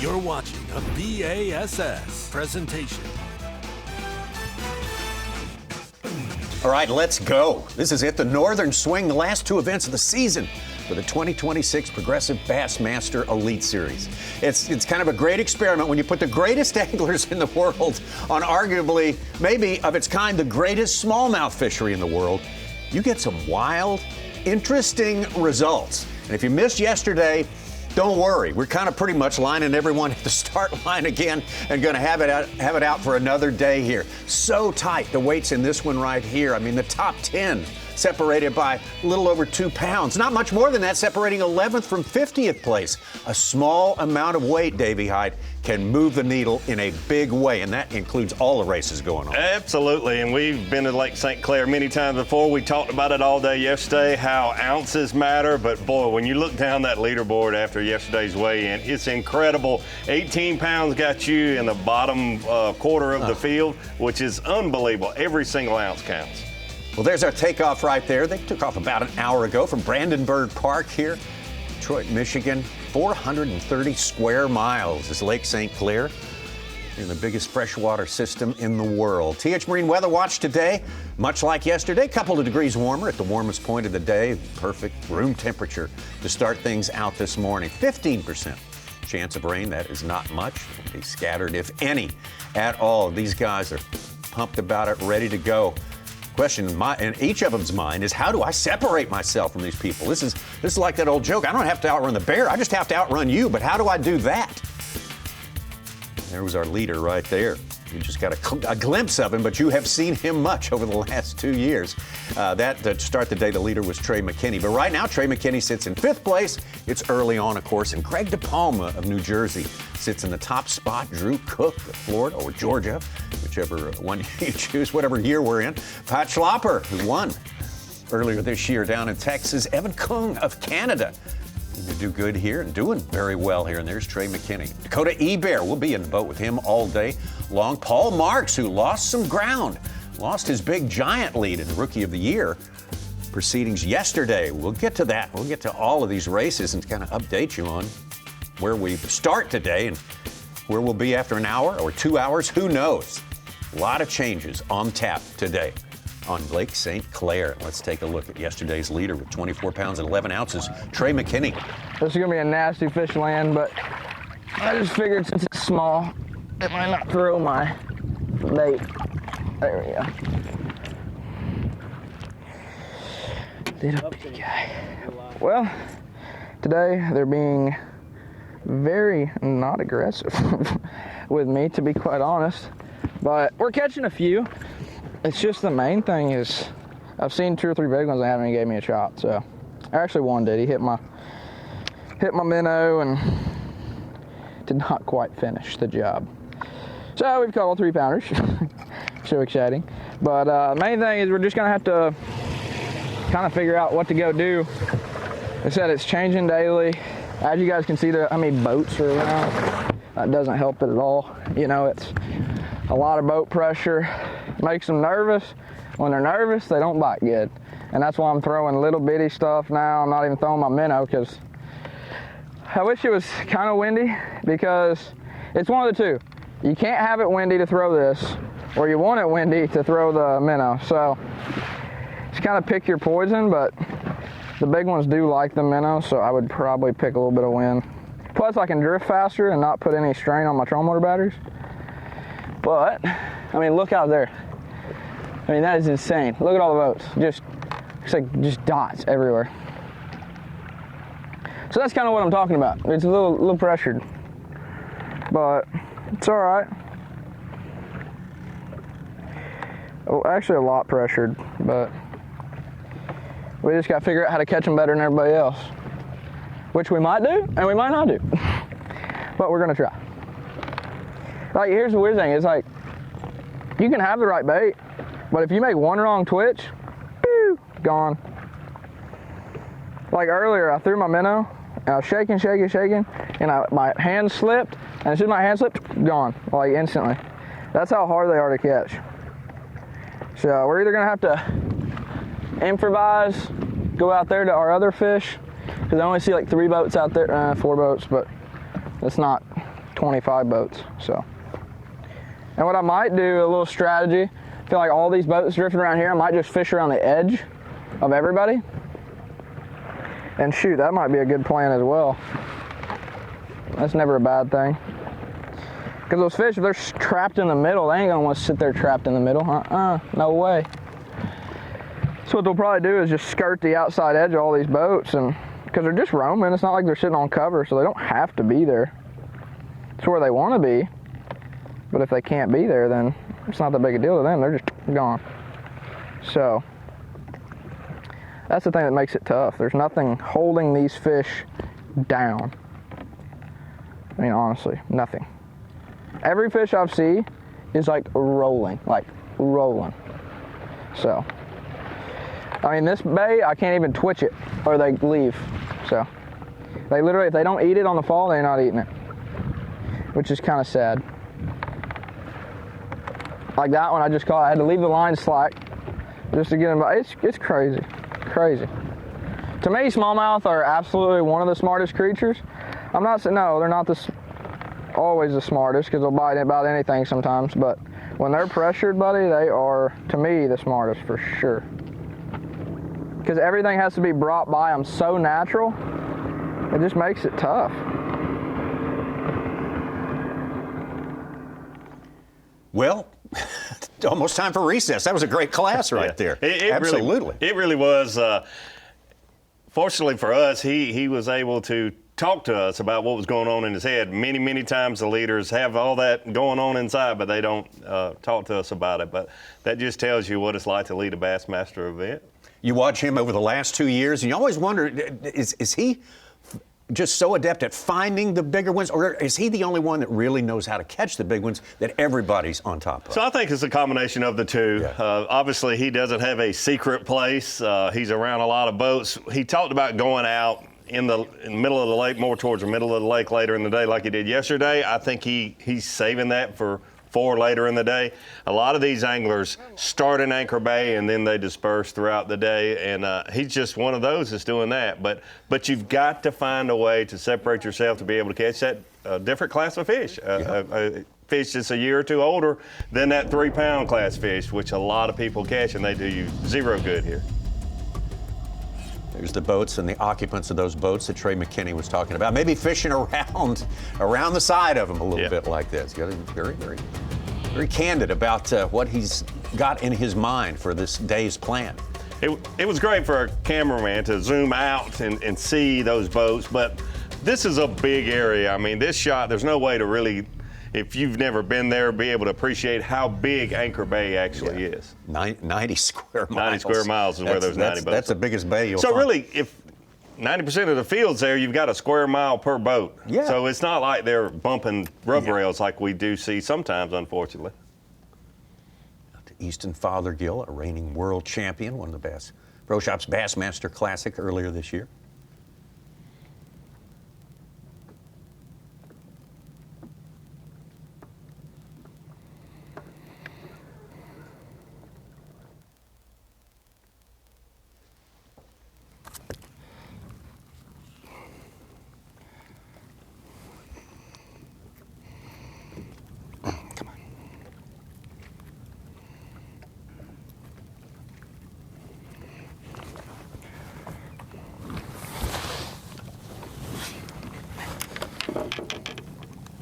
You're watching a B.A.S.S. presentation. All right, let's go. This is it, the Northern Swing, the last two events of the season for the 2026 Progressive Bassmaster Elite Series. It's kind of a great experiment when you put the greatest anglers in the world on arguably, maybe of its kind, the greatest smallmouth fishery in the world. You get some wild, interesting results. And if you missed yesterday, don't worry. We're kind of pretty much lining everyone at the start line again and going to have it out for another day here. So tight, the weights in this one right here. I mean, the top 10 separated by a little over 2 pounds. Not much more than that, separating 11th from 50th place. A small amount of weight, Davey Hyde, can move the needle in a big way, and that includes all the races going on. Absolutely, and we've been to Lake St. Clair many times before. We talked about it all day yesterday, how ounces matter, but boy, when you look down that leaderboard after yesterday's weigh-in, it's incredible. 18 pounds got you in the bottom quarter of the field, which is unbelievable. Every single ounce counts. Well, there's our takeoff right there. They took off about an hour ago from Brandenburg Park here, Detroit, Michigan. 430 square miles is Lake St. Clair, in the biggest freshwater system in the world. TH Marine Weather Watch today, much like yesterday, a couple of degrees warmer at the warmest point of the day. Perfect room temperature to start things out this morning. 15% chance of rain. That is not much. It'll be scattered, if any, at all. These guys are pumped about it, ready to go. Question in each of them's mind is, how do I separate myself from these people? This is like that old joke. I don't have to outrun the bear. I just have to outrun you. But how do I do that? There was our leader right there. You just got a glimpse of him, but you have seen him much over the last 2 years. To start the day, the leader was Trey McKinney. But right now, Trey McKinney sits in 5th place. It's early on, of course, and Greg DePalma of New Jersey sits in the top spot. Drew Cook of Florida or Georgia, whichever one you choose, whatever year we're in. Pat Schlopper, who won earlier this year down in Texas. Evan Kung of Canada. To do good here and doing very well here. And there's Trey McKinney. Dakota Ebare, we'll be in the boat with him all day long. Paul Marks, who lost some ground, lost his big giant lead in Rookie of the Year proceedings yesterday. We'll get to that. We'll get to all of these races and kind of update you on where we start today and where we'll be after an hour or 2 hours. Who knows? A lot of changes on tap today on Lake St. Clair. Let's take a look at yesterday's leader with 24 pounds and 11 ounces, Trey McKinney. This is going to be a nasty fish land, but I just figured since it's small, it might not throw my bait. There we go. Little big guy. Well, today they're being very not aggressive with me, to be quite honest, but we're catching a few. It's just the main thing is I've seen 2 or 3 big ones that haven't even gave me a shot. So actually one did. He hit my minnow and did not quite finish the job. So we've caught all 3-pounders. So exciting. But the main thing is we're just gonna have to kind of figure out what to go do. Like I said, it's changing daily. As you guys can see, how many boats are around. That doesn't help it at all. You know, it's a lot of boat pressure. Makes them nervous. When they're nervous, they don't bite good. And that's why I'm throwing little bitty stuff now. I'm not even throwing my minnow because I wish it was kind of windy, because it's one of the two. You can't have it windy to throw this, or you want it windy to throw the minnow. So just kind of pick your poison, but the big ones do like the minnow, so I would probably pick a little bit of wind. Plus I can drift faster and not put any strain on my trolling motor batteries. But, I mean, look out there. I mean, that is insane. Look at all the boats. It's like just dots everywhere. So that's kind of what I'm talking about. It's a little pressured, but it's all right. Oh, actually a lot pressured, but we just got to figure out how to catch them better than everybody else, which we might do and we might not do, but we're gonna try. Like, here's the weird thing, it's like, you can have the right bait, but if you make one wrong twitch, pew, gone. Like earlier, I threw my minnow, and I was shaking, and my hand slipped, and as soon as my hand slipped, gone, like instantly. That's how hard they are to catch. So we're either gonna have to improvise, go out there to our other fish, because I only see like 3 boats out there, 4 boats, but it's not 25 boats, so. And what I might do, a little strategy, I feel like all these boats drifting around here, I might just fish around the edge of everybody. And shoot, that might be a good plan as well. That's never a bad thing. Because those fish, if they're trapped in the middle, they ain't gonna want to sit there trapped in the middle. No way. So what they'll probably do is just skirt the outside edge of all these boats, and because they're just roaming, it's not like they're sitting on cover, so they don't have to be there. It's where they want to be, but if they can't be there, then it's not that big a deal to them. They're just gone. So that's the thing that makes it tough. There's nothing holding these fish down. I mean, honestly, nothing. Every fish I've seen is like rolling. So, I mean, this bay, I can't even twitch it or they leave. So, they literally, if they don't eat it on the fall, they're not eating it, which is kind of sad. Like that one I just caught, I had to leave the line slack just to get them. It's crazy, crazy. To me, smallmouth are absolutely one of the smartest creatures. I'm not saying, no, they're not always the smartest, because they'll bite about anything sometimes, but when they're pressured, buddy, they are, to me, the smartest for sure. Because everything has to be brought by them so natural, it just makes it tough. Well, almost time for recess. That was a great class right there. Absolutely. It really was. Fortunately for us, he was able to talk to us about what was going on in his head. Many times the leaders have all that going on inside, but they don't talk to us about it. But that just tells you what it's like to lead a Bassmaster event. You watch him over the last 2 years, and you always wonder, is he just so adept at finding the bigger ones, or is he the only one that really knows how to catch the big ones that everybody's on top of? So I think it's a combination of the two. Yeah. Obviously, he doesn't have a secret place. He's around a lot of boats. He talked about going out in the middle of the lake, more towards the middle of the lake later in the day like he did yesterday. I think he's saving that for later in the day. A lot of these anglers start in Anchor Bay and then they disperse throughout the day, and he's just one of those that's doing that. But you've got to find a way to separate yourself to be able to catch that different class of fish. A fish that's a year or two older than that 3-pound class fish, which a lot of people catch, and they do you zero good here. There's the boats and the occupants of those boats that Trey McKinney was talking about. Maybe fishing around the side of them a little bit like this. Very candid about what he's got in his mind for this day's plan. It was great for a cameraman to zoom out and see those boats, but this is a big area. I mean, this shot, there's no way to really, if you've never been there, be able to appreciate how big Anchor Bay actually is. 90 square miles. 90 square miles is where those 90 boats. That's the biggest bay you'll find. So really, if 90% of the field's there, you've got a square mile per boat. Yeah. So it's not like they're bumping rub rails like we do see sometimes, unfortunately. Easton Fothergill, a reigning world champion, won the Bass Pro Shops Bassmaster Classic earlier this year.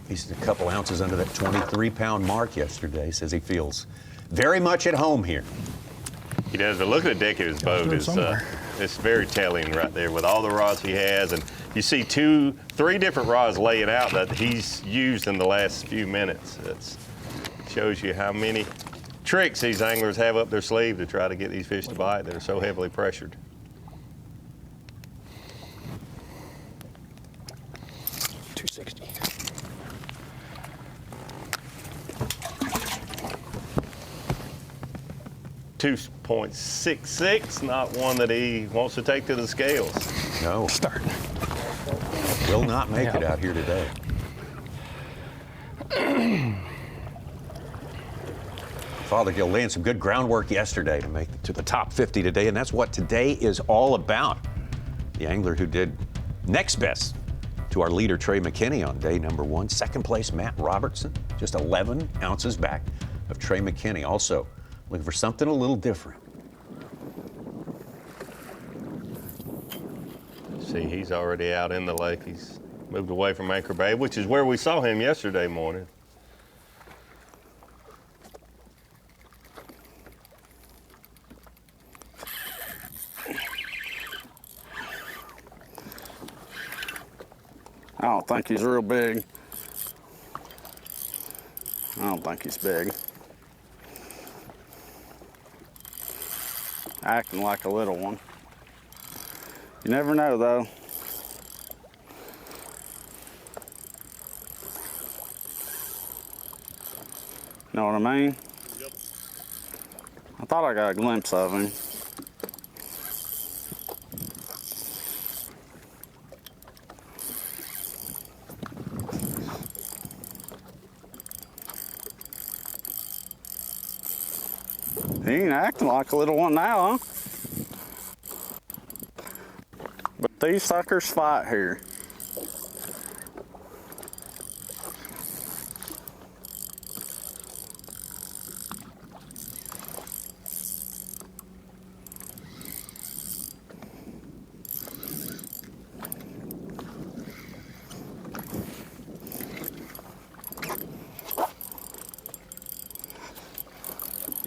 He's a couple ounces under that 23-pound mark yesterday. Says he feels very much at home here. He does, but look at the deck of his boat. It's very telling right there with all the rods he has. And you see 3 different rods laying out that he's used in the last few minutes. It shows you how many tricks these anglers have up their sleeve to try to get these fish to bite that are so heavily pressured. .66, not one that he wants to take to the scales. No. Will not make it out here today. Fothergill laying some good groundwork yesterday to make it to the top 50 today, and that's what today is all about. The angler who did next best to our leader, Trey McKinney, on day number 1. Second place, Matt Robertson, just 11 ounces back of Trey McKinney. Also looking for something a little different. See, he's already out in the lake. He's moved away from Anchor Bay, which is where we saw him yesterday morning. I don't think he's real big. I don't think he's big. Acting like a little one. You never know, though. Know what I mean? Yep. I thought I got a glimpse of him. He ain't acting like a little one now, huh? But these suckers fight here.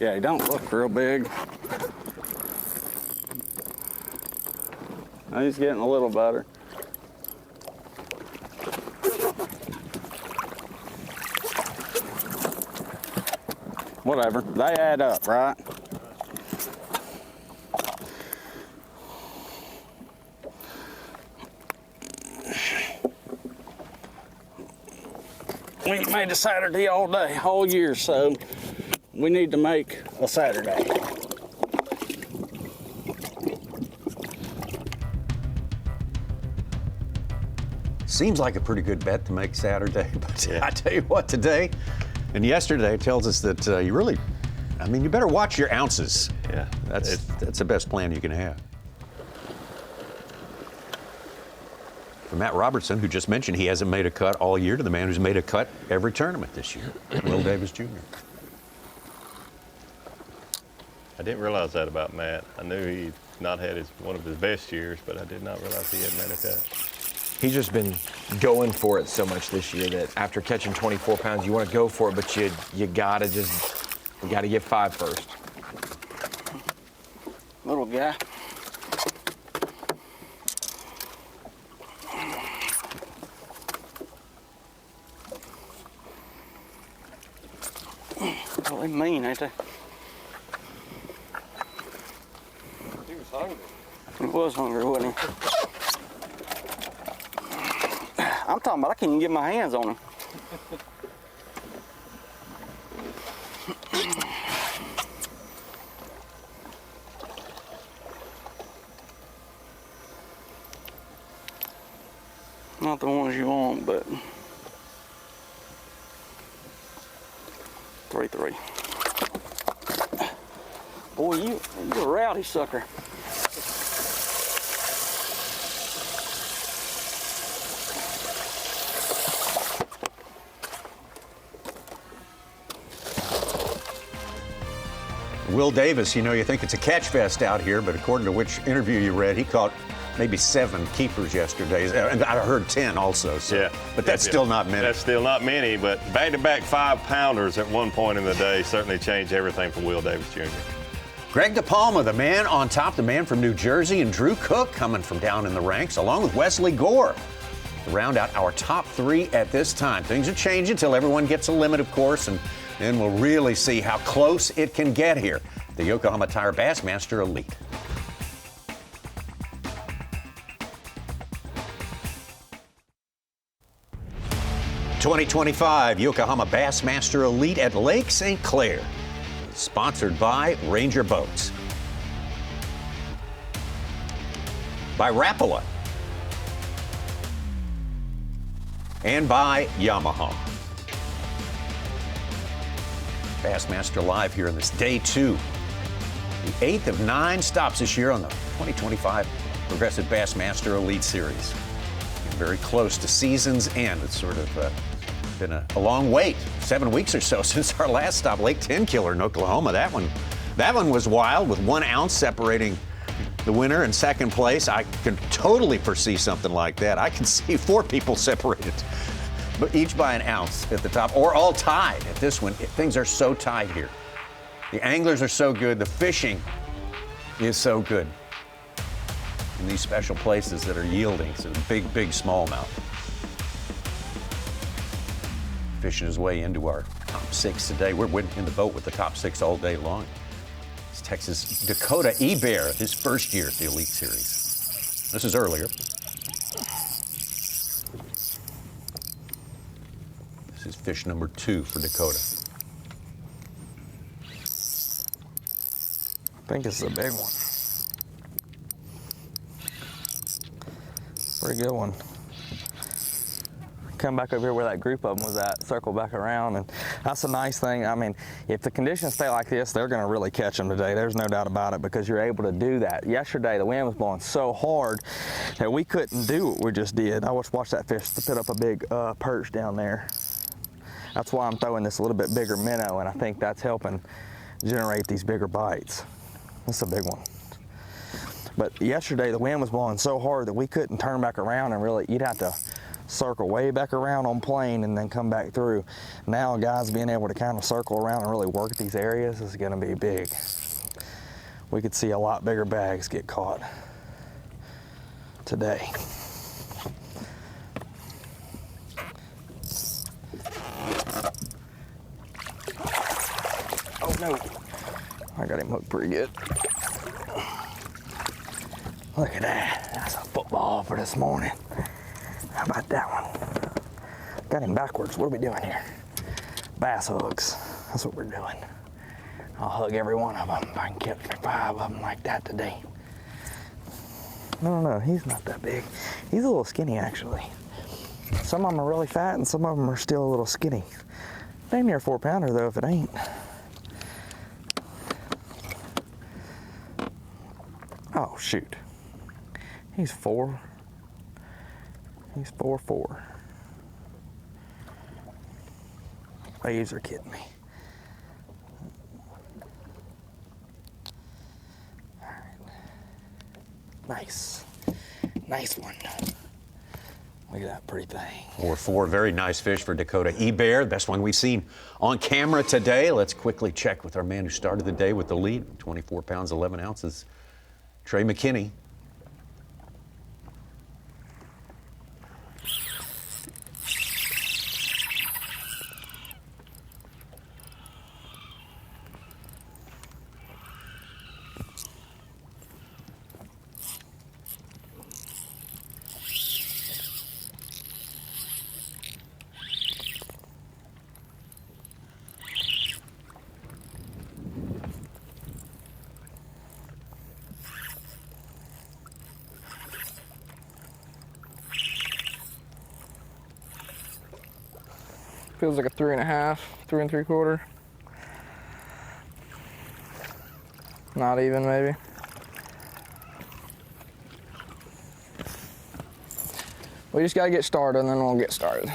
Yeah, he don't look real big. Now he's getting a little better. Whatever, they add up, right? We ain't made a Saturday all day, all year, so we need to make a Saturday. Seems like a pretty good bet to make Saturday, but Yeah. I tell you what, today and yesterday tells us that you really, I mean, you better watch your ounces. Yeah, That's the best plan you can have. For Matt Robertson, who just mentioned he hasn't made a cut all year, to the man who's made a cut every tournament this year, Will Davis Jr. I didn't realize that about Matt. I knew he'd not had one of his best years, but I did not realize he had made a cut. He's just been going for it so much this year that after catching 24 pounds, you want to go for it, but you gotta get 5 first. Little guy. Oh, they mean, ain't they? He was hungry. He was hungry, wasn't he? I'm talking about I can't even get my hands on him. Not the ones you want, but 3-3. Boy, you're a rowdy sucker. Will Davis, you know, you think it's a catch fest out here, but according to which interview you read, he caught maybe 7 keepers yesterday. And I heard 10 also. So. Yeah. But that's still not many. That's still not many, but back-to-back 5-pounders at one point in the day certainly changed everything for Will Davis Jr. Greg DePalma, the man on top, the man from New Jersey, and Drew Cook coming from down in the ranks, along with Wesley Gore, to round out our top 3 at this time. Things are changing until everyone gets a limit, of course, and then we'll really see how close it can get here. The Yokohama Tire Bassmaster Elite. '25 Yokohama Bassmaster Elite at Lake St. Clair. Sponsored by Ranger Boats. By Rapala. And by Yamaha. Bassmaster Live here in this day 2. The 8th of 9 stops this year on the 2025 Progressive Bassmaster Elite Series. very close to season's end. It's sort of been a long wait, 7 weeks or so since our last stop, Lake 10 Killer in Oklahoma. That one was wild, with 1 ounce separating the winner and second place. I can totally foresee something like that. I can see 4 people separated, but each by an ounce at the top, or all tied at this one. Things are so tight here. The anglers are so good. The fishing is so good in these special places that are yielding some big smallmouth. Fishing his way into our top 6 today. We're in the boat with the top 6 all day long. It's Texas Dakota Ebare, his first year at the Elite Series. This is earlier. This is fish number 2 for Dakota. I think this is a big one. Pretty good one. Come back over here where that group of them was at, circle back around, and that's a nice thing. I mean, if the conditions stay like this, they're going to really catch them today. There's no doubt about it, because you're able to do that. Yesterday, the wind was blowing so hard that we couldn't do what we just did. I watched that fish put up a big perch down there. That's why I'm throwing this a little bit bigger minnow, and I think that's helping generate these bigger bites. That's a big one. But yesterday, the wind was blowing so hard that we couldn't turn back around, and really, you'd have to circle way back around on plane and then come back through. Now, guys being able to kind of circle around and really work these areas is going to be big. We could see a lot bigger bags get caught today. Oh no, I got him hooked pretty good. Look at that, that's a football for this morning. How about that one? Got him backwards. What are we doing here? Bass hooks. That's what we're doing. I'll hug every one of them if I can catch 5 of them like that today. No, he's not that big. He's a little skinny, actually. Some of them are really fat and some of them are still a little skinny. Damn near 4-pounder, though, if it ain't. Oh, shoot. He's 4. He's 4'4". Waves are kidding me. All right. Nice one. Look at that pretty thing. 4'4", very nice fish for Dakota Ebare. Best one we've seen on camera today. Let's quickly check with our man who started the day with the lead. 24 pounds, 11 ounces. Trey McKinney. Feels like a 3.5, 3 3/4. Not even, maybe. We just gotta get started, and then we'll get started.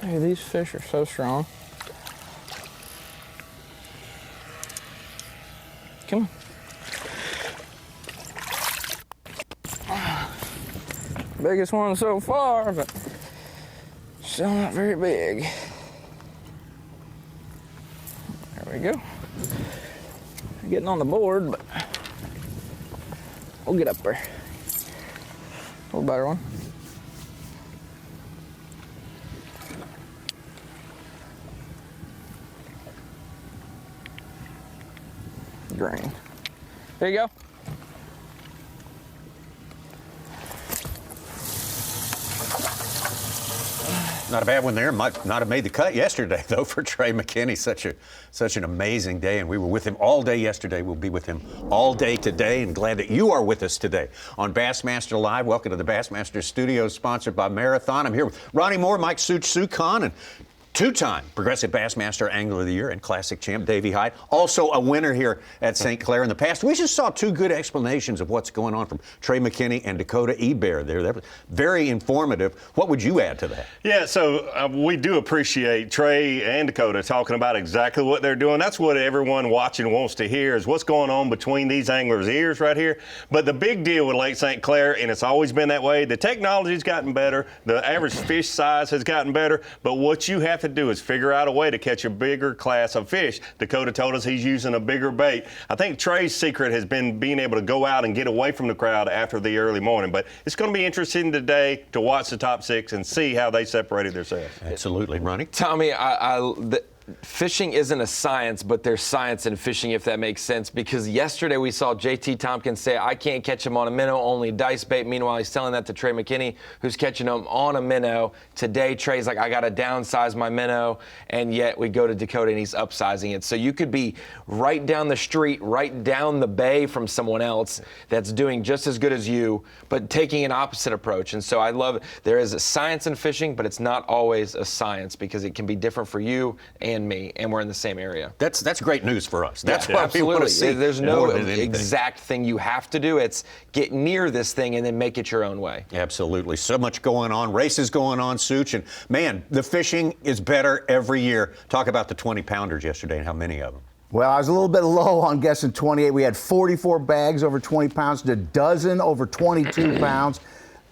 Hey, these fish are so strong. Come on. Biggest one so far, but still not very big. There we go. Getting on the board, but we'll get up there. A little better one. Green. There you go. Not a bad one there. Might not have made the cut yesterday, though, for Trey McKinney. Such an amazing day, and we were with him all day yesterday. We'll be with him all day today, and glad that you are with us today on Bassmaster Live. Welcome to the Bassmaster Studios, sponsored by Marathon. I'm here with Ronnie Moore, Mike Such-Sukon, and two-time Progressive Bassmaster Angler of the Year and Classic champ Davey Hyde. Also a winner here at St. Clair in the past. We just saw two good explanations of what's going on from Trey McKinney and Dakota Ebare there. That was very informative. What would you add to that? Yeah, so we do appreciate Trey and Dakota talking about exactly what they're doing. That's what everyone watching wants to hear, is what's going on between these anglers' ears right here. But the big deal with Lake St. Clair, and it's always been that way, the technology's gotten better, the average fish size has gotten better, but what you have to do is figure out a way to catch a bigger class of fish. Dakota told us he's using a bigger bait. I think Trey's secret has been being able to go out and get away from the crowd after the early morning. But it's going to be interesting today to watch the top six and see how they separated themselves. Absolutely, Ronnie. Tommy, fishing isn't a science, but there's science in fishing, if that makes sense, because yesterday we saw JT Tompkins say, I can't catch him on a minnow, only dice bait. Meanwhile, he's telling that to Trey McKinney, who's catching him on a minnow. Today, Trey's like, I got to downsize my minnow, and yet we go to Dakota and he's upsizing it. So you could be right down the street, right down the bay from someone else that's doing just as good as you, but taking an opposite approach. And so I love it. There is a science in fishing, but it's not always a science, because it can be different for you and me, and we're in the same area. That's great news for us. That's what we want to see. There's no exact thing you have to do. It's get near this thing and then make it your own way. Absolutely. So much going on. Races going on, Such. And, man, the fishing is better every year. Talk about the 20-pounders yesterday and how many of them. Well, I was a little bit low on guessing 28. We had 44 bags over 20 pounds, a dozen over 22 pounds.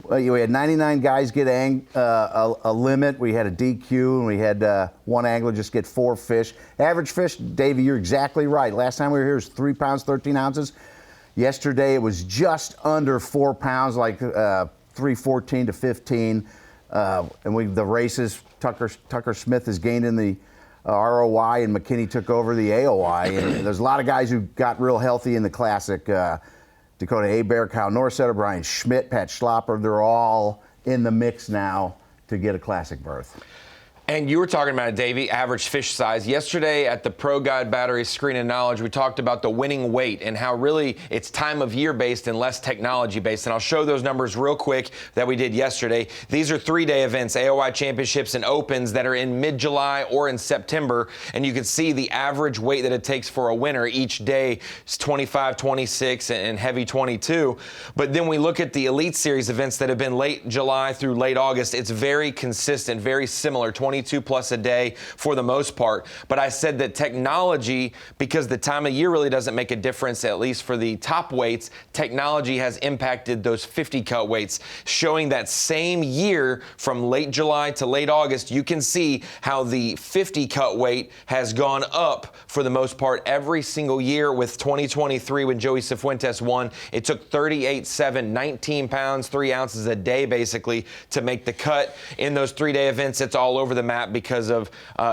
We had 99 guys get a limit. We had a DQ, and we had one angler just get 4 fish. Average fish, Davey, you're exactly right. Last time we were here was 3 pounds, 13 ounces. Yesterday it was just under 4 pounds, like 314 to 15. And the races, Tucker Smith has gained in the ROI, and McKinney took over the AOI. And there's a lot of guys who got real healthy in the Classic. Dakota Ebare, Kyle Norsetter, Brian Schmidt, Pat Schlopper, they're all in the mix now to get a Classic berth. And you were talking about it, Davey, average fish size. Yesterday at the Pro Guide Battery Screen of Knowledge, we talked about the winning weight and how really it's time of year based and less technology based. And I'll show those numbers real quick that we did yesterday. These are 3-day events, AOI championships and opens that are in mid-July or in September. And you can see the average weight that it takes for a winner each day is 25, 26, and heavy 22. But then we look at the Elite Series events that have been late July through late August. It's very consistent, very similar, 22 plus a day for the most part. But I said that technology, because the time of year really doesn't make a difference, at least for the top weights, technology has impacted those 50 cut weights, showing that same year from late July to late August, you can see how the 50 cut weight has gone up for the most part every single year. With 2023, when Joey Cifuentes won, it took 38.7, 19 pounds, 3 ounces a day basically to make the cut. In those 3-day events, it's all over the map because of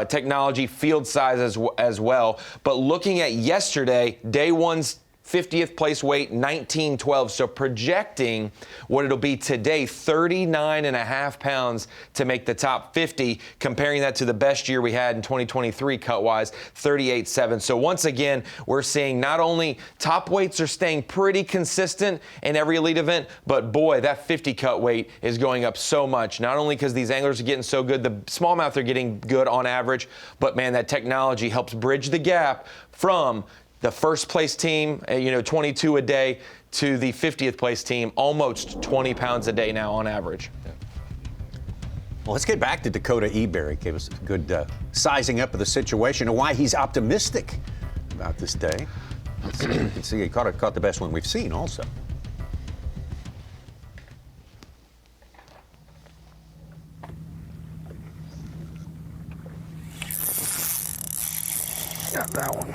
technology, field size as well. But looking at yesterday, day one's 50th place weight, 1912. So projecting what it'll be today, 39.5 pounds to make the top 50, comparing that to the best year we had in 2023 cut-wise, 38.7. So once again, we're seeing not only top weights are staying pretty consistent in every elite event, but boy, that 50 cut weight is going up so much. Not only because these anglers are getting so good, the smallmouth are getting good on average, but man, that technology helps bridge the gap from the first place team, 22 a day, to the 50th place team, almost 20 pounds a day now on average. Well, let's get back to Dakota Ebare. He gave us a good sizing up of the situation and why he's optimistic about this day. Let's see, you can see he caught the best one we've seen also. Got that one.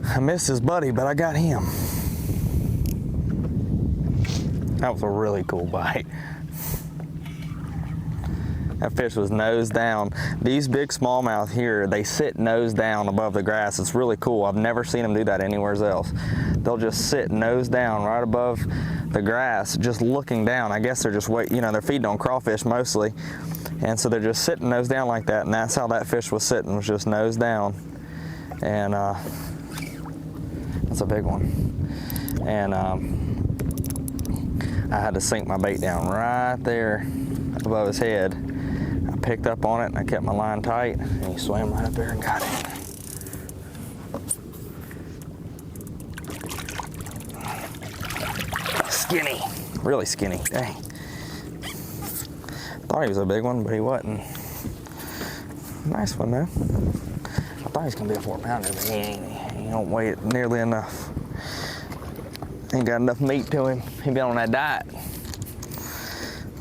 I missed his buddy, but I got him. That was a really cool bite. That fish was nose down. These big smallmouth here, they sit nose down above the grass. It's really cool. I've never seen them do that anywhere else. They'll just sit nose down right above the grass, just looking down. I guess they're just they're feeding on crawfish mostly. And so they're just sitting nose down like that, and that's how that fish was sitting, was just nose down. And that's a big one. And I had to sink my bait down right there above his head. I picked up on it and I kept my line tight, and he swam right up there and got it. Skinny, really skinny, dang. Thought he was a big one, but he wasn't. Nice one though. I thought he was gonna be a 4-pounder, but he don't weigh it nearly enough. Ain't got enough meat to him. He been on that diet.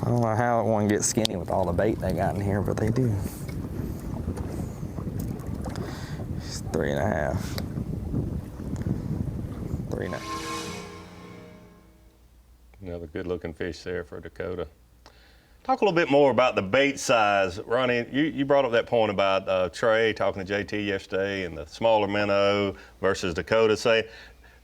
I don't know how one gets skinny with all the bait they got in here, but they do. It's 3.5. 3.5. Another good-looking fish there for Dakota. Talk a little bit more about the bait size. Ronnie, you brought up that point about Trey talking to JT yesterday and the smaller minnow versus Dakota. Say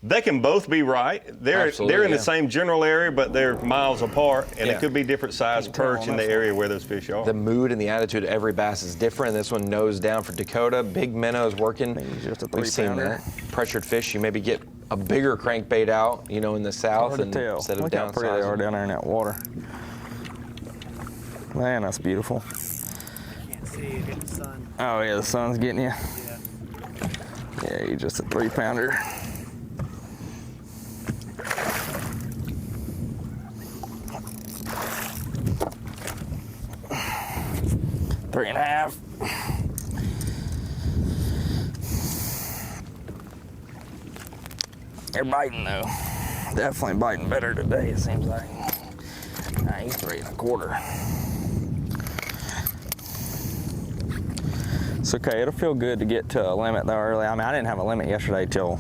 they can both be right. They're in the same general area, but they're miles apart, and it could be different size perch in the area where those fish are. The mood and the attitude of every bass is different. This one nose down for Dakota. Big minnows working. We've seen that. Pressured fish, you maybe get a bigger crankbait out, in the south instead of Look how pretty they are down there in that water. Man, that's beautiful. Can't see you in the sun. Oh yeah, the sun's getting you. Yeah, you're just a 3-pounder. Three and a half. They're biting though. Definitely biting better today, it seems like. Nah, he's 3 1/4. It's okay, it'll feel good to get to a limit though early. I mean, I didn't have a limit yesterday till,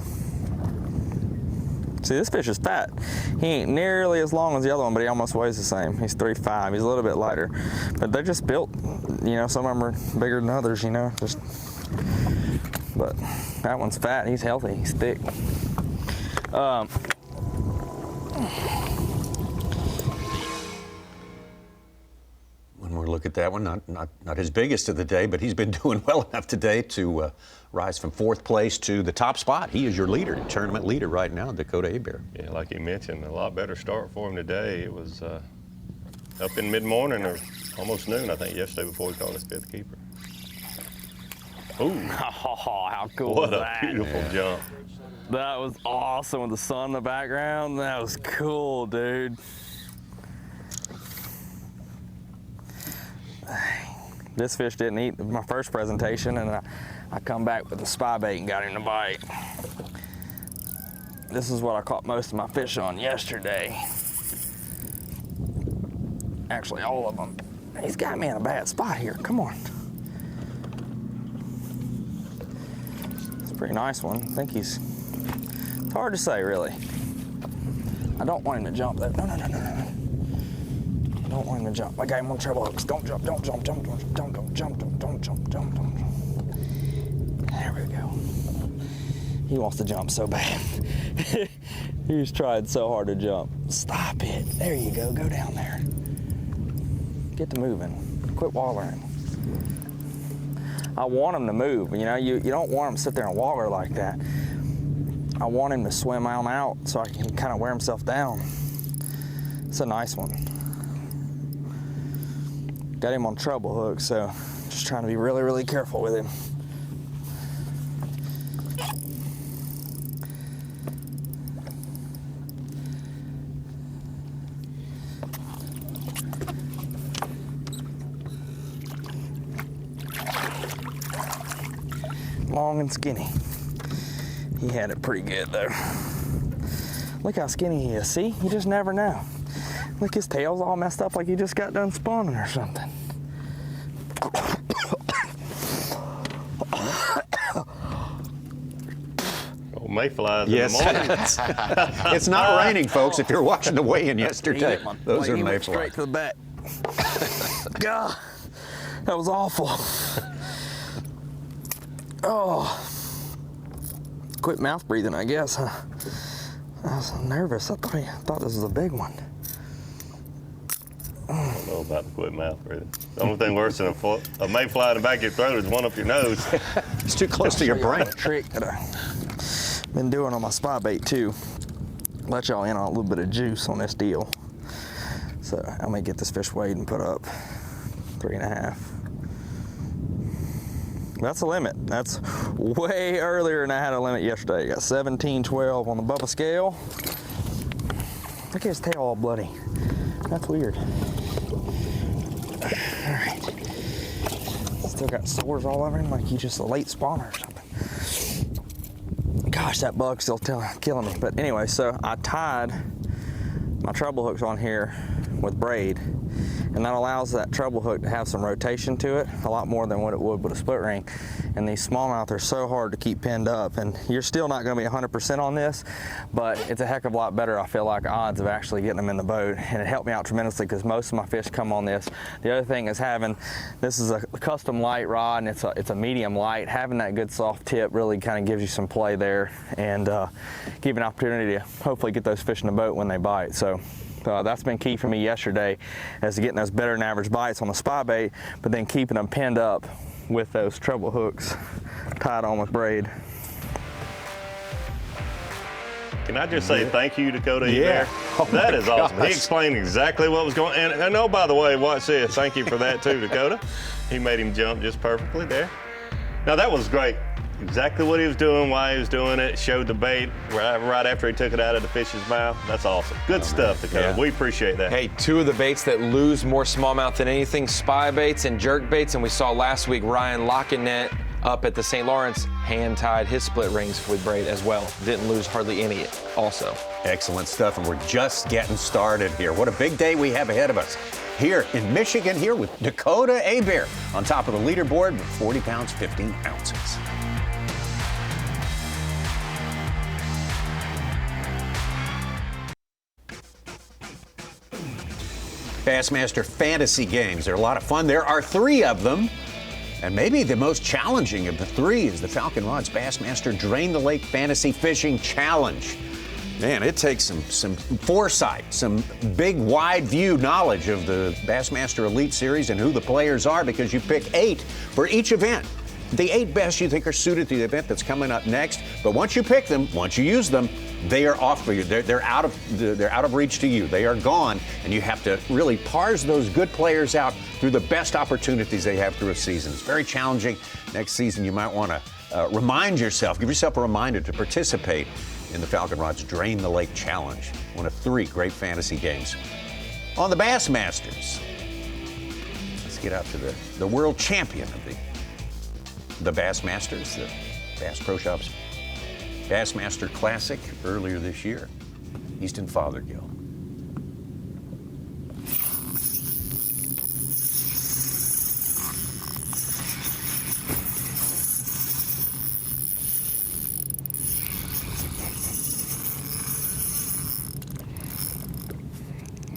see, this fish is fat. He ain't nearly as long as the other one, but he almost weighs the same. He's 3.5, he's a little bit lighter. But they're just built, some of them are bigger than others, but that one's fat, he's healthy, he's thick. One more look at that one. Not his biggest of the day, but he's been doing well enough today to rise from 4th place to the top spot. He is your leader, tournament leader right now, Dakota Ebare. Yeah, like you mentioned, a lot better start for him today. It was up in mid-morning or almost noon, I think, yesterday before he caught his 5th keeper. Ooh. Oh, how cool What was a that? beautiful jump. That was awesome with the sun in the background. That was cool, dude. This fish didn't eat my first presentation, and I come back with the spy bait and got him to bite. This is what I caught most of my fish on yesterday. Actually, all of them. He's got me in a bad spot here. Come on. It's a pretty nice one. I think it's hard to say, really. I don't want him to jump, though. No. I don't want him to jump. I got him on treble hooks. Don't jump. There we go. He wants to jump so bad. He's tried so hard to jump. Stop it. There you go. Go down there. Get to moving. Quit wallering. I want him to move. You don't want him to sit there and waller like that. I want him to swim on out so I can kind of wear himself down. It's a nice one. Got him on treble hook, so just trying to be really, really careful with him. Long and skinny. He had it pretty good though. Look how skinny he is. See, you just never know. Look, his tail's all messed up like he just got done spawning or something. Oh, mayflies in the morning. It's not raining, folks, if you're watching the weigh-in yesterday. Those are He went mayflies. straight to the back. God. That was awful. Oh. Quit mouth breathing, I guess, huh? I was so nervous. I thought this was a big one. I don't know about the quit mouth breathing. The only thing worse than a mayfly in the back of your throat is one up your nose. It's too close to your brain. A trick that I've been doing on my spy bait too. Let y'all in on a little bit of juice on this deal. So I'm gonna get this fish weighed and put up 3.5. That's a limit. That's way earlier than I had a limit yesterday. I got 17-12 on the Bubba scale. Look at his tail all bloody. That's weird. All right. Still got sores all over him like he's just a late spawner or something. Gosh, that bug's still killing me. But anyway, so I tied my treble hooks on here with braid, and that allows that treble hook to have some rotation to it, a lot more than what it would with a split ring. And these smallmouth are so hard to keep pinned up, and you're still not going to be 100% on this, but it's a heck of a lot better, I feel like, odds of actually getting them in the boat, and it helped me out tremendously because most of my fish come on this. The other thing is this is a custom light rod, and it's a medium light. Having that good soft tip really kind of gives you some play there, and give you an opportunity to hopefully get those fish in the boat when they bite. So that's been key for me yesterday, as to getting those better than average bites on the spy bait, but then keeping them pinned up with those treble hooks tied on with braid. Can I just say thank you, Dakota Ebare? Yeah. Oh that is awesome. gosh. He explained exactly what was going on. And oh, by the way, watch this. Thank you for that too, Dakota. He made him jump just perfectly there. Now that was great. Exactly what he was doing, why he was doing it, showed the bait right after he took it out of the fish's mouth. That's awesome. Good stuff, Dakota. Yeah. We appreciate that. Hey, two of the baits that lose more smallmouth than anything, spy baits and jerk baits. And we saw last week Ryan locking net up at the St. Lawrence, hand-tied his split rings with braid as well. Didn't lose hardly any also. Excellent stuff, and we're just getting started here. What a big day we have ahead of us here in Michigan, here with Dakota Ebare on top of the leaderboard with 40 pounds, 15 ounces. Bassmaster fantasy games. They're a lot of fun. There are 3 of them. And maybe the most challenging of the 3 is the Falcon Rods Bassmaster Drain the Lake Fantasy Fishing Challenge. Man, it takes some foresight, some big, wide view knowledge of the Bassmaster Elite Series and who the players are, because you pick 8 for each event. The 8 best you think are suited to the event that's coming up next. But once you pick them, once you use them, they are off for you. They're out of reach to you. They are gone, and you have to really parse those good players out through the best opportunities they have through a season. It's very challenging. Next season, you might want to remind yourself, give yourself a reminder to participate in the Falcon Rods Drain the Lake Challenge, one of 3 great fantasy games on the Bassmasters. Let's get out to the world champion of the Bassmasters, the Bass Pro Shops Bassmaster Classic earlier this year, Easton Fothergill.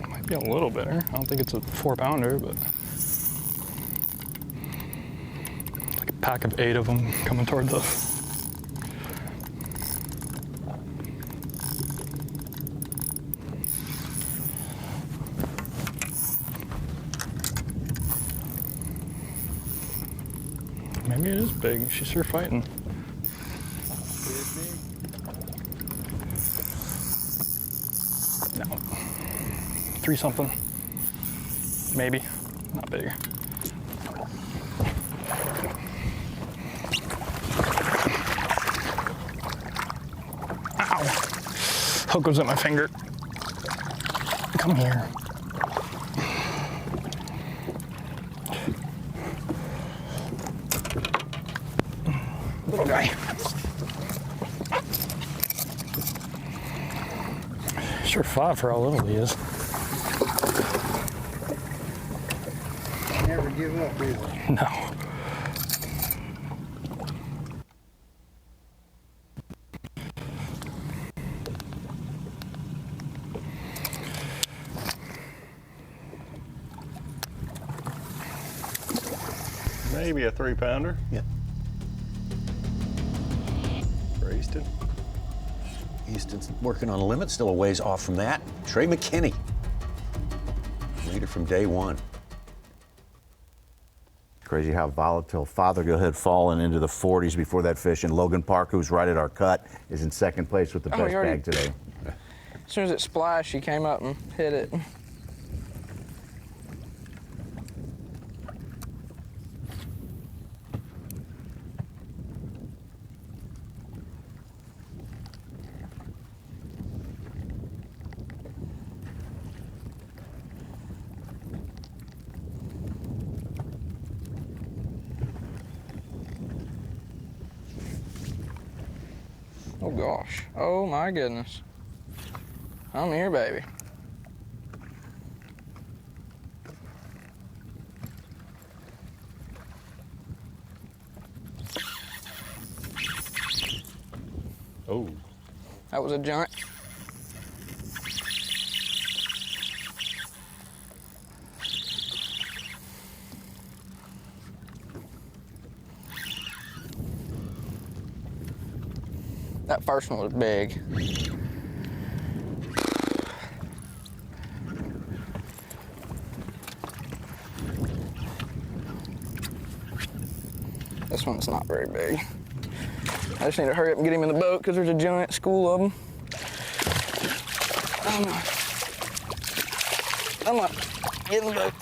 Might be a little bitter. I don't think it's a 4-pounder, but like a pack of 8 of them coming towards us. Maybe it is big. She's sure fighting. No. 3 something. Maybe. Not big. Ow. Hook was at my finger. Come here. Little guy. Sure 5 for how little he is. Never give up, do they? No. Maybe a 3-pounder. Yeah. For Easton. Easton's working on a limit, still a ways off from that. Trey McKinney, leader from day one. Crazy how volatile. Fothergill had fallen into the 40s before that fish, and Logan Park, who's right at our cut, is in second place with the best bag today. As soon as it splashed, he came up and hit it. Oh gosh, oh my goodness. I'm here, baby. Oh. That was a giant. That first one was big. This one's not very big. I just need to hurry up and get him in the boat because there's a giant school of them. Come on, get in the boat.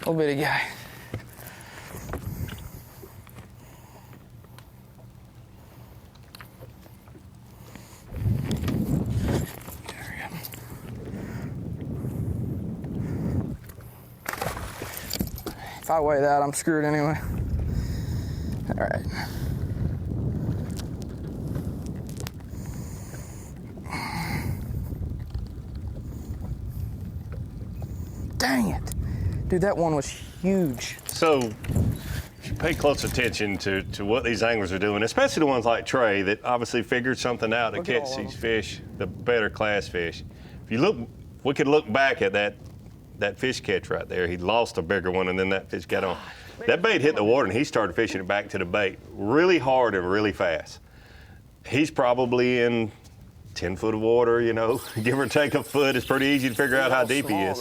Little bitty guy. If I weigh that, I'm screwed anyway. All right. Dang it. Dude, that one was huge. So, pay close attention to what these anglers are doing, especially the ones like Trey that obviously figured something out to catch these fish, the better class fish. If you look, we could look back at that fish catch right there. He lost a bigger one, and then that fish got on. That bait hit the water, and he started fishing it back to the bait really hard and really fast. He's probably in 10 foot of water, you know, give or take a foot. It's pretty easy to figure out how deep he is.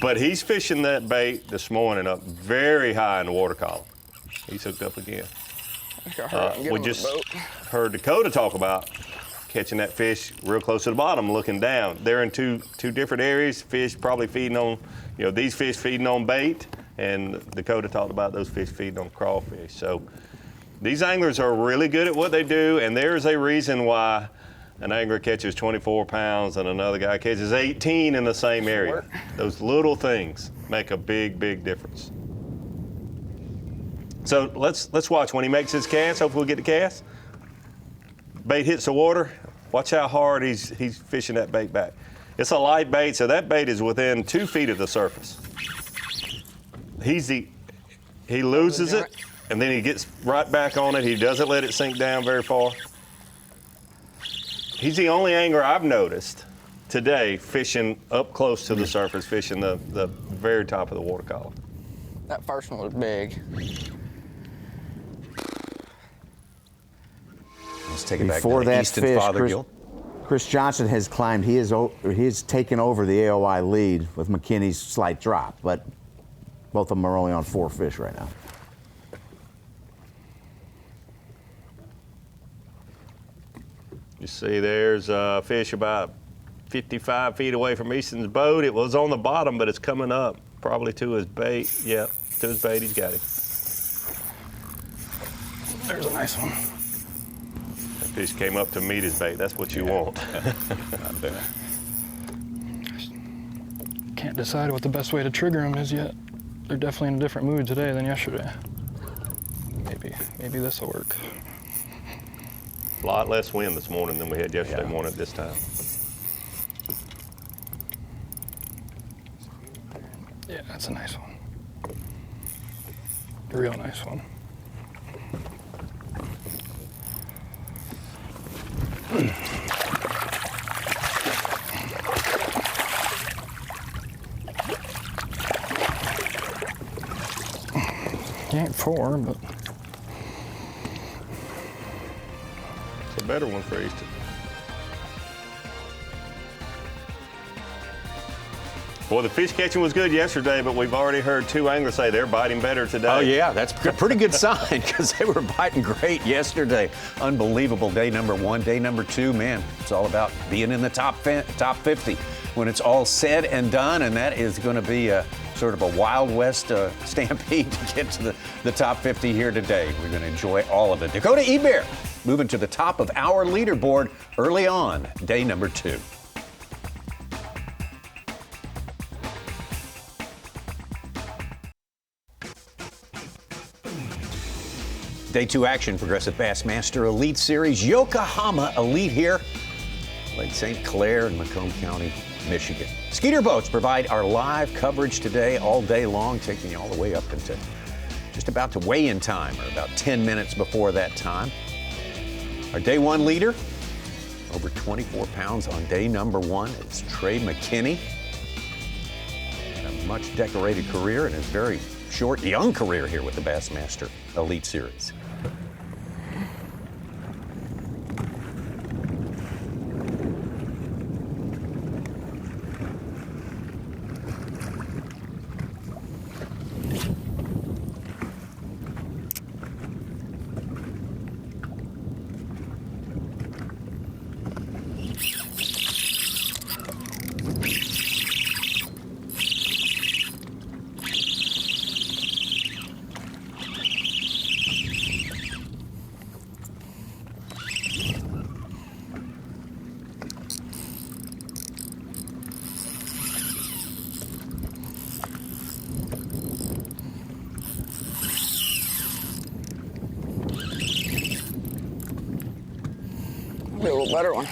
But he's fishing that bait this morning up very high in the water column. He's hooked up again. We just heard Dakota talk about catching that fish real close to the bottom, looking down. They're in two different areas. Fish probably feeding on, you know, these fish feeding on bait, and Dakota talked about those fish feeding on crawfish. So these anglers are really good at what they do, and there's a reason why an angler catches 24 pounds and another guy catches 18 in the same area. Those little things make a big, big difference. So let's watch when he makes his cast. Hopefully we'll get the cast. Bait hits the water. Watch how hard he's fishing that bait back. It's a light bait, so that bait is within 2 feet of the surface. He loses it, and then he gets right back on it. He doesn't let it sink down very far. He's the only angler I've noticed today fishing up close to the surface, fishing the very top of the water column. That first one was big. Let's take it back Before to that Easton fish, Fothergill. Chris Johnson has climbed. He has taken over the AOI lead with McKinney's slight drop, but both of them are only on 4 fish right now. You see there's a fish about 55 feet away from Easton's boat. It was on the bottom, but it's coming up probably to his bait. Yeah, to his bait, he's got him. There's a nice one. That fish came up to meet his bait. That's what you want. Can't decide what the best way to trigger them is yet. They're definitely in a different mood today than yesterday. Maybe this will work. A lot less wind this morning than we had yesterday morning at this time. Yeah, that's a nice one. A real nice one. He ain't 4, but It's a better one for Easton. Boy, the fish catching was good yesterday, but we've already heard 2 anglers say they're biting better today. Oh, yeah, that's a pretty good sign because they were biting great yesterday. Unbelievable. Day number 1, day number 2, man, it's all about being in the top 50 when it's all said and done, and that is going to be a sort of a Wild West stampede to get to the top 50 here today. We're going to enjoy all of it. Dakota Ebare moving to the top of our leaderboard early on, day number 2. Day 2 action, Progressive Bassmaster Elite Series, Yokohama Elite here, Lake St. Clair in Macomb County, Michigan. Skeeter boats provide our live coverage today, all day long, taking you all the way up into just about to weigh-in time, or about 10 minutes before that time. Our day 1 leader, over 24 pounds on day number 1, is Trey McKinney. A much decorated career and his very short, young career here with the Bassmaster Elite Series. Be a little better one.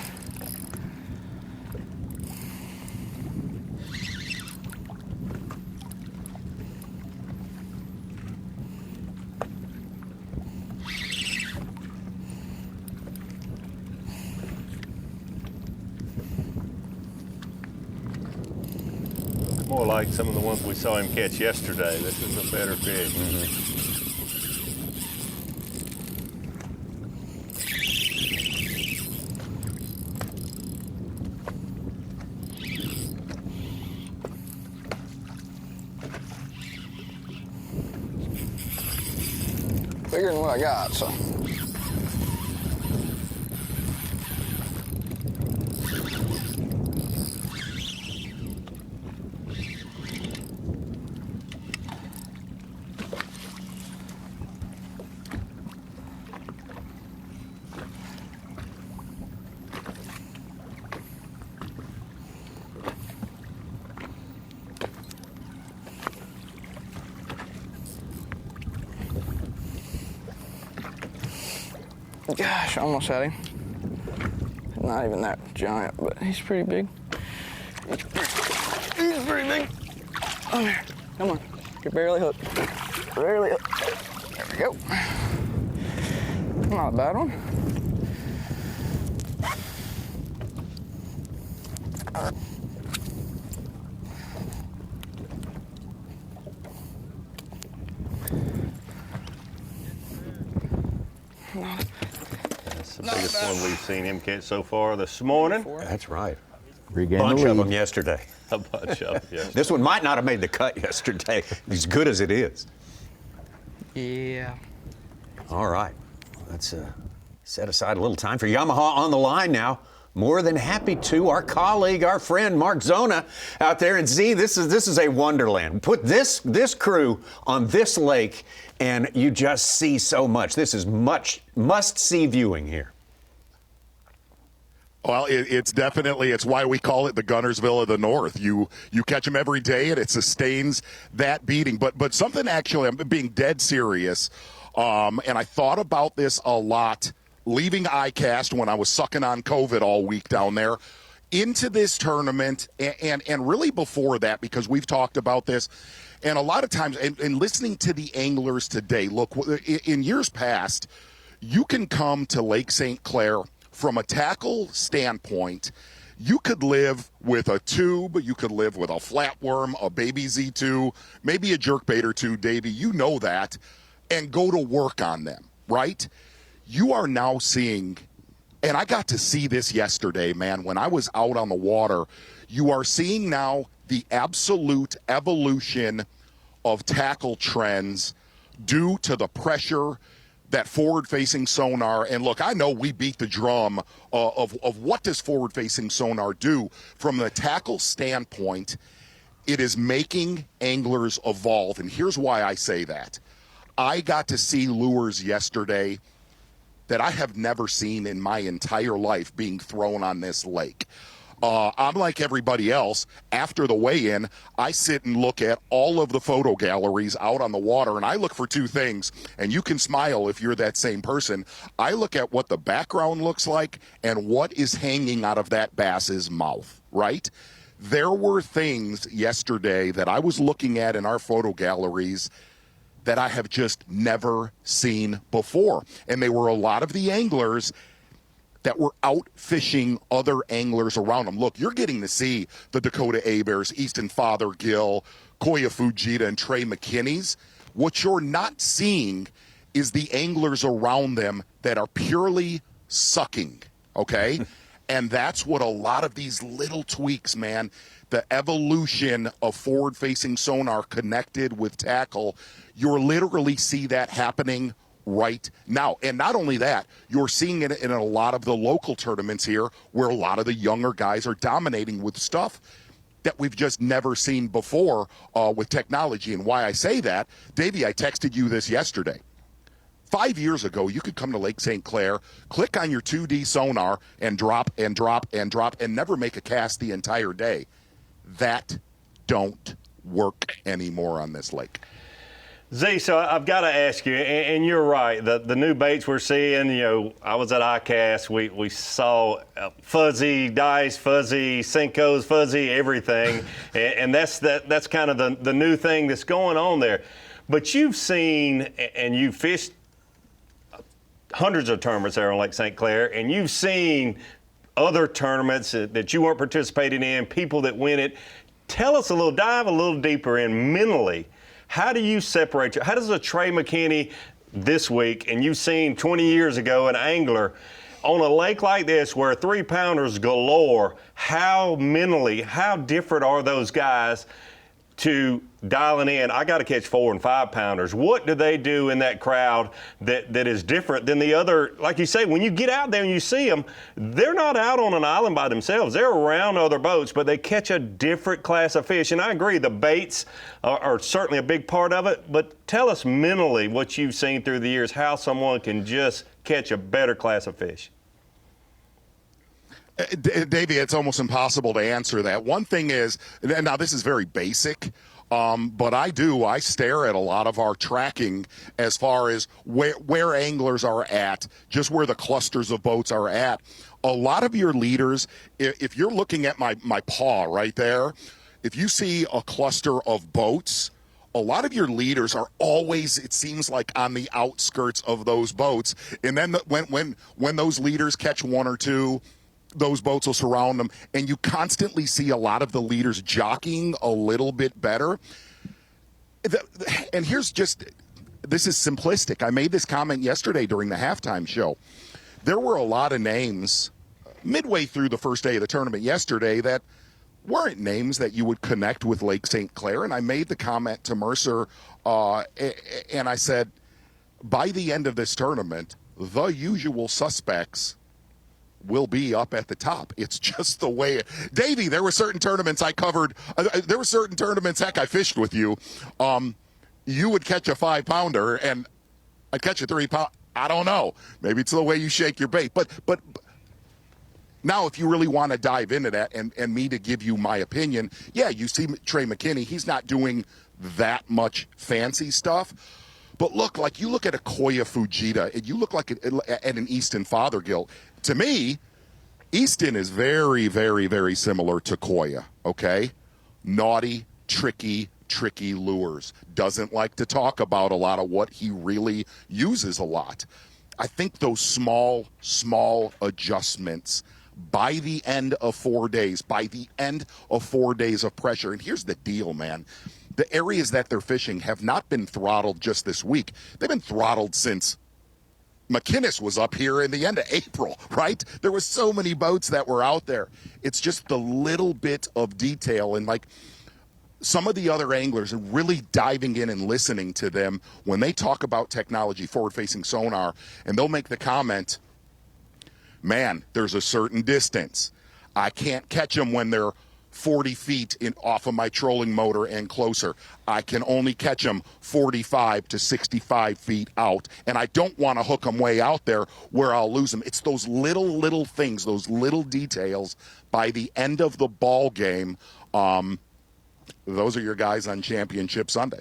More like some of the ones we saw him catch yesterday. This is a better fish. Bigger than what I got, so. Gosh, I almost had him. Not even that giant, but he's pretty big. He's pretty big. Come here. Come on. You're barely hooked. Barely hooked. There we go. Not a bad one. That's the biggest one we've seen him catch so far this morning. That's right. Regain Bunch the of lead. them yesterday. A bunch of them, yes. This one might not have made the cut yesterday, as good as it is. Yeah. All right, let's set aside a little time for Yamaha on the line now. More than happy to. Our colleague, our friend, Mark Zona out there. And Z, this is a wonderland. Put this crew on this lake, and you just see so much. This is must-see viewing here. Well, it's definitely, it's why we call it the Gunnersville of the North. You catch them every day, and it sustains that beating. But something actually, I'm being dead serious, and I thought about this a lot leaving ICAST when I was sucking on COVID all week down there into this tournament, and really before that, because we've talked about this. And a lot of times, and listening to the anglers today, look, in years past, you can come to Lake St. Clair from a tackle standpoint. You could live with a tube, you could live with a flatworm, a baby Z2, maybe a jerkbait or two, Davey. You know that. and go to work on them, right? You are now seeing, and I got to see this yesterday, man, when I was out on the water, you are seeing now the absolute evolution of tackle trends due to the pressure that forward-facing sonar, and look, I know we beat the drum of what does forward-facing sonar do. From the tackle standpoint, it is making anglers evolve, and here's why I say that. I got to see lures yesterday that I have never seen in my entire life being thrown on this lake. I'm like everybody else. After the weigh-in, I sit and look at all of the photo galleries out on the water, and I look for two things, and you can smile if you're that same person. I look at what the background looks like and what is hanging out of that bass's mouth, right? There were things yesterday that I was looking at in our photo galleries that I have just never seen before. And they were a lot of the anglers that were out fishing other anglers around them. Look, you're getting to see the Dakota Ebares, Easton Fothergill, Koya Fujita, and Trey McKinney's. What you're not seeing is the anglers around them that are purely sucking, okay? And that's what a lot of these little tweaks, man, the evolution of forward-facing sonar connected with tackle, you're literally see that happening right now. And not only that, you're seeing it in a lot of the local tournaments here where a lot of the younger guys are dominating with stuff that we've just never seen before with technology. And why I say that, Davey, I texted you this yesterday. 5 years ago, you could come to Lake St. Clair, click on your 2D sonar, and drop and drop and drop and never make a cast the entire day. That don't work anymore on this lake. Z, so I've got to ask you, and you're right, the new baits we're seeing, you know, I was at ICAST, we saw fuzzy dice, fuzzy Senkos, fuzzy everything, and that's kind of the new thing that's going on there. But you've seen, and you've fished hundreds of tournaments there on Lake St. Clair, and you've seen other tournaments that you weren't participating in, people that win it. Tell us dive a little deeper in mentally. How do you separate how does a Trey McKinney this week, and you've seen 20 years ago an angler on a lake like this where 3-pounders galore, how different are those guys to dialing in, I got to catch 4- and 5-pounders? What do they do in that crowd that is different than the other? Like you say, when you get out there and you see them, they're not out on an island by themselves. They're around other boats, but they catch a different class of fish. And I agree, the baits are certainly a big part of it, but tell us mentally what you've seen through the years, how someone can just catch a better class of fish. Davey, it's almost impossible to answer that. One thing is, now this is very basic, but I stare at a lot of our tracking as far as where anglers are at, just where the clusters of boats are at. A lot of your leaders, if you're looking at my paw right there, if you see a cluster of boats, a lot of your leaders are always, it seems like, on the outskirts of those boats. And then when those leaders catch one or two, those boats will surround them, and you constantly see a lot of the leaders jockeying a little bit better. And here's this is simplistic. I made this comment yesterday during the halftime show. There were a lot of names midway through the first day of the tournament yesterday that weren't names that you would connect with Lake St. Clair, and I made the comment to Mercer, and I said, by the end of this tournament, the usual suspects will be up at the top. It's just the way Davey, there were certain tournaments I covered. There were certain tournaments, heck, I fished with you. You would catch a 5-pounder, and I'd catch a 3-pound. I don't know. Maybe it's the way you shake your bait. But now if you really want to dive into that and me to give you my opinion, yeah, you see Trey McKinney, he's not doing that much fancy stuff. But look, like you look at a Koya Fujita, and you look like at an Easton Fothergill. To me, Easton is very, very, very similar to Koya, okay? Naughty, tricky lures. Doesn't like to talk about a lot of what he really uses a lot. I think those small adjustments by the end of 4 days, of pressure, and here's the deal, man. the areas that they're fishing have not been throttled just this week. They've been throttled since McKinnis was up here in the end of April, right? There was so many boats that were out there. It's just the little bit of detail, and like some of the other anglers are really diving in and listening to them when they talk about technology, forward-facing sonar, and they'll make the comment, man, there's a certain distance. I can't catch them when they're 40 feet off of my trolling motor and closer. I can only catch them 45 to 65 feet out, and I don't want to hook them way out there where I'll lose them. It's those little things, those little details. By the end of the ball game, those are your guys on Championship Sunday.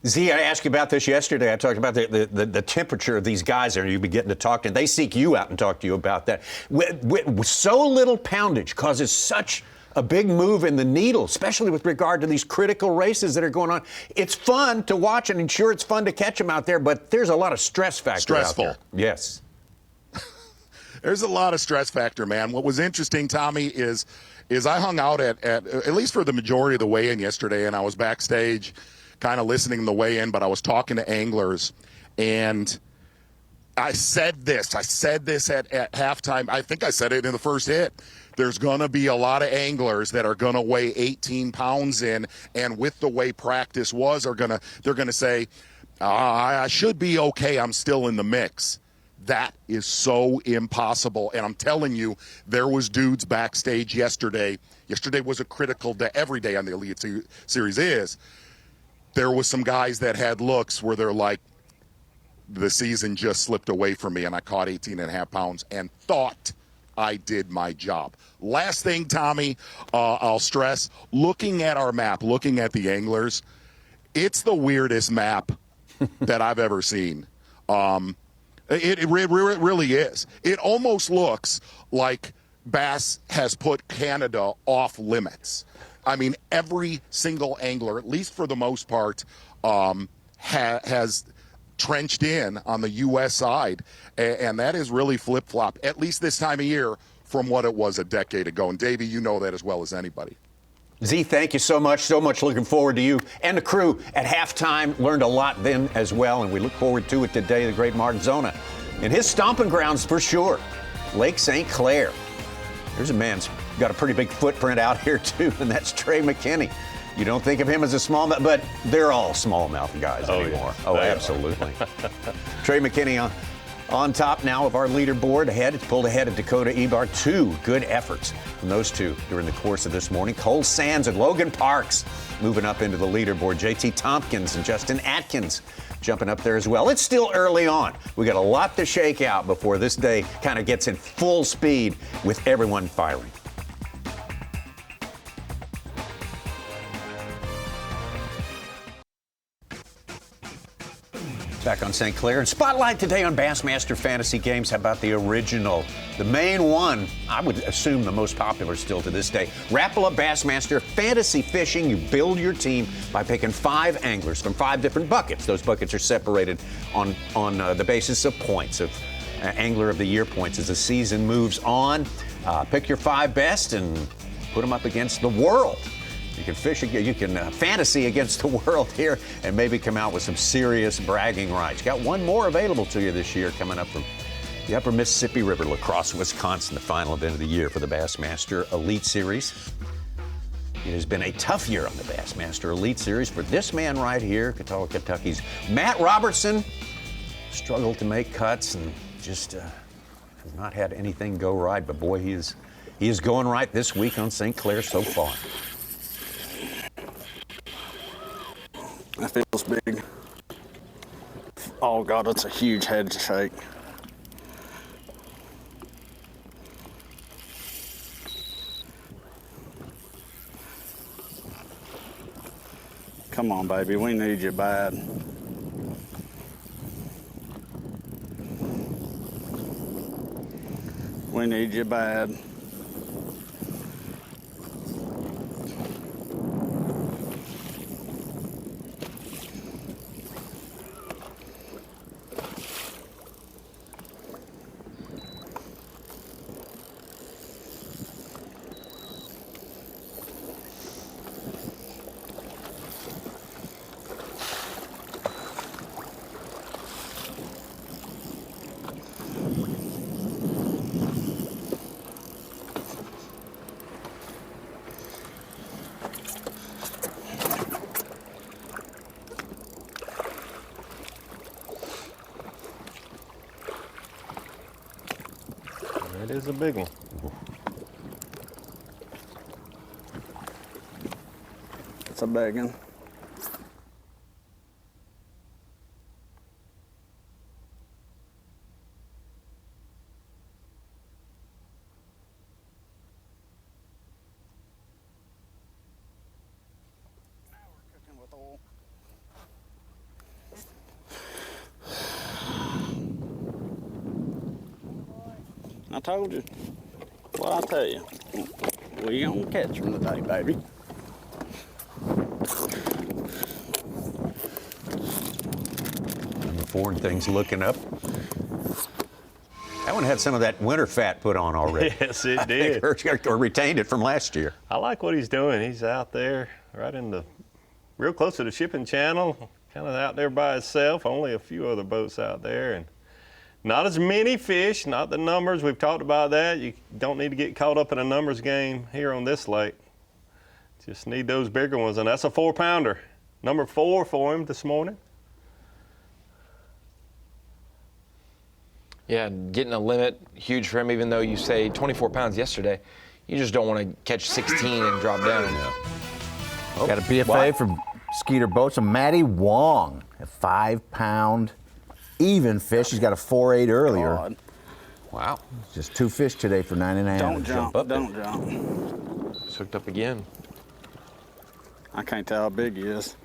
Z, I asked you about this yesterday. I talked about the temperature of these guys there. You've been getting to talk to them. They seek you out and talk to you about that. With so little poundage causes such a big move in the needle, especially with regard to these critical races that are going on. It's fun to watch, and sure, it's fun to catch them out there, but there's a lot of stress factor out there. Yes. There's a lot of stress factor, man. What was interesting, Tommy, is I hung out at least for the majority of the weigh-in yesterday, and I was backstage kind of listening to the weigh-in, but I was talking to anglers, and I said this at halftime. I think I said it in the first hit. There's going to be a lot of anglers that are going to weigh 18 pounds in, and with the way practice was, they're going to say, I should be okay. I'm still in the mix. That is so impossible. And I'm telling you, there was dudes backstage yesterday. Yesterday was a critical day. Every day on the Elite Series is. There was some guys that had looks where they're like, the season just slipped away from me, and I caught 18.5 pounds and thought I did my job. Last thing, Tommy, I'll stress, looking at our map, looking at the anglers, it's the weirdest map that I've ever seen. It really is. It almost looks like Bass has put Canada off limits. I mean, every single angler, at least for the most part, has trenched in on the U.S. side, and that is really flip-flop, at least this time of year, from what it was a decade ago. And, Davey, you know that as well as anybody. Z, thank you so much. So much looking forward to you and the crew at halftime. Learned a lot then as well, and we look forward to it today. The great Mark Zona in his stomping grounds for sure, Lake St. Clair. There's a man's got a pretty big footprint out here too, and that's Trey McKinney. You don't think of him as a smallmouth, but they're all smallmouth guys anymore. Yeah. Oh, absolutely. Trey McKinney on top now of our leaderboard ahead. It's pulled ahead of Dakota Ebare. Two good efforts from those two during the course of this morning. Cole Sands and Logan Parks moving up into the leaderboard. JT Tompkins and Justin Atkins jumping up there as well. It's still early on. We got a lot to shake out before this day kind of gets in full speed with everyone firing. Back on St. Clair. And spotlight today on Bassmaster Fantasy Games. How about the original, the main one, I would assume the most popular still to this day. Rapala Bassmaster Fantasy Fishing. You build your team by picking 5 anglers from 5 different buckets. Those buckets are separated on the basis of points, of Angler of the Year points as the season moves on. Pick your 5 best and put them up against the world. You can fish, you can fantasy against the world here and maybe come out with some serious bragging rights. Got one more available to you this year coming up from the upper Mississippi River, La Crosse, Wisconsin, the final event of the year for the Bassmaster Elite Series. It has been a tough year on the Bassmaster Elite Series for this man right here, Catawba, Kentucky's Matt Robertson. Struggled to make cuts and just has not had anything go right, but boy, he is going right this week on St. Clair so far. That feels big. Oh God, that's a huge head shake. Come on, baby, we need you bad. We need you bad. That is a big one. It's a big one. I told you. Well, I tell you, we gonna catch him today, baby. And the foreign thing's looking up. That one had some of that winter fat put on already. Yes, it did. or retained it from last year. I like what he's doing. He's out there right in the, real close to the shipping channel, kind of out there by himself. Only a few other boats out there, and not as many fish, not the numbers. We've talked about that. You don't need to get caught up in a numbers game here on this lake. Just need those bigger ones, and that's a 4-pounder. Number 4 for him this morning. Yeah, getting a limit, huge for him, even though you say 24 pounds yesterday. You just don't want to catch 16 and drop down. Oh, got a BFA from Skeeter Boats, and Matty Wong, a 5-pound even fish. He's got a 4.8 earlier. God. Wow. Just 2 fish today for 9.5. Don't jump, up don't jump. It's hooked up again. I can't tell how big he is.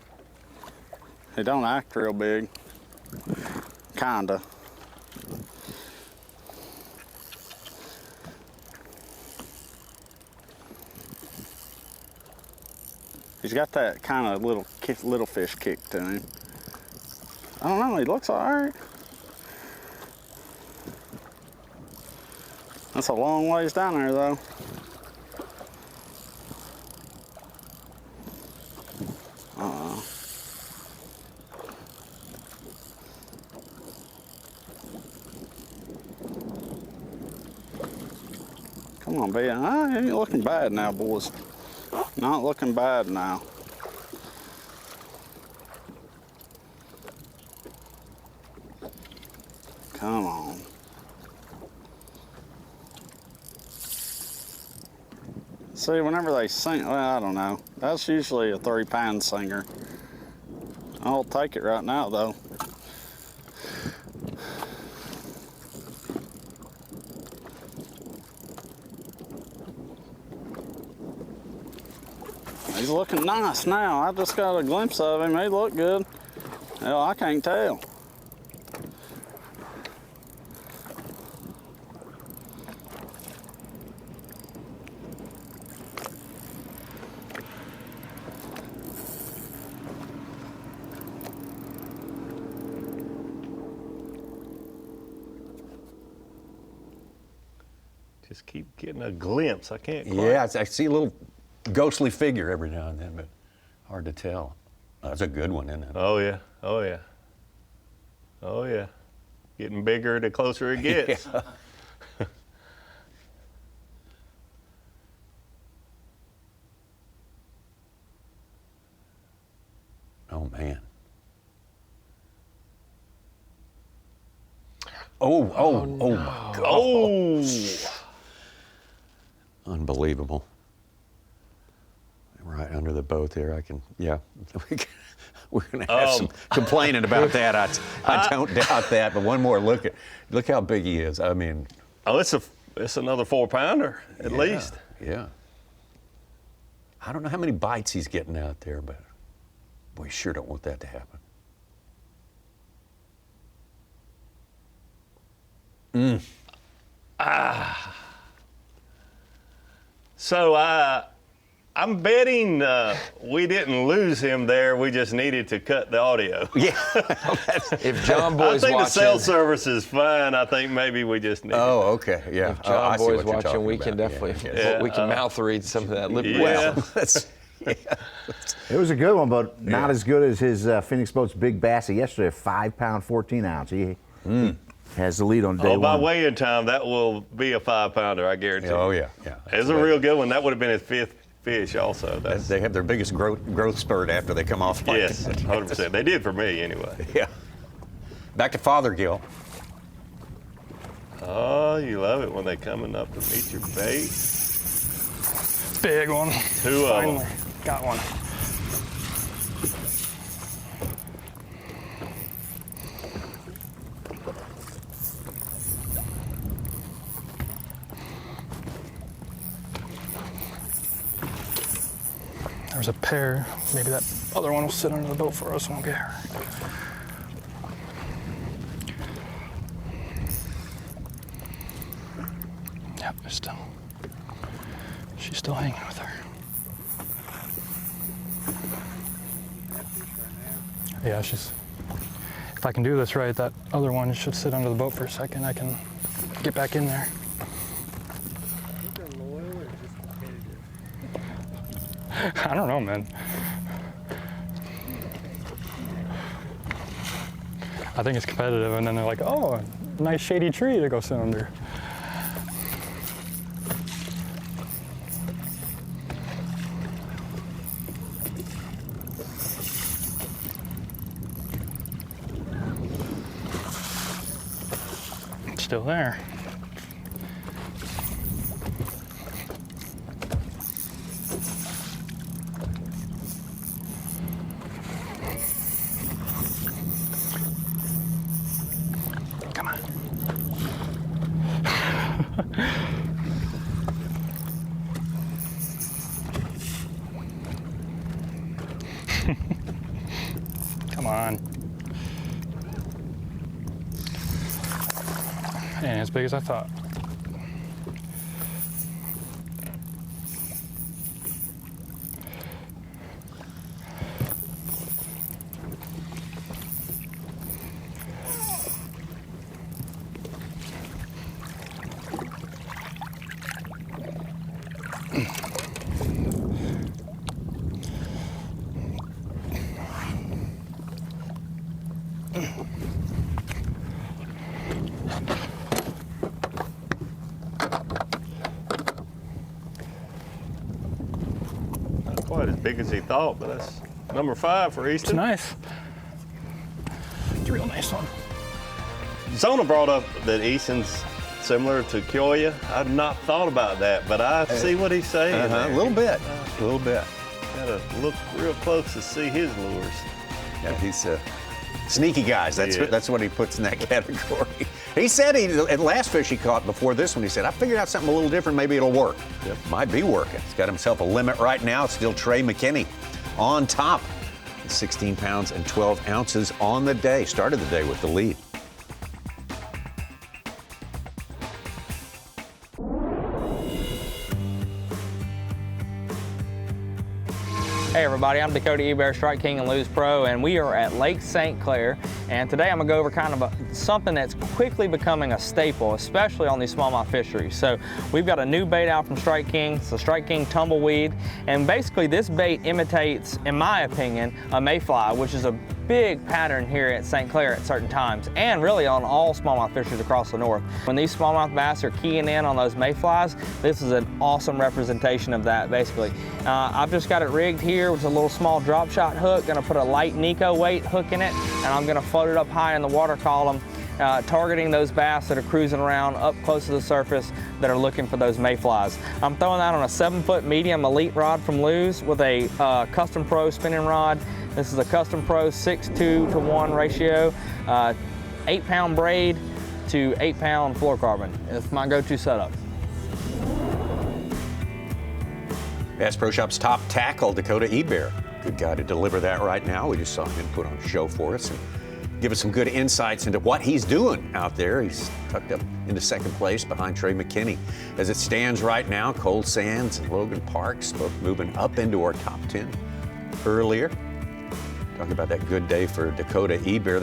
He don't act real big. Kinda. He's got that kind of little fish kick to him. I don't know, he looks all right. That's a long ways down there, though. Come on, B. Ah, he ain't looking bad now, boys. Not looking bad now. Come on. See, whenever they sing, well, I don't know. That's usually a 3-pound singer. I'll take it right now, though. He's looking nice now. I just got a glimpse of him. He looked good. Hell, I can't tell. Just keep getting a glimpse. I can't quite. Yeah, I see a little ghostly figure every now and then, but hard to tell. That's a good one, isn't it? Oh, yeah. Oh, yeah. Oh, yeah. Getting bigger the closer it gets. Yeah. Oh, man. Oh, my God. Oh! Unbelievable. Right under the boat there. We're going to have some complaining about that. I don't doubt that. But one more look how big he is. I mean. Oh, it's another 4-pounder at least. Yeah. I don't know how many bites he's getting out there, but we sure don't want that to happen. So I'm betting we didn't lose him there. We just needed to cut the audio. Yeah. If John Boy's I think watching, the cell service is fine. I think maybe we just need. Oh, okay. Yeah. If John I see Boy's what you're watching, talking we about. can definitely Yeah. we can mouth read some of that lip read. Yeah. It was a good one, but not as good as his Phoenix Boats Big Bass yesterday, a 5-pound, 14-ounce. He has the lead on day one. By weighing time, that will be a 5-pounder, I guarantee. Oh, yeah. It's a real good one. That would have been his 5th fish also. They have their biggest growth spurt after they come off. Like yes, 100%. They did for me anyway. Yeah. Back to Fothergill. Oh, you love it when they coming up to meet your bait. Big one. Two of them. Finally got one. There's a pair. Maybe that other one will sit under the boat for us and we'll get her. Yep, she's still hanging with her. Yeah, if I can do this right, that other one should sit under the boat for a second. I can get back in there. I don't know, man. I think it's competitive, and then they're like, oh, a nice shady tree to go sit under. Still there. Come on. Come on. Ain't as big as I thought. Quite as big as he thought, but that's number 5 for Easton. It's nice. It's a real nice one. Sonar brought up that Easton's similar to Kyoya. I've not thought about that, but I see what he's saying. A little bit. A little bit. Gotta look real close to see his lures. Yeah, he's sneaky guys. That's what he puts in that category. He said at last fish he caught before this one, he said, I figured out something a little different. Maybe it'll work. Yep. Might be working. He's got himself a limit right now. It's still Trey McKinney on top. 16 pounds and 12 ounces on the day. Started the day with the lead. Hey everybody, I'm Dakota Ebare, Strike King and Lose Pro, and we are at Lake St. Clair. And today I'm gonna go over kind of something that's quickly becoming a staple, especially on these smallmouth fisheries. So we've got a new bait out from Strike King. It's a Strike King Tumbleweed. And basically this bait imitates, in my opinion, a mayfly, which is a big pattern here at St. Clair at certain times, and really on all smallmouth fisheries across the north. When these smallmouth bass are keying in on those mayflies, this is an awesome representation of that, basically. I've just got it rigged here with a little small drop shot hook. Gonna put a light Nico weight hook in it, and I'm gonna float it up high in the water column, targeting those bass that are cruising around up close to the surface that are looking for those mayflies. I'm throwing that on a 7-foot medium elite rod from Lose with a Custom Pro spinning rod. This is a Custom Pro 6:2:1 ratio, 8-pound braid to 8-pound fluorocarbon. It's my go-to setup. Bass Pro Shop's top tackle, Dakota Ebare. Good guy to deliver that right now. We just saw him put on a show for us and give us some good insights into what he's doing out there. He's tucked up into second place behind Trey McKinney. As it stands right now, Cole Sands and Logan Parks both moving up into our top 10 earlier. Talking about that good day for Dakota Ebare.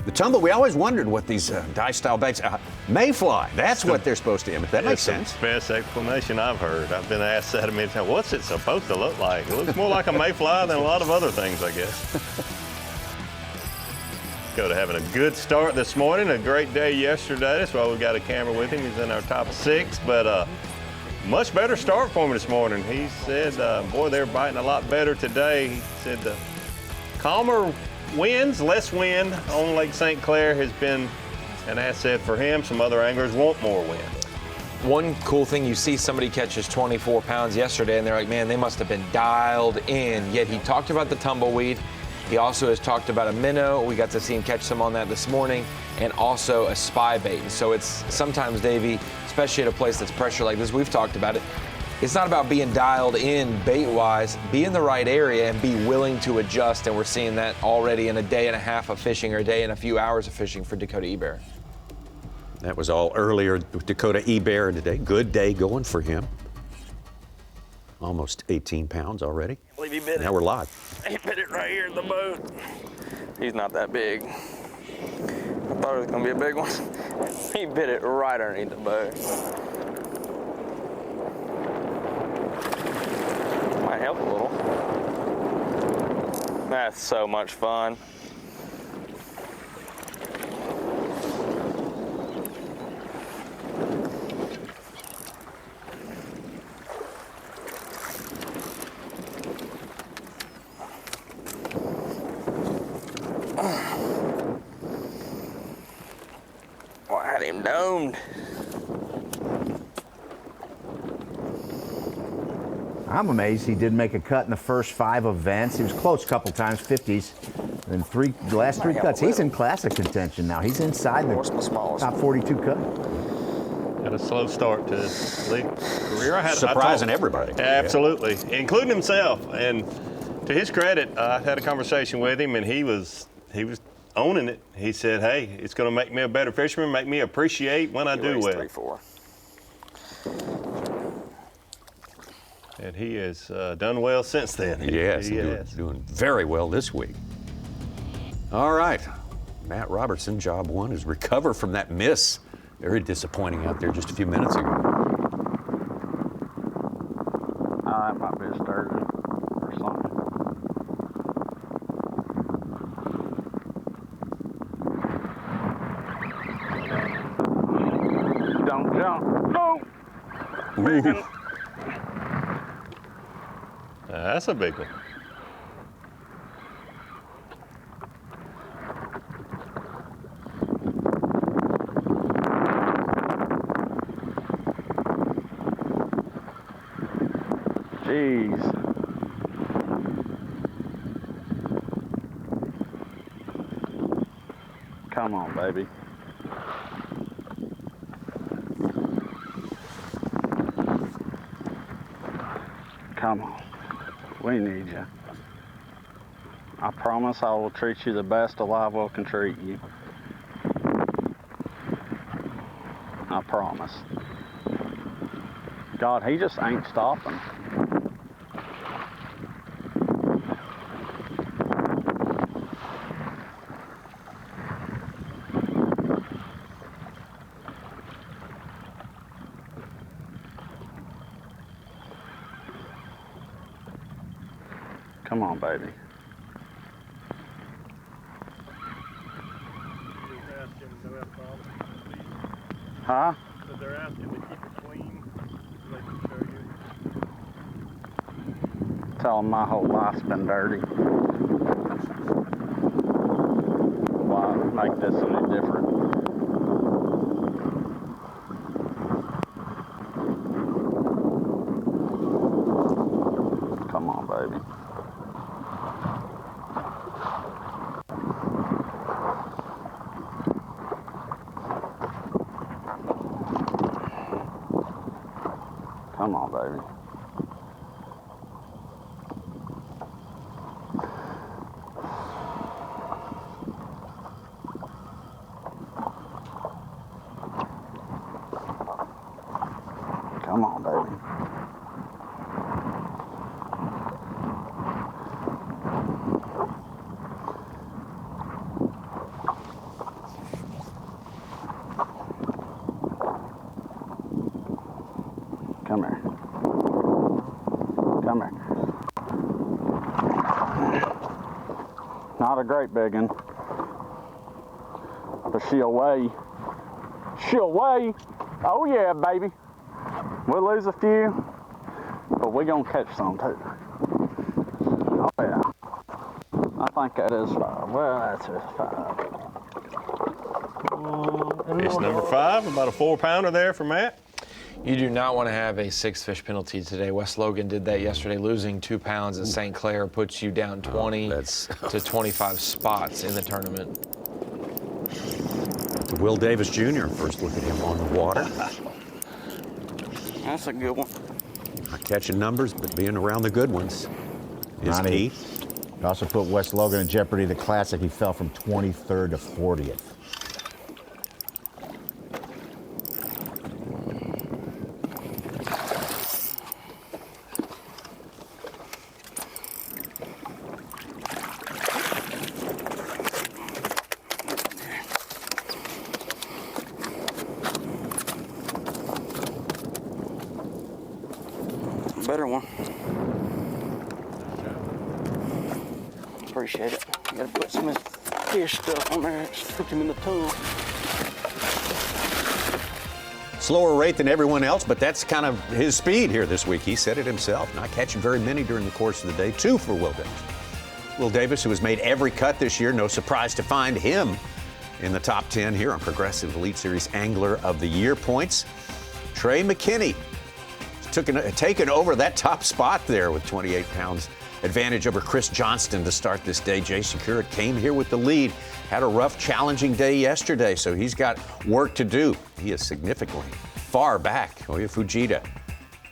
The tumble, we always wondered what these dye-style baits, mayfly, that's what they're supposed to imitate. That makes sense. The best explanation I've heard. I've been asked that many times. What's it supposed to look like? It looks more like a mayfly than a lot of other things, I guess. Dakota having a good start this morning, a great day yesterday. That's why we got a camera with him. He's in our top 6, but much better start for me this morning. He said, boy, they're biting a lot better today. He said calmer winds, less wind on Lake St. Clair has been an asset for him. Some other anglers want more wind. One cool thing, you see somebody catches 24 pounds yesterday and they're like, man, they must have been dialed in. Yet he talked about the tumbleweed. He also has talked about a minnow. We got to see him catch some on that this morning, and also a spy bait. And so it's sometimes, Davey, especially at a place that's pressure like this, we've talked about it, it's not about being dialed in bait-wise. Be in the right area and be willing to adjust, and we're seeing that already in a day and a half of fishing, or a day and a few hours of fishing for Dakota Ebare. That was all earlier with Dakota Ebare today. Good day going for him. Almost 18 pounds already. I believe he bit Now we're live. He bit it right here in the boat. He's not that big. I thought it was gonna be a big one. He bit it right underneath the boat. Might help a little. That's so much fun. Oh, I had him domed. I'm amazed he didn't make a cut in the first 5 events. He was close a couple times, 50s. And the last 3 cuts, he's in classic contention now. He's inside the top 42 cut. Had a slow start to his league career. Surprising everybody. Absolutely, including himself. And to his credit, I had a conversation with him, and he was owning it. He said, hey, it's going to make me a better fisherman, make me appreciate when I do well. 3-4. And he has done well since then. Yes, doing very well this week. All right, Matt Robertson, job 1 is recover from that miss. Very disappointing out there just a few minutes ago. That might be a sturgeon or something. Don't jump. No! Big one. That's a big one. Jeez. Come on, baby. Come on. We need you. I promise I will treat you the best a live well can treat you. I promise. God, he just ain't stopping. Come on, baby. Huh? So they're asking to keep it clean so they can show you. Tell them my whole life's been dirty. Why make this any different? Come on, baby. Come on, baby. Come on, baby. Come here. Come here. Not a great big one, but she'll weigh. She'll weigh. Oh yeah, baby. We'll lose a few, but we're gonna catch some too. Oh yeah. I think that is 5. Well, that's just 5. Fish number 5, about a 4-pounder there for Matt. You do not want to have a 6-fish penalty today. Wes Logan did that yesterday. Losing 2 pounds at St. Clair puts you down 20 to 25 spots in the tournament. Will Davis Jr., first look at him on the water. That's a good one. Not catching numbers, but being around the good ones is key. He also put Wes Logan in jeopardy. The Classic, he fell from 23rd to 40th. Better one. Appreciate it. Gotta put some of this fish stuff on there. Stick him in the tube. Slower rate than everyone else, but that's kind of his speed here this week. He said it himself. Not catching very many during the course of the day. 2 for Will Davis. Will Davis, who has made every cut this year, no surprise to find him in the top 10 here on Progressive Elite Series Angler of the Year points. Trey McKinney taken over that top spot there with 28 pounds advantage over Chris Johnston to start this day. Jason Curritt came here with the lead. Had a rough, challenging day yesterday, so he's got work to do. He is significantly far back. Oya Fujita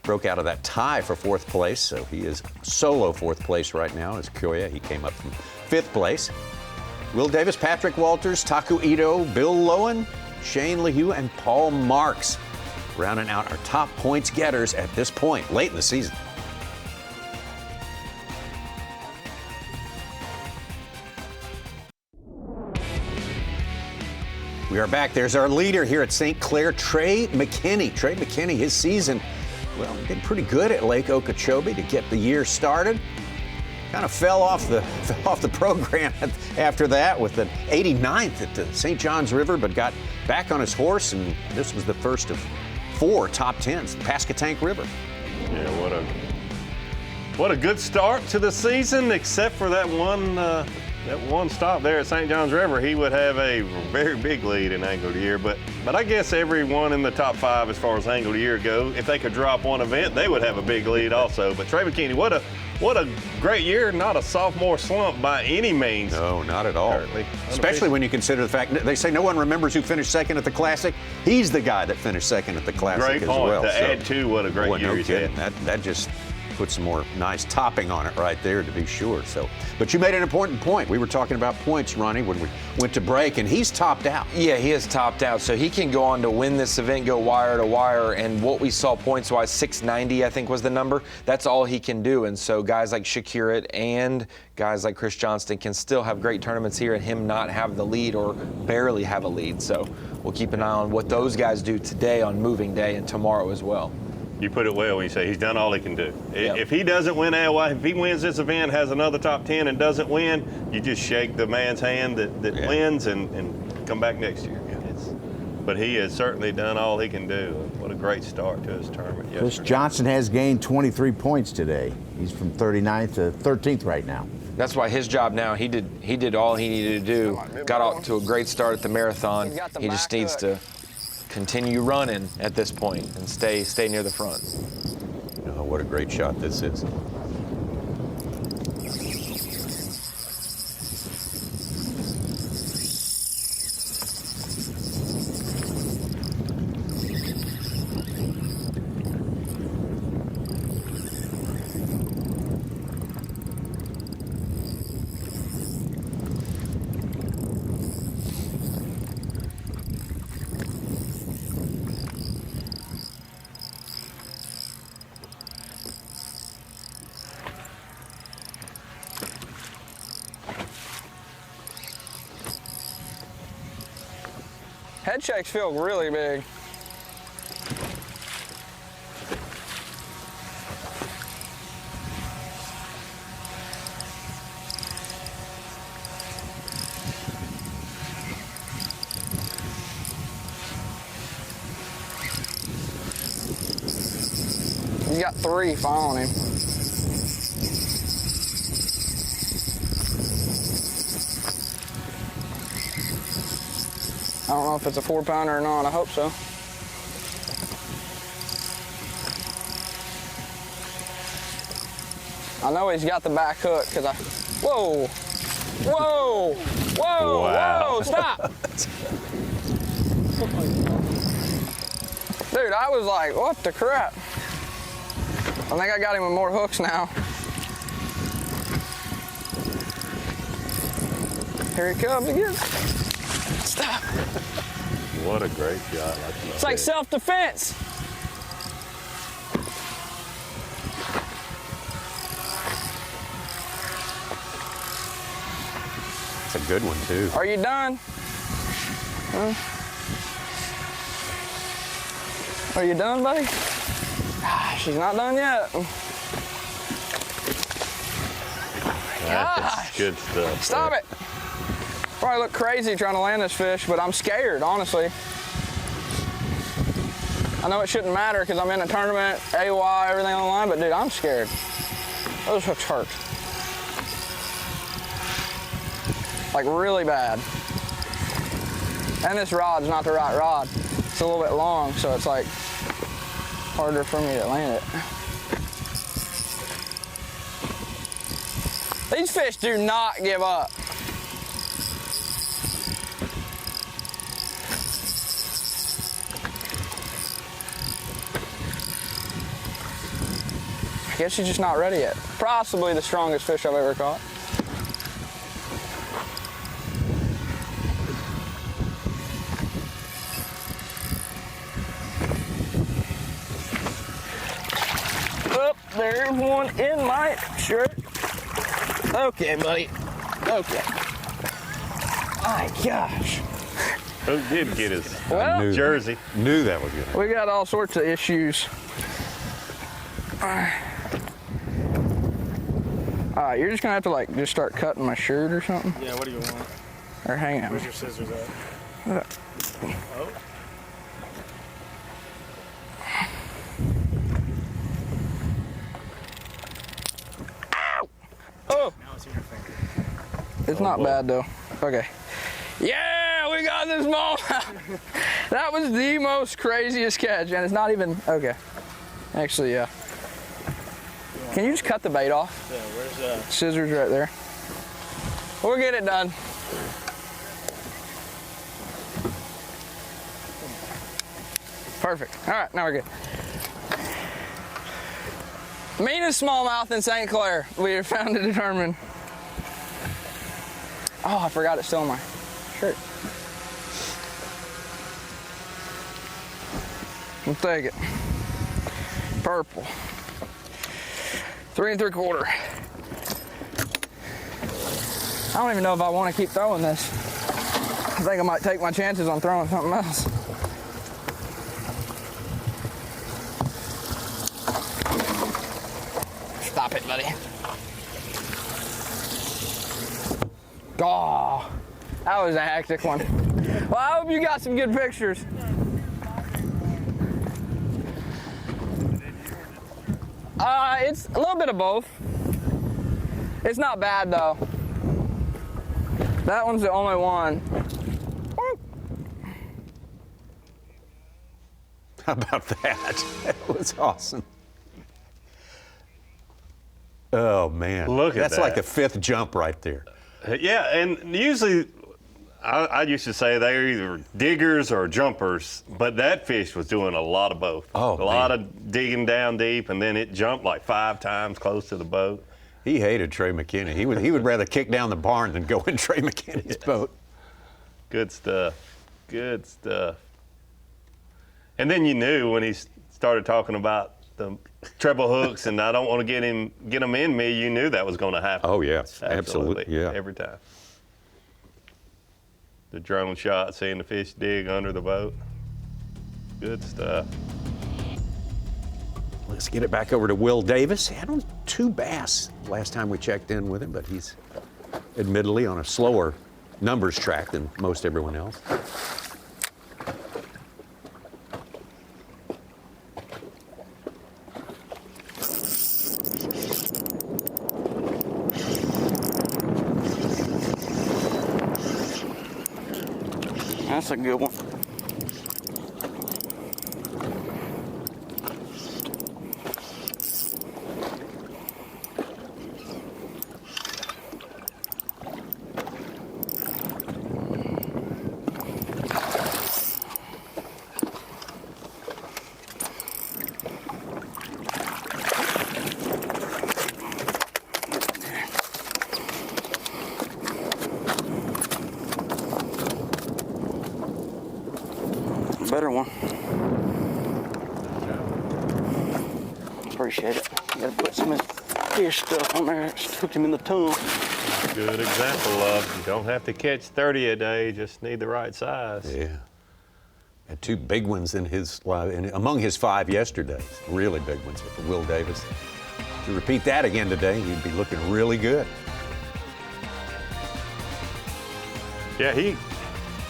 broke out of that tie for 4th place, so he is solo 4th place right now as Kyoya. He came up from 5th place. Will Davis, Patrick Walters, Taku Ito, Bill Lowen, Shane LeHue, and Paul Marks rounding out our top points getters at this point, late in the season. We are back. There's our leader here at St. Clair, Trey McKinney. Trey McKinney, his season, well, did pretty good at Lake Okeechobee to get the year started. Kind of fell off the program after that with an 89th at the St. Johns River, but got back on his horse, and this was the first of 4 top 10s, the Pasquotank River. Yeah, what a good start to the season, except for that one stop there at St. Johns River. He would have a very big lead in Angler of the Year, but I guess everyone in the top 5 as far as Angler of the Year goes, if they could drop one event, they would have a big lead also. But Trey McKinney, what a great year, not a sophomore slump by any means. No, not at all. Especially when you consider the fact that they say no one remembers who finished second at the Classic. He's the guy that finished second at the Classic great as point. well. To add to what a great year he's had. That just put some more nice topping on it right there, to be sure. So, but you made an important point. We were talking about points, Ronnie, when we went to break, and he's topped out. Yeah, he is topped out, so he can go on to win this event, go wire to wire, and what we saw points-wise, 690, I think was the number. That's all he can do, and so guys like Shakirat and guys like Chris Johnston can still have great tournaments here and him not have the lead or barely have a lead. So we'll keep an eye on what those guys do today on moving day and tomorrow as well. You put it well when you say he's done all he can do. Yep. If he doesn't win if he wins this event, has another top 10 and doesn't win, you just shake the man's hand that wins and come back next year. But he has certainly done all he can do. What a great start to his tournament yesterday. Chris Johnson has gained 23 points today. He's from 39th to 13th right now. That's why his job now, he did all he needed to do. Got off to a great start at the marathon. He just needs to continue running at this point and stay near the front. Oh, what a great shot this is. Head shakes feel really big. You got 3 following him. I don't know if it's a 4-pounder or not. I hope so. I know he's got the back hook because I. Whoa! Whoa! Whoa! Wow. Whoa! Stop! Dude, I was like, what the crap? I think I got him with more hooks now. Here he comes again. Stop. What a great shot. It's like self-defense. It's a good one, too. Are you done? Are you done, buddy? She's not done yet. That's good stuff. Stop it. Probably look crazy trying to land this fish, but I'm scared, honestly. I know it shouldn't matter because I'm in a tournament, AY, everything on the line, but dude, I'm scared. Those hooks hurt. Like really bad. And this rod's not the right rod. It's a little bit long, so it's like harder for me to land it. These fish do not give up. I guess she's just not ready yet. Possibly the strongest fish I've ever caught. Oh, there's one in my shirt. Okay, buddy. Okay. My gosh. Who did get his jersey? Knew that was good. We got all sorts of issues. You're just gonna have to like just start cutting my shirt or something. Yeah, what do you want? Or hang on. Where's your scissors at? Oh. Oh! Now it's in your finger. It's not bad though. Okay. Yeah, we got this smallmouth. That was the most craziest catch, and it's not even okay. Actually, yeah. Can you just cut the bait off? Yeah, where's that? Scissors right there. We'll get it done. Perfect. All right, now we're good. Meanest smallmouth in St. Clair, we have found to determine. Oh, I forgot it's still in my shirt. We'll take it. Purple. 3 3/4. I don't even know if I want to keep throwing this. I think I might take my chances on throwing something else. Stop it, buddy. Oh, that was a hectic one. Well, I hope you got some good pictures. It's a little bit of both. It's not bad though. That one's the only one. How about that? That was awesome. Oh man. Look at That's that. like the 5th jump right there. Yeah, and usually I used to say they're either diggers or jumpers, but that fish was doing a lot of both. Oh, a lot of digging down deep, and then it jumped like 5 times close to the boat. He hated Trey McKinney. He would rather kick down the barn than go in Trey McKinney's boat. Good stuff. Good stuff. And then you knew when he started talking about the treble hooks and I don't want to get them in me, you knew that was going to happen. Oh, yeah. Absolutely. Yeah. Every time. The drone shot, seeing the fish dig under the boat. Good stuff. Let's get it back over to Will Davis. He had on 2 bass last time we checked in with him, but he's admittedly on a slower numbers track than most everyone else. That's a good one. Better one. Appreciate it. You gotta put some of this fish stuff on there. Just hook him in the tongue. Good example of you don't have to catch 30 a day, just need the right size. Yeah. Had 2 big ones in his among his 5 yesterday. Really big ones with Will Davis. To repeat that again today, you'd be looking really good. Yeah, he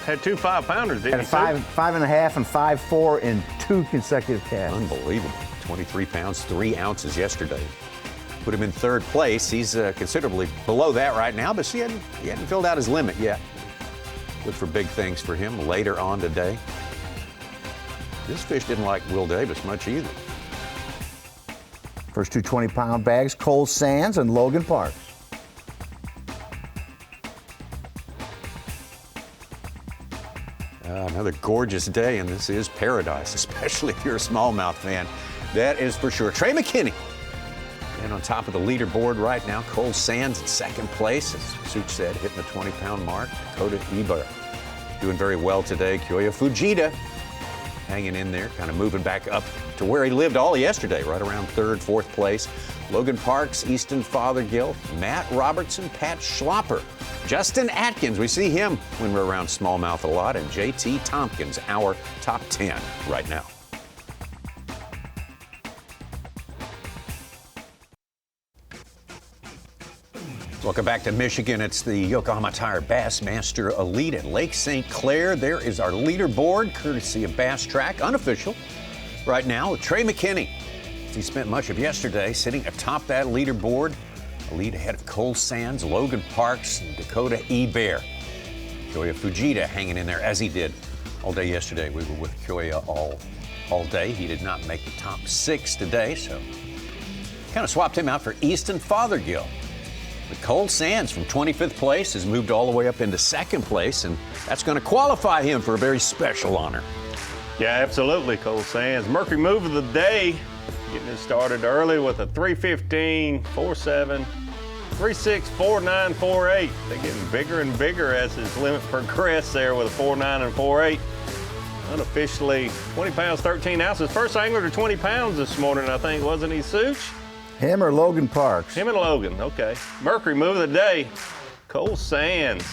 had 2 5-pounders, didn't he? Had 5.5 and 5.4 in 2 consecutive casts. Unbelievable. 23 pounds, 3 ounces yesterday. Put him in 3rd place. He's considerably below that right now, but he hadn't filled out his limit yet. Look for big things for him later on today. This fish didn't like Will Davis much either. First 2 20-pound bags, Cole Sands and Logan Parks. Another gorgeous day, and this is paradise, especially if you're a smallmouth fan. That is for sure. Trey McKinney, and on top of the leaderboard right now. Cole Sands in 2nd place, as Such said, hitting the 20-pound mark. Dakota Ebare doing very well today. Kyoya Fujita hanging in there, kind of moving back up to where he lived all yesterday, right around 3rd, 4th place. Logan Parks, Easton Fothergill, Matt Robertson, Pat Schlopper, Justin Atkins, we see him when we're around smallmouth a lot, and JT Tompkins, our top 10 right now. Welcome back to Michigan. It's the Yokohama Tire Bassmaster Elite at Lake St. Clair. There is our leaderboard, courtesy of Bass Track, unofficial. Right now, Trey McKinney. He spent much of yesterday sitting atop that leaderboard, a lead ahead of Cole Sands, Logan Parks, and Dakota Ebare. Kyoya Fujita hanging in there, as he did all day yesterday. We were with Kyoya all day. He did not make the top 6 today, so kind of swapped him out for Easton Fothergill. But Cole Sands from 25th place has moved all the way up into 2nd place, and that's going to qualify him for a very special honor. Yeah, absolutely, Cole Sands. Mercury Move of the day, getting it started early with a 315, 47, 36, 49, 48. They're getting bigger and bigger as his limit progressed there with a 49 and 48. Unofficially 20 pounds, 13 ounces. First angler to 20 pounds this morning, I think, wasn't he, Such? Him or Logan Parks? Him and Logan, okay. Mercury Move of the day, Cole Sands.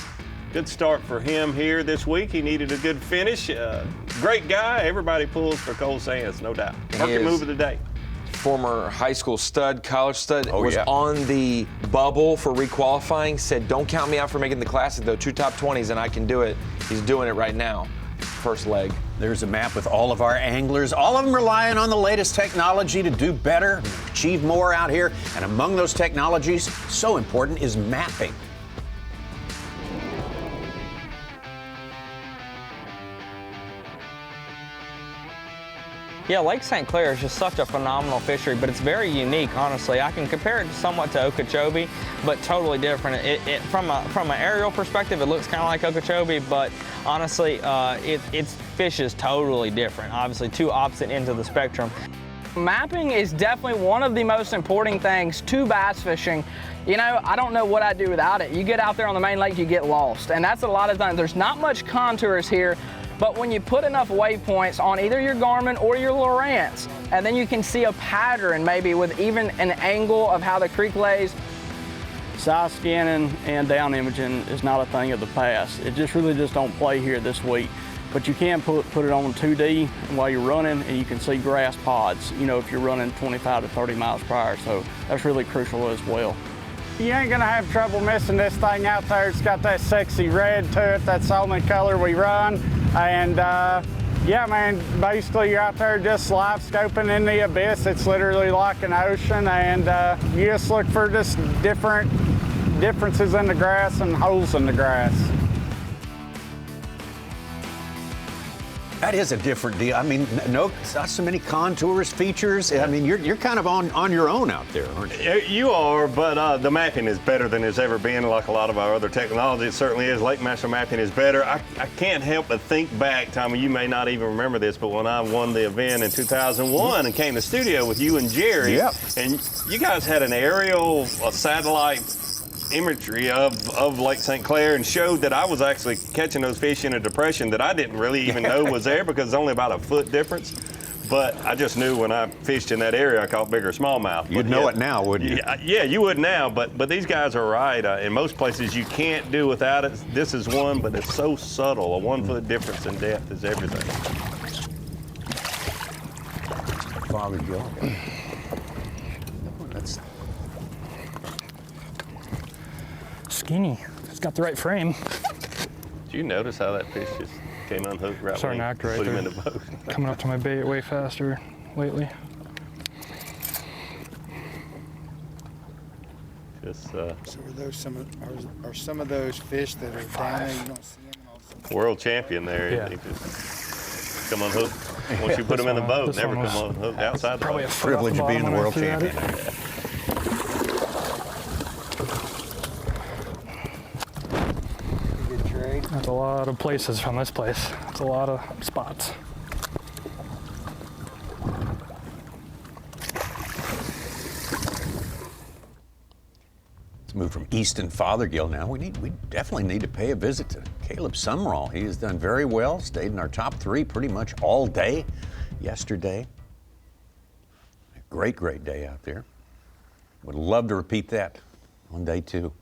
Good start for him here this week. He needed a good finish. Great guy. Everybody pulls for Cole Sands, no doubt. Mercury Move of the day. Former high school stud, college stud, was yeah. on the bubble for requalifying, said, don't count me out for making the Classic, though. 2 top 20s, and I can do it. He's doing it right now. First leg. There's a map with all of our anglers, all of them relying on the latest technology to do better, achieve more out here. And among those technologies, so important is mapping. Yeah, Lake St. Clair is just such a phenomenal fishery, but it's very unique, honestly. I can compare it somewhat to Okeechobee, but totally different. From an aerial perspective, it looks kind of like Okeechobee, but honestly, its fish is totally different. Obviously, 2 opposite ends of the spectrum. Mapping is definitely one of the most important things to bass fishing. You know, I don't know what I'd do without it. You get out there on the main lake, you get lost, and that's a lot of times. There's not much contours here, but when you put enough waypoints on either your Garmin or your Lowrance, and then you can see a pattern maybe with even an angle of how the creek lays. Size scanning and down imaging is not a thing of the past. It really don't play here this week. But you can put it on 2D while you're running, and you can see grass pods, you know, if you're running 25 to 30 miles per hour. So that's really crucial as well. You ain't gonna have trouble missing this thing out there. It's got that sexy red to it. That's the only color we run. And yeah, man, basically you're out there just live scoping in the abyss. It's literally like an ocean, and you just look for just differences in the grass and holes in the grass. That is a different deal. I mean, no, not so many contours, features. I mean, you're kind of on your own out there, aren't you? You are, but the mapping is better than it's ever been. Like a lot of our other technology, it certainly is. LakeMaster mapping is better. I can't help but think back, Tommy, you may not even remember this, but when I won the event in 2001 and came to studio with you and Jerry, and you guys had an aerial, a satellite imagery of Lake St. Clair and showed that I was actually catching those fish in a depression that I didn't really even know was there because it's only about a foot difference. But I just knew when I fished in that area, I caught bigger smallmouth. You'd know it now, wouldn't you? Yeah, you would now, but these guys are right. In most places, you can't do without it. This is one, but it's so subtle. A 1 foot difference in depth is everything. Father Joe. That's skinny. It's got the right frame. Did you notice how that fish just came unhooked right Starting to when act you right put him there. in the boat? Coming up to my bait way faster lately. Just So are those some of those fish that are down there you don't see them and all of a sudden? world champion there. Yeah. He just come unhooked. Once you put him in the boat, never come unhooked outside the Probably a boat. foot off privilege the of being the bottom world when I threw at champion. it. Good trade. That's a lot of places from this place. It's a lot of spots. Let's move from Easton Fothergill now. We definitely need to pay a visit to Caleb Sumrall. He has done very well, stayed in our top 3 pretty much all day yesterday. A great day out there. Would love to repeat that on day 2.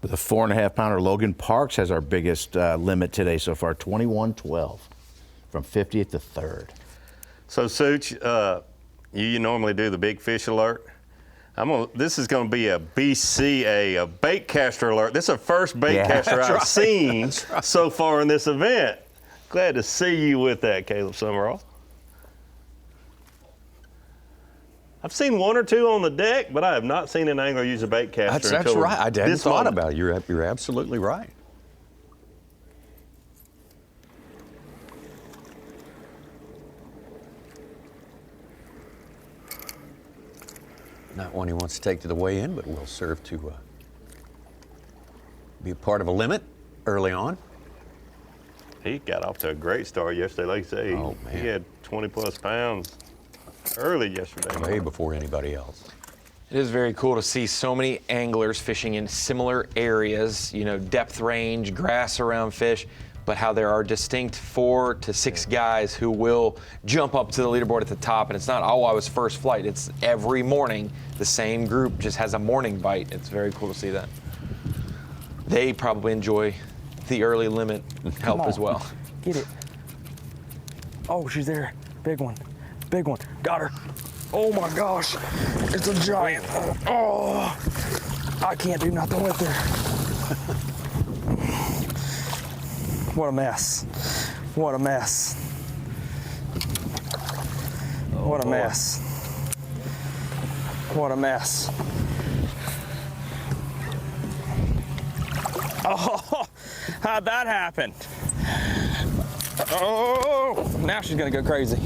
The 4.5 pounder Logan Parks has our biggest limit today so far, 21-12 from 50th to 3rd. So, Such, you normally do the big fish alert. This is going to be a BCA, a bait caster alert. This is the first bait caster I've seen so far in this event. Glad to see you with that, Caleb Sumrall. I've seen 1 or 2 on the deck, but I have not seen an angler use a bait caster That's until right. I hadn't this thought moment. about it. You're absolutely right. Not one he wants to take to the weigh-in, but will serve to be a part of a limit early on. He got off to a great start yesterday. Like I say, he had 20-plus pounds early yesterday. Way before anybody else. It is very cool to see so many anglers fishing in similar areas, you know, depth range, grass around fish, but how there are distinct 4 to 6 guys who will jump up to the leaderboard at the top, and it's not, oh, I was first flight. It's every morning the same group just has a morning bite. It's very cool to see that. They probably enjoy the early limit help as well. Get it. Oh, she's there. Big one. Big one. Got her. Oh my gosh. It's a giant. Oh, I can't do nothing with her. What a mess. What a mess. What a mess. What a mess. Oh, how'd that happen? Oh, now she's gonna go crazy.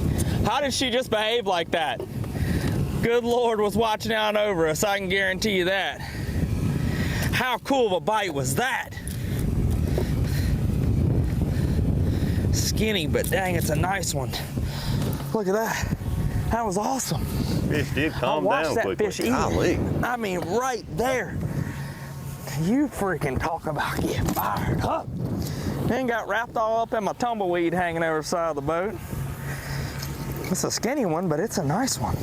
How did she just behave like that? Good Lord was watching out over us, I can guarantee you that. How cool of a bite was that? Skinny, but dang, it's a nice one. Look at that. That was awesome. Fish did calm down I watched that quickly. fish eat. I mean, right there. You freaking talk about getting fired up. Then got wrapped all up in my tumbleweed hanging over the side of the boat. It's a skinny one, but it's a nice one.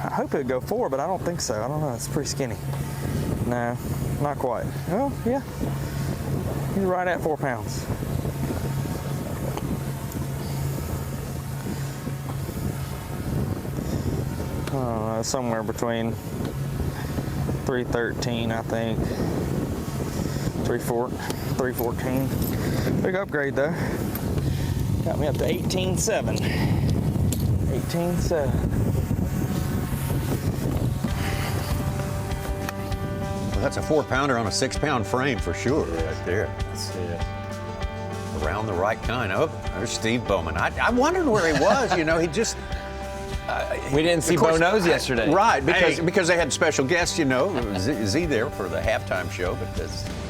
I hope it'd go 4, but I don't think so. I don't know, it's pretty skinny. No, not quite. Oh, yeah. He's right at 4 pounds. I don't know, somewhere between 313, I think. 314. Big upgrade though. Got me up to 18.7. 18.7. Well, that's a 4-pounder on a 6-pound frame for sure, right there. That's it. around the right kind. Oh, there's Steve Bowman. I wondered where he was. You know, he just. We didn't see Bo Nose yesterday. Right, because they had special guests, you know. Z there for the halftime show. But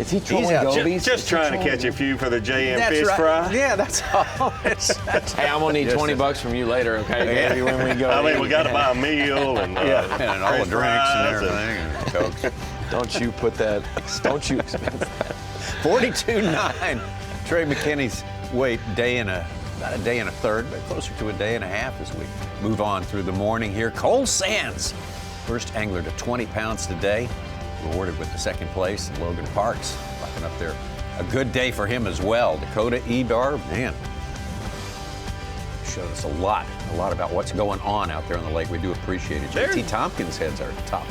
is he trolling gobies? Just trying to catch a few for the JM that's fish right. fry. Yeah, that's all. Hey, I'm going to need $20 from you later, okay? Yeah. When we go. I mean, we got to buy a meal and, and all the drinks and everything. And Cokes. Don't you put that, don't you expense that. 42.9. Trey McKinney's weight, about a day and a third, but closer to a day and a half as we move on through the morning here. Cole Sands, first angler to 20 pounds today, rewarded with the second place. And Logan Parks rocking up there. A good day for him as well. Dakota Ebare, man, showed us a lot about what's going on out there on the lake. We do appreciate it. JT Tompkins heads our top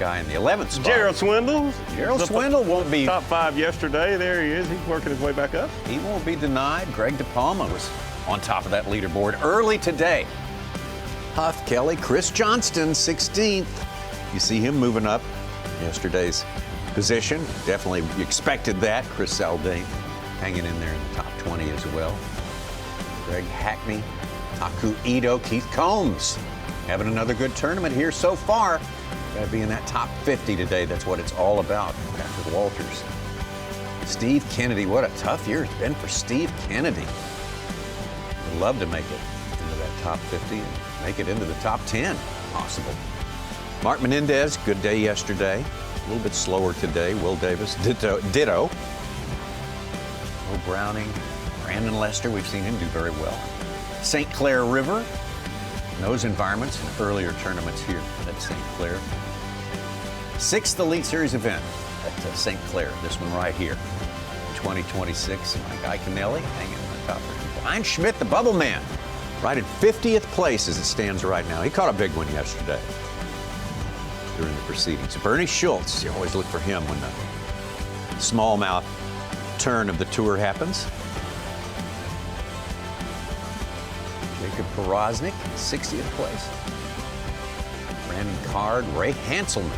guy in the 11th spot. Gerald Swindle. Gerald Swindle won't be top 5 yesterday. There he is. He's working his way back up. He won't be denied. Greg DePalma was on top of that leaderboard early today. Huff, Kelly, Chris Johnston, 16th. You see him moving up yesterday's position. Definitely expected that. Chris Saldane hanging in there in the top 20 as well. Greg Hackney, Taku Ito, Keith Combs having another good tournament here so far. Got to be in that top 50 today. That's what it's all about. Patrick Walters. Steve Kennedy. What a tough year it's been for Steve Kennedy. Would love to make it into that top 50 and make it into the top 10, possible. Mark Menendez, good day yesterday. A little bit slower today. Will Davis, ditto. Will Browning, Brandon Lester, we've seen him do very well. St. Clair River, in those environments, in earlier tournaments here at St. Clair. 6th Elite Series event at St. Clair, this one right here. 2026, my guy Canelli hanging in the top. Brian Schmidt, the bubble man, right at 50th place as it stands right now. He caught a big one yesterday during the proceedings. Bernie Schultz, you always look for him when the smallmouth turn of the tour happens. Jacob Poroznik, 60th place. Brandon Card, Ray Hanselman.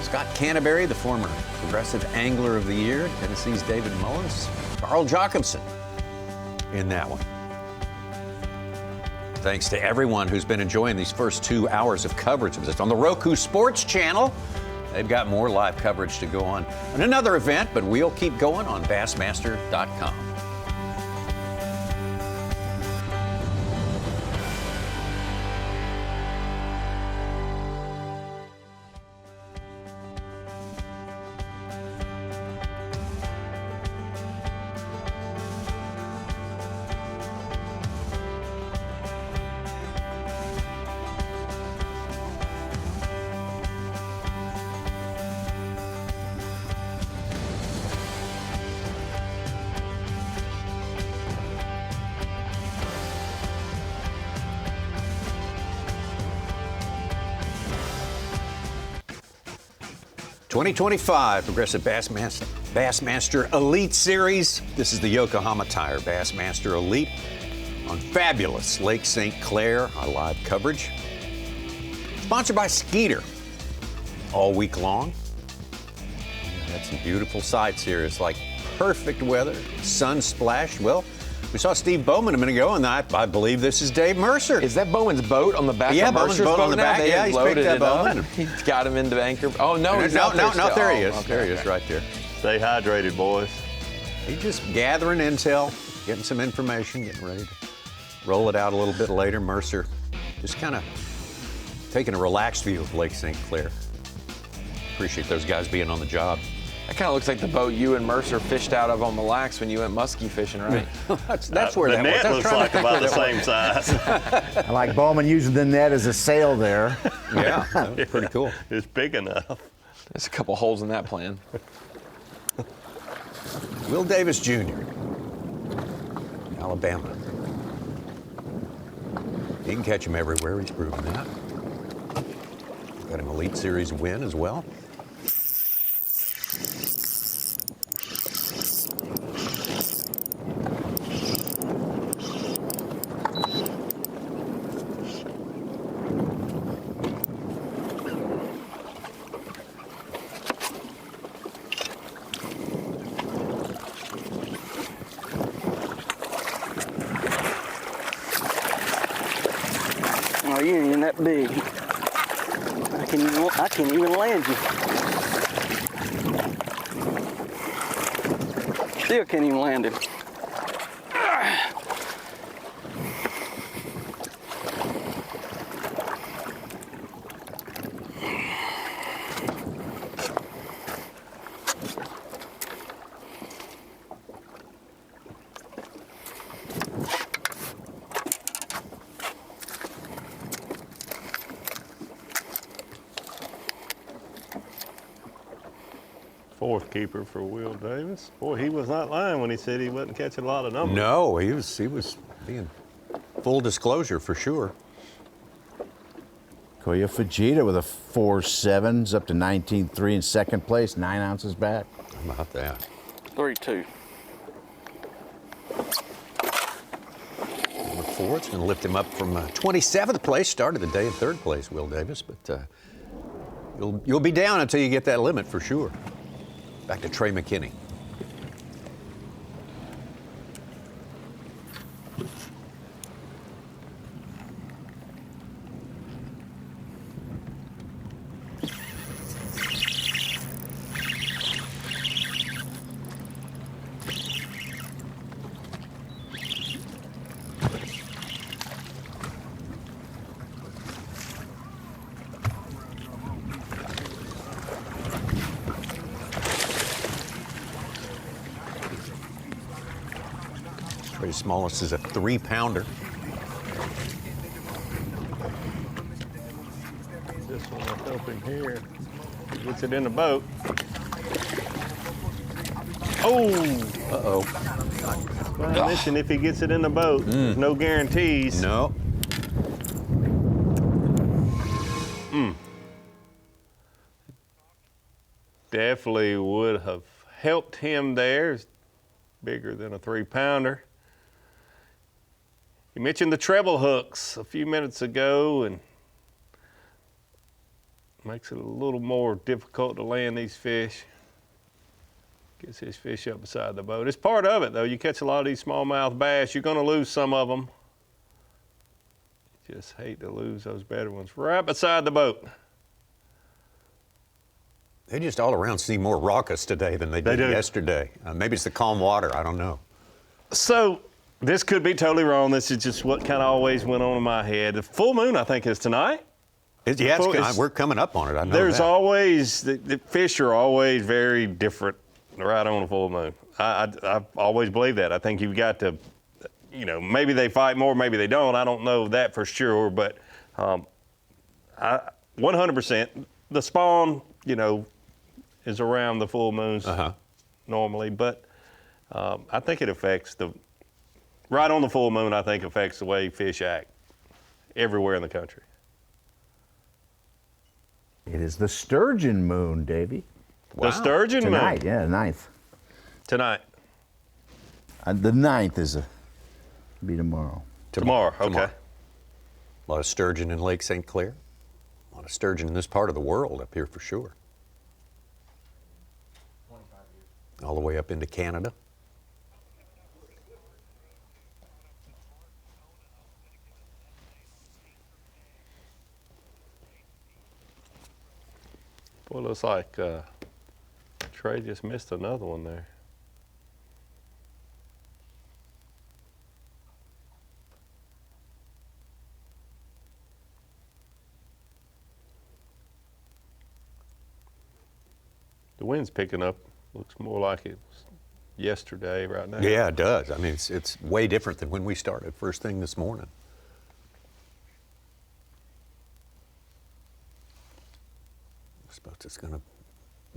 Scott Canterbury, the former Progressive Angler of the Year. Tennessee's David Mullins. Carl Jacobson in that one. Thanks to everyone who's been enjoying these first 2 hours of coverage of this on the Roku Sports channel. They've got more live coverage to go on another event, but we'll keep going on Bassmaster.com. '25 Progressive Bassmaster Elite Series. This is the Yokohama Tire Bassmaster Elite on fabulous Lake St. Clair, our live coverage. Sponsored by Skeeter all week long. We had some beautiful sights here. It's like perfect weather, sun splashed. Well, we saw Steve Bowman a minute ago, and I believe this is Dave Mercer. Is that Bowman's boat on the back? Yeah, of Bowman's Mercer's boat on the now? back. They Yeah, he's picked that Bowman. He's got him into anchor. Oh, no, he's no, out there there he is. Oh, okay, There he is, right there. Stay hydrated, boys. He's just gathering intel, getting some information, getting ready to roll it out a little bit later. Mercer just kind of taking a relaxed view of Lake St. Clair. Appreciate those guys being on the job. That kind of looks like the boat you and Mercer fished out of on Mille Lacs when you went muskie fishing, right? that's where the that net was. looks like about the same size. I like Bowman using the net as a sail there. Yeah, that was pretty cool. It's big enough. There's a couple holes in that plan. Will Davis Jr., Alabama. You can catch him everywhere. He's proven that. Got an Elite Series win as well. land you. Still can't even land him. Fourth keeper for Will Davis. Boy, he was not lying when he said he wasn't catching a lot of numbers. No, he was being full disclosure for sure. Koya Fujita with a 4.7s up to 19.3 in second place, 9 ounces back. How about that? 3-2. Number 4, it's going to lift him up from 27th place. Started the day in 3rd place, Will Davis, but you'll be down until you get that limit for sure. Back to Trey McKinney. Very smallest is a 3-pounder. This one will help him here. He gets it in the boat. Oh! Uh-oh. Well, I mentioned if he gets it in the boat, there's no guarantees. No. Definitely would have helped him there. It's bigger than a 3-pounder. You mentioned the treble hooks a few minutes ago, and makes it a little more difficult to land these fish. Gets his fish up beside the boat. It's part of it, though. You catch a lot of these smallmouth bass, you're going to lose some of them. Just hate to lose those better ones right beside the boat. They just all around seem more raucous today than they did yesterday. Maybe it's the calm water. I don't know. So this could be totally wrong. This is just what kind of always went on in my head. The full moon, I think, is tonight. We're coming up on it. I know There's that. always, the fish are always very different right on the full moon. I've always believed that. I think you've got to, you know, maybe they fight more, maybe they don't. I don't know that for sure, but 100%, the spawn, you know, is around the full moons normally, but I think it affects right on the full moon, I think affects the way fish act everywhere in the country. It is the sturgeon moon, Davey. Wow. The sturgeon moon? Tonight, yeah, the 9th. Tonight. The 9th be tomorrow. Tomorrow, okay. A lot of sturgeon in Lake St. Clair. A lot of sturgeon in this part of the world up here for sure. All the way up into Canada. Boy, looks like Trey just missed another one there. The wind's picking up. Looks more like it was yesterday right now. Yeah, it does. I mean, it's way different than when we started first thing this morning. I suppose it's going to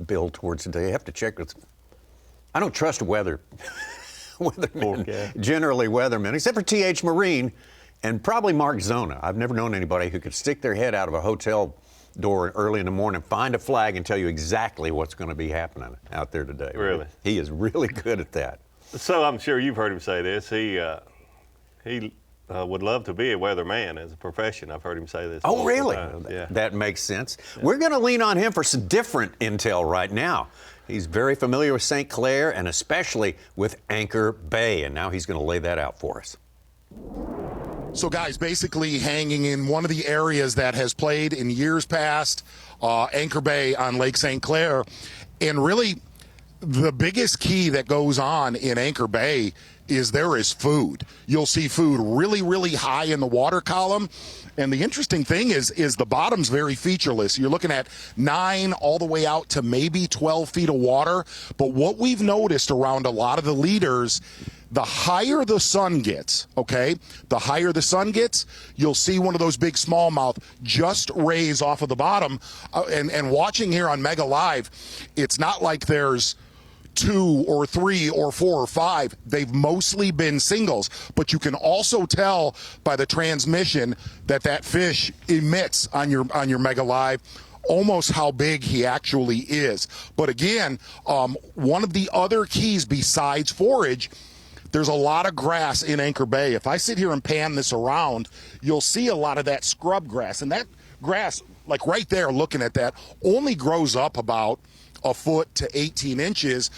build towards the day. I have to check with. I don't trust weathermen, generally weathermen, except for T.H. Marine and probably Mark Zona. I've never known anybody who could stick their head out of a hotel door early in the morning, find a flag, and tell you exactly what's going to be happening out there today. Really? He is really good at that. So I'm sure you've heard him say this. He would love to be a weatherman as a profession. I've heard him say this. Oh, really? Yeah. That makes sense. Yeah. We're going to lean on him for some different intel right now. He's very familiar with St. Clair and especially with Anchor Bay, and now he's going to lay that out for us. So, guys, basically hanging in one of the areas that has played in years past, Anchor Bay on Lake St. Clair. And really, the biggest key that goes on in Anchor Bay is there is food. You'll see food really, really high in the water column. And the interesting thing is the bottom's very featureless. You're looking at 9 all the way out to maybe 12 feet of water. But what we've noticed around a lot of the leaders, the higher the sun gets, okay, the higher the sun gets, you'll see one of those big smallmouth just raise off of the bottom. And watching here on Mega Live, it's not like there's 2 or 3 or 4 or 5. They've mostly been singles, but you can also tell by the transmission that fish emits on your Mega Live almost how big he actually is. But again, one of the other keys besides forage, there's a lot of grass in Anchor Bay. If I sit here and pan this around, you'll see a lot of that scrub grass, and that grass, like right there looking at that, only grows up about a foot to 18 inches,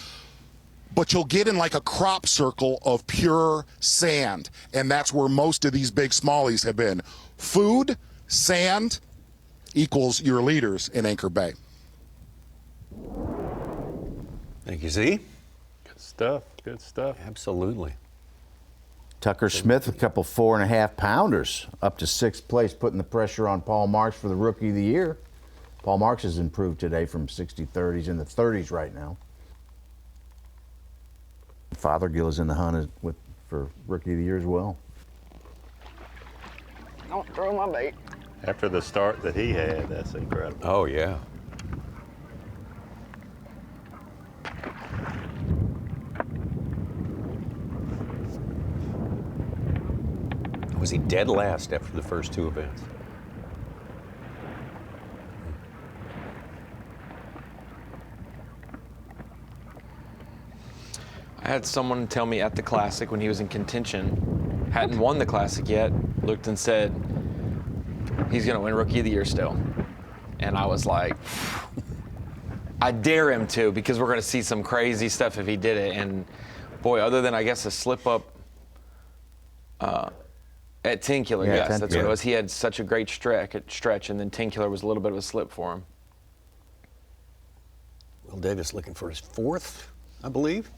but you'll get in like a crop circle of pure sand, and that's where most of these big smallies have been. Food, sand equals your leaders in Anchor Bay. Thank you, Z. Good stuff. Good stuff. Absolutely. Tucker Smith, a couple 4.5 pounders, up to 6th place, putting the pressure on Paul Marks for the Rookie of the Year. Paul Marks has improved today from 60-30s in the 30s right now. Fothergill is in the hunt for Rookie of the Year as well. Don't throw my bait. After the start that he had, that's incredible. Oh, yeah. Was he dead last after the first 2 events? I had someone tell me at the Classic when he was in contention, hadn't won the Classic yet, looked and said, he's going to win Rookie of the Year still. And I was like, I dare him to, because we're going to see some crazy stuff if he did it. And boy, other than I guess a slip up at 10 killer, Yeah, yes, 10 that's what it was. He had such a great stretch, and then 10 killer was a little bit of a slip for him. Will Davis looking for his 4th, I believe.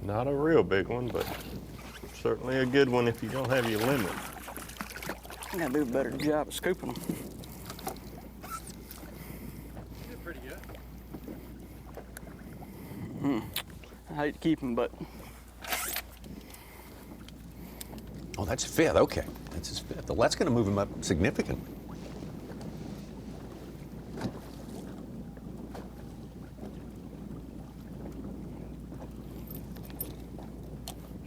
Not a real big one, but certainly a good one if you don't have your limit. I gotta do a better job of scooping them. You did pretty good. I hate to keep them, but Oh, that's 5th. Okay. That's his 5th. Well, that's going to move him up significantly.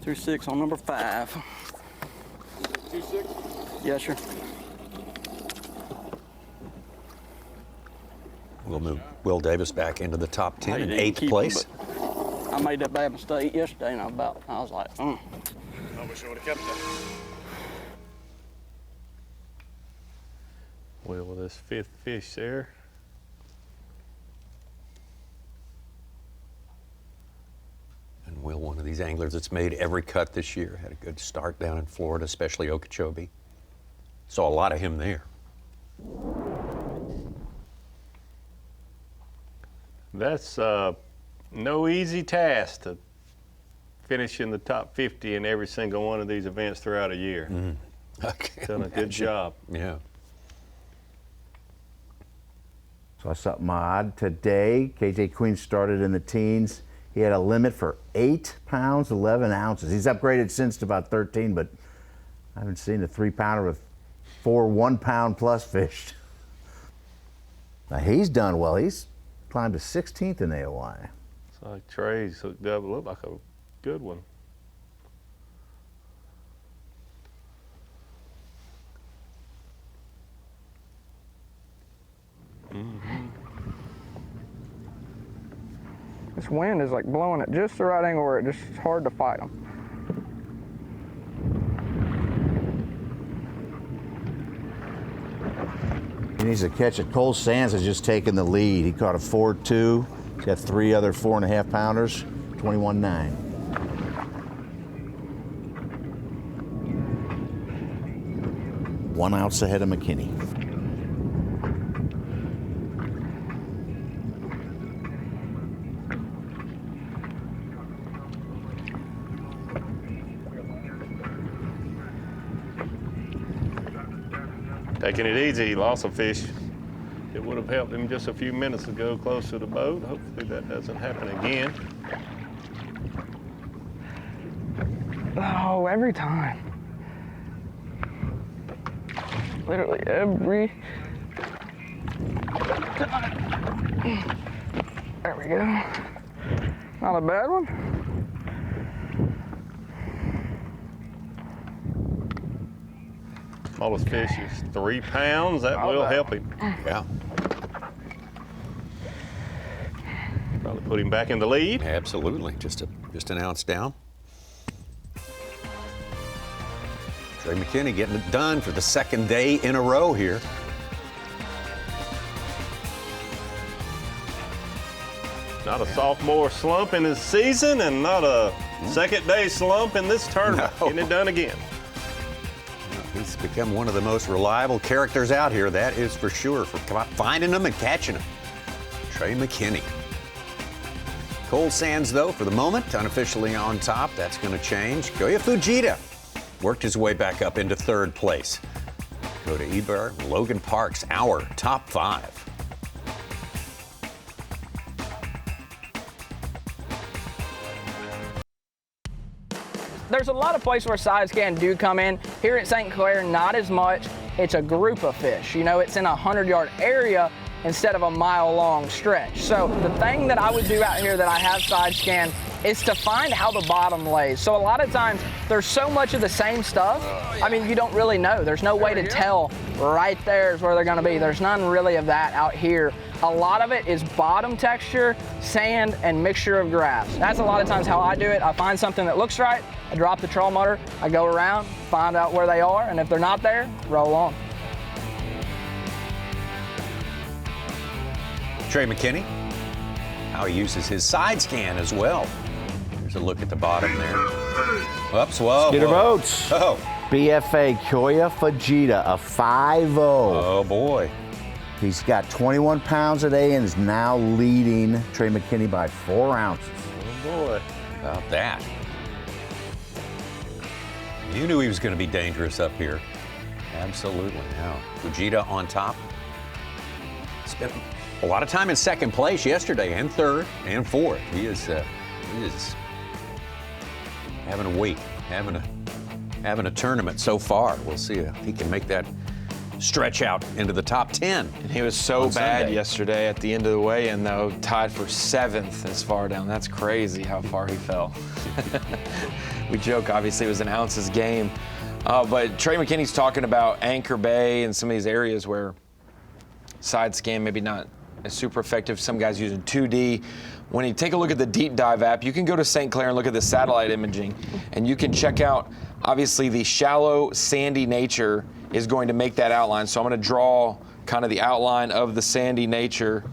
through 6 on number 5. 2-6? Yes, sir. We'll move Will Davis back into the top 10 in I didn't 8th keep place. them, but I made that bad mistake yesterday, and I was like, I wish I would have kept that. Well, with this 5th fish there, And Will, one of these anglers that's made every cut this year, had a good start down in Florida, especially Okeechobee. Saw a lot of him there. that's no easy task to finish in the top 50 in every single one of these events throughout a year. Okay. Done a good job. Yeah. Saw something odd today. KJ Queen started in the teens. He had a limit for 8 pounds, 11 ounces. He's upgraded since to about 13, but I haven't seen a 3-pounder with 4 1-pound plus fished. Now he's done well. He's climbed to 16th in AOI. It's like Trey's hooked up. Looked like a good one. This wind is like blowing at just the right angle where it's hard to fight them. He needs to catch it. Cole Sands has just taken the lead. He caught a 4.2. He's got 3 other 4.5 pounders, 21.9. One ounce ahead of McKinney. Taking it easy, he lost a fish. It would have helped him just a few minutes ago close to the boat. Hopefully that doesn't happen again. Oh, every time. Literally every time. There we go. Not a bad one. Smallest fish is 3 pounds. That will help him. Yeah. Probably put him back in the lead. Absolutely. Just an ounce down. Trey McKinney getting it done for the 2nd day in a row here. Not a sophomore slump in his season and not a 2nd day slump in this tournament. No. Getting it done again. He's become one of the most reliable characters out here, that is for sure, for finding them and catching them. Trey McKinney. Cole Sands, though, for the moment, unofficially on top. That's going to change. Goya Fujita worked his way back up into 3rd place. Dakota Ebare, Logan Parks, our top 5. There's a lot of places where side scan do come in. Here at St. Clair, not as much. It's a group of fish. You know, it's in a 100-yard area instead of a mile-long stretch. So the thing that I would do out here that I have side scan is to find how the bottom lays. So a lot of times there's so much of the same stuff. I mean, you don't really know. There's no way to tell right there is where they're gonna be. There's none really of that out here. A lot of it is bottom texture, sand, and mixture of grass. That's a lot of times how I do it. I find something that looks right, I drop the troll motor, I go around, find out where they are, and if they're not there, roll on. Trey McKinney, how he uses his side scan as well. There's a look at the bottom there. Oops, whoa. Skitter boats. Oh. BFA Goya Fujita, a 5.0. Oh, boy. He's got 21 pounds a day and is now leading Trey McKinney by 4 ounces. Oh, boy. About that. You knew he was going to be dangerous up here. Absolutely. Now, Fujita on top. Spent a lot of time in 2nd place yesterday, and 3rd and 4th. He is having a week, having a tournament so far. We'll see if he can make that stretch out into the top 10. And he was so bad yesterday at the end of the weigh-in, though, tied for 7th as far down. That's crazy how far he fell. We joke, obviously, it was an ounces game. But Trey McKinney's talking about Anchor Bay and some of these areas where side scan maybe not as super effective. Some guys using 2D. When you take a look at the Deep Dive app, you can go to St. Clair and look at the satellite imaging, and you can check out, obviously, the shallow, sandy nature is going to make that outline. So I'm going to draw kind of the outline of the sandy nature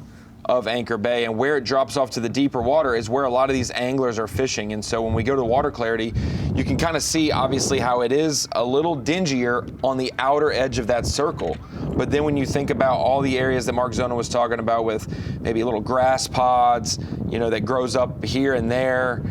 of Anchor Bay, and where it drops off to the deeper water is where a lot of these anglers are fishing. And so when we go to water clarity, you can kind of see obviously how it is a little dingier on the outer edge of that circle. But then when you think about all the areas that Mark Zona was talking about with maybe little grass pods, you know, that grows up here and there,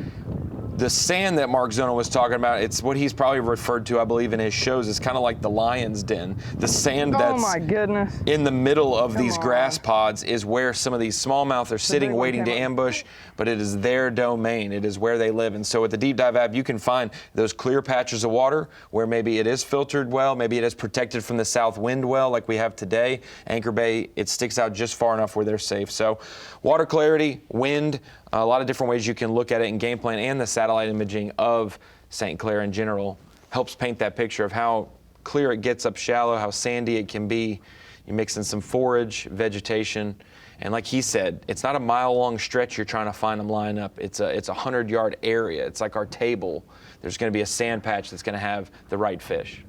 the sand that Mark Zona was talking about, it's what he's probably referred to, I believe, in his shows, is kind of like the lion's den. The sand that's my goodness. in the middle of these grass pods is where some of these smallmouth are sitting waiting to ambush, but it is their domain. It is where they live. And so with the Deep Dive app, you can find those clear patches of water where maybe it is filtered well, maybe it is protected from the south wind well like we have today. Anchor Bay, it sticks out just far enough where they're safe. So water clarity, wind, a lot of different ways you can look at it in game plan, and the satellite imaging of St. Clair in general helps paint that picture of how clear it gets up shallow, how sandy it can be. You mix in some forage, vegetation, And like he said, it's not a mile-long stretch you're trying to find them line up. It's a 100-yard area. It's like our table. There's going to be a sand patch that's going to have the right fish.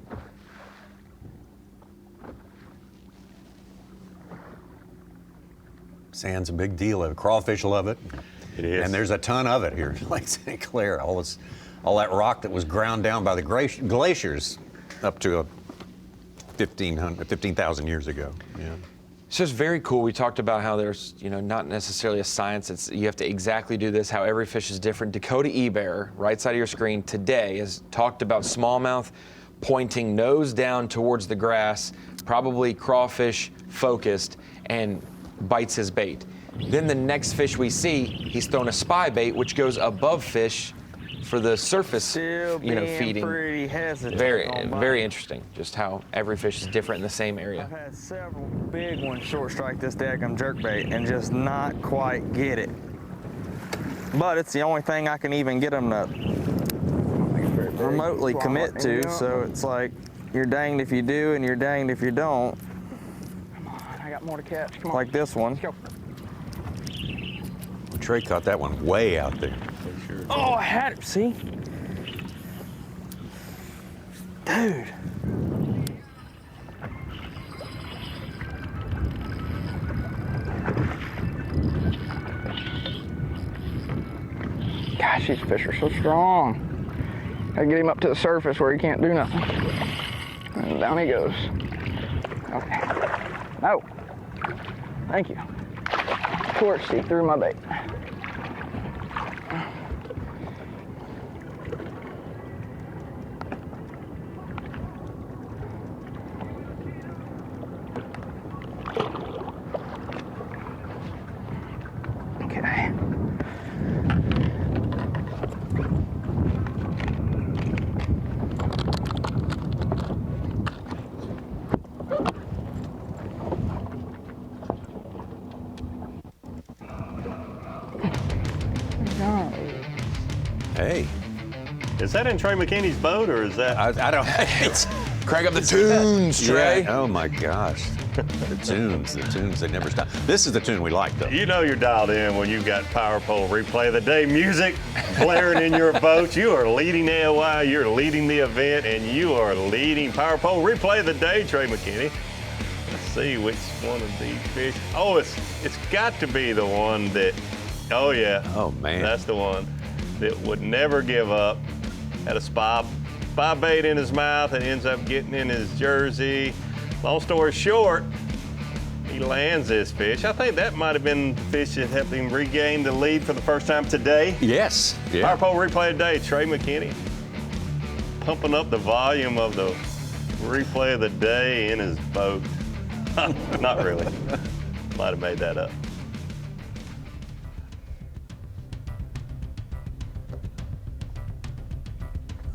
Sand's a big deal. Crawfish love it. It is. And there's a ton of it here in Lake St. Clair. All that rock that was ground down by the glaciers up to 15,000 years ago. Yeah. It's just very cool. We talked about how there's, not necessarily a science. You have to exactly do this, how every fish is different. Dakota Ebare, right side of your screen, today has talked about smallmouth pointing nose down towards the grass, probably crawfish focused, and bites his bait. Then the next fish we see, he's thrown a spy bait, which goes above fish for the surface, feeding. Pretty hesitant. Very interesting, just how every fish is different in the same area. I've had several big ones short strike this daggum jerkbait and just not quite get it. But it's the only thing I can even get them to remotely commit to, so it's like you're danged if you do and you're danged if you don't. Come on, I got more to catch. Come on. Like this one. Let's go. Trey caught that one way out there. Oh, I had it, see? Dude. Gosh, these fish are so strong. Gotta get him up to the surface where he can't do nothing. And down he goes. Okay. No. Thank you. Of course, he threw my bait. Okay. Hey. Is that in Trey McKinney's boat, or is that? I don't. Crank up the tunes, Trey. Yeah. Oh my gosh. The tunes, they never stop. This is the tune we like, though. You know you're dialed in when you've got Power Pole Replay of the Day music blaring in your boat. You are leading AOI, you're leading the event, and you are leading Power Pole Replay of the Day, Trey McKinney. Let's see which one of these fish. Oh, it's got to be the one that, oh yeah. Oh man. That's the one that would never give up. Had a spy bait in his mouth and ends up getting in his jersey. Long story short, he lands this fish. I think that might have been the fish that helped him regain the lead for the first time today. Yes. Yeah. Power Pole Replay today, Trey McKinney. Pumping up the volume of the replay of the day in his boat. Not really. Might have made that up.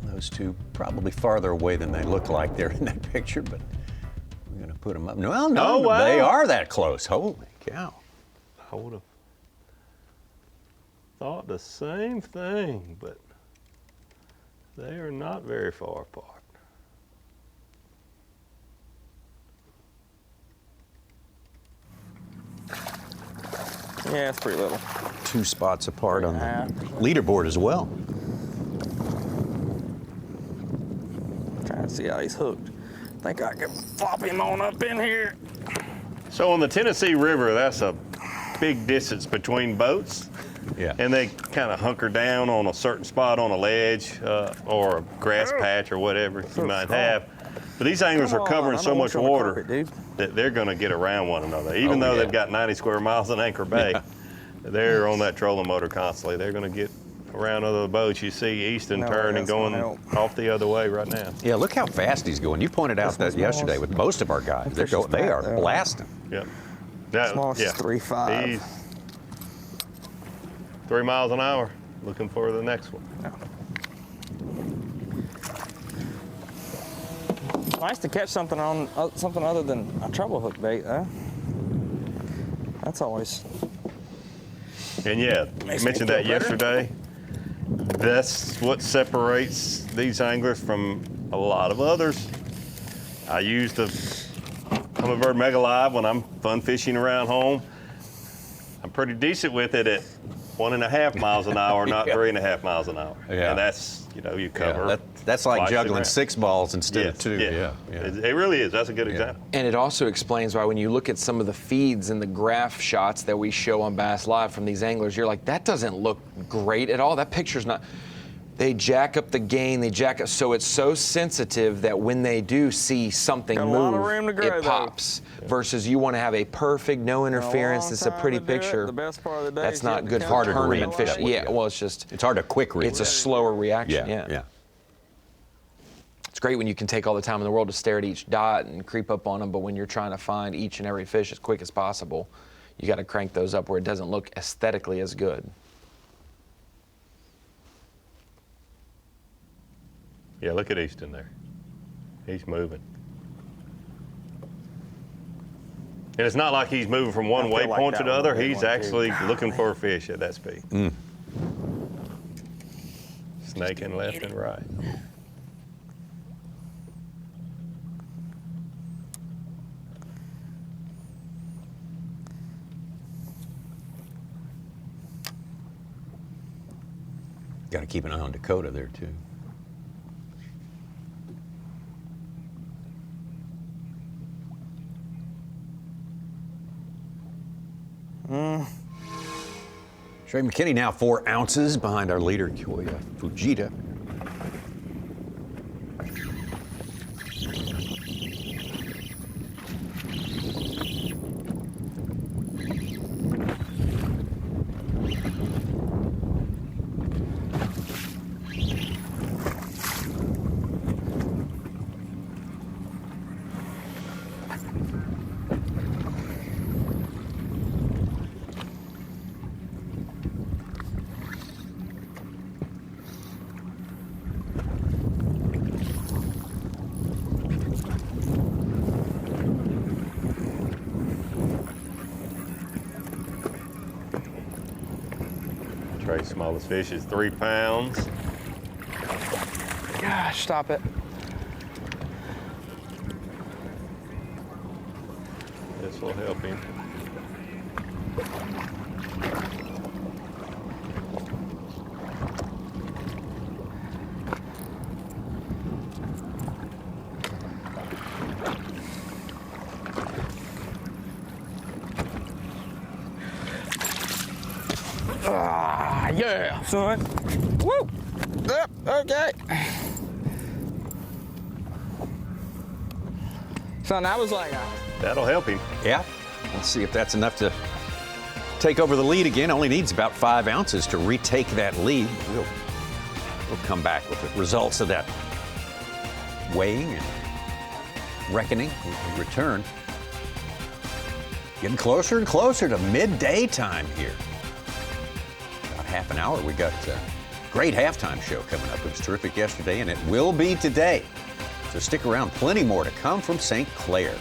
Those two probably farther away than they look like there in that picture, but we're going to put them up. No, Oh, wow. They are that close. Holy cow. I would have thought the same thing, but they are not very far apart. Yeah, it's pretty little. 2 spots apart on the leaderboard as well. Trying to see how he's hooked. Think I can flop him on up in here. So on the Tennessee River, that's a big distance between boats. Yeah. And they kind of hunker down on a certain spot on a ledge or a grass patch or whatever you might have. But these anglers are covering so much water that they're going to get around one another. Even though they've got 90 square miles in Anchor Bay, they're on that trolling motor constantly. They're going to get around other boats. You see Easton turning, going off the other way right now. Yeah, look how fast he's going. You pointed out that yesterday with most of our guys. They are blasting. Yep. Smallest is 3.5. He's 3 miles an hour, looking for the next one. Yeah. Nice to catch something on something other than a treble hook bait, though. That's always. And yeah, you mentioned that yesterday. That's what separates these anglers from a lot of others. I use the Humminbird Mega Live when I'm fun fishing around home. I'm pretty decent with it at 1.5 miles an hour, not 3.5 miles an hour. Yeah. And that's, you know, you cover. Yeah, that's like twice juggling around. 6 balls instead of 2. Yeah. It really is. That's a good example. And it also explains why when you look at some of the feeds and the graph shots that we show on Bass Live from these anglers, you're like, that doesn't look great at all. That picture's not. They jack up the gain, they jack up, so it's so sensitive that when they do see something Got a move, lot of room to grow, it pops. Versus you want to have a perfect, no interference, it's a pretty picture. The best part of the day That's is not yet good to for come. tournament read. fishing. Yeah, well, it's just, It's hard to quick read. it's a slower reaction, yeah. It's great when you can take all the time in the world to stare at each dot and creep up on them, but when you're trying to find each and every fish as quick as possible, you got to crank those up where it doesn't look aesthetically as good. Yeah, look at Easton there. He's moving. And it's not like he's moving from one I feel like waypoint that to the one other. was a good He's one, too. actually looking for a fish at that speed. Snaking left and right. Got to keep an eye on Dakota there, too. Trey McKinney now 4 ounces behind our leader, Koya Fujita. Trey's smallest fish is 3 pounds. Gosh, stop it. This will help him. Ah, yeah, son. Woo! Yep, okay. Son, that was like That'll help him. Yeah. Let's see if that's enough to take over the lead again. Only needs about 5 ounces to retake that lead. We'll come back with the results of that weighing and reckoning when we return. Getting closer and closer to midday time here. About half an hour. We got a great halftime show coming up. It was terrific yesterday, and it will be today. So stick around. Plenty more to come from St. Clair.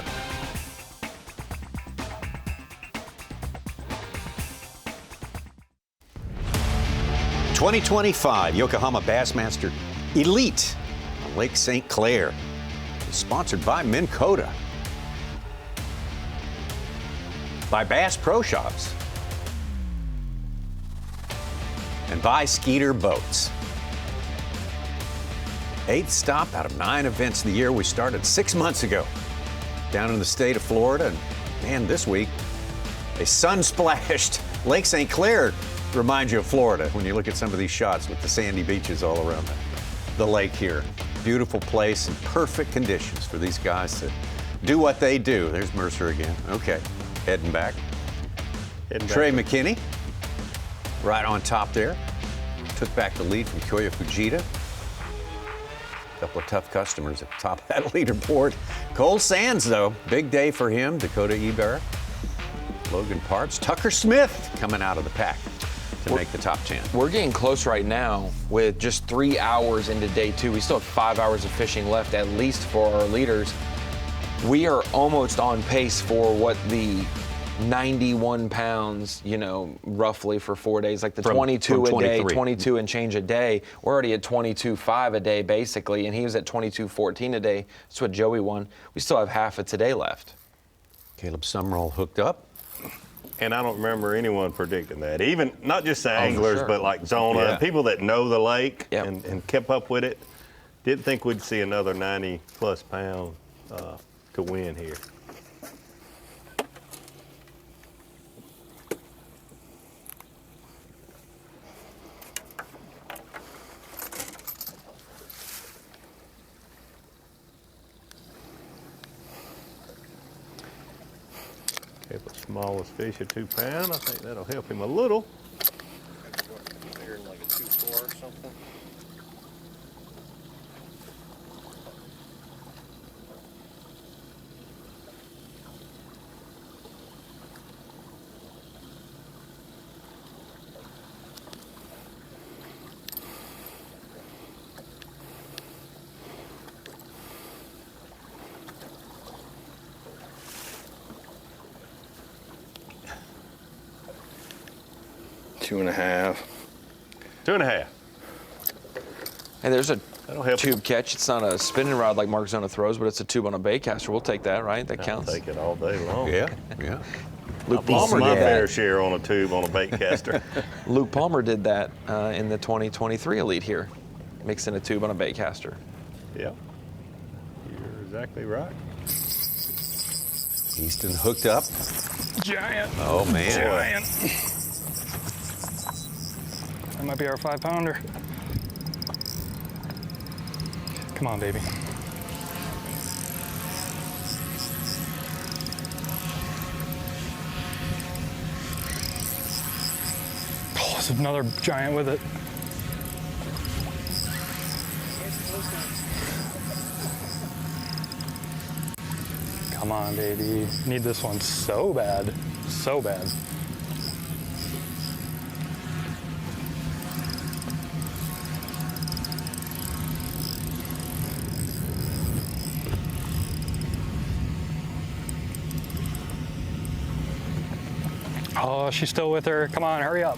'25 Yokohama Bassmaster Elite on Lake St. Clair is sponsored by Minn Kota, by Bass Pro Shops, and by Skeeter Boats. 8th stop out of 9 events of the year. We started 6 months ago down in the state of Florida. And man, this week, a sun-splashed Lake St. Clair reminds you of Florida when you look at some of these shots with the sandy beaches all around the lake here. Beautiful place and perfect conditions for these guys to do what they do. There's Mercer again. Okay, heading back. Trey McKinney right on top there. Took back the lead from Koya Fujita. A couple of tough customers at the top of that leaderboard. Cole Sands, though, big day for him. Dakota Ebare, Logan Parts, Tucker Smith coming out of the pack to make the top 10. We're getting close right now with just 3 hours into day 2. We still have 5 hours of fishing left, at least for our leaders. We are almost on pace for what the 91 pounds, you know, roughly for 4 days, like the 22 a day, 22 and change a day. We're already at 22.5 a day, basically, and he was at 22.14 a day. That's what Joey won. We still have half of today left. Caleb Summerall hooked up. And I don't remember anyone predicting that. Even not just the anglers, sure. but like Zona, Yeah. people that know the lake Yep. and kept up with it. Didn't think we'd see another 90-plus pound to win here. If the smallest fish are 2 pound, I think that'll help him a little. Bigger than like a 2-4 or something. Two and a half. 2.5. Hey, there's a That'll help. tube catch. It's not a spinning rod like Mark Zona throws, but it's a tube on a bait caster. We'll take that, right? That I'll counts. take it all day long. Yeah, yeah. Luke Lost Palmer my did fair that. share on a tube on a bait caster. Luke Palmer did that in the 2023 Elite here, mixing a tube on a bait caster. Yeah, you're exactly right. Easton hooked up. Giant. Oh, man. Giant. That might be our 5-pounder. Come on, baby. Oh, there's another giant with it. Come on, baby. Need this one so bad. So bad. Oh, she's still with her. Come on, hurry up.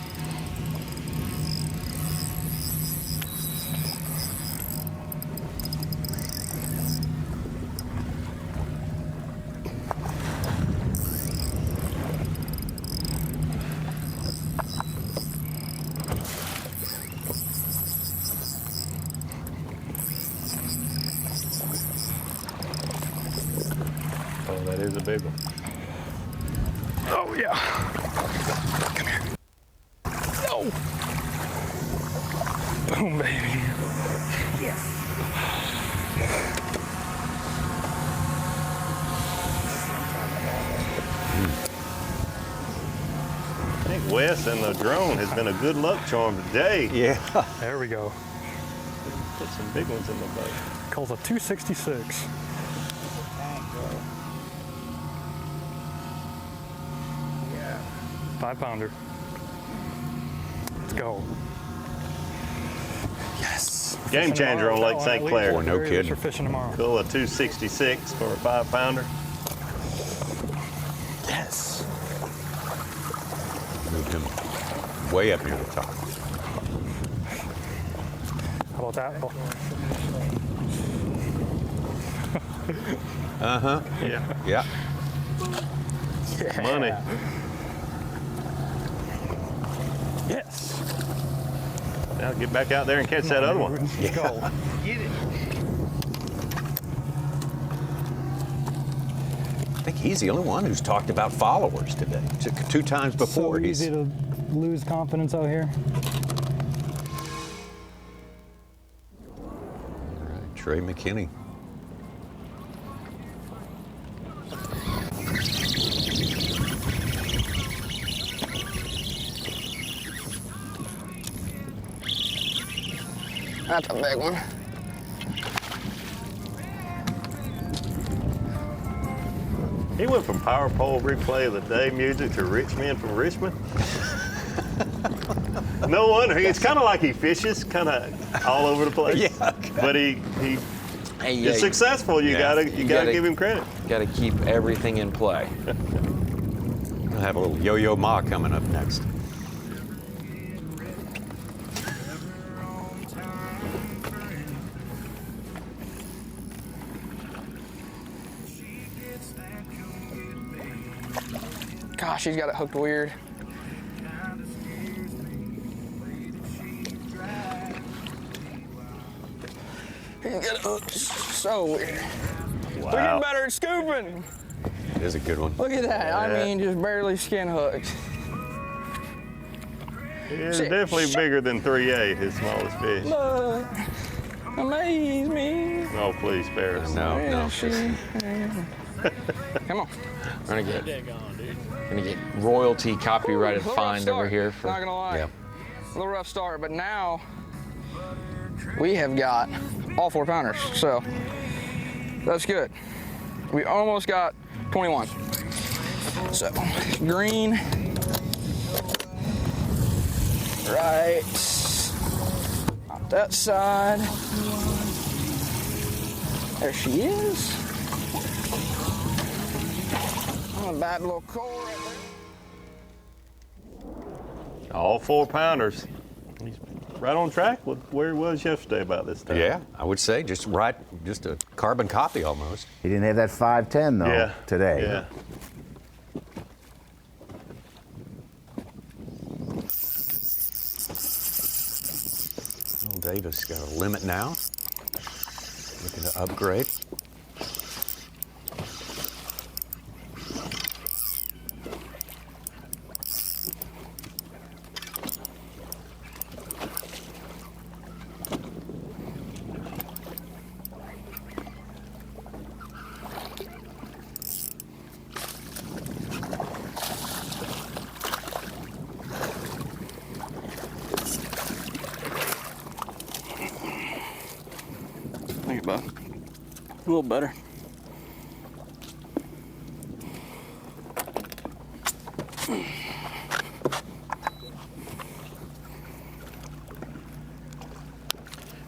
Oh, that is a big one. Oh, yeah. Come here. No. Boom, baby. Yes. I think Wes and the drone has been a good luck charm today. Yeah. There we go. Put some big ones in the boat. Calls a 266. 5-pounder. Let's go. Yes. Game changer on Lake St. Clair. Oh, no kidding. We're fishing tomorrow. Pull a 266 for a 5-pounder. Yes. Moved him way up near the top. How about that? Oh. Uh-huh. Yeah. Yeah. Yeah. Money. Yes. Now get back out there and catch that other one. Let's go. I think he's the only one who's talked about followers today. Two times before. So easy to lose confidence out here. All right, Trey McKinney. That's a big one. He went from Power Pole Replay of the Day music to Rich Men from Richmond. No wonder. It's kind of like he fishes, kind of all over the place. Yeah. But he Hey, is successful. You gotta give him credit. Got to keep everything in play. We'll have a little Yo-Yo Ma coming up next. Gosh, he's got it hooked weird. He's got it hooked so weird. Wow. We're getting better at scooping. It is a good one. Look at that. I mean, just barely skin hooked. It's definitely bigger than 3/8, his smallest fish. Look. Amaze me. Oh, please spare us. No. Come on. We're gonna get royalty copyrighted fined over here for. Not gonna lie. Yeah. A little rough start, but now we have got all 4-pounders, so that's good. We almost got 21. So green, right, on that side. There she is. I'm a bad little coal right there. All 4-pounders. He's right on track with where he was yesterday about this time. Yeah, I would say just a carbon copy almost. He didn't have that 5'10" though today. Yeah. Well, Davis got a limit now. Looking to upgrade. Thank you, bud. A little better.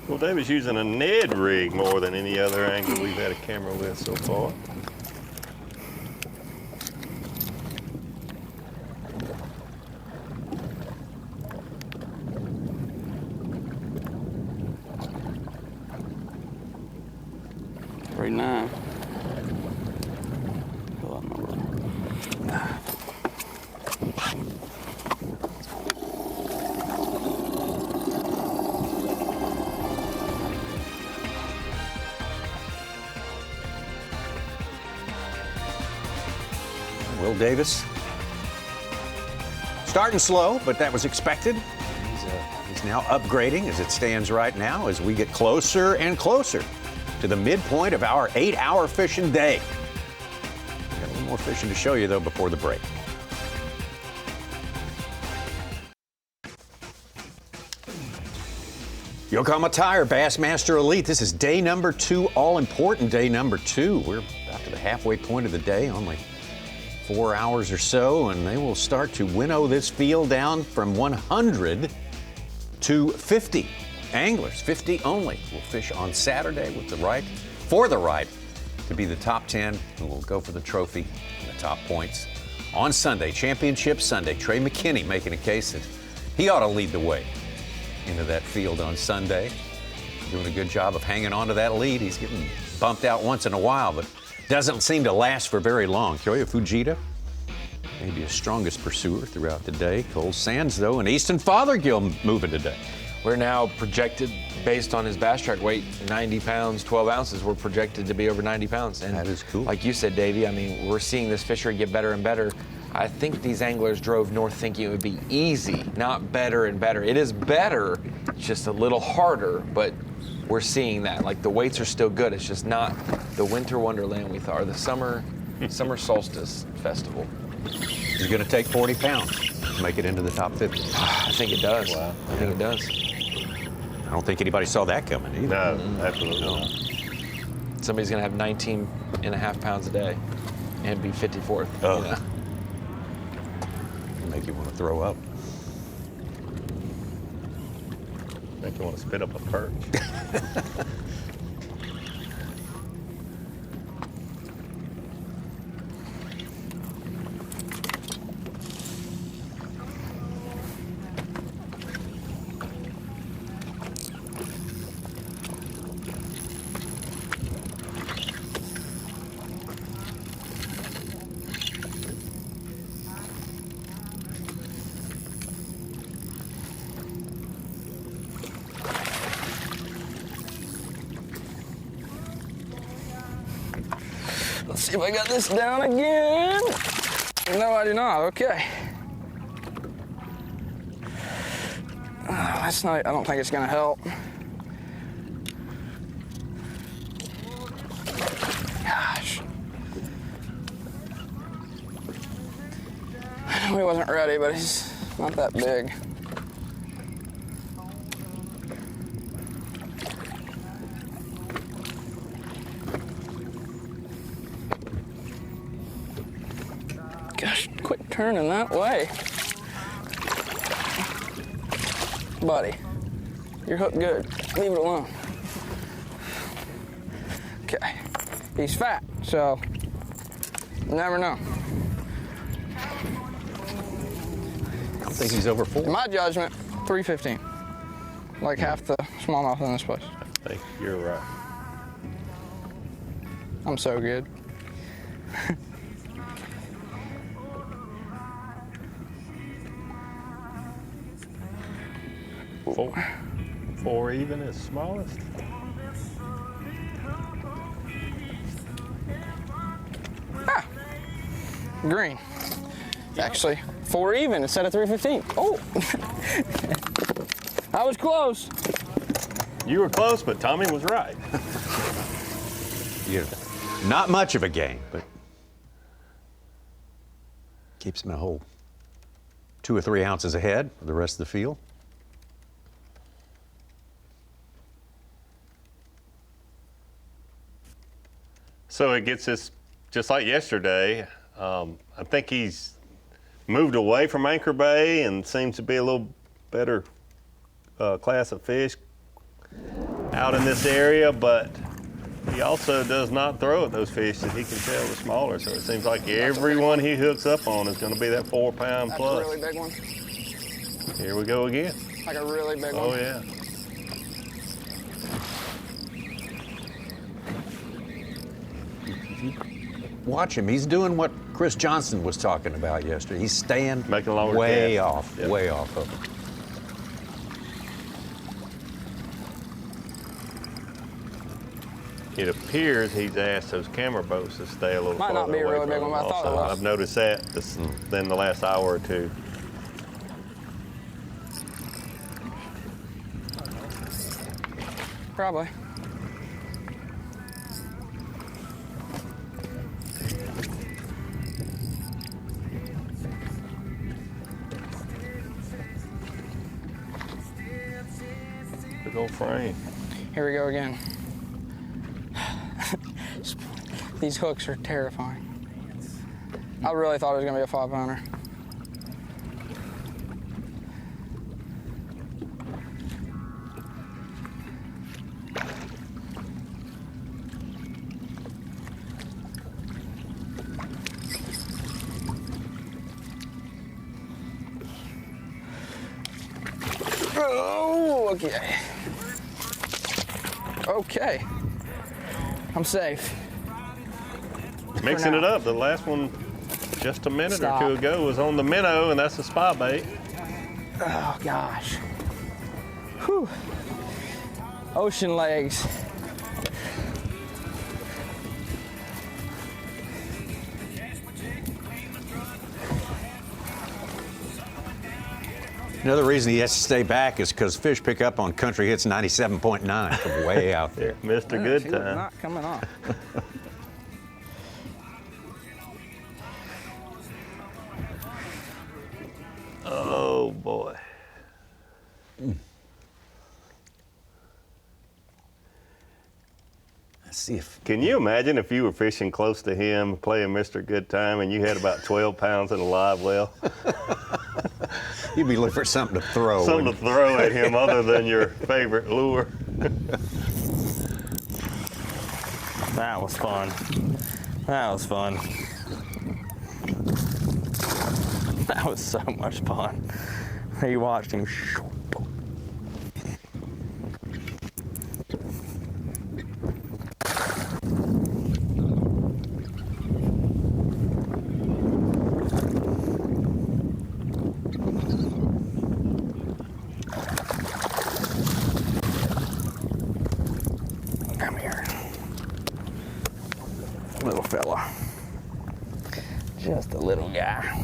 Well, David's using a Ned rig more than any other angler we've had a camera with so far. Nine. Will Davis starting slow, but that was expected. He's now upgrading as it stands right now as we get closer and closer to the midpoint of our 8-hour fishing day. Got a little more fishing to show you, though, before the break. Yokohama Tire, Bassmaster Elite. This is day number 2, all-important day number 2. We're about to the halfway point of the day, only 4 hours or so, and they will start to winnow this field down from 100 to 50. Anglers, 50 only, will fish on Saturday with the right, for the right to be the top 10, who will go for the trophy and the top points. On Sunday, Championship Sunday, Trey McKinney making a case that he ought to lead the way into that field on Sunday. Doing a good job of hanging on to that lead. He's getting bumped out once in a while, but doesn't seem to last for very long. Kyoya Fujita, maybe his strongest pursuer throughout the day. Cole Sands, though, and Easton Fothergill moving today. We're now projected, based on his bass track weight, 90 pounds, 12 ounces. We're projected to be over 90 pounds. And that is cool. Like you said, Davey, I mean, we're seeing this fishery get better and better. I think these anglers drove north thinking it would be easy, not better and better. It is better, it's just a little harder, but we're seeing that. Like, the weights are still good. It's just not the winter wonderland we thought, or the summer solstice festival. He's going to take 40 pounds to make it into the top 50. I think it does. Wow. I think it does. I don't think anybody saw that coming either. No, absolutely not. Somebody's going to have 19.5 pounds a day and be 54th. Oh. Yeah. Make you want to throw up. Make you want to spit up a perch. Let's see if I got this down again. No, I do not. Okay. That's not, I don't think it's gonna help. Gosh. I know he wasn't ready, but he's not that big. Gosh, quit turning that way. Buddy, you're hooked good. Leave it alone. Okay. He's fat, so you never know. I don't think he's over 4. In my judgment, 315. Like half the smallmouth in this place. I think you're right. I'm so good. Four even is smallest. Ah, green. Actually, 4 even instead of 315. Oh, I was close. You were close, but Tommy was right. Not much of a game, but keeps him a whole 2 or 3 ounces ahead of the rest of the field. So it gets us, just like yesterday, I think he's moved away from Anchor Bay and seems to be a little better class of fish out in this area, but he also does not throw at those fish that he can tell are smaller. So it seems like everyone he hooks up on is going to be that 4 pound That's plus. a really big one. Here we go again. Like a really big one. Oh yeah. Watch him. He's doing what Chris Johnson was talking about yesterday. He's staying Making a longer way cast. off, Yep. way off of it. It appears he's asked those camera boats to stay a little Might not farther be a away really from big him one, but I thought it also. was. I've noticed that in the last hour or two. Probably. Big old frame. Here we go again. These hooks are terrifying. I really thought it was gonna be a 5-pounder. Oh, okay. Okay. I'm safe. Mixing it up. The last one just a minute Stop. or two ago was on the minnow, and that's a spy bait. Oh, gosh. Whew. Ocean legs. Another reason he has to stay back is because fish pick up on country hits 97.9 from way out there. Mr. Yeah, Good she was Time. not coming off. Oh boy. Let's see if Can you imagine if you were fishing close to him, playing Mr. Good Time, and you had about 12 pounds in a live well? you'd be looking for something to throw. Something to throw at him other than your favorite lure. That was fun. That was fun. That was so much fun. You watched him. Little little fella. Just a little guy.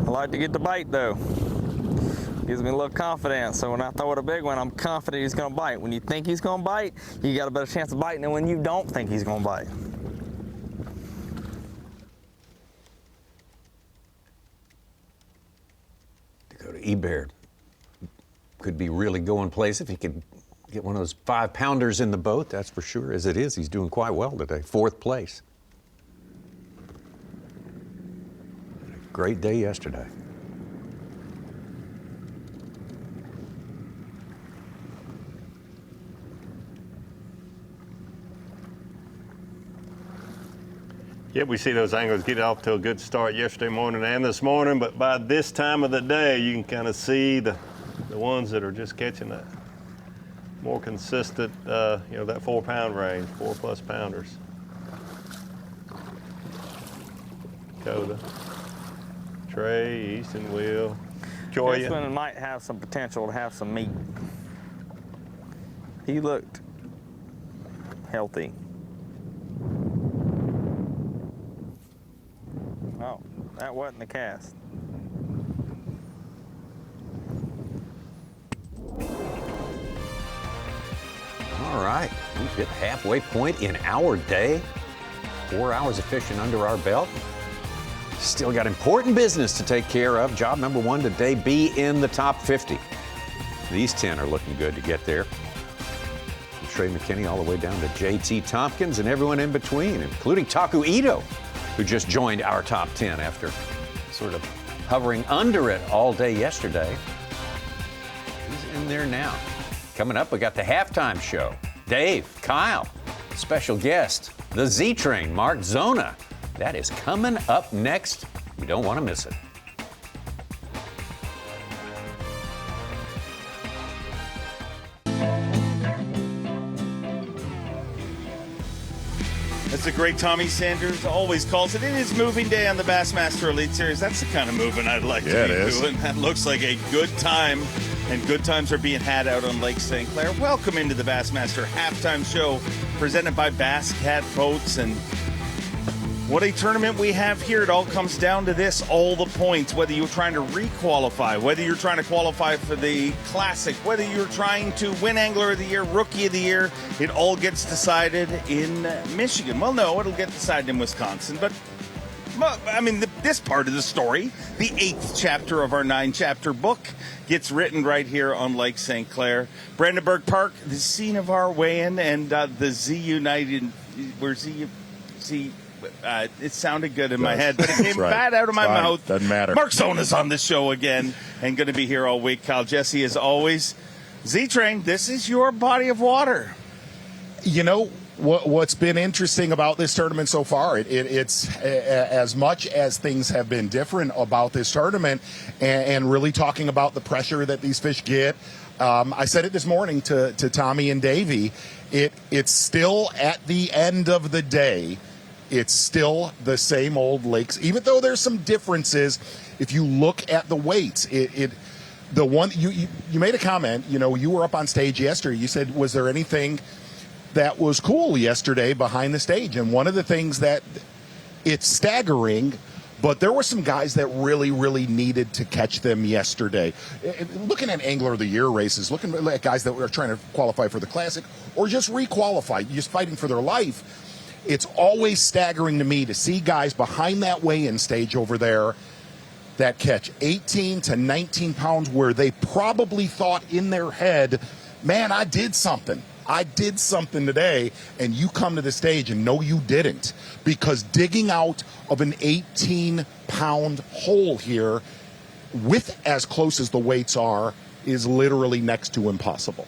I like to get the bite though. Gives me a little confidence. So when I throw it a big one, I'm confident he's gonna bite. When you think he's gonna bite, you got a better chance of biting than when you don't think he's gonna bite. Dakota Ebare could be really going place if he could get one of those 5-pounders in the boat, that's for sure. As it is, he's doing quite well today, 4th place. Great day yesterday. Yeah, we see those anglers get off to a good start yesterday morning and this morning, but by this time of the day, you can kind of see the ones that are just catching that more consistent, you know, that 4-pound range, 4+ pounders. Dakota, Trey, Easton, Will, Joya. This one might have some potential to have some meat. He looked healthy. Oh, that wasn't the cast. All right, we've hit the halfway point in our day. 4 hours of fishing under our belt. Still got important business to take care of. Job number 1 today, be in the top 50. These 10 are looking good to get there. From Trey McKinney all the way down to JT Tompkins and everyone in between, including Taku Ito, who just joined our top 10 after sort of hovering under it all day yesterday. He's in there now. Coming up, we got the halftime show. Dave, Kyle, special guest, the Z-Train, Mark Zona. That is coming up next. You don't want to miss it. That's a great Tommy Sanders always calls it. It is moving day on the Bassmaster Elite Series. That's the kind of moving I'd like to be doing. That looks like a good time, and good times are being had out on Lake St. Clair. Welcome into the Bassmaster halftime show presented by Bass Cat Boats. And what a tournament we have here. It all comes down to this, all the points, whether you're trying to re-qualify, whether you're trying to qualify for the Classic, whether you're trying to win Angler of the Year, Rookie of the Year, it all gets decided in Michigan. Well, no, it'll get decided in Wisconsin, but I mean, this part of the story, the 8th chapter of our 9-chapter book, gets written right here on Lake St. Clair. Brandenburg Park, the scene of our weigh-in, and the Z United, it sounded good in my head, but it came bad out of my mouth. Doesn't matter. Mark Zona's on the show again and going to be here all week. Kyle Jesse, as always. Z-Train, this is your body of water. You know, what's been interesting about this tournament so far, it's as much as things have been different about this tournament and really talking about the pressure that these fish get. I said it this morning to Tommy and Davey. It's still, at the end of the day, it's still the same old lakes, even though there's some differences. If you look at the weights, the one you made a comment, you know, you were up on stage yesterday. You said, was there anything that was cool yesterday behind the stage? And one of the things that it's staggering, but there were some guys that really, really needed to catch them yesterday. Looking at Angler of the Year races, looking at guys that were trying to qualify for the Classic or just re-qualify, just fighting for their life. It's always staggering to me to see guys behind that weigh-in stage over there that catch 18 to 19 pounds where they probably thought in their head, man, I did something. I did something today, and you come to the stage and no, you didn't. Because digging out of an 18-pound hole here with as close as the weights are is literally next to impossible.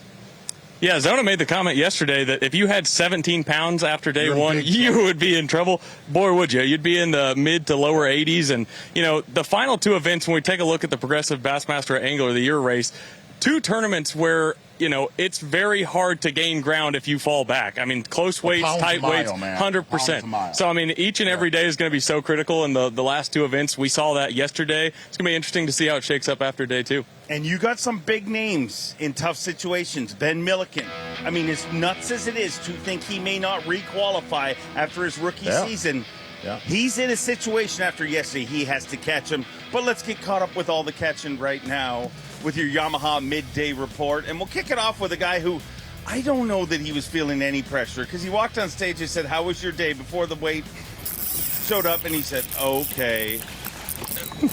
Yeah, Zona made the comment yesterday that if you had 17 pounds after day one, you would be in trouble. Boy, would you. You'd be in the mid to lower 80s. And, you know, the final two events, when we take a look at the Progressive Bassmaster Angler of the Year race, two tournaments where, you know, it's very hard to gain ground if you fall back. I mean, close weights, tight weights, 100%. So, I mean, each and every day is going to be so critical. And the last two events, we saw that yesterday. It's going to be interesting to see how it shakes up after day two. And you got some big names in tough situations. Ben Milliken. I mean, as nuts as it is to think he may not requalify after his rookie season, he's in a situation after yesterday he has to catch him. But let's get caught up with all the catching right now with your Yamaha midday report. And we'll kick it off with a guy who I don't know that he was feeling any pressure, because he walked on stage and said, "How was your day?" before the weight showed up, and he said, "Okay."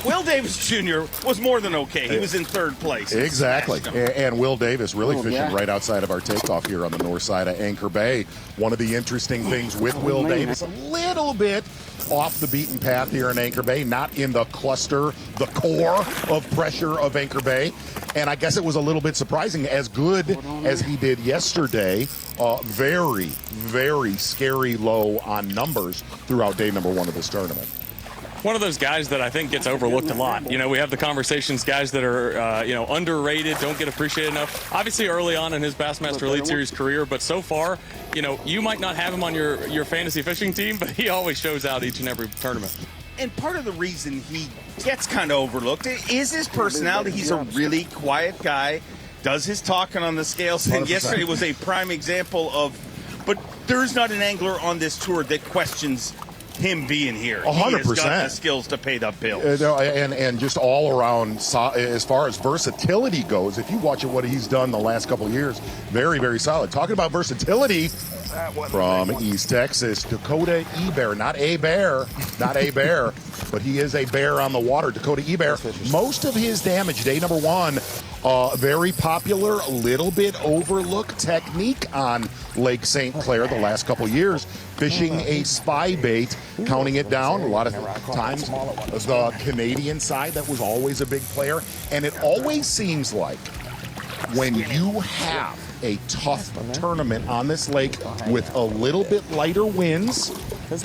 Will Davis Jr. was more than okay. He was in third place. Exactly. And Will Davis really fishing right outside of our takeoff here on the north side of Anchor Bay. One of the interesting things with Will Davis, a little bit off the beaten path here in Anchor Bay, not in the cluster, the core of pressure of Anchor Bay. And I guess it was a little bit surprising, as good as he did yesterday, very, very scary low on numbers throughout day number one of this tournament. One of those guys that I think gets overlooked a lot. You know, we have the conversations, guys that are, you know, underrated, don't get appreciated enough. Obviously early on in his Bassmaster Elite Series career, but so far, you know, you might not have him on your fantasy fishing team, but he always shows out each and every tournament. And part of the reason he gets kind of overlooked is his personality. He's a really quiet guy, does his talking on the scales, and 100%. yesterday was a prime example of, but there's not an angler on this tour that questions him being here. 100%. He has got the skills to pay the bills. And just all around, as far as versatility goes, if you watch what he's done the last couple of years, very, very solid. Talking about versatility, from East Texas, Dakota Ebare, not a bear, but he is a bear on the water. Dakota Ebare, most of his damage, day number one, very popular, a little bit overlooked technique on Lake St. Clair the last couple years, fishing a spy bait, counting it down. A lot of times the Canadian side, that was always a big player. And it always seems like when you have a tough tournament on this lake with a little bit lighter winds,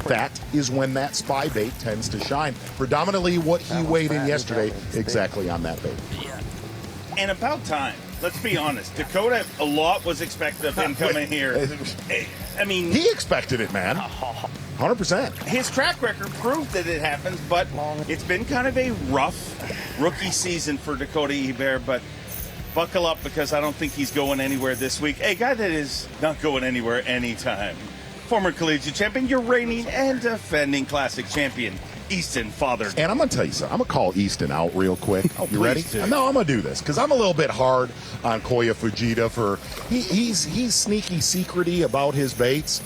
that is when that spy bait tends to shine. Predominantly what he weighed in yesterday, exactly on that bait. And about time. Let's be honest. Dakota, a lot was expected of him coming here. I mean, he expected it, man. 100%. His track record proved that it happens, but it's been kind of a rough rookie season for Dakota Ebare. But buckle up, because I don't think he's going anywhere this week. A guy that is not going anywhere anytime. Former collegiate champion, your reigning and defending classic champion, Easton Father. And I'm going to tell you something. I'm going to call Easton out real quick. You ready? Do. No, I'm going to do this because I'm a little bit hard on Koya Fujita for he's sneaky secrety about his baits.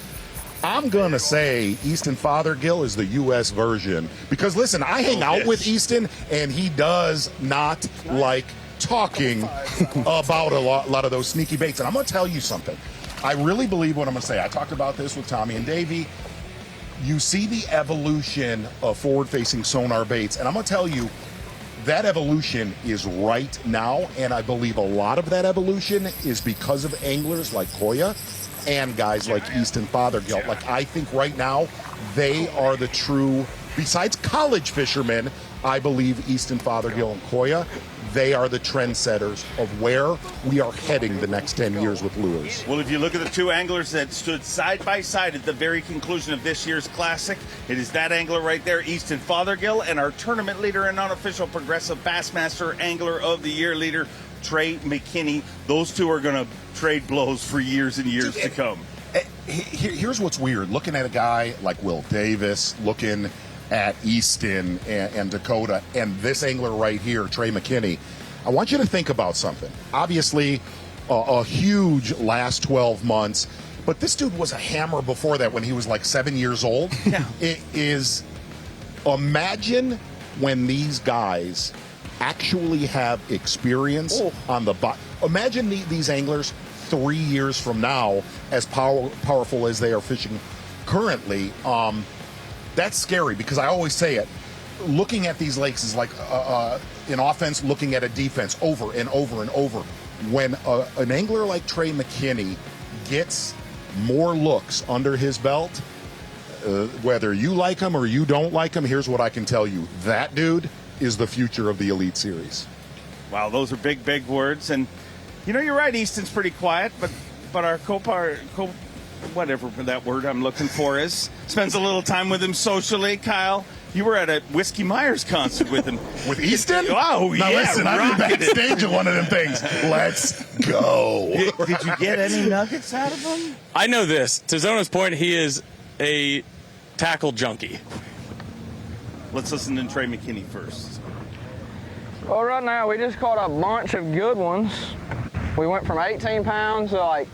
I'm going to say Easton Fothergill is the U.S. version because, listen, I hang out with Easton, and he does not like talking about a lot of those sneaky baits. And I'm going to tell you something. I really believe what I'm going to say. I talked about this with Tommy and Davey. You see the evolution of forward-facing sonar baits, and I'm going to tell you that evolution is right now, and I believe a lot of that evolution is because of anglers like Koya and guys like Easton Fothergill. Like, I think right now they are the true, besides college fishermen, I believe Easton Fothergill and Koya, they are the trendsetters of where we are heading the next 10 years with lures. Well, if you look at the two anglers that stood side by side at the very conclusion of this year's Classic, it is that angler right there, Easton Fothergill, and our tournament leader and unofficial Progressive Bassmaster Angler of the Year leader, Trey McKinney. Those two are going to trade blows for years and years to come. Here's what's weird. Looking at a guy like Will Davis, looking at Easton and Dakota, and this angler right here, Trey McKinney, I want you to think about something. Obviously, a huge last 12 months, but this dude was a hammer before that when he was like 7 years old. Yeah. It is, imagine when these guys actually have experience on the bottom. Imagine these anglers 3 years from now, as powerful as they are fishing currently. That's scary because I always say it. Looking at these lakes is like an offense looking at a defense over and over and over. when an angler like Trey McKinney gets more looks under his belt, whether you like him or you don't like him, here's what I can tell you. That dude is the future of the Elite Series. Wow, those are big, big words. And, you know, you're right, Easton's pretty quiet, but our whatever that word I'm looking for is, spends a little time with him socially. Kyle, you were at a Whiskey Myers concert with him. With Easton? Oh, now yeah. Listen, I'm backstage at one of them things. Let's go. Did you get any nuggets out of him? I know this. To Zona's point, he is a tackle junkie. Let's listen to Trey McKinney first. Well, right now we just caught a bunch of good ones. We went from 18 pounds to like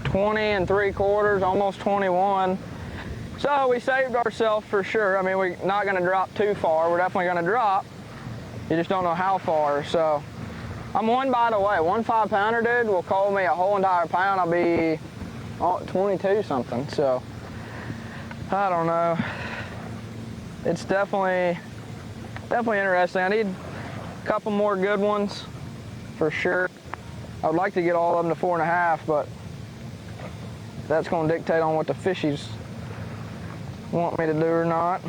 20 3/4, almost 21. So we saved ourselves for sure. I mean, we're not going to drop too far. We're definitely going to drop. You just don't know how far. So I'm one bite away. One 5-pounder, dude, will call me a whole entire pound. I'll be 22 something. So I don't know. It's definitely interesting. I need a couple more good ones for sure. I would like to get all of them to 4.5, but that's going to dictate on what the fishies want me to do or not.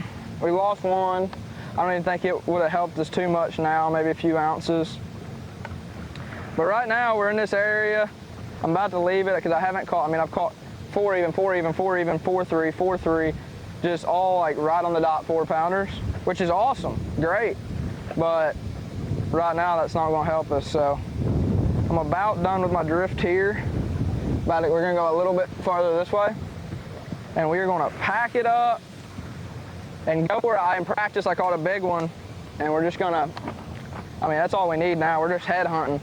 We lost one. I don't even think it would have helped us too much now, maybe a few ounces. But right now we're in this area. I'm about to leave it because I haven't caught, I've caught 4 even, 4 even, 4 even, 4-3, 4-3, just all like right on the dot 4-pounders, which is awesome, great. But right now that's not going to help us. So I'm about done with my drift here. We're going to go a little bit farther this way, and we're going to pack it up and go where in practice I caught a big one, and we're just going to, that's all we need now. We're just head hunting.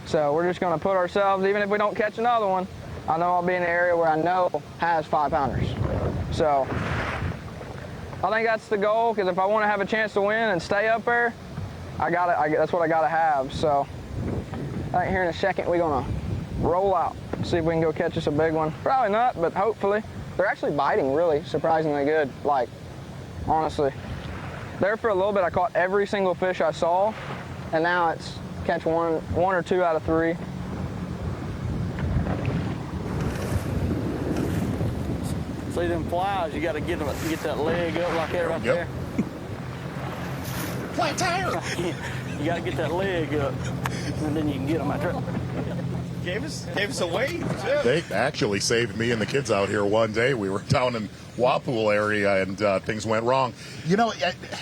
So we're just going to put ourselves, even if we don't catch another one, I know I'll be in an area where I know has 5-pounders. So I think that's the goal, because if I want to have a chance to win and stay up there, that's what I got to have. So I think here in a second we're going to roll out, see if we can go catch us a big one. Probably not, but hopefully. They're actually biting really surprisingly good, like, honestly. There for a little bit I caught every single fish I saw, and now it's catch one or two out of 3. See them flies, you got to get that leg up like that right there. Flat tire. You got to get that leg up, and then you can get them out there. Gave us a wave, too. They actually saved me and the kids out here one day. We were down in Wapool area, and things went wrong. You know,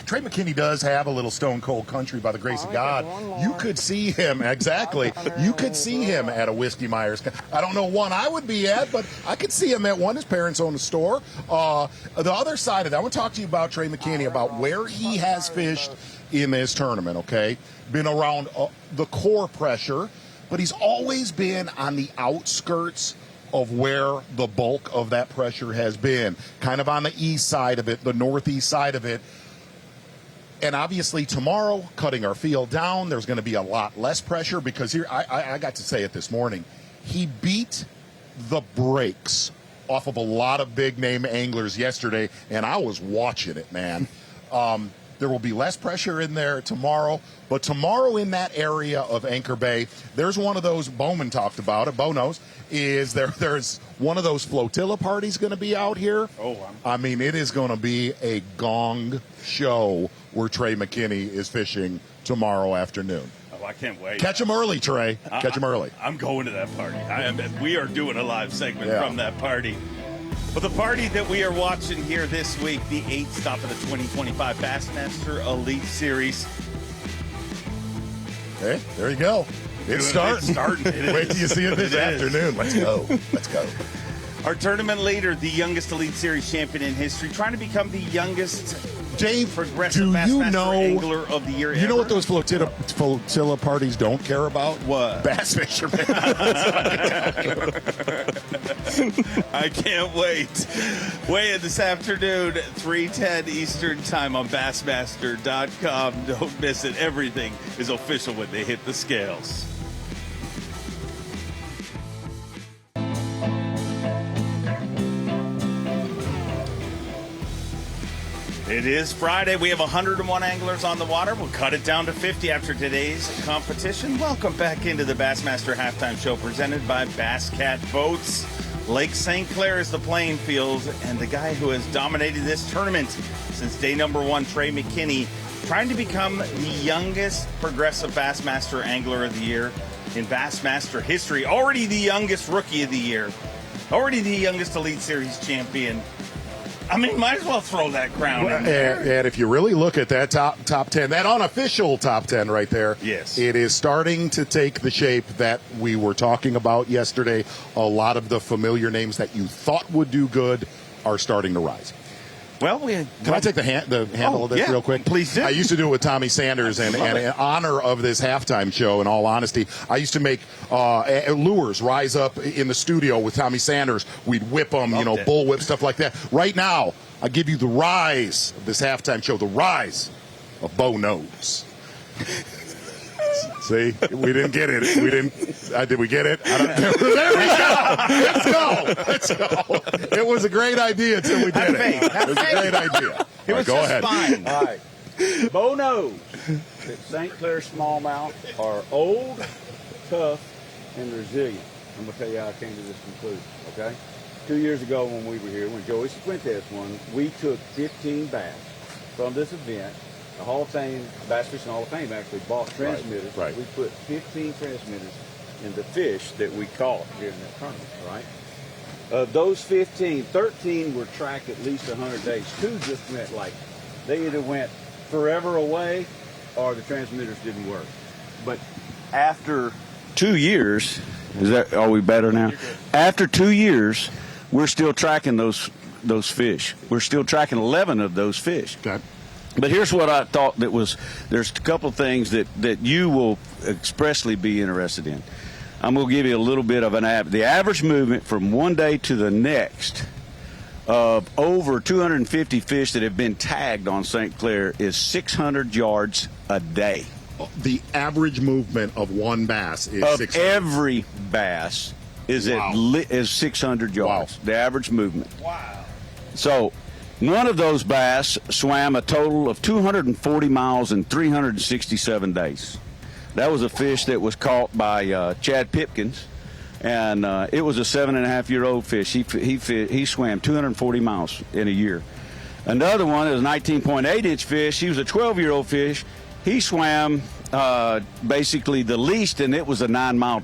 Trey McKinney does have a little stone cold country by the grace of God. You could see him, exactly. You could see him at a Whiskey Myers. I don't know one I would be at, but I could see him at one. His parents own a store. The other side of that, I want to talk to you about Trey McKinney, about where he has fished in this tournament, okay? Been around the core pressure, but he's always been on the outskirts of where the bulk of that pressure has been, kind of on the east side of it, the northeast side of it. And obviously tomorrow, cutting our field down, there's going to be a lot less pressure, because here, I got to say it this morning, he beat the brakes off of a lot of big-name anglers yesterday, and I was watching it, man. There will be less pressure in there tomorrow, but tomorrow in that area of Anchor Bay, there's one of those, Bowman talked about it, Bo knows, there's one of those flotilla parties going to be out here. It is going to be a gong show where Trey McKinney is fishing tomorrow afternoon. Oh, I can't wait. Catch him early, Trey. Catch him early. I'm going to that party. We are doing a live segment from that party. But the party that we are watching here this week, the 8th stop of the 2025 Bassmaster Elite Series. Hey, there you go. It's starting. Wait till you see it this afternoon. Let's go. Let's go. Our tournament leader, the youngest Elite Series champion in history, trying to become the youngest progressive Bassmaster Angler of the Year ever. You know what those flotilla parties don't care about? What? Bass fishermen. I can't wait. Weigh in this afternoon, 3:10 Eastern Time on Bassmaster.com. Don't miss it. Everything is official when they hit the scales. It is Friday. We have 101 anglers on the water. We'll cut it down to 50 after today's competition. Welcome back into the Bassmaster Halftime Show presented by Bass Cat Boats. Lake St. Clair is the playing field, and the guy who has dominated this tournament since day number one, Trey McKinney, trying to become the youngest progressive Bassmaster Angler of the Year in Bassmaster history. Already the youngest Rookie of the Year. Already the youngest Elite Series champion. I mean, might as well throw that crown in there. And if you really look at that top 10, that unofficial top 10 right there, yes, it is starting to take the shape that we were talking about yesterday. A lot of the familiar names that you thought would do good are starting to rise. Well, can I take the handle of this real quick? Please do. I used to do it with Tommy Sanders, and in honor of this halftime show, in all honesty, I used to make lures rise up in the studio with Tommy Sanders. We'd whip them, bull whip, stuff like that. Right now, I give you the rise of this halftime show, the rise of Bo Knows. See, we didn't get it. We didn't. Did we get it? There we go. Let's go. It was a great idea until we did it. It was a great idea. It was go just ahead. fine. All right. Bo knows that St. Clair smallmouth are old, tough, and resilient. I'm going to tell you how I came to this conclusion, okay? 2 years ago when we were here, when Joey Fuentes won, we took 15 bass from this event. The Hall of Fame, Bass Fishing Hall of Fame actually bought transmitters. Right. We put 15 transmitters in the fish that we caught here in that tournament, right? Of those 15, 13 were tracked at least 100 days. 2 just went they either went forever away or the transmitters didn't work. But after 2 years, are we better now? After 2 years, we're still tracking those fish. We're still tracking 11 of those fish. Okay. But here's what I thought there's a couple of things that you will expressly be interested in. I'm going to give you a little bit of the average movement from one day to the next of over 250 fish that have been tagged on St. Clair is 600 yards a day. The average movement of one bass is of 600. Every bass is is 600 yards. Wow. The average movement. Wow. So one of those bass swam a total of 240 miles in 367 days. That was a fish that was caught by Chad Pipkins, and it was a 7.5-year-old fish. He swam 240 miles in a year. Another one is a 19.8-inch fish. He was a 12-year-old fish. He swam basically the least, and it was a 9-mile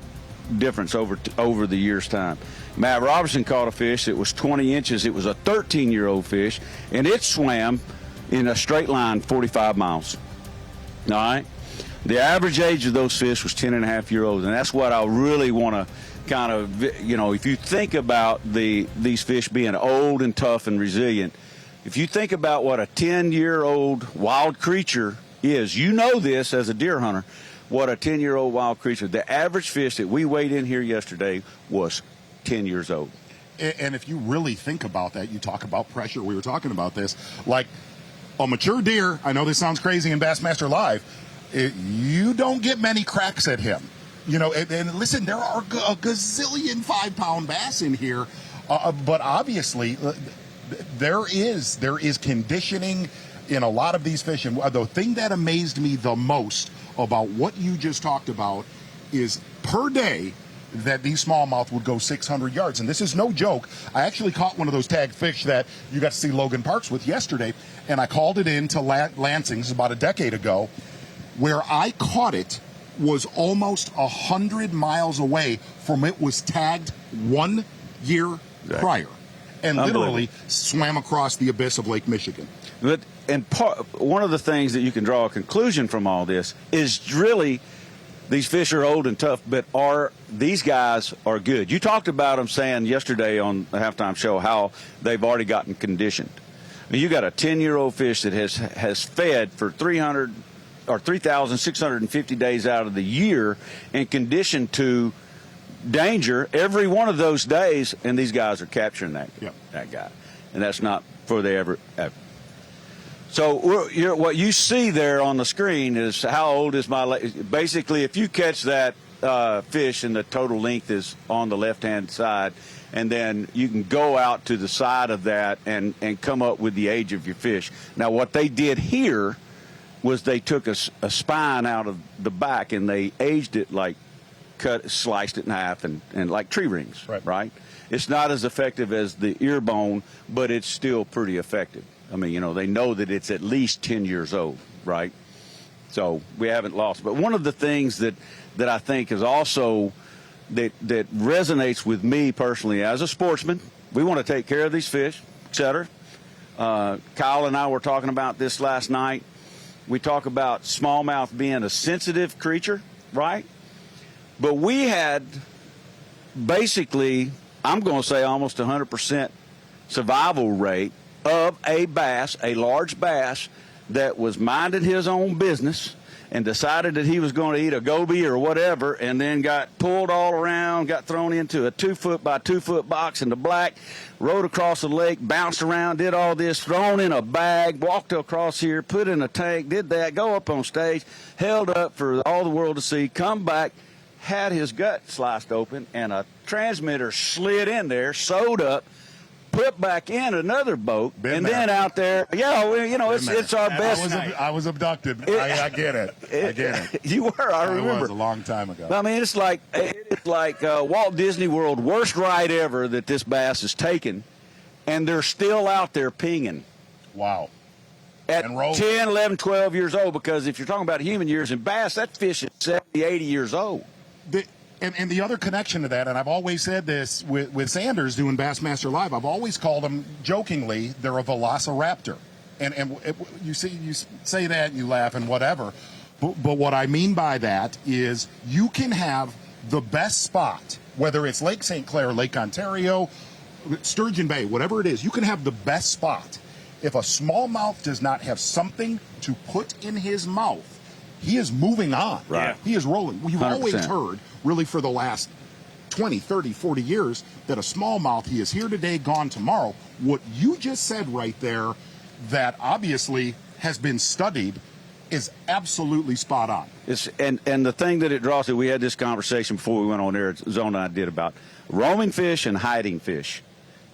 difference over the year's time. Matt Robertson caught a fish that was 20 inches. It was a 13-year-old fish, and it swam in a straight line 45 miles. All right? The average age of those fish was 10.5-year-olds, and that's what I really want to kind of, if you think about these fish being old and tough and resilient, if you think about what a 10-year-old wild creature is, you know this as a deer hunter, what a 10-year-old wild creature. The average fish that we weighed in here yesterday was 10 years old. And if you really think about that, you talk about pressure. We were talking about this. Like a mature deer, I know this sounds crazy in Bassmaster Live, you don't get many cracks at him. And listen, there are a gazillion 5-pound bass in here, but obviously there is conditioning in a lot of these fish. And the thing that amazed me the most about what you just talked about is per day that these smallmouth would go 600 yards. And this is no joke. I actually caught one of those tagged fish that you got to see Logan Parks with yesterday, and I called it in to Lansing. This is about a decade ago. Where I caught it was almost 100 miles away from it was tagged 1 year prior, and literally swam across the abyss of Lake Michigan. But one of the things that you can draw a conclusion from all this is really these fish are old and tough, but these guys are good. You talked about them saying yesterday on the halftime show how they've already gotten conditioned. I mean, you got a 10-year-old fish that has fed for 3,650 days out of the year and conditioned to danger every one of those days, and these guys are capturing that guy, and that's not for the ever. So what you see there on the screen is how old is my lake. Basically, if you catch that fish, and the total length is on the left-hand side. And then you can go out to the side of that and come up with the age of your fish. Now, what they did here was they took a spine out of the back and they aged it, like sliced it in half and like tree rings, right? It's not as effective as the ear bone, but it's still pretty effective. I mean, you know, they know that it's at least 10 years old, right? So we haven't lost. But one of the things that I think is also that resonates with me personally as a sportsman, we want to take care of these fish, et cetera. Kyle and I were talking about this last night. We talk about smallmouth being a sensitive creature, right? But we had basically, I'm going to say almost 100% survival rate of a bass, a large bass, that was minding his own business and decided that he was going to eat a goby or whatever, and then got pulled all around, got thrown into a 2-foot by 2-foot box in the black, rode across the lake, bounced around, did all this, thrown in a bag, walked across here, put in a tank, did that, go up on stage, held up for all the world to see, come back, had his gut sliced open, and a transmitter slid in there, sewed up, put back in another boat, and then out there. Yeah, well, you know, it's our best. I was abducted. I get it. I get it. You were. I remember. It was a long time ago. I mean, it's like Walt Disney World, worst ride ever that this bass has taken, and they're still out there pinging. Wow. At 10, 11, 12 years old, because if you're talking about human years in bass, that fish is 70, 80 years old. And the other connection to that, and I've always said this with Sanders doing Bassmaster Live, I've always called them jokingly, they're a velociraptor. And you say that and you laugh and whatever, but what I mean by that is you can have the best spot, whether it's Lake St. Clair, Lake Ontario, Sturgeon Bay, whatever it is, you can have the best spot. If a smallmouth does not have something to put in his mouth, he is moving on. Right. He is rolling. We've 100%. always heard, really for the last 20, 30, 40 years, that a smallmouth, he is here today, gone tomorrow. What you just said right there, that obviously has been studied, is absolutely spot on. And the thing that it draws to, we had this conversation before we went on air, Zone and I did, about roaming fish and hiding fish.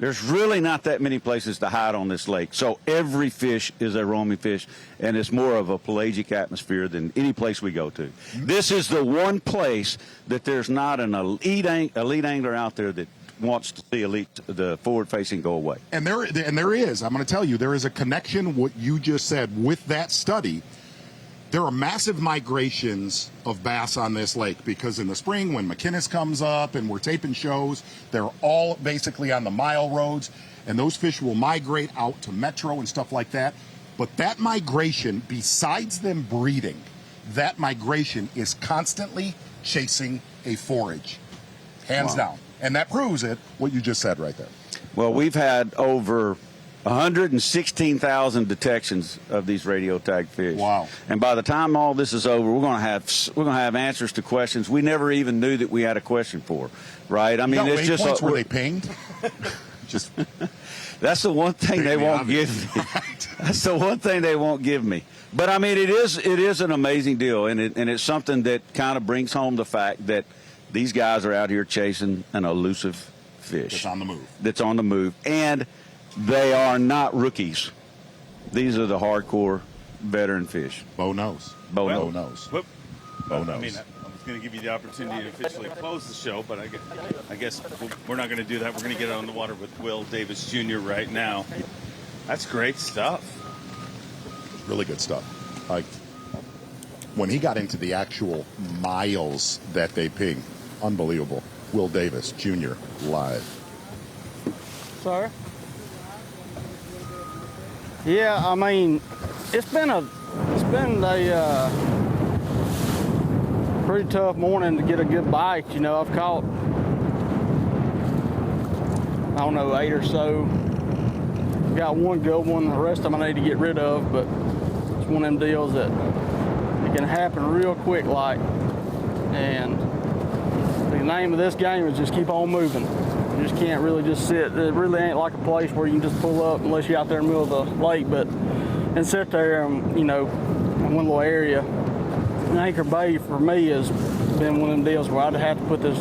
There's really not that many places to hide on this lake. So every fish is a roaming fish, and it's more of a pelagic atmosphere than any place we go to. This is the one place that there's not an elite angler out there that wants to see the forward-facing go away. And there is, I'm going to tell you, there is a connection, what you just said, with that study. There are massive migrations of bass on this lake because in the spring when McKinnis comes up and we're taping shows, they're all basically on the mile roads, and those fish will migrate out to Metro and stuff like that. But that migration, besides them breeding, that migration is constantly chasing a forage, hands down. And that proves it, what you just said right there. Well, we've had over 116,000 detections of these radio tagged fish. Wow. And by the time all this is over, we're going to have answers to questions we never even knew that we had a question for, right? I mean, it's just points where they pinged. Just that's the one thing they won't give me. That's the one thing they won't give me. But I mean, it is an amazing deal, and it's something that kind of brings home the fact that these guys are out here chasing an elusive fish that's on the move. That's on the move, and they are not rookies. These are the hardcore veteran fish. Bo knows. Bo knows. Bo knows. I mean, I was going to give you the opportunity to officially close the show, but I guess we're not going to do that. We're going to get on the water with Will Davis Jr. right now. That's great stuff. Really good stuff. Like, when he got into the actual miles that they ping, unbelievable. Will Davis Jr. live. Sorry? Yeah, I mean, it's been a pretty tough morning to get a good bite. You know, I've caught, I don't know, 8 or so. Got one good one. The rest of them I need to get rid of, but it's one of them deals that it can happen real quick, like. And the name of this game is just keep on moving. You just can't really just sit. It really ain't like a place where you can just pull up unless you're out there in the middle of the lake, and sit there and, you know, in one little area. And Anchor Bay for me is been one of them deals where I'd have to put this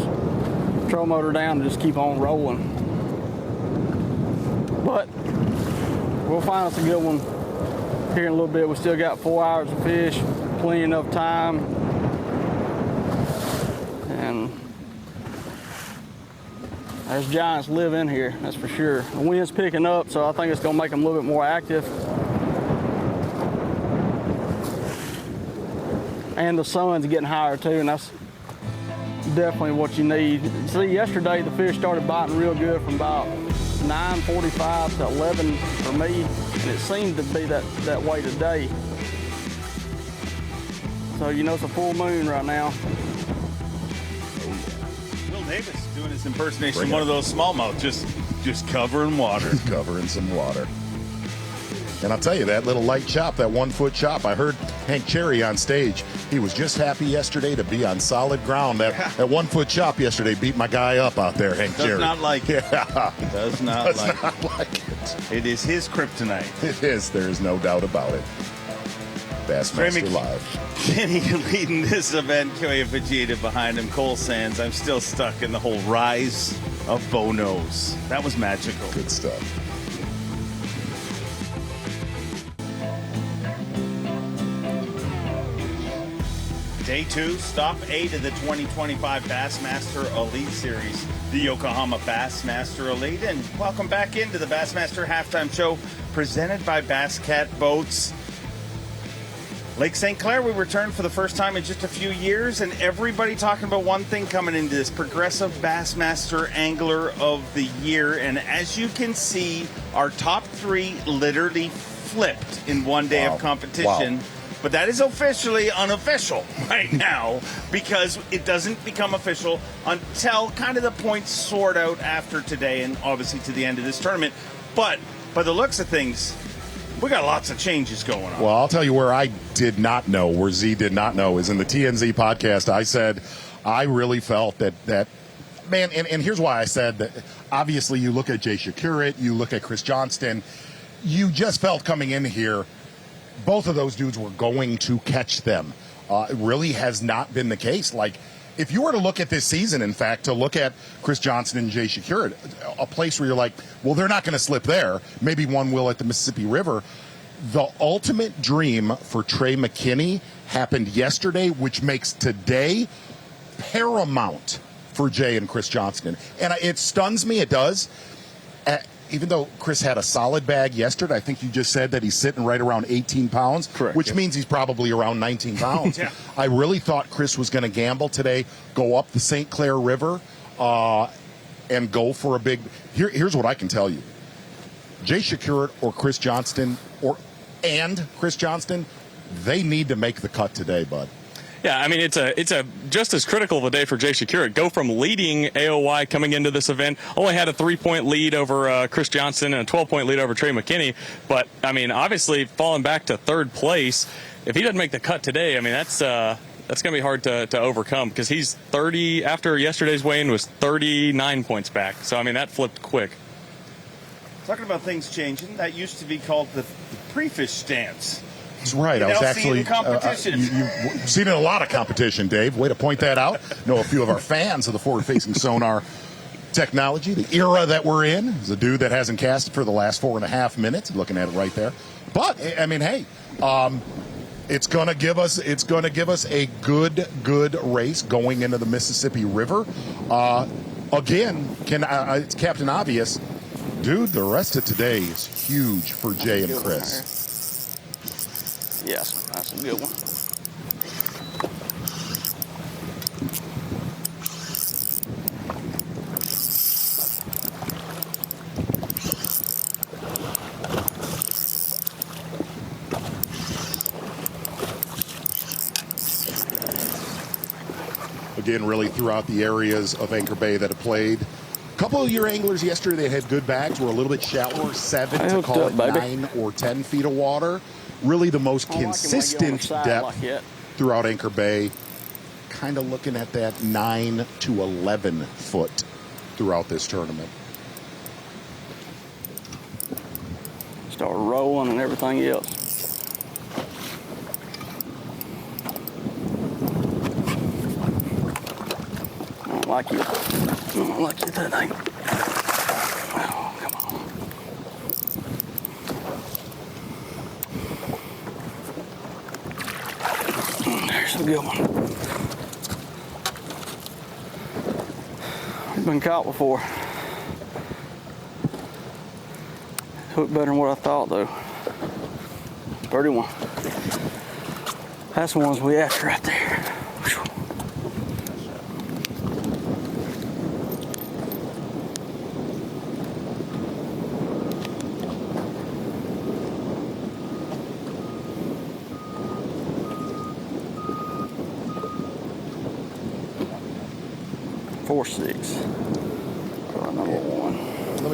troll motor down and just keep on rolling. But we'll find us a good one here in a little bit. We still got 4 hours of fish, plenty enough time. And there's giants live in here, that's for sure. The wind's picking up, so I think it's gonna make them a little bit more active. And the sun's getting higher too, and that's definitely what you need. See, yesterday the fish started biting real good from about 9:45 to 11 for me, and it seemed to be that way today. So you know it's a full moon right now. Will Davis doing his impersonation of one of those smallmouth, just covering water. Just covering some water. And I'll tell you, that little light chop, that 1 foot chop, I heard Hank Cherry on stage. He was just happy yesterday to be on solid ground. That 1 foot chop yesterday beat my guy up out there, Hank Cherry. Does not like it. Yeah. Does not like it. It is his kryptonite. It is. There is no doubt about it. Bassmaster Live. McKinney leading this event. Koya Vegeta behind him. Cole Sands. I'm still stuck in the whole rise of Bonos. That was magical. Good stuff. Day 2, stop 8 of the 2025 Bassmaster Elite Series, the Yokohama Bassmaster Elite. And welcome back into the Bassmaster Halftime Show presented by Bass Cat Boats. Lake St. Clair, we returned for the first time in just a few years, and everybody talking about one thing coming into this, Progressive Bassmaster Angler of the Year. And as you can see, our top 3 literally flipped in one day of competition. Wow. But that is officially unofficial right now because it doesn't become official until kind of the points sort out after today and obviously to the end of this tournament. But by the looks of things, we got lots of changes going on. Well, I'll tell you where I did not know, where Z did not know, is in the TNZ podcast. I said I really felt that man, and here's why I said that. Obviously, you look at Jay Shakurit, you look at Chris Johnston, you just felt coming in here, both of those dudes were going to catch them. It really has not been the case. Like, if you were to look at this season, in fact, to look at Chris Johnson and Jay Shakurit, a place where you're like, well, they're not going to slip there. Maybe one will at the Mississippi River. The ultimate dream for Trey McKinney happened yesterday, which makes today paramount for Jay and Chris Johnston. And it stuns me, it does. Even though Chris had a solid bag yesterday, I think you just said that he's sitting right around 18 pounds, correct, which means he's probably around 19 pounds. Yeah. I really thought Chris was going to gamble today, go up the St. Clair River, and go for a big. Here's what I can tell you: Jay Shakurit or Chris Johnston, and Chris Johnston, they need to make the cut today, bud. Yeah, I mean, it's a just as critical of a day for Jay Shakurit. Go from leading AOY coming into this event, only had a 3-point lead over Chris Johnson and a 12-point lead over Trey McKinney. But, I mean, obviously falling back to third place, if he doesn't make the cut today, I mean, that's going to be hard to overcome because he's 30, after yesterday's weigh-in, was 39 points back. So, I mean, that flipped quick. Talking about things changing, that used to be called the pre-fish stance. That's right. I was actually competition. You've seen it in a lot of competition, Dave. Way to point that out. Know a few of our fans of the forward-facing Sonar technology, the era that we're in. Is a dude that hasn't casted for the last 4.5 minutes. Looking at it right there. But I mean, hey, it's going to give us a good race going into the Mississippi River. Again, it's Captain Obvious, dude. The rest of today is huge for Jay and Chris. Yes, that's a good one. Again, really throughout the areas of Anchor Bay that have played. A couple of your anglers yesterday, they had good bags, were a little bit shallower, 7 to call it 9 or 10 feet of water. Really the most consistent depth throughout Anchor Bay. Kind of looking at that 9 to 11 foot throughout this tournament. Start rolling and everything else. like you. Like you that thing. Oh, come on. There's a good one. He's been caught before. Hooked better than what I thought, though. Pretty one. That's the ones we after right there. Whew. Four, 6. Number one. Let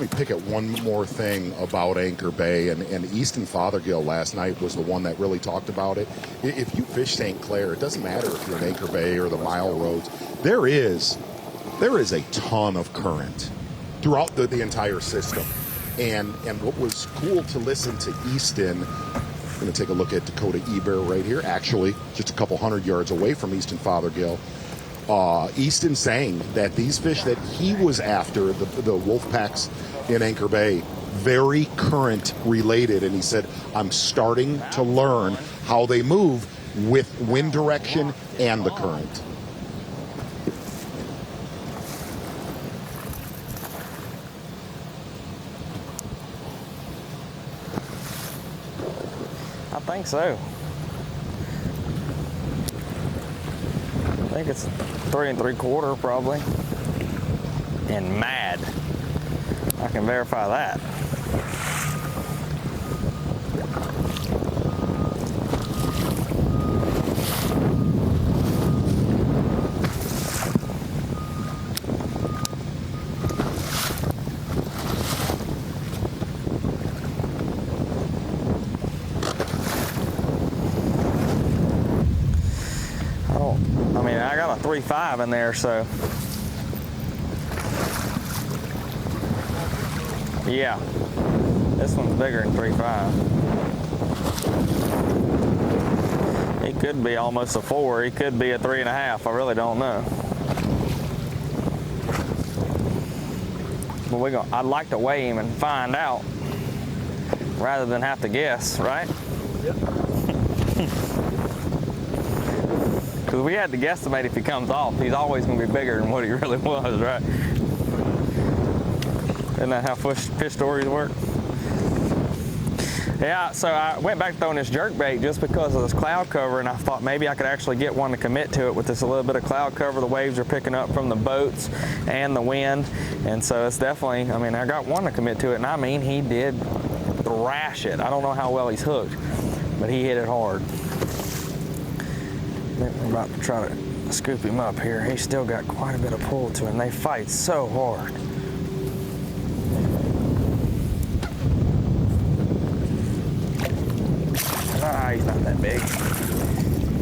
me pick at one more thing about Anchor Bay, and Easton Fothergill last night was the one that really talked about it. If you fish St. Clair, it doesn't matter if you're in Anchor Bay or the Mile Roads. There is a ton of current throughout the entire system, and what was cool to listen to Easton. I'm going to take a look at Dakota Ebare right here, actually just a couple hundred yards away from Easton Fothergill. Easton saying that these fish that he was after, the wolf packs in Anchor Bay, very current related, and he said, I'm starting to learn how they move with wind direction and the current. I think so. I think it's 3 3/4 probably. And mad. I can verify that. I got a 3.5 in there, so yeah, this one's bigger than 3.5. He could be almost a 4. He could be a 3.5. I really don't know. But I'd like to weigh him and find out rather than have to guess, right? Yep. Because we had to guesstimate if he comes off. He's always going to be bigger than what he really was, right? Isn't that how fish stories work? Yeah, so I went back to throwing this jerkbait just because of this cloud cover, and I thought maybe I could actually get one to commit to it with this a little bit of cloud cover. The waves are picking up from the boats and the wind, and so it's definitely, I got one to commit to it, and he did thrash it. I don't know how well he's hooked, but he hit it hard. I'm about to try to scoop him up here. He's still got quite a bit of pull to him. They fight so hard. Ah, he's not that big.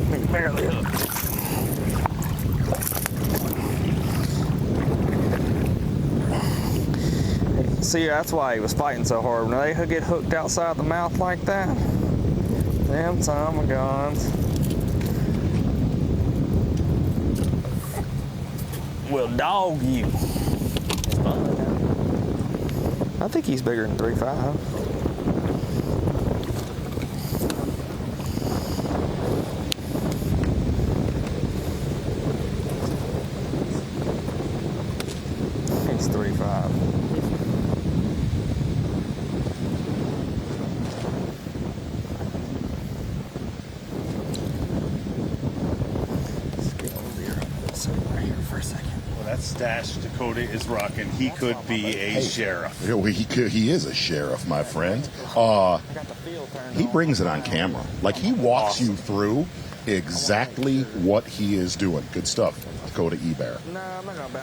He's barely hooked. See, that's why he was fighting so hard. When they get hooked outside the mouth like that, them son of a guns will dog you. I think he's bigger than 3.5. He's 3.5. That stash Dakota is rocking. He could be a sheriff. He is a sheriff, my friend. He brings it on camera. Like, he walks you through exactly what he is doing. Good stuff, Dakota Ebare.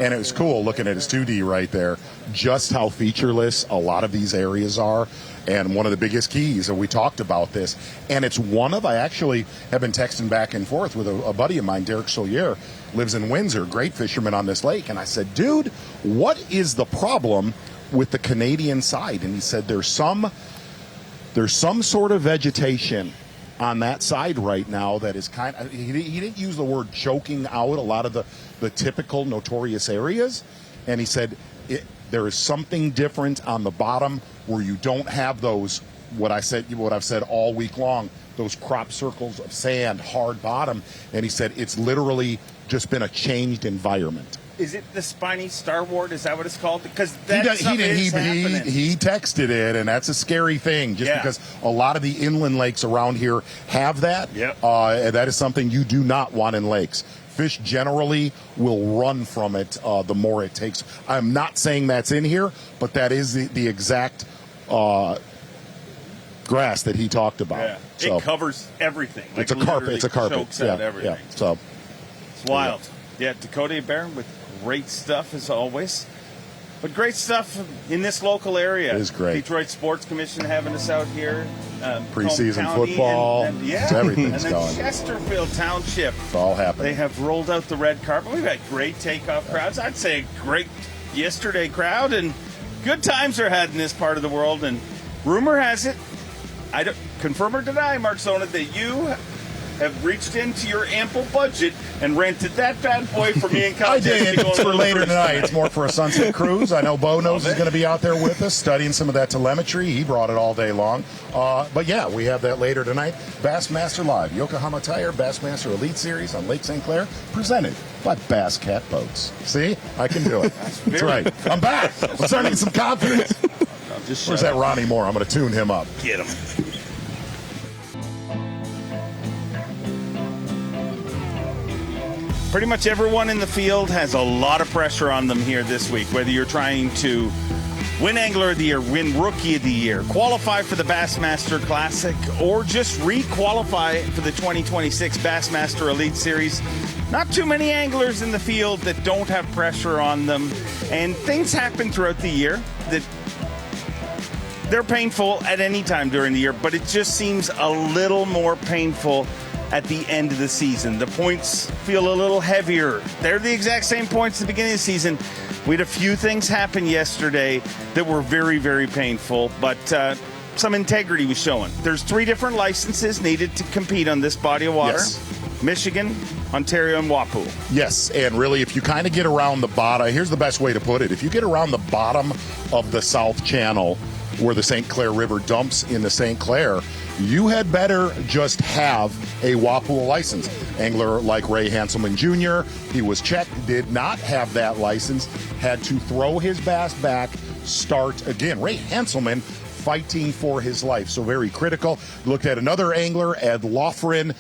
And it was cool looking at his 2D right there, just how featureless a lot of these areas are. And one of the biggest keys, and we talked about this, and it's I actually have been texting back and forth with a buddy of mine, Derek Solier, lives in Windsor, great fisherman on this lake. And I said, dude, what is the problem with the Canadian side? And he said, there's some sort of vegetation on that side right now that is kind of, he didn't use the word choking out a lot of the typical notorious areas. And he said there is something different on the bottom where you don't have those, what I've said all week long, those crop circles of sand, hard bottom. And he said it's literally just been a changed environment. Is it the spiny starwort? Is that what it's called? Because he texted it, and that's a scary thing, just because a lot of the inland lakes around here have that. Yep. And that is something you do not want in lakes. Fish generally will run from it the more it takes. I'm not saying that's in here, but that is the exact grass that he talked about. Yeah. So, it covers everything. It's a carpet. It's a carpet. Chokes out everything. Yeah. So it's wild. Yeah, Dakota Ebare with great stuff as always. But great stuff in this local area. It is great. Detroit Sports Commission having us out here. Preseason football. Everything's and then going. Chesterfield Township. It's all happening. They have rolled out the red carpet. We've had great takeoff crowds. I'd say a great yesterday crowd. And good times are had in this part of the world. And rumor has it, I don't confirm or deny, Mark Zona, that you have reached into your ample budget and rented that bad boy for me and Kyle. I did. It's for later tonight. It's more for a sunset cruise. I know Bo knows is going to be out there with us studying some of that telemetry. He brought it all day long. But yeah, we have that later tonight. Bassmaster Live, Yokohama Tire Bassmaster Elite Series on Lake St. Clair, presented by Bass Cat Boats. See? I can do it. That's right. I'm back. I'm starting to get some confidence. Where's that Ronnie Moore? I'm going to tune him up. Get him. Pretty much everyone in the field has a lot of pressure on them here this week, whether you're trying to win Angler of the Year, win Rookie of the Year, qualify for the Bassmaster Classic, or just re-qualify for the 2026 Bassmaster Elite Series. Not too many anglers in the field that don't have pressure on them, and things happen throughout the year that they're painful at any time during the year, but it just seems a little more painful at the end of the season. The points feel a little heavier. They're the exact same points at the beginning of the season. We had a few things happen yesterday that were very, very painful, but some integrity was showing. There's 3 different licenses needed to compete on this body of water. Yes. Michigan, Ontario, and Wapoo. Yes, and really, if you kind of get around the bottom, here's the best way to put it. If you get around the bottom of the South Channel, where the St. Clair River dumps into St. Clair, you had better just have a Wapoo license. Angler like Ray Hanselman Jr., he was checked, did not have that license, had to throw his bass back, start again. Ray Hanselman fighting for his life, so very critical. Looked at another angler, Ed Loughran,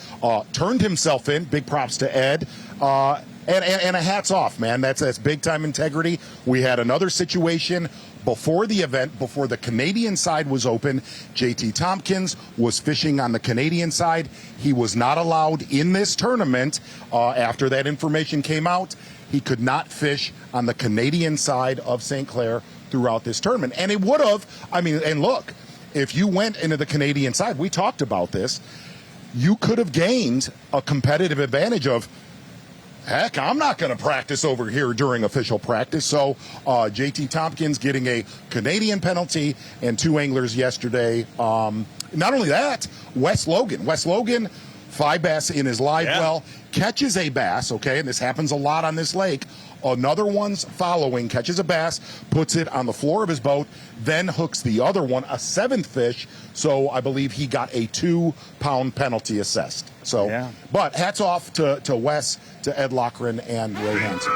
turned himself in. Big props to Ed. And a hats off, man. That's big time integrity. We had another situation before the event, before the Canadian side was open. JT Tompkins was fishing on the Canadian side. He was not allowed in this tournament after that information came out. He could not fish on the Canadian side of St. Clair throughout this tournament. And it would have, and look, if you went into the Canadian side, we talked about this, you could have gained a competitive advantage of, heck, I'm not going to practice over here during official practice. So JT Tompkins getting a Canadian penalty and 2 anglers yesterday. Not only that, Wes Logan, 5 bass in his live well, catches a bass, okay, and this happens a lot on this lake. Another one's following, catches a bass, puts it on the floor of his boat, then hooks the other one, a 7th fish. So I believe he got a 2-pound penalty assessed. So, but hats off to Wes, to Ed Loughran, and Ray Hansen.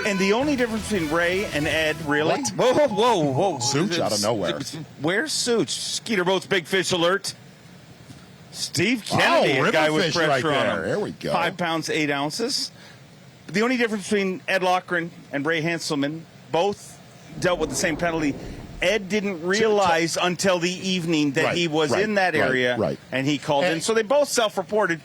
And the only difference between Ray and Ed, really? What? Whoa. Such out of nowhere. Where's Such? Skeeter Boats Big Fish Alert. Steve Kennedy, a guy with pressure right on there. him. There we go. 5 pounds, 8 ounces. The only difference between Ed Loughran and Ray Hanselman, both dealt with the same penalty. Ed didn't realize until the evening that he was in that area, and he called in. So they both self-reported.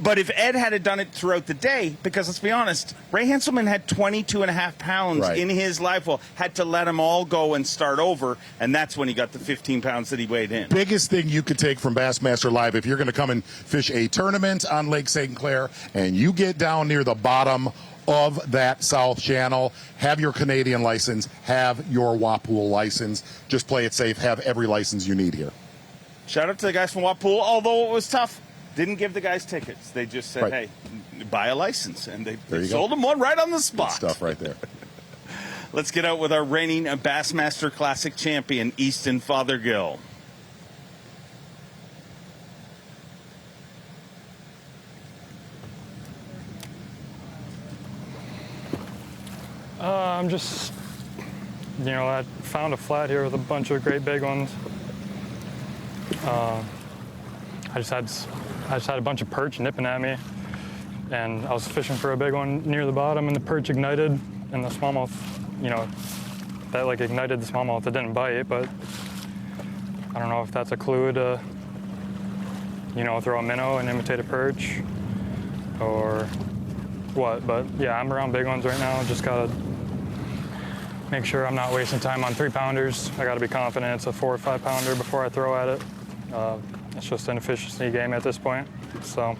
But if Ed had done it throughout the day, because let's be honest, Ray Hanselman had 22.5 pounds in his live well, had to let them all go and start over, and that's when he got the 15 pounds that he weighed in. Biggest thing you could take from Bassmaster Live, if you're going to come and fish a tournament on Lake St. Clair, and you get down near the bottom of that South Channel, have your Canadian license, have your Wapoo license. Just play it safe, have every license you need here. Shout out to the guys from Wapoo, although it was tough. Didn't give the guys tickets. They just said, Right. hey, buy a license. And they you sold go. them one right on the spot. Good stuff right there. Let's get out with our reigning Bassmaster Classic champion, Easton Fothergill. I'm just, I found a flat here with a bunch of great big ones. I just had a bunch of perch nipping at me, and I was fishing for a big one near the bottom, and the perch ignited, and the smallmouth, that like ignited the smallmouth. It didn't bite, but I don't know if that's a clue to, throw a minnow and imitate a perch, or what. But yeah, I'm around big ones right now. Just gotta make sure I'm not wasting time on 3-pounders. I gotta be confident it's a 4 or 5 pounder before I throw at it. It's just an efficiency game at this point. So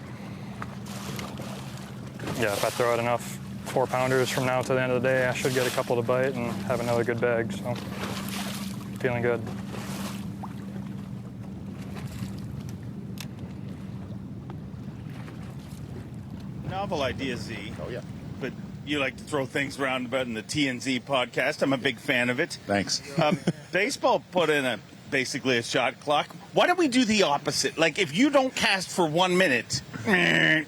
yeah, if I throw out enough 4-pounders from now to the end of the day, I should get a couple to bite and have another good bag. So feeling good. Novel idea, Z. Oh, yeah. But you like to throw things around about in the TNZ podcast. I'm a big fan of it. Thanks. Baseball put in basically a shot clock. Why don't we do the opposite? Like, if you don't cast for 1 minute...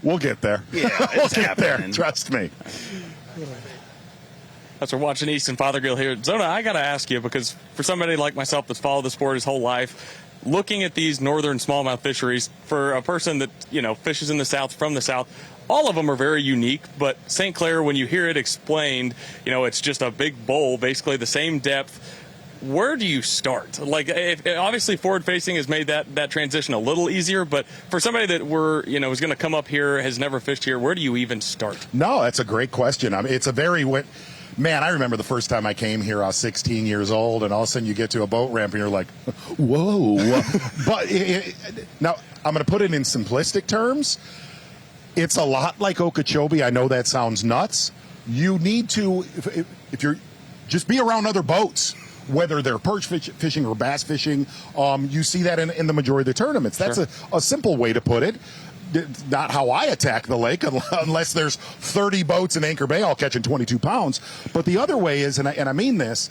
We'll get there. Yeah, we'll it's get there. happening. Trust me. As we're watching Easton Fothergill here, Zona, I got to ask you, because for somebody like myself that's followed the sport his whole life, looking at these northern smallmouth fisheries, for a person that, fishes in the South, from the South, all of them are very unique, but St. Clair, when you hear it explained, it's just a big bowl, basically the same depth. Where do you start? Like, obviously forward-facing has made that transition a little easier, but for somebody that is going to come up here, has never fished here, where do you even start? No, that's a great question. I mean, it's a very... Man, I remember the first time I came here, I was 16 years old, and all of a sudden you get to a boat ramp and you're like, whoa. But now, I'm going to put it in simplistic terms. It's a lot like Okeechobee. I know that sounds nuts. You need to, if you're, just be around other boats, whether they're perch fishing or bass fishing. You see that in the majority of the tournaments. That's Sure. a simple way to put it. Not how I attack the lake, unless there's 30 boats in Anchor Bay all catching 22 pounds. But the other way is, and I mean this,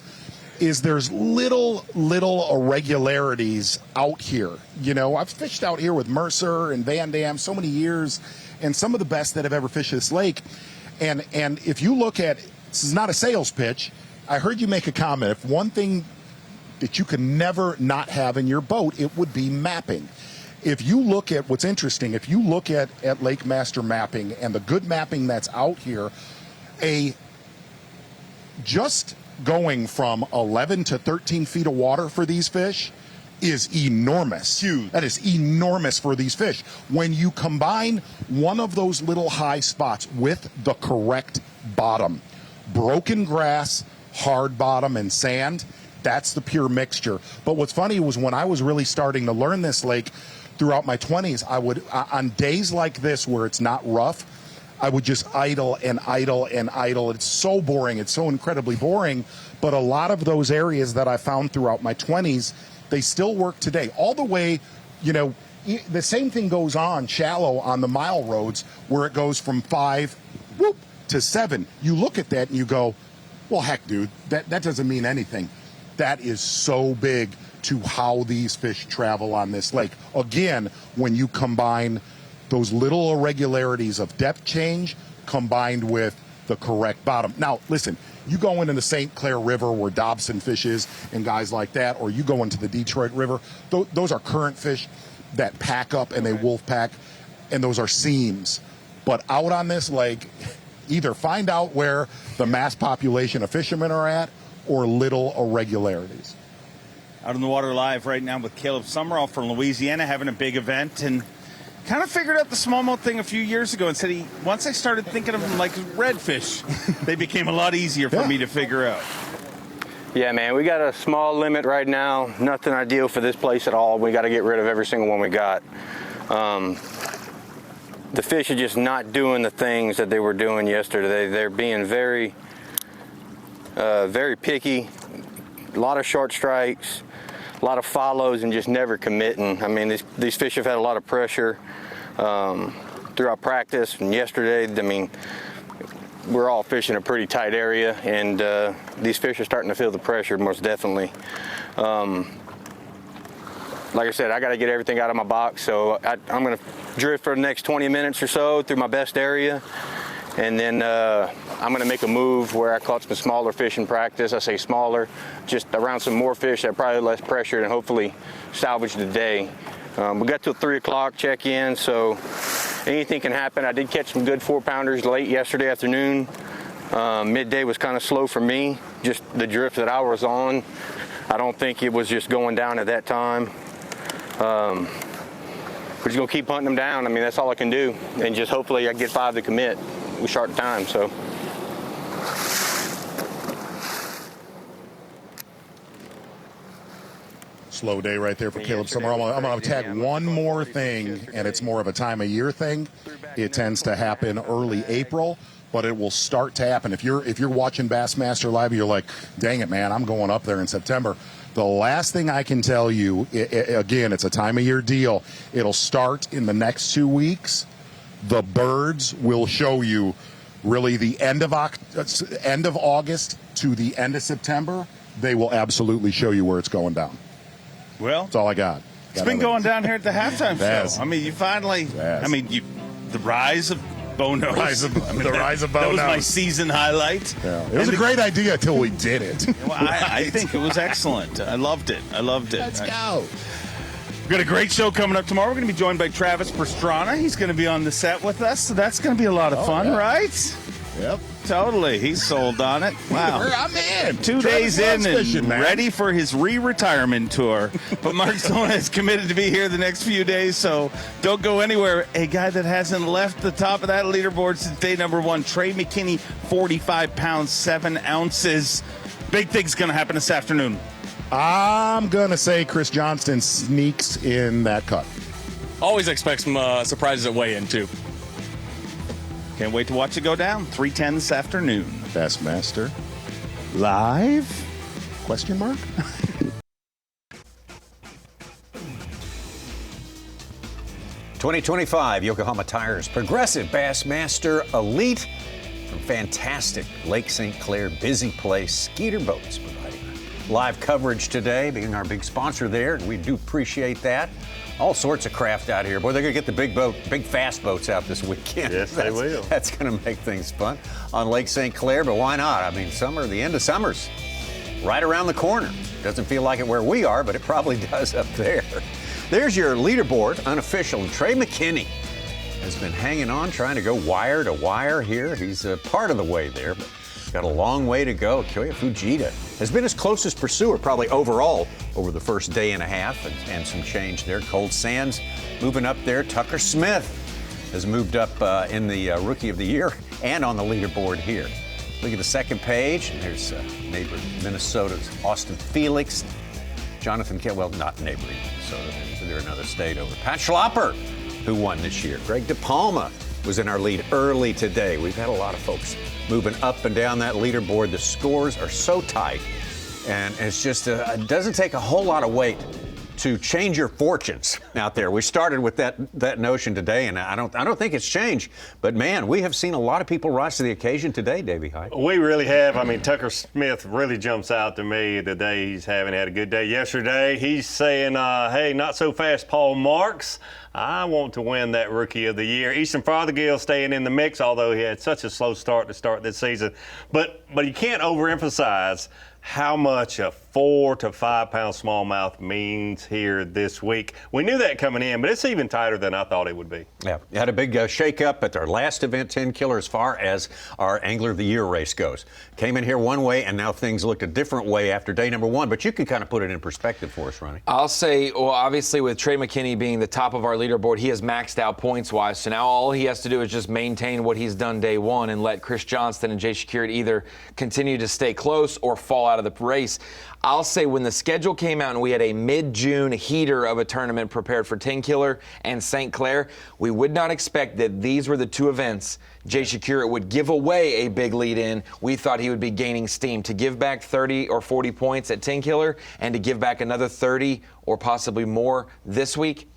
is there's little irregularities out here. I've fished out here with Mercer and Van Dam so many years, and some of the best that have ever fished this lake. And if you look at, this is not a sales pitch, I heard you make a comment. If one thing that you can never not have in your boat, it would be mapping. If you look at what's interesting, if you look at Lake Master mapping and the good mapping that's out here, just going from 11 to 13 feet of water for these fish is enormous. Huge. That is enormous for these fish. When you combine one of those little high spots with the correct bottom, broken grass, hard bottom, and sand, that's the pure mixture. But what's funny was when I was really starting to learn this lake, throughout my 20s, I would, on days like this where it's not rough, I would just idle and idle and idle. It's so boring. It's so incredibly boring. But a lot of those areas that I found throughout my 20s, they still work today. All the way, the same thing goes on shallow on the mile roads where it goes from 5 to 7. You look at that and you go, well, heck, dude, that doesn't mean anything. That is so big to how these fish travel on this lake. Again, when you combine those little irregularities of depth change combined with the correct bottom. Now, listen, you go into the St. Clair River where Dobson fishes and guys like that, or you go into the Detroit River, those are current fish that pack up and they wolf pack, and those are seams. But out on this lake, either find out where the mass population of fishermen are at or little irregularities. Out on the water live right now with Caleb Summerall from Louisiana, having a big event, and kind of figured out the smallmouth thing a few years ago and said once I started thinking of them like redfish, they became a lot easier for me to figure out. Yeah, man, we got a small limit right now. Nothing ideal for this place at all. We got to get rid of every single one we got. The fish are just not doing the things that they were doing yesterday. They're being very, very picky. A lot of short strikes, a lot of follows, and just never committing. I mean, these fish have had a lot of pressure throughout practice and yesterday. I mean, we're all fishing a pretty tight area, and these fish are starting to feel the pressure, most definitely. Like I said, I got to get everything out of my box, so I'm going to drift for the next 20 minutes or so through my best area, and then I'm going to make a move where I caught some smaller fish in practice. I say smaller, just around some more fish that probably less pressure, and hopefully salvage the day. We got till 3 o'clock check-in, so anything can happen. I did catch some good 4-pounders late yesterday afternoon. Midday was kind of slow for me, just the drift that I was on. I don't think it was just going down at that time. We're just going to keep hunting them down. I mean, that's all I can do. And just hopefully I get 5 to commit. We start the time, so. Slow day right there for Caleb Summer. I'm going to tag one more thing, and it's more of a time of year thing. It tends to happen early April, but it will start to happen. If you're watching Bassmaster Live, you're like, dang it, man, I'm going up there in September. The last thing I can tell you, again, it's a time of year deal. It'll start in the next 2 weeks. The birds will show you really the end of August to the end of September. They will absolutely show you where it's going down. Well, that's all I got. It's been going down here at the halftime show. I mean, you finally, the rise of Bo Nose. The rise of Bo That was Nose. my season highlight. Yeah. It was a great idea until we did it. Well, I think it was excellent. I loved it. Let's go. We've got a great show coming up tomorrow. We're going to be joined by Travis Pastrana. He's going to be on the set with us, so that's going to be a lot of fun, right? Yep. Totally. He's sold on it. Wow. I'm in. 2 days in and ready for his re-retirement tour. But Mark Sonar is committed to be here the next few days, so don't go anywhere. A guy that hasn't left the top of that leaderboard since day number 1, Trey McKinney, 45 pounds, 7 ounces. Big thing's going to happen this afternoon. I'm going to say Chris Johnston sneaks in that cut. Always expect some surprises at weigh-in, too. Can't wait to watch it go down. 3:10 this afternoon. Bassmaster Live? Question mark? (2025) Yokohama Tires Progressive Bassmaster Elite from fantastic Lake St. Clair, busy place. Skeeter Boats providing live coverage today, being our big sponsor there, and we do appreciate that. All sorts of craft out here. Boy, they're going to get the big fast boats out this weekend. Yes, they will. That's going to make things fun on Lake St. Clair, but why not? I mean, the end of summer's right around the corner. Doesn't feel like it where we are, but it probably does up there. There's your leaderboard, unofficial. Trey McKinney has been hanging on, trying to go wire to wire here. He's part of the way there, but got a long way to go. Kyoya Fujita has been his closest pursuer, probably overall, over the first day and a half, and some change there. Cold Sands moving up there. Tucker Smith has moved up in the Rookie of the Year and on the leaderboard here. Look at the second page, and there's neighbor Minnesota's Austin Felix. Jonathan not neighboring Minnesota, they're another state over. Pat Schlopper, who won this year. Greg DePalma was in our lead early today. We've had a lot of folks moving up and down that leaderboard. The scores are so tight, and it's just it doesn't take a whole lot of weight to change your fortunes out there. We started with that notion today, and I don't think it's changed. But man, we have seen a lot of people rise to the occasion today, Davey Hyde. We really have. I mean, Tucker Smith really jumps out to me today. He's having had a good day yesterday. He's saying, hey, not so fast, Paul Marks. I want to win that Rookie of the Year. Easton Fothergill staying in the mix, although he had such a slow start to start this season. But you can't overemphasize how much a 4 to 5 pound smallmouth means here this week. We knew that coming in, but it's even tighter than I thought it would be. Yeah, we had a big shake-up at our last event, 10 Killer, as far as our Angler of the Year race goes. Came in here one way, and now things look a different way after day number 1. But you can kind of put it in perspective for us, Ronnie. I'll say, well, obviously with Trey McKinney being the top of our leaderboard, he has maxed out points-wise. So now all he has to do is just maintain what he's done day 1 and let Chris Johnston and Jay Shakir either continue to stay close or fall out of the race. I'll say when the schedule came out and we had a mid-June heater of a tournament prepared for 10 Killer and St. Clair, we would not expect that these were the two events Jay Shakir would give away a big lead in. We thought he would be gaining steam to give back 30 or 40 points at 10 Killer and to give back another 30 or possibly more this week.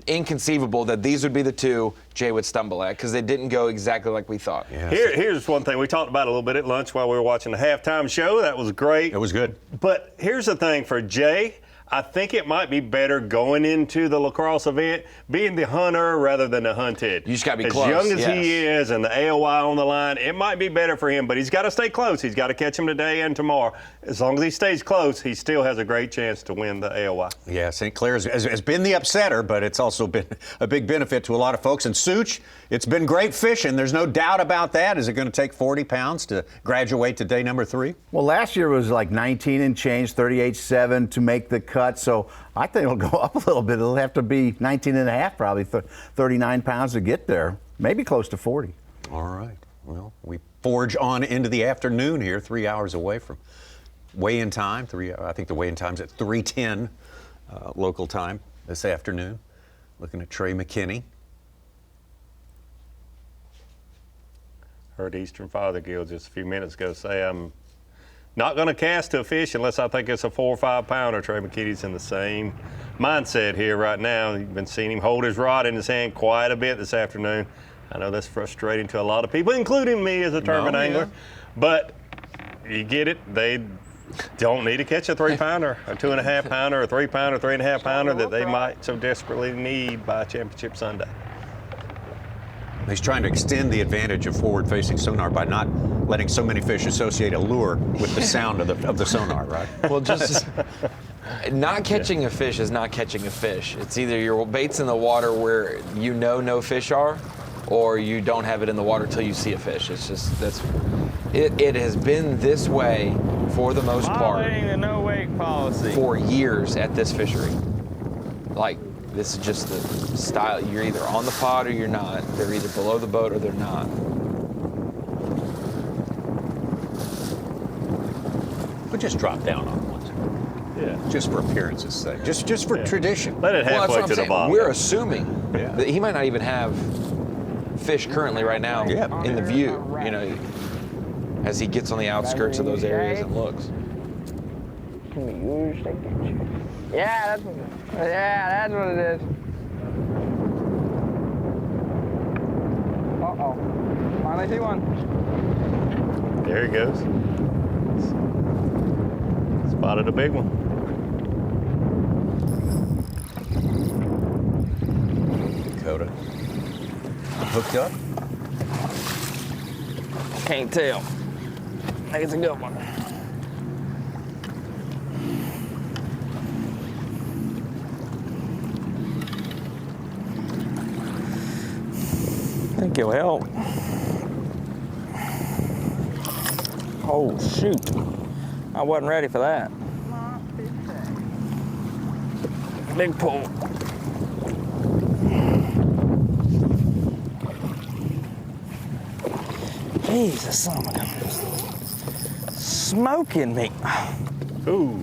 inconceivable that these would be the two Jay would stumble at because they didn't go exactly like we thought. Yeah. Here's one thing we talked about a little bit at lunch while we were watching the halftime show. That was great. It was good. But here's the thing for Jay. I think it might be better going into the lacrosse event being the hunter rather than the hunted. You just got to be as close. As young as he is and the AOY on the line, it might be better for him, but he's got to stay close. He's got to catch him today and tomorrow. As long as he stays close, he still has a great chance to win the AOY. Yeah, St. Clair has been the upsetter, but it's also been a big benefit to a lot of folks. And Such, it's been great fishing. There's no doubt about that. Is it going to take 40 pounds to graduate to day number 3? Well, last year was like 19 and change, 38.7 to make the cut. So I think it'll go up a little bit. It'll have to be 19 and a half, probably 39 pounds to get there, maybe close to 40. All right. Well, we forge on into the afternoon here, 3 hours away from weigh-in time. I think the weigh-in time's at 3:10 local time this afternoon. Looking at Trey McKinney. Heard Eastern Fothergill just a few minutes ago say I'm not going to cast a fish unless I think it's a 4 or 5 pounder. Trey McKinney's in the same mindset here right now. You've been seeing him hold his rod in his hand quite a bit this afternoon. I know that's frustrating to a lot of people, including me as a tournament angler. But you get it. They don't need to catch a 3 pounder, a 2.5 pounder, a 3 pounder, 3.5 pounder that they might so desperately need by Championship Sunday. He's trying to extend the advantage of forward-facing sonar by not letting so many fish associate a lure with the sound of the sonar, right? Well, just not catching a fish is not catching a fish. It's either your bait's in the water where you know no fish are, or you don't have it in the water till you see a fish. It's just it has been this way for the most part. The no wake policy for years at this fishery. Like, this is just the style. You're either on the pod or you're not. They're either below the boat or they're not. But just drop down on one. Yeah. Just for appearance's sake. Just for tradition. Let it halfway to the bottom. We're assuming that he might not even have fish currently right now in the view, you know, as he gets on the outskirts of those areas and looks. Can we use that? Yeah, that's what it is. Uh-oh. Finally see one. There he goes. Spotted a big one. Dakota. Hooked up? Can't tell. I think it's a good one. I think it'll help. Oh, shoot. I wasn't ready for that. Big pull. Jesus, son of a gun. Smoking me. Ooh.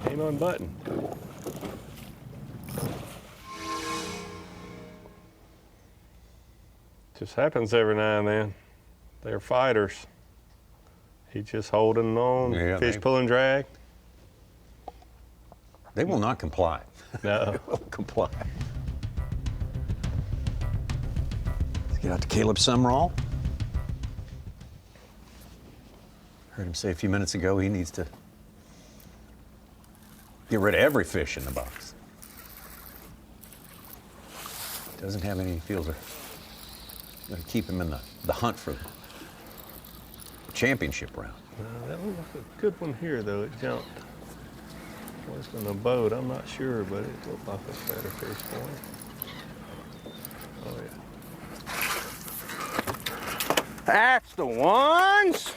Came unbuttoned. Just happens every now and then. They're fighters. He's just holding on, fish pulling drag. They will not comply. No. They won't comply. Let's get out to Caleb Sumrall. Heard him say a few minutes ago he needs to get rid of every fish in the box. Doesn't have any, he feels are going to keep him in the hunt for the championship round. That was a good one here, though. It jumped. Was in a boat, I'm not sure, but it looked like a better fish for him. Oh, yeah. That's the ones.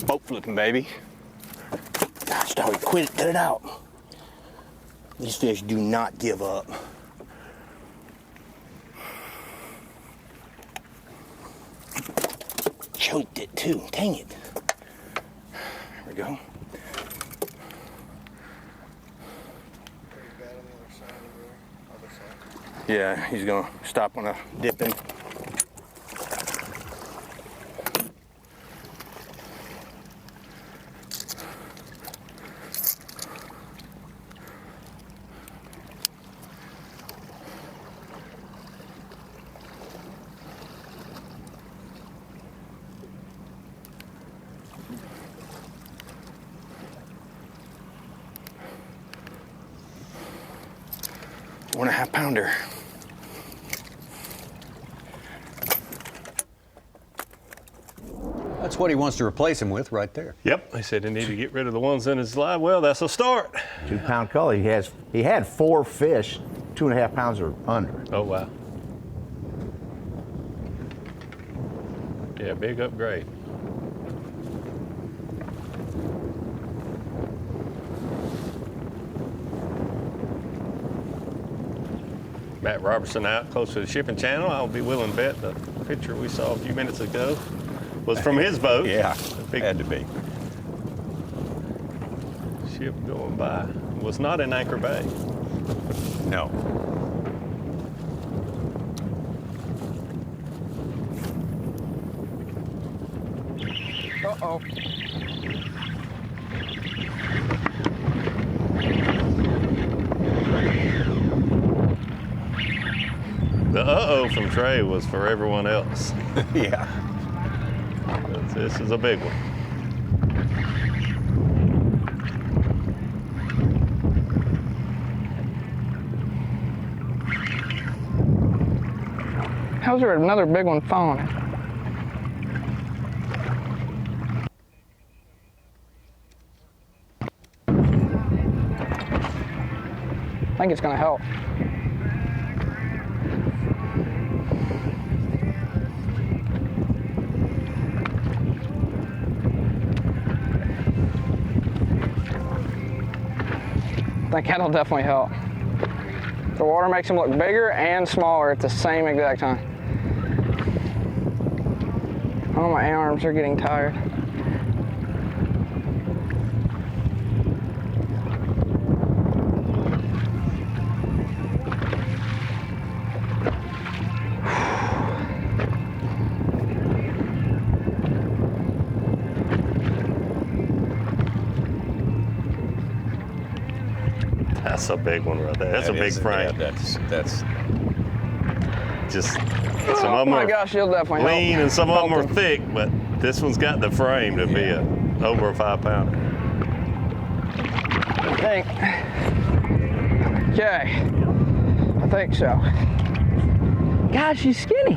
Boat flipping, baby. Gosh, don't we quit it, cut it out. These fish do not give up. Choked it too. Dang it. There we go. Yeah, he's gonna stop on a dipping. One and a half pounder. That's what he wants to replace him with right there. Yep, he said he needed to get rid of the ones in his live. Well, that's a start. 2 pound color. He had 4 fish, 2.5 pounds or under. Oh, wow. Yeah, big upgrade. Matt Robertson out close to the shipping channel. I'll be willing to bet the picture we saw a few minutes ago was from his boat. Yeah, big had to be. Ship going by. Was not in Anchor Bay. No. Uh-oh. The uh-oh from Trey was for everyone else. Yeah. This is a big one. How's there another big one falling? I think it's gonna help. I think that'll definitely help. The water makes them look bigger and smaller at the same exact time. Oh, my arms are getting tired. That's a big one right there. That's a big frame. Yeah, that's just some Oh of them my are gosh, it'll definitely lean help. and some of them are thick, but this one's got the frame to be over a 5 pounder. I think. Okay. I think so. God, she's skinny.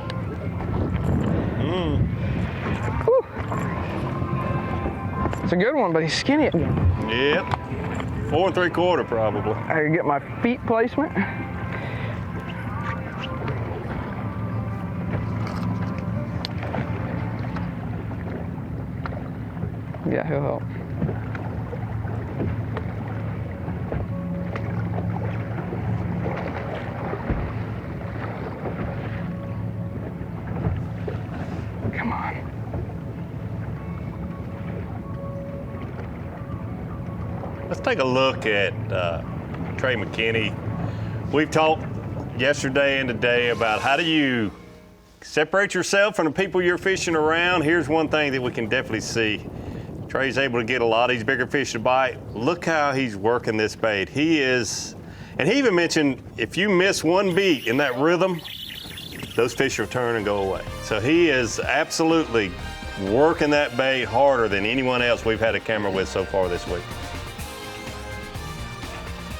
Whew. It's a good one, but he's skinny again. Yep. 4 3/4 probably. I gotta get my feet placement. Yeah, he'll help. Come on. Let's take a look at Trey McKinney. We've talked yesterday and today about how do you separate yourself from the people you're fishing around. Here's one thing that we can definitely see. Trey's able to get a lot of these bigger fish to bite. Look how he's working this bait. He is, and he even mentioned if you miss one beat in that rhythm, those fish will turn and go away. So he is absolutely working that bait harder than anyone else we've had a camera with so far this week.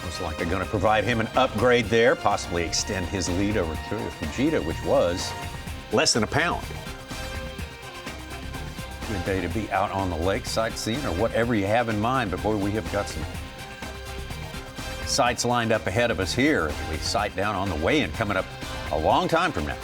Looks like they're going to provide him an upgrade there, possibly extend his lead over to Fujita, which was less than a pound. Good day to be out on the lake sightseeing or whatever you have in mind, but boy, we have got some sights lined up ahead of us here as we sight down on the weigh-in coming up a long time from now.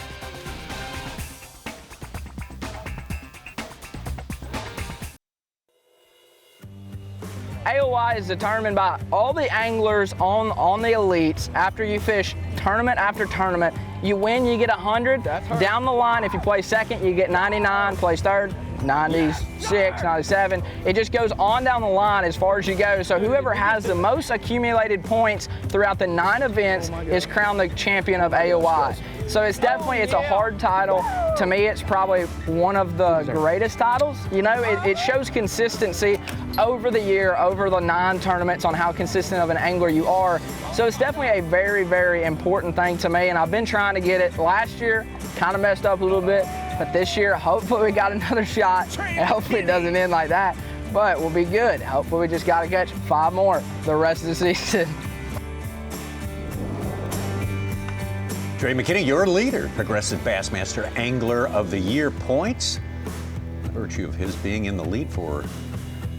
AOI is determined by all the anglers on the elites. After you fish tournament after tournament, you win, you get 100. Down the line, if you play second, you get 99, place third. 96, 97. It just goes on down the line as far as you go. So whoever has the most accumulated points throughout the 9 events is crowned the champion of AOI. So it's definitely, it's a hard title. To me, it's probably one of the greatest titles. You know, it shows consistency over the year, over the 9 tournaments on how consistent of an angler you are. So it's definitely a very, very important thing to me. And I've been trying to get it last year, kind of messed up a little bit. But this year, hopefully we got another shot, and hopefully it doesn't end like that. But we'll be good. Hopefully we just got to catch 5 more the rest of the season. Trey McKinney, your leader, Progressive Bassmaster Angler of the Year points. By virtue of his being in the lead for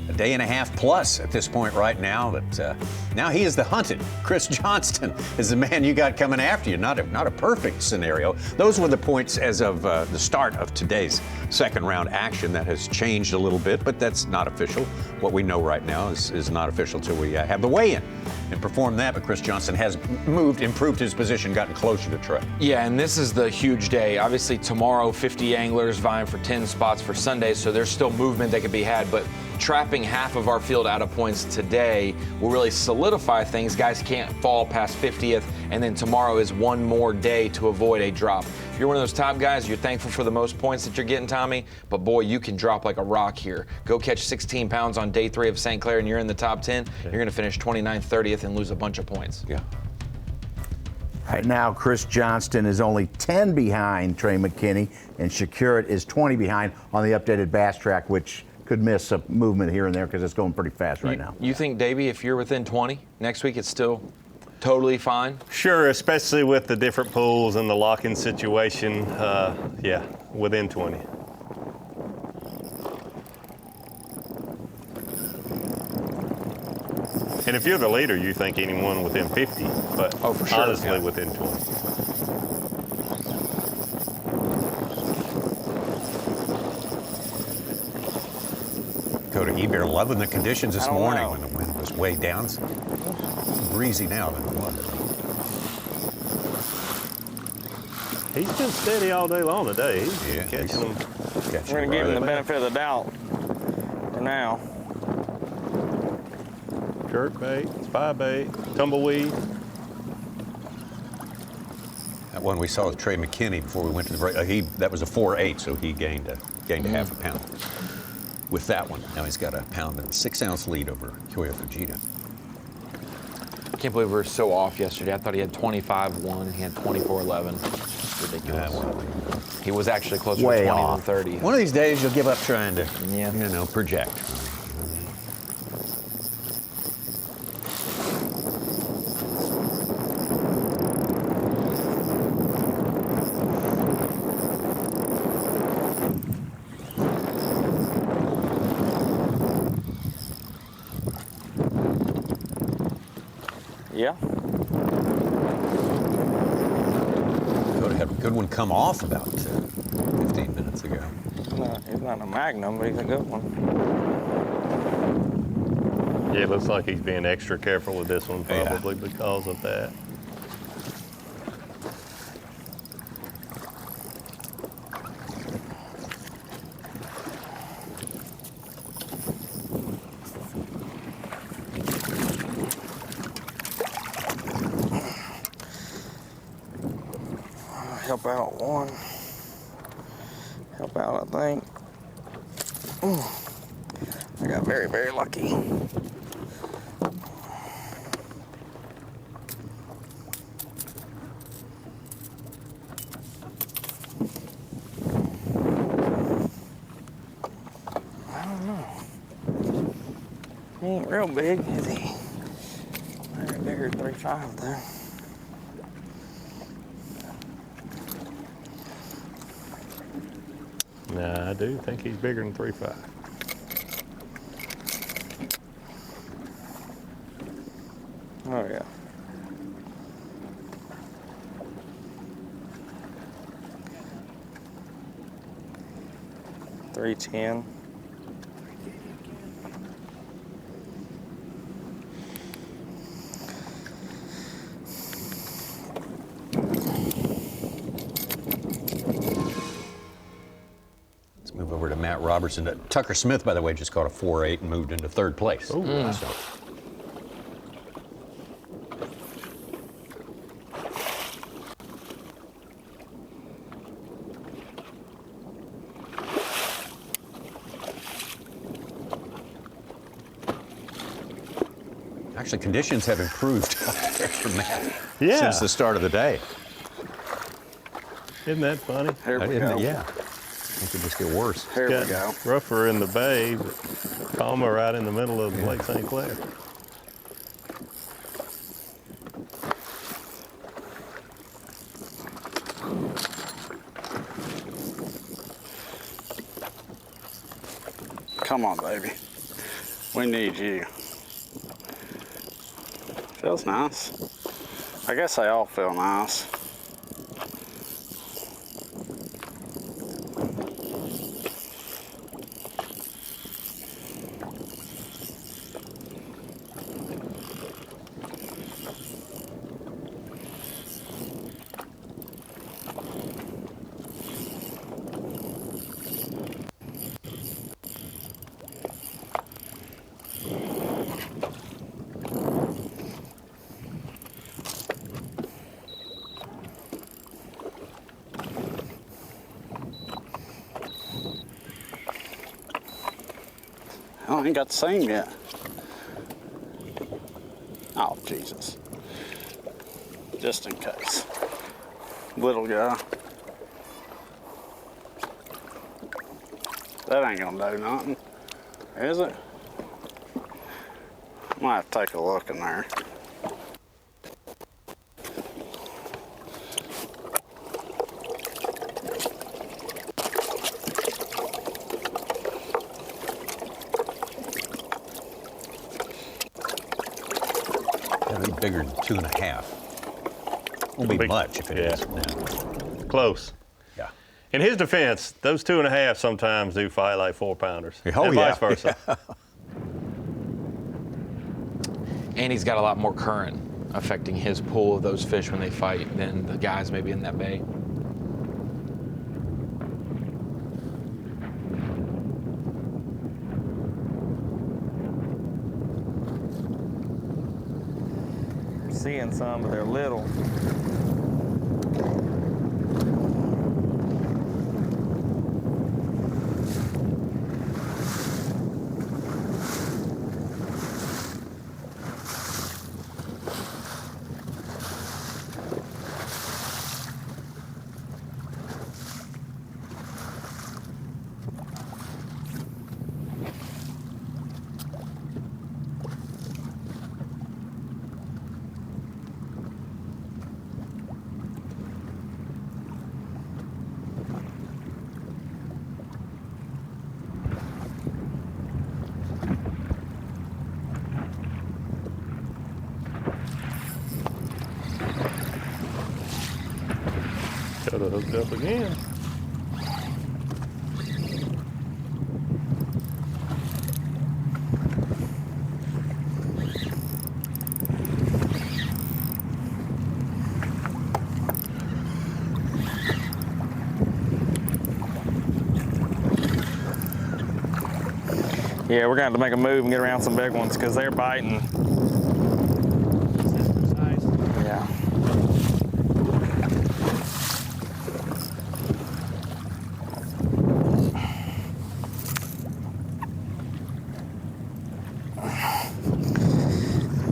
a day and a half plus at this point right now. But now he is the hunted. Chris Johnston is the man you got coming after you. Not a perfect scenario. Those were the points as of the start of today's second round action. That has changed a little bit, but that's not official. What we know right now is not official till we have the weigh-in and perform that. But Chris Johnston has improved his position, gotten closer to Trey. Yeah, and this is the huge day. Obviously tomorrow, 50 anglers vying for 10 spots for Sunday, so there's still movement that can be had, but trapping half of our field out of points today will really solidify things. Guys can't fall past 50th, and then tomorrow is one more day to avoid a drop. If you're one of those top guys, you're thankful for the most points that you're getting, Tommy, but boy, you can drop like a rock here. Go catch 16 pounds on day 3 of St. Clair and you're in the top 10. You're gonna finish 29th, 30th and lose a bunch of points. Yeah. Right now, Chris Johnston is only 10 behind Trey McKinney, and Shakurat is 20 behind on the updated Bass track, which could miss a movement here and there because it's going pretty fast right now. You think, Davey, if you're within 20 next week, it's still totally fine? Sure, especially with the different pools and the lock-in situation. Yeah, within 20. And if you're the leader, you think anyone within 50, but for sure, honestly, within 20. Dakota Ebare loving the conditions this morning when the wind was way down. It's breezy now than it was. He's been steady all day long today. He's catching them. We're going to give him the benefit of the doubt for now. Jerk bait, spy bait, tumbleweed. That one we saw with Trey McKinney before we went to the break, that was a 4.8, so he gained a half a pound with that one. Now he's got a pound and 6-ounce lead over Kyoya Fujita. I can't believe we were so off yesterday. I thought he had 25-1 and he had 24-11. Ridiculous. He was actually closer to 20 than 30. One of these days you'll give up trying to, project. Yeah. Dakota had a good one come off about 15 minutes ago. He's not a magnum, but he's a good one. Yeah, it looks like he's being extra careful with this one, probably because of that. Help out one. Help out, I think. Ooh. I got very, very lucky. I don't know. He ain't real big, is he? Maybe bigger than 3.5 though. Nah, I do think he's bigger than 3.5. Oh, yeah. $3.10. Matt Robertson. Tucker Smith, by the way, just caught a 4.8 and moved into third place. Ooh. So. Actually, conditions have improved for Matt since the start of the day. Isn't that funny? Here we go. Yeah. It could just get worse. Here we go. Rougher in the bay, but calmer right in the middle of Lake St. Clair. Come on, baby. We need you. Feels nice. I guess they all feel nice. I ain't got the same yet. Oh, Jesus. Just in case. Little guy. That ain't gonna do nothing, is it? Might have to take a look in there. Bigger than 2.5. Won't be much if it is. Yeah. Close. Yeah. In his defense, those 2.5 sometimes do fight like 4-pounders. Oh, and vice versa. Yeah. And he's got a lot more current affecting his pool of those fish when they fight than the guys maybe in that bay. Seeing some, but they're little. Got it hooked up again. Yeah, we're going to have to make a move and get around some big ones because they're biting. Yeah.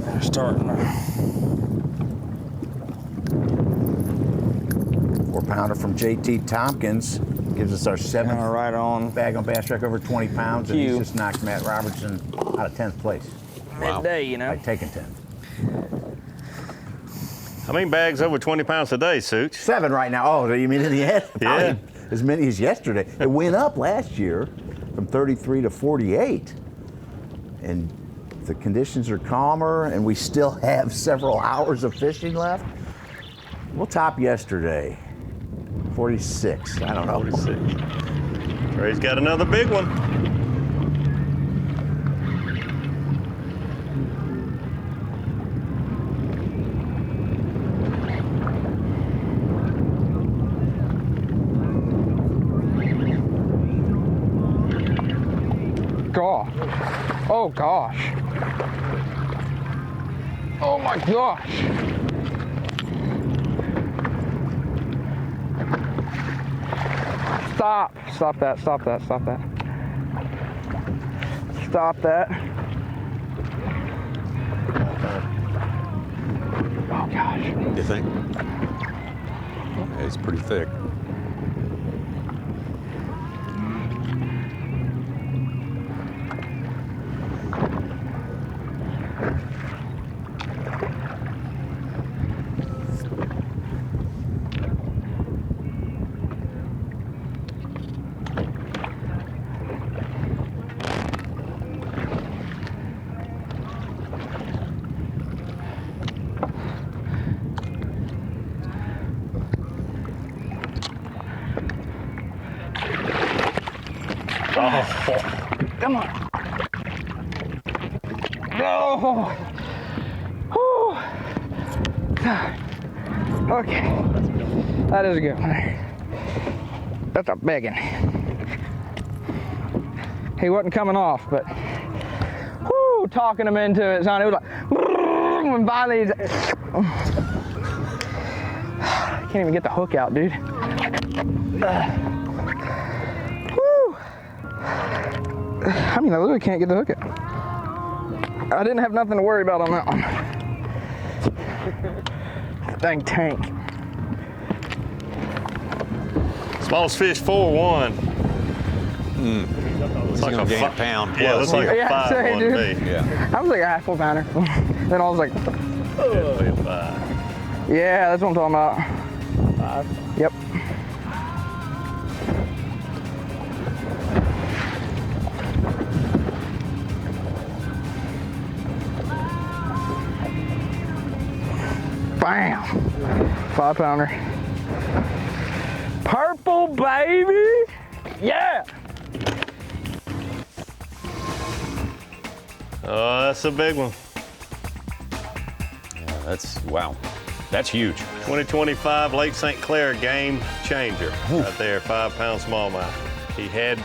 They're starting to. 4-pounder from JT Tompkins gives us our 7th right on bag on Bass Track over 20 pounds, and he's just knocked Matt Robertson out of 10th place. Midday, you know. By taking 10th. How many bags over 20 pounds a day, Such? 7 right now. Oh, you mean in the end? Yeah. As many as yesterday. It went up last year from 33 to 48. And the conditions are calmer, and we still have several hours of fishing left. We'll top yesterday. 46. I don't know. 46. Trey's got another big one. Oh gosh. Oh my gosh. Stop. Stop that, stop that, stop that. Stop that. Oh gosh. You think? It's pretty thick. Come on. No. Oh. Okay. That is a good one. That's a big one. He wasn't coming off, but whoo, talking him into it, son. It was like, and finally, can't even get the hook out, dude. I mean, I literally can't get the hook out. I didn't have nothing to worry about on that one. Dang tank. Smallest fish, 4-1. It's like a pound. Yeah, it looks like a 5-1 to me. Yeah. I was like a half full pounder. Then I was like, Oh, yeah, that's what I'm talking about. 5? Yep. Bam! 5 pounder. Purple, baby! Yeah! Oh, that's a big one. Yeah, that's, wow. That's huge. 2025 Lake St. Clair game changer. Right there, 5-pound smallmouth. He had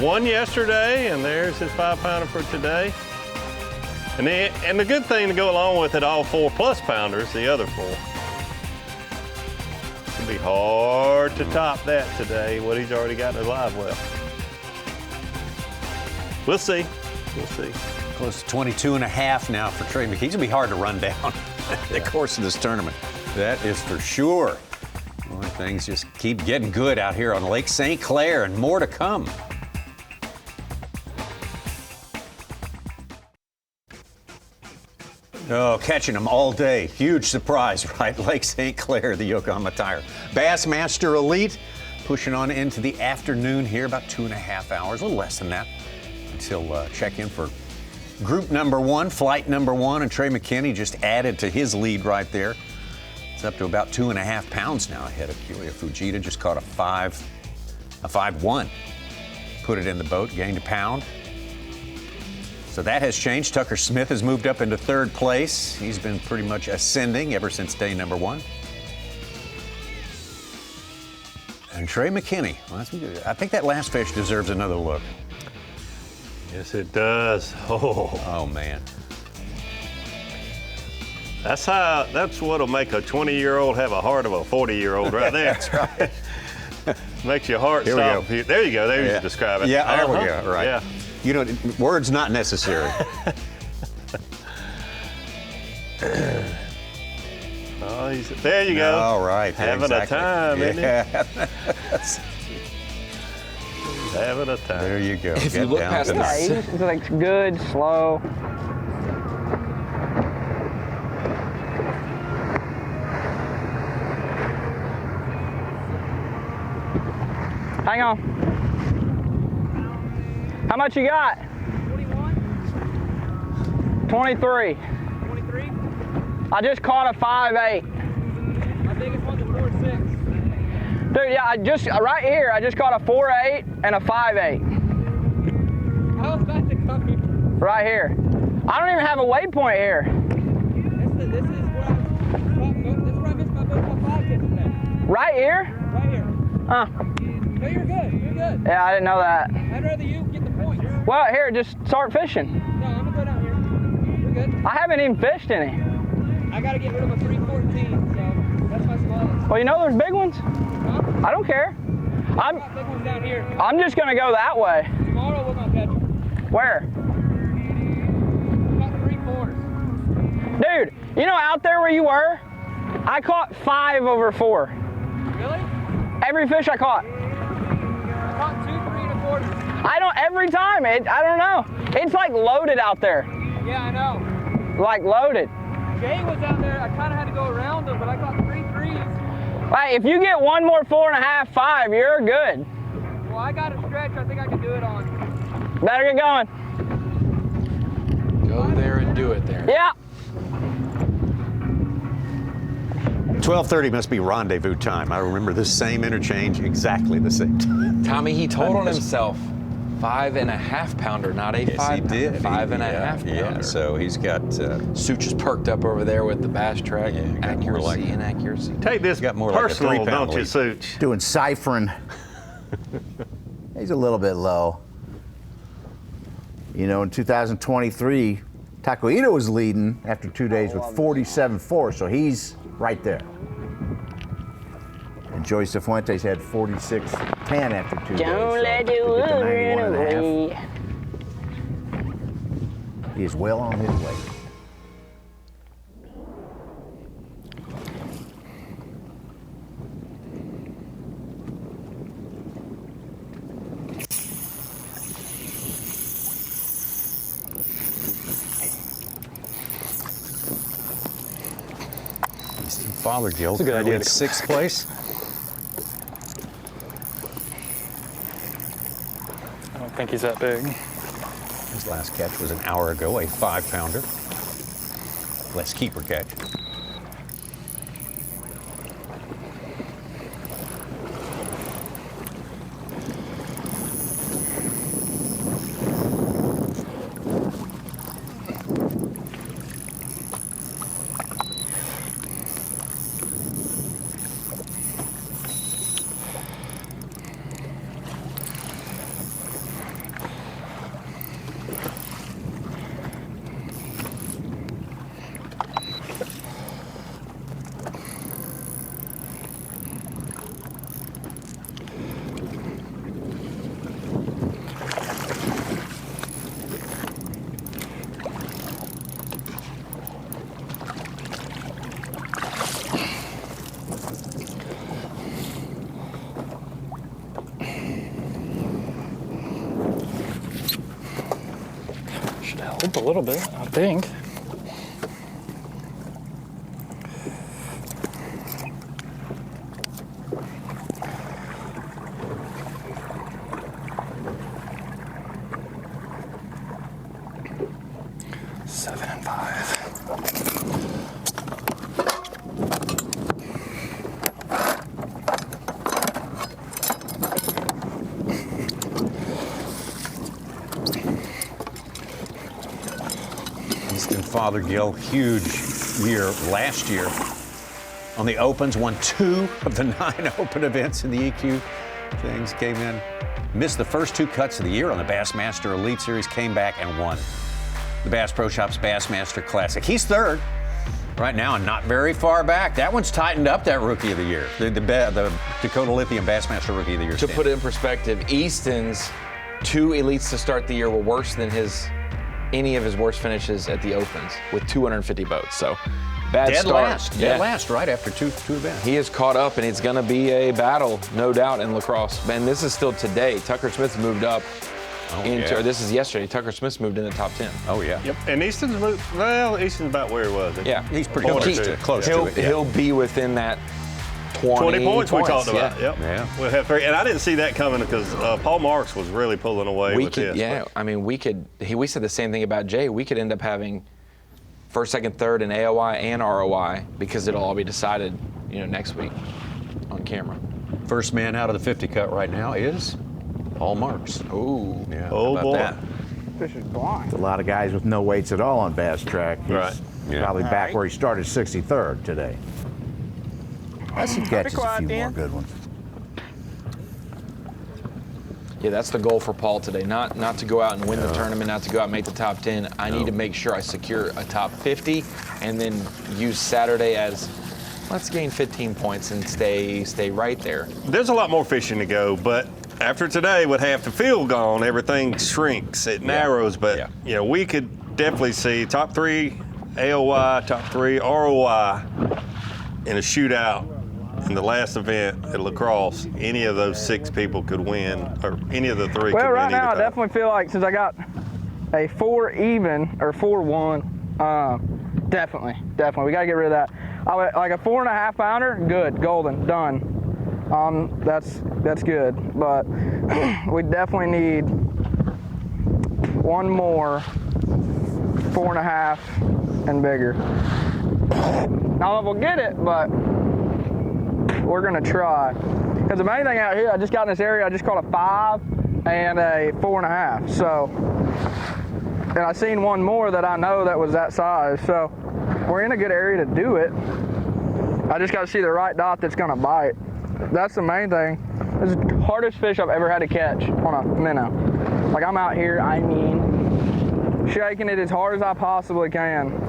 one yesterday, and there's his 5-pounder for today. And the good thing to go along with it, all 4+ pounders, the other 4. It'll be hard to top that today, what he's already got in his live well. We'll see. We'll see. Close to 22.5 now for Trey McKinney. He's gonna be hard to run down the course of this tournament. That is for sure. Boy, things just keep getting good out here on Lake St. Clair, and more to come. Oh, catching them all day. Huge surprise, right? Lake St. Clair, the Yokohama Tire. Bassmaster Elite pushing on into the afternoon here, about 2.5 hours, a little less than that, until check in for group number 1, flight number 1, and Trey McKinney just added to his lead right there. It's up to about 2.5 pounds now ahead of Kyoya Fujita. Just caught a 5-1. Put it in the boat, gained a pound. So that has changed. Tucker Smith has moved up into 3rd place. He's been pretty much ascending ever since day number 1. And Trey McKinney, well, I think that last fish deserves another look. Yes, it does. Oh man. That's what'll make a 20-year-old have a heart of a 40-year-old right there. That's right. Makes your heart stop. There you go. There you describe it. Yeah, there we go. Right. Yeah. You know, words not necessary. Oh, there you go. All right. Having a time, isn't he? Having a time. There you go. If you look past this. It's like good, slow. Hang on. How much you got? 21. 23. 23? I just caught a 5.8. My biggest one's a 4.6. Dude, yeah, right here, I just caught a 4.8 and a 5.8. I was about to come here. Right here. I don't even have a waypoint here. This is where I missed my boat on 5 yesterday. Right here? Right here. Huh. No, you're good. You're good. Yeah, I didn't know that. I'd rather you get the points. Well, here, just start fishing. No, good? I haven't even fished any. I gotta get rid of a 314, so that's my smallest. Well, you know there's big ones. Huh? I don't care. Got big ones down here. I'm just gonna go that way. Tomorrow we're gonna catch them. Where? About 3/4. Dude, you know out there where you were, I caught 5 over 4. Really? Every fish I caught. I caught 2, 3 1/4. I don't, every time, I don't know. It's like loaded out there. Yeah, I know. Like loaded. Jay was out there, I kind of had to go around him, but I caught 3 3s. Right, if you get one more 4.5, 5, you're good. Well, I got a stretch, I think I can do it on. Better get going. Go there and do it there. Yeah. 12:30 must be rendezvous time. I remember this same interchange exactly the same time. Tommy, he told on himself. 5.5 pounder, not a 5 pounder. He did. 5.5 pounder. Yeah, so he's got. Such is perked up over there with the bass track. Accuracy, inaccuracy. Take this got more personal, like a 3-pound don't you, lead. Such? Doing ciphering. He's a little bit low. You know, in 2023, Tacoita was leading after 2 days with 47.4, so he's right there. And Joyce Cifuentes had 46.10 after 2 days. Don't let the to get to wood run 91.5. away. He is well on his way. Fothergill It's a good idea in to- 6th place. I don't think he's that big. His last catch was an hour ago, a 5-pounder. Less keeper catch. Should help a little bit, I think. Seven and 5. Fothergill, huge year last year. On the Opens, won 2 of the 9 open events in the EQ things, came in, missed the first 2 cuts of the year on the Bassmaster Elite Series, came back and won the Bass Pro Shops Bassmaster Classic. He's 3rd right now and not very far back. That one's tightened up, that Rookie of the Year, the Dakota Lithium Bassmaster Rookie of the Year. To put it in perspective, Easton's 2 elites to start the year were worse than any of his worst finishes at the Opens with 250 boats. So bad start. Dead last right after two events. He is caught up, and it's going to be a battle, no doubt, in lacrosse. Man, this is still today. Tucker Smith's moved up. This is yesterday. Tucker Smith's moved in the top 10. Oh, yeah. Yep. And Easton's moved, well, Easton's about where he was. Yeah. He's pretty close to it. He'll be within that 20 points we talked about. Yeah. Yep. Yeah. We'll have 3. And I didn't see that coming because Paul Marks was really pulling away with this. Yeah, I mean, we said the same thing about Jay. We could end up having 1st, 2nd, 3rd in AOI and ROI because it'll all be decided, next week on camera. First man out of the 50 cut right now is Paul Marks. Ooh. Yeah. Oh, how about boy. that? Fish is blind. A lot of guys with no weights at all on Bass Track. He's probably back where he started 63rd today. Unless he catches a few more good ones. Yeah, that's the goal for Paul today. Not to go out and win the tournament, not to go out and make the top 10. I need to make sure I secure a top 50 and then use Saturday as, let's gain 15 points and stay right there. There's a lot more fishing to go, but after today, with half the field gone, everything shrinks. It narrows, but you know, we could definitely see top 3 AOY, top 3 ROI in a shootout. In the last event at lacrosse, any of those 6 people could win, or any of the 3 could win. Well, right now, I time. definitely feel like since I got a 4 even or 4-1, definitely. We got to get rid of that. Like a 4.5 pounder, good, golden, done. That's good. But we definitely need one more 4.5 and bigger. Not that we'll get it, but we're gonna try. Because the main thing out here, I just got in this area, I just caught a 5 and a 4.5. So, and I seen one more that I know that was that size. So we're in a good area to do it. I just got to see the right dot that's gonna bite. That's the main thing. This is the hardest fish I've ever had to catch on a minnow. Like I'm out here, I mean, shaking it as hard as I possibly can.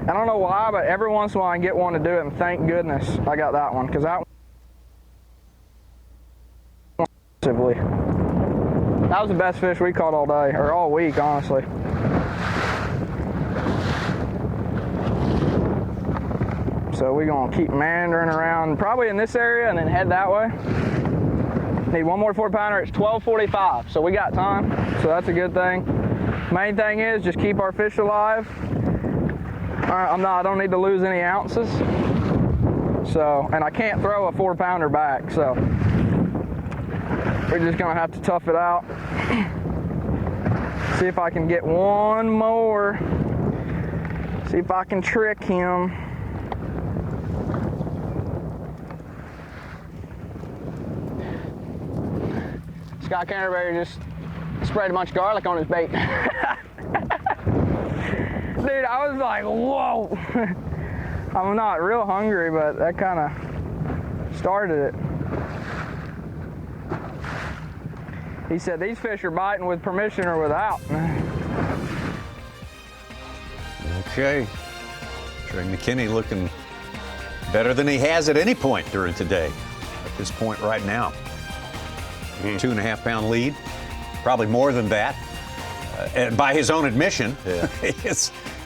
I don't know why, but every once in a while I get one to do it, and thank goodness I got that one, because that was the best fish we caught all day, or all week, honestly. So we're gonna keep meandering around, probably in this area, and then head that way. Need one more 4-pounder. It's 12:45, so we got time. So that's a good thing. Main thing is just keep our fish alive. I don't need to lose any ounces. So, and I can't throw a 4-pounder back, so we're just gonna have to tough it out. See if I can get one more. See if I can trick him. Scott Canterbury just sprayed a bunch of garlic on his bait. Dude, I was like, whoa. I'm not real hungry, but that kind of started it. He said these fish are biting with permission or without. Okay. Trey McKinney looking better than he has at any point during today. At this point right now. 2.5 pound lead. Probably more than that. And by his own admission,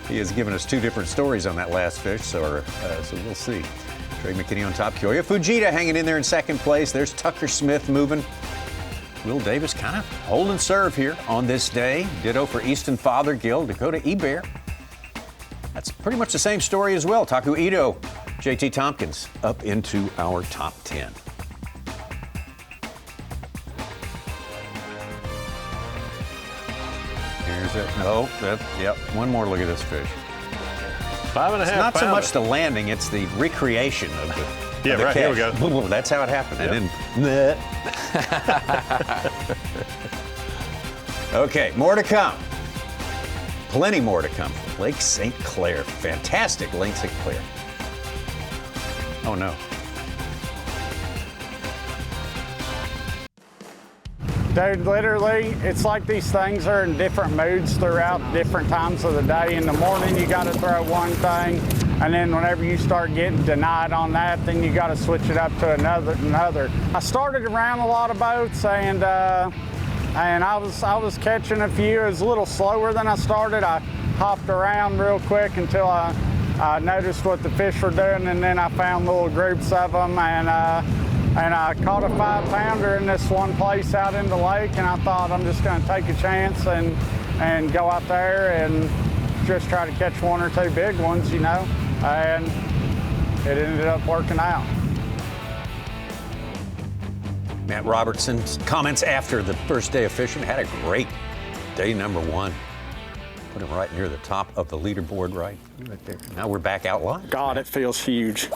he has given us 2 different stories on that last fish, so we'll see. Trey McKinney on top. Kyoya Fujita hanging in there in second place. There's Tucker Smith moving. Will Davis kind of holding serve here on this day. Ditto for Easton Fothergill, Dakota Ebare. That's pretty much the same story as well. Taku Ito, JT Tompkins up into our top 10. Yep. One more look at this fish. 5.5. It's not so much the landing; it's the recreation of the. Yeah, of the right. catch. Here we go. Boom, boom, that's how it happened. Yep. And then. Okay, more to come. Plenty more to come from Lake St. Clair. Fantastic Lake St. Clair. Oh no. Dude, literally, it's like these things are in different moods throughout different times of the day. In the morning, you got to throw one thing, and then whenever you start getting denied on that, then you got to switch it up to another. I started around a lot of boats, and I was catching a few. It was a little slower than I started. I hopped around real quick until I noticed what the fish were doing, and then I found little groups of them, and I caught a 5-pounder in this one place out in the lake, and I thought I'm just going to take a chance and go out there and just try to catch 1 or 2 big ones, you know, and it ended up working out. Matt Robertson's comments after the first day of fishing. Had a great day number 1. Put him right near the top of the leaderboard right there. Now we're back out live. God, it feels huge.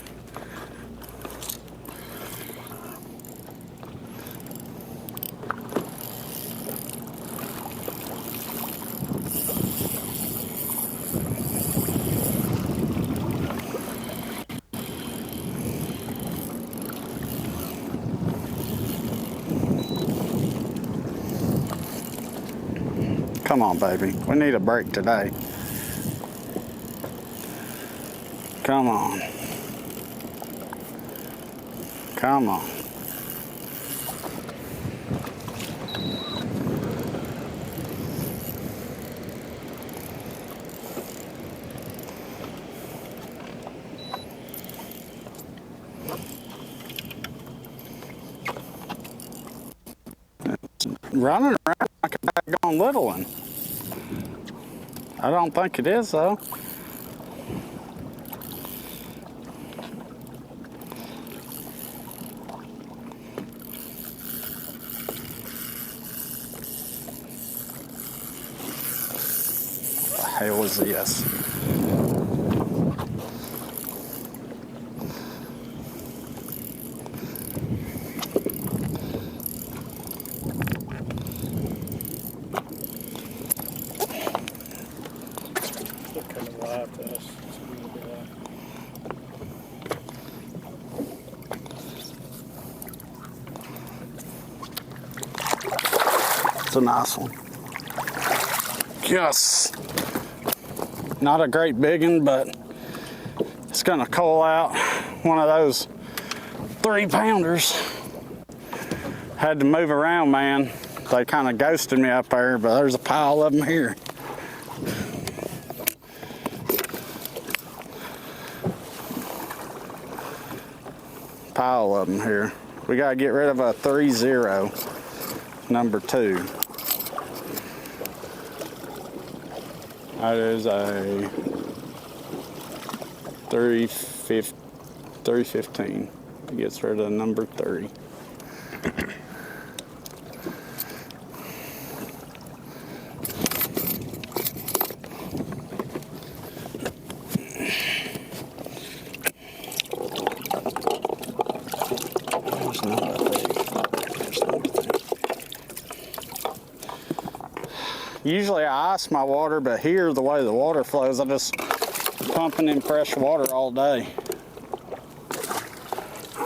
Come on, baby. We need a break today. Come on. Come on. Running around like a daggone little one. I don't think it is, though. What the hell is this? It's a nice one. Yes. Not a great big one, but it's gonna cull out one of those 3-pounders. Had to move around, man. They kind of ghosted me up there, but there's a pile of them here. Pile of them here. We gotta get rid of a 3-0, number 2. That is a 315. It gets rid of number 3. Usually I ice my water, but here, the way the water flows, I just pumping in fresh water all day.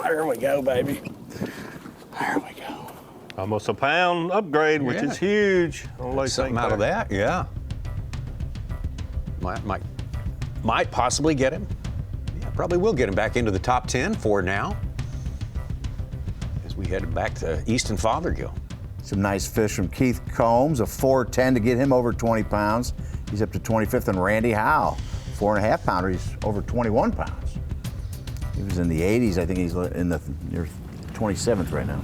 There we go, baby. There we go. Almost a pound upgrade, which is huge. Something out of that, yeah. Might possibly get him. Yeah, probably will get him back into the top 10 for now, as we head back to Easton Fothergill. Some nice fish from Keith Combs, a 410 to get him over 20 pounds. He's up to 25th, and Randy Howe, 4.5 pounder. He's over 21 pounds. He was in the 80s. I think he's in the near 27th right now.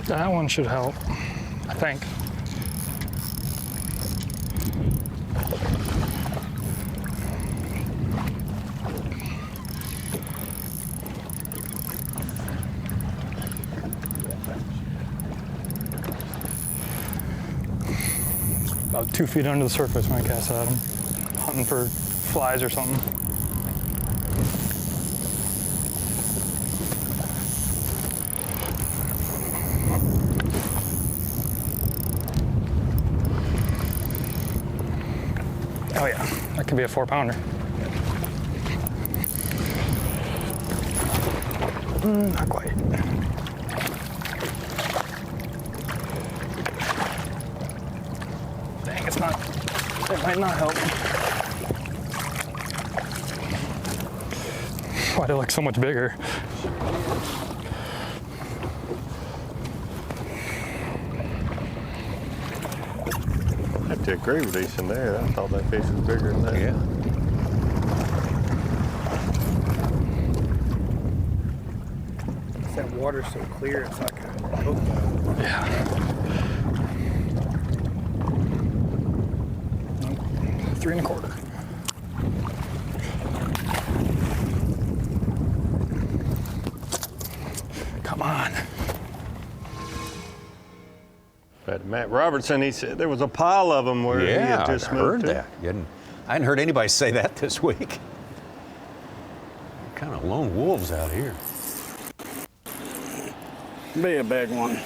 That one should help, I think. About 2 feet under the surface when I cast at him, hunting for flies or something. Oh yeah, that could be a 4-pounder. Not quite. Dang, it's not, it might not help. Why do it look so much bigger? I have to agree with Easton there. I thought that fish was bigger than that. Yeah. That water's so clear, it's like a coke. Yeah. 3 1/4. Come on. But Matt Robertson, he said there was a pile of them where he had just I moved heard that. I hadn't heard anybody say that this week. Kind of lone wolves out here. Be a big one.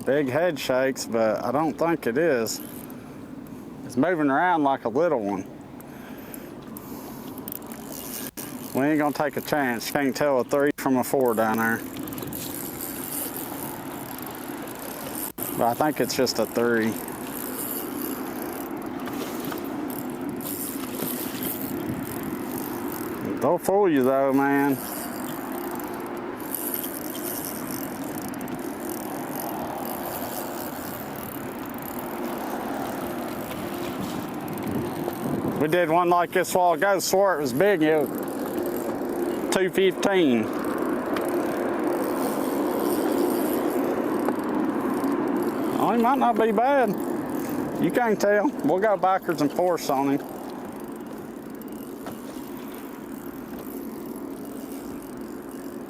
Big head shakes, but I don't think it is. It's moving around like a little one. We ain't gonna take a chance. Can't tell a 3 from a 4 down there. But I think it's just a 3. Don't fool you though, man. We did one like this a while ago, swore it was big, it was 215. Oh, he might not be bad. You can't tell. We'll go backwards and forwards on him.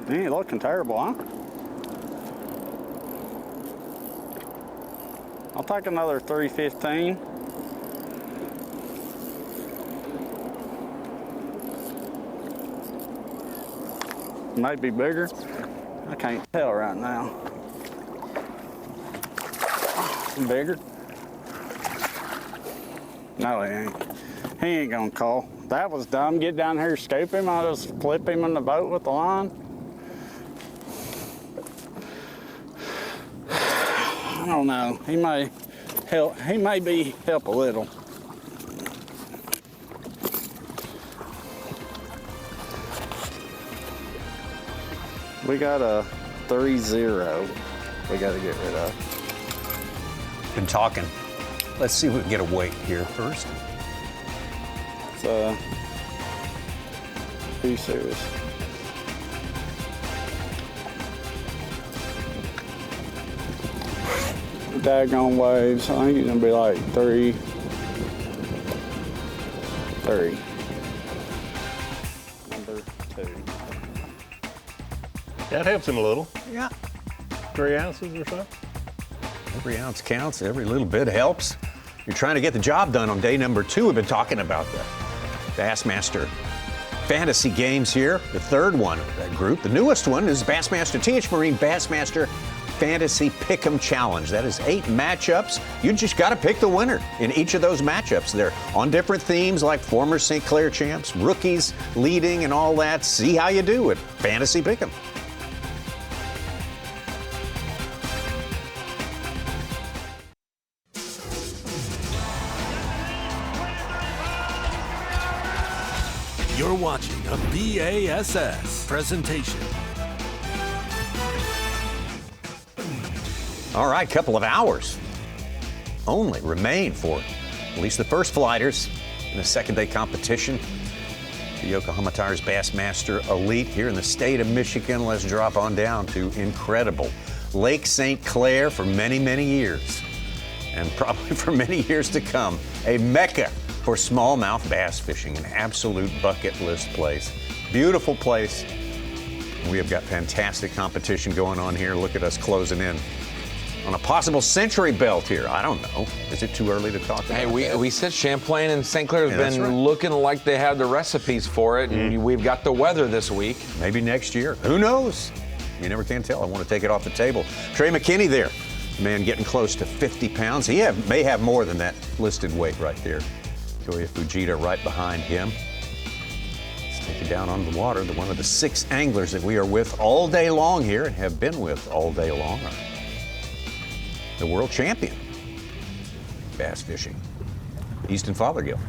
He ain't looking terrible, huh? I'll take another 315. Maybe bigger. I can't tell right now. Bigger? No, he ain't. He ain't gonna call. That was dumb. Get down here, scoop him. I'll just flip him in the boat with the line. I don't know. He may help. He may help a little. We got a 3-0 we got to get rid of. Been talking. Let's see if we can get a weight here first. It's B.A.S. series. Daggone waves. I think it's gonna be like 3. Number 2. That helps him a little. Yeah. 3 ounces or so. Every ounce counts. Every little bit helps. You're trying to get the job done on day number 2. We've been talking about the Bassmaster fantasy games here. The third one of that group. The newest one is Bassmaster TH Marine Bassmaster Fantasy Pick'em Challenge. That is 8 matchups. You just got to pick the winner in each of those matchups. They're on different themes like former St. Clair champs, rookies, leading, and all that. See how you do at Fantasy Pick'em. You're watching a B.A.S.S. presentation. All right, couple of hours only remain for at least the first flighters in the second day competition. The Yokohama Tires Bassmaster Elite here in the state of Michigan. Let's drop on down to incredible Lake St. Clair for many, many years, and probably for many years to come. A mecca for smallmouth bass fishing, an absolute bucket list place. Beautiful place. We have got fantastic competition going on here. Look at us closing in on a possible century belt here. I don't know. Is it too early to talk about Hey, that? we said Champlain and St. Clair has been right. looking like they have the recipes for it, and we've got the weather this week. Maybe next year. Who knows? You never can tell. I want to take it off the table. Trey McKinney there. Man getting close to 50 pounds. He may have more than that listed weight right there. Koya Fujita right behind him. Let's take it down on the water. One of the 6 anglers that we are with all day long here and have been with all day long are the world champion bass fishing, Easton Fothergill.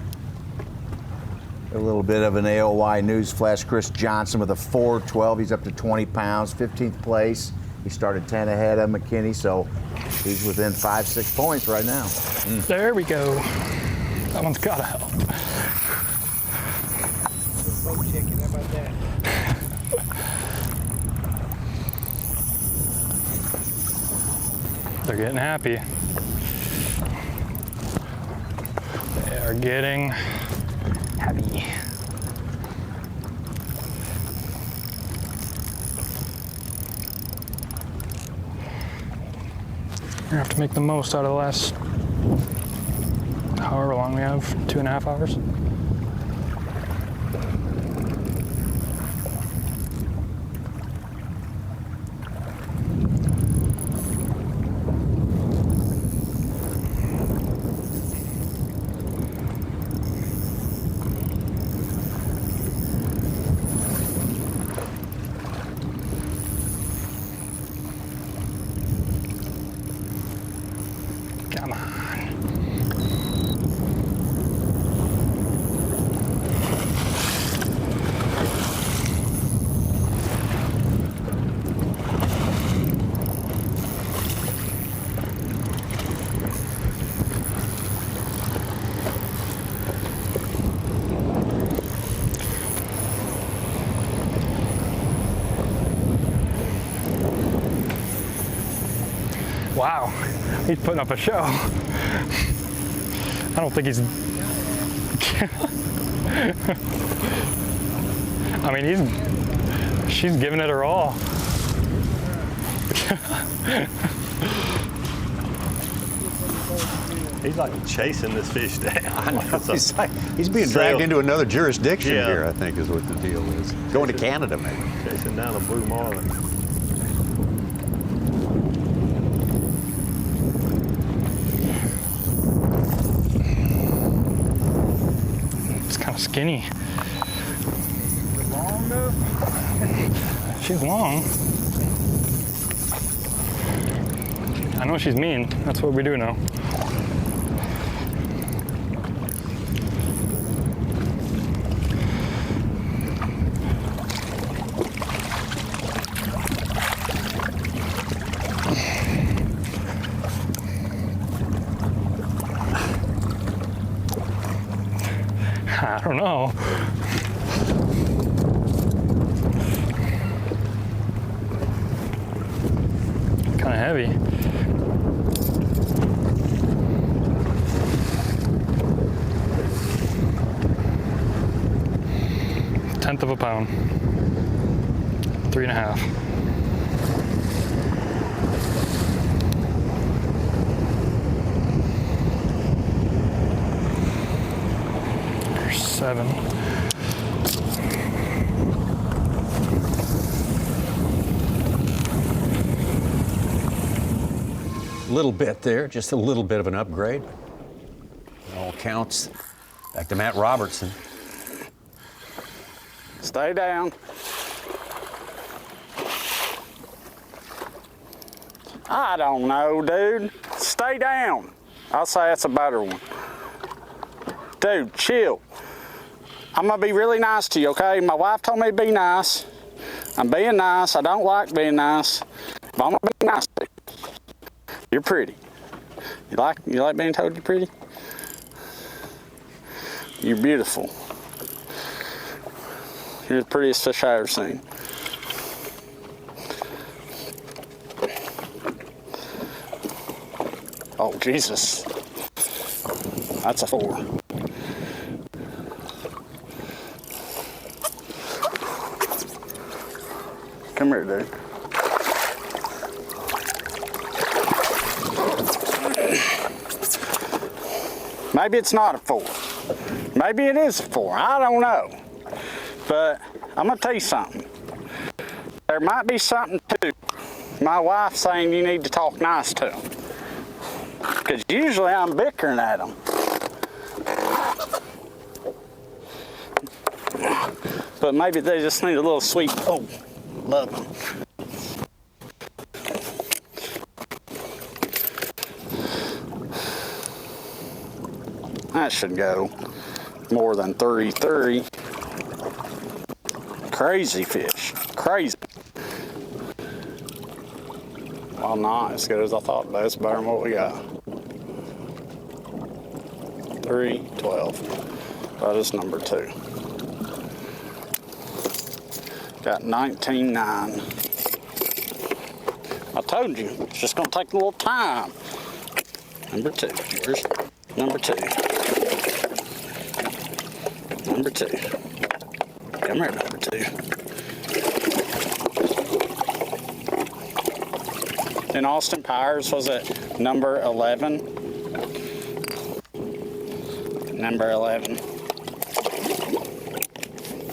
A little bit of an AOY news flash. Chris Johnson with a 4.12. He's up to 20 pounds, 15th place. He started 10 ahead of McKinney, so he's within 5-6 points right now. There we go. That one's gotta help. Boat chicken, how about that? They're getting happy. They are getting happy. We're gonna have to make the most out of the last however long we have, 2.5 hours. Wow, he's putting up a show. I don't think he's. I mean, she's giving it her all. He's like chasing this fish down. I know. He's being dragged into another jurisdiction here, I think, is what the deal is. Going to Canada, maybe. Chasing down a blue marlin. It's kind of skinny. Long though? She's long. I know she's mean. That's what we do now. I don't know. Kind of heavy. Tenth of a pound. 3.5. Seven. Little bit there, just a little bit of an upgrade. It all counts. Back to Matt Robertson. Stay down. I don't know, dude. Stay down. I'll say that's a better one. Dude, chill. I'm gonna be really nice to you, okay? My wife told me to be nice. I'm being nice. I don't like being nice, but I'm gonna be nice to you. You're pretty. You like being told you're pretty? You're beautiful. You're the prettiest fish I ever seen. Oh, Jesus. That's a 4. Come here, dude. Maybe it's not a 4. Maybe it is a 4. I don't know. But I'm gonna tell you something. There might be something to my wife saying you need to talk nice to them. Because usually I'm bickering at them. But maybe they just need a little sweet, oh, love them. That should go more than 33. Crazy fish, crazy. Well, not as good as I thought, but it's better than what we got. 312. That is number 2. Got 19.9. I told you, it's just gonna take a little time. Number 2. Here's number 2. Number 2. Come here, number 2. In Austin Powers, was it number 11? Number 11.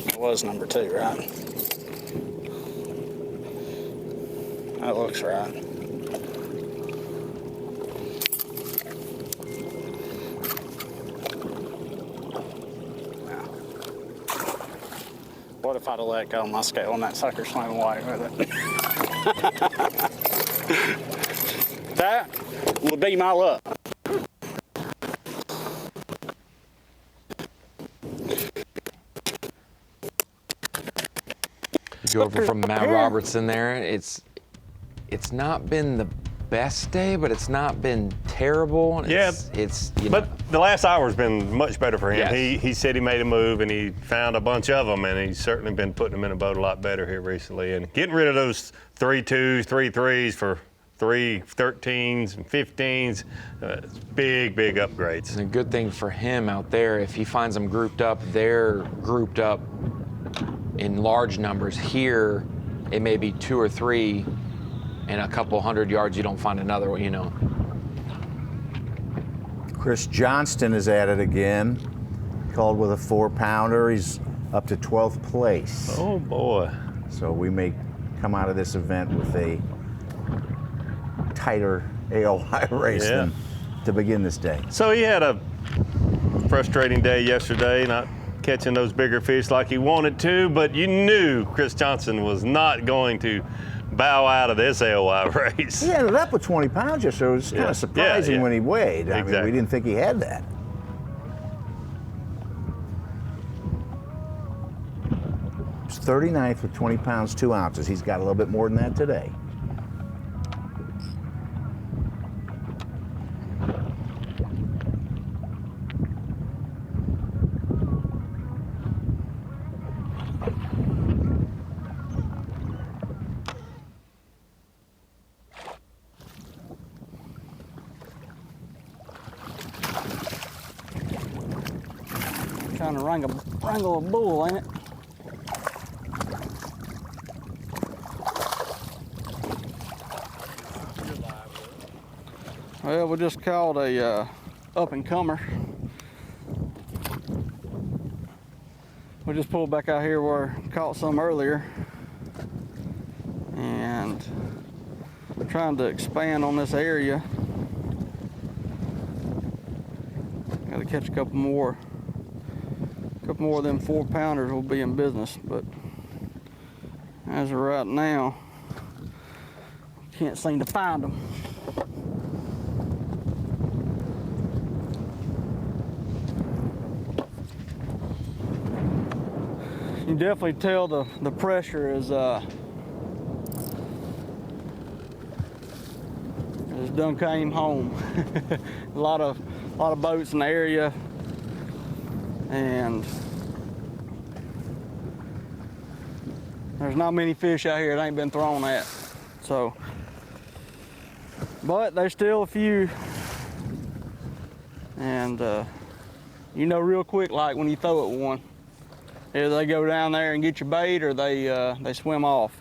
It was number 2, right? That looks right. What if I'd have let go of my scale and that sucker swam away with it? That would be my luck. Go over from Matt Robertson there. It's not been the best day, but it's not been terrible. It's but the last hour's been much better for him. Yes. He said he made a move and he found a bunch of them, and he's certainly been putting them in a boat a lot better here recently and getting rid of those 3.2s, 3.3s for 3 13s and 15s. Big upgrades. And a good thing for him out there, if he finds them grouped up, they're grouped up in large numbers. Here, it may be 2 or 3, and a couple hundred yards, you don't find another one, you know. Chris Johnston is at it again. Called with a 4-pounder. He's up to 12th place. Oh, boy. So we may come out of this event with a tighter AOI race than to begin this day. So he had a frustrating day yesterday, not catching those bigger fish like he wanted to, but you knew Chris Johnson was not going to bow out of this AOI race. He ended up with 20 pounds yesterday. It was kind of surprising when he weighed. I mean, we didn't think he had that. He's 39th with 20 pounds, 2 ounces. He's got a little bit more than that today. Trying to wrangle a bull, ain't it? Well, we just caught a up-and-comer. We just pulled back out here where I caught some earlier, and we're trying to expand on this area. Got to catch a couple more. A couple more of them 4-pounders will be in business, but as of right now, can't seem to find them. You definitely tell the pressure is done came home. a lot of boats in the area. And there's not many fish out here that ain't been thrown at. So, but there's still a few. And you know real quick, like when you throw at one, either they go down there and get your bait or they swim off.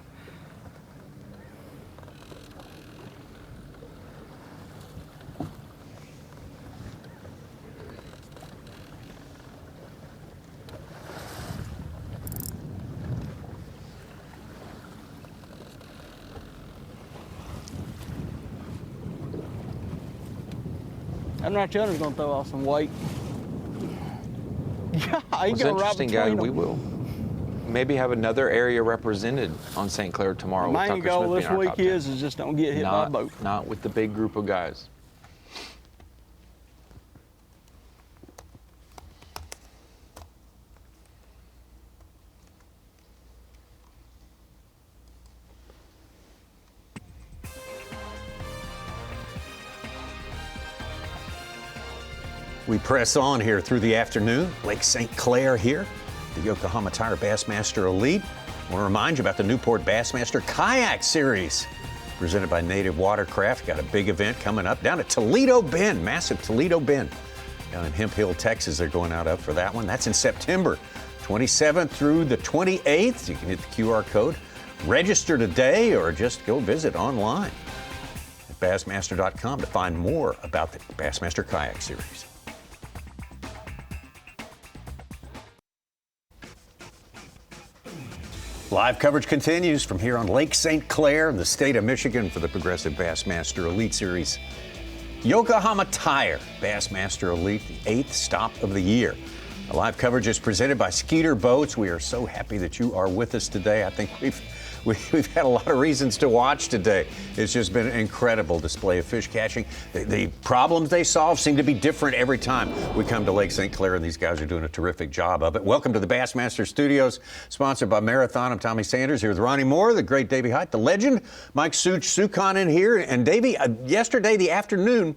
That right yonder's gonna throw off some weight. Yeah, It's interesting, guys. We will maybe have another area represented on St. Clair tomorrow. The main goal this week is just don't get hit by a boat. Not with the big group of guys. We press on here through the afternoon. Lake St. Clair here, the Yokohama Tire Bassmaster Elite. I want to remind you about the Newport Bassmaster Kayak Series, presented by Native Watercraft. Got a big event coming up down at Toledo Bend, massive Toledo Bend. Down in Hemp Hill, Texas, they're going out up for that one. That's in September 27th through the 28th. You can hit the QR code, register today, or just go visit online at bassmaster.com to find more about the Bassmaster Kayak Series. Live coverage continues from here on Lake St. Clair in the state of Michigan for the Progressive Bassmaster Elite Series. Yokohama Tire Bassmaster Elite, the 8th stop of the year. The live coverage is presented by Skeeter Boats. We are so happy that you are with us today. I think we've had a lot of reasons to watch today. It's just been an incredible display of fish catching. The problems they solve seem to be different every time we come to Lake St. Clair, and these guys are doing a terrific job of it. Welcome to the Bassmaster Studios, sponsored by Marathon. I'm Tommy Sanders here with Ronnie Moore, the great Davey Height, the legend, Mike Sukon in here. And Davey, yesterday, the afternoon,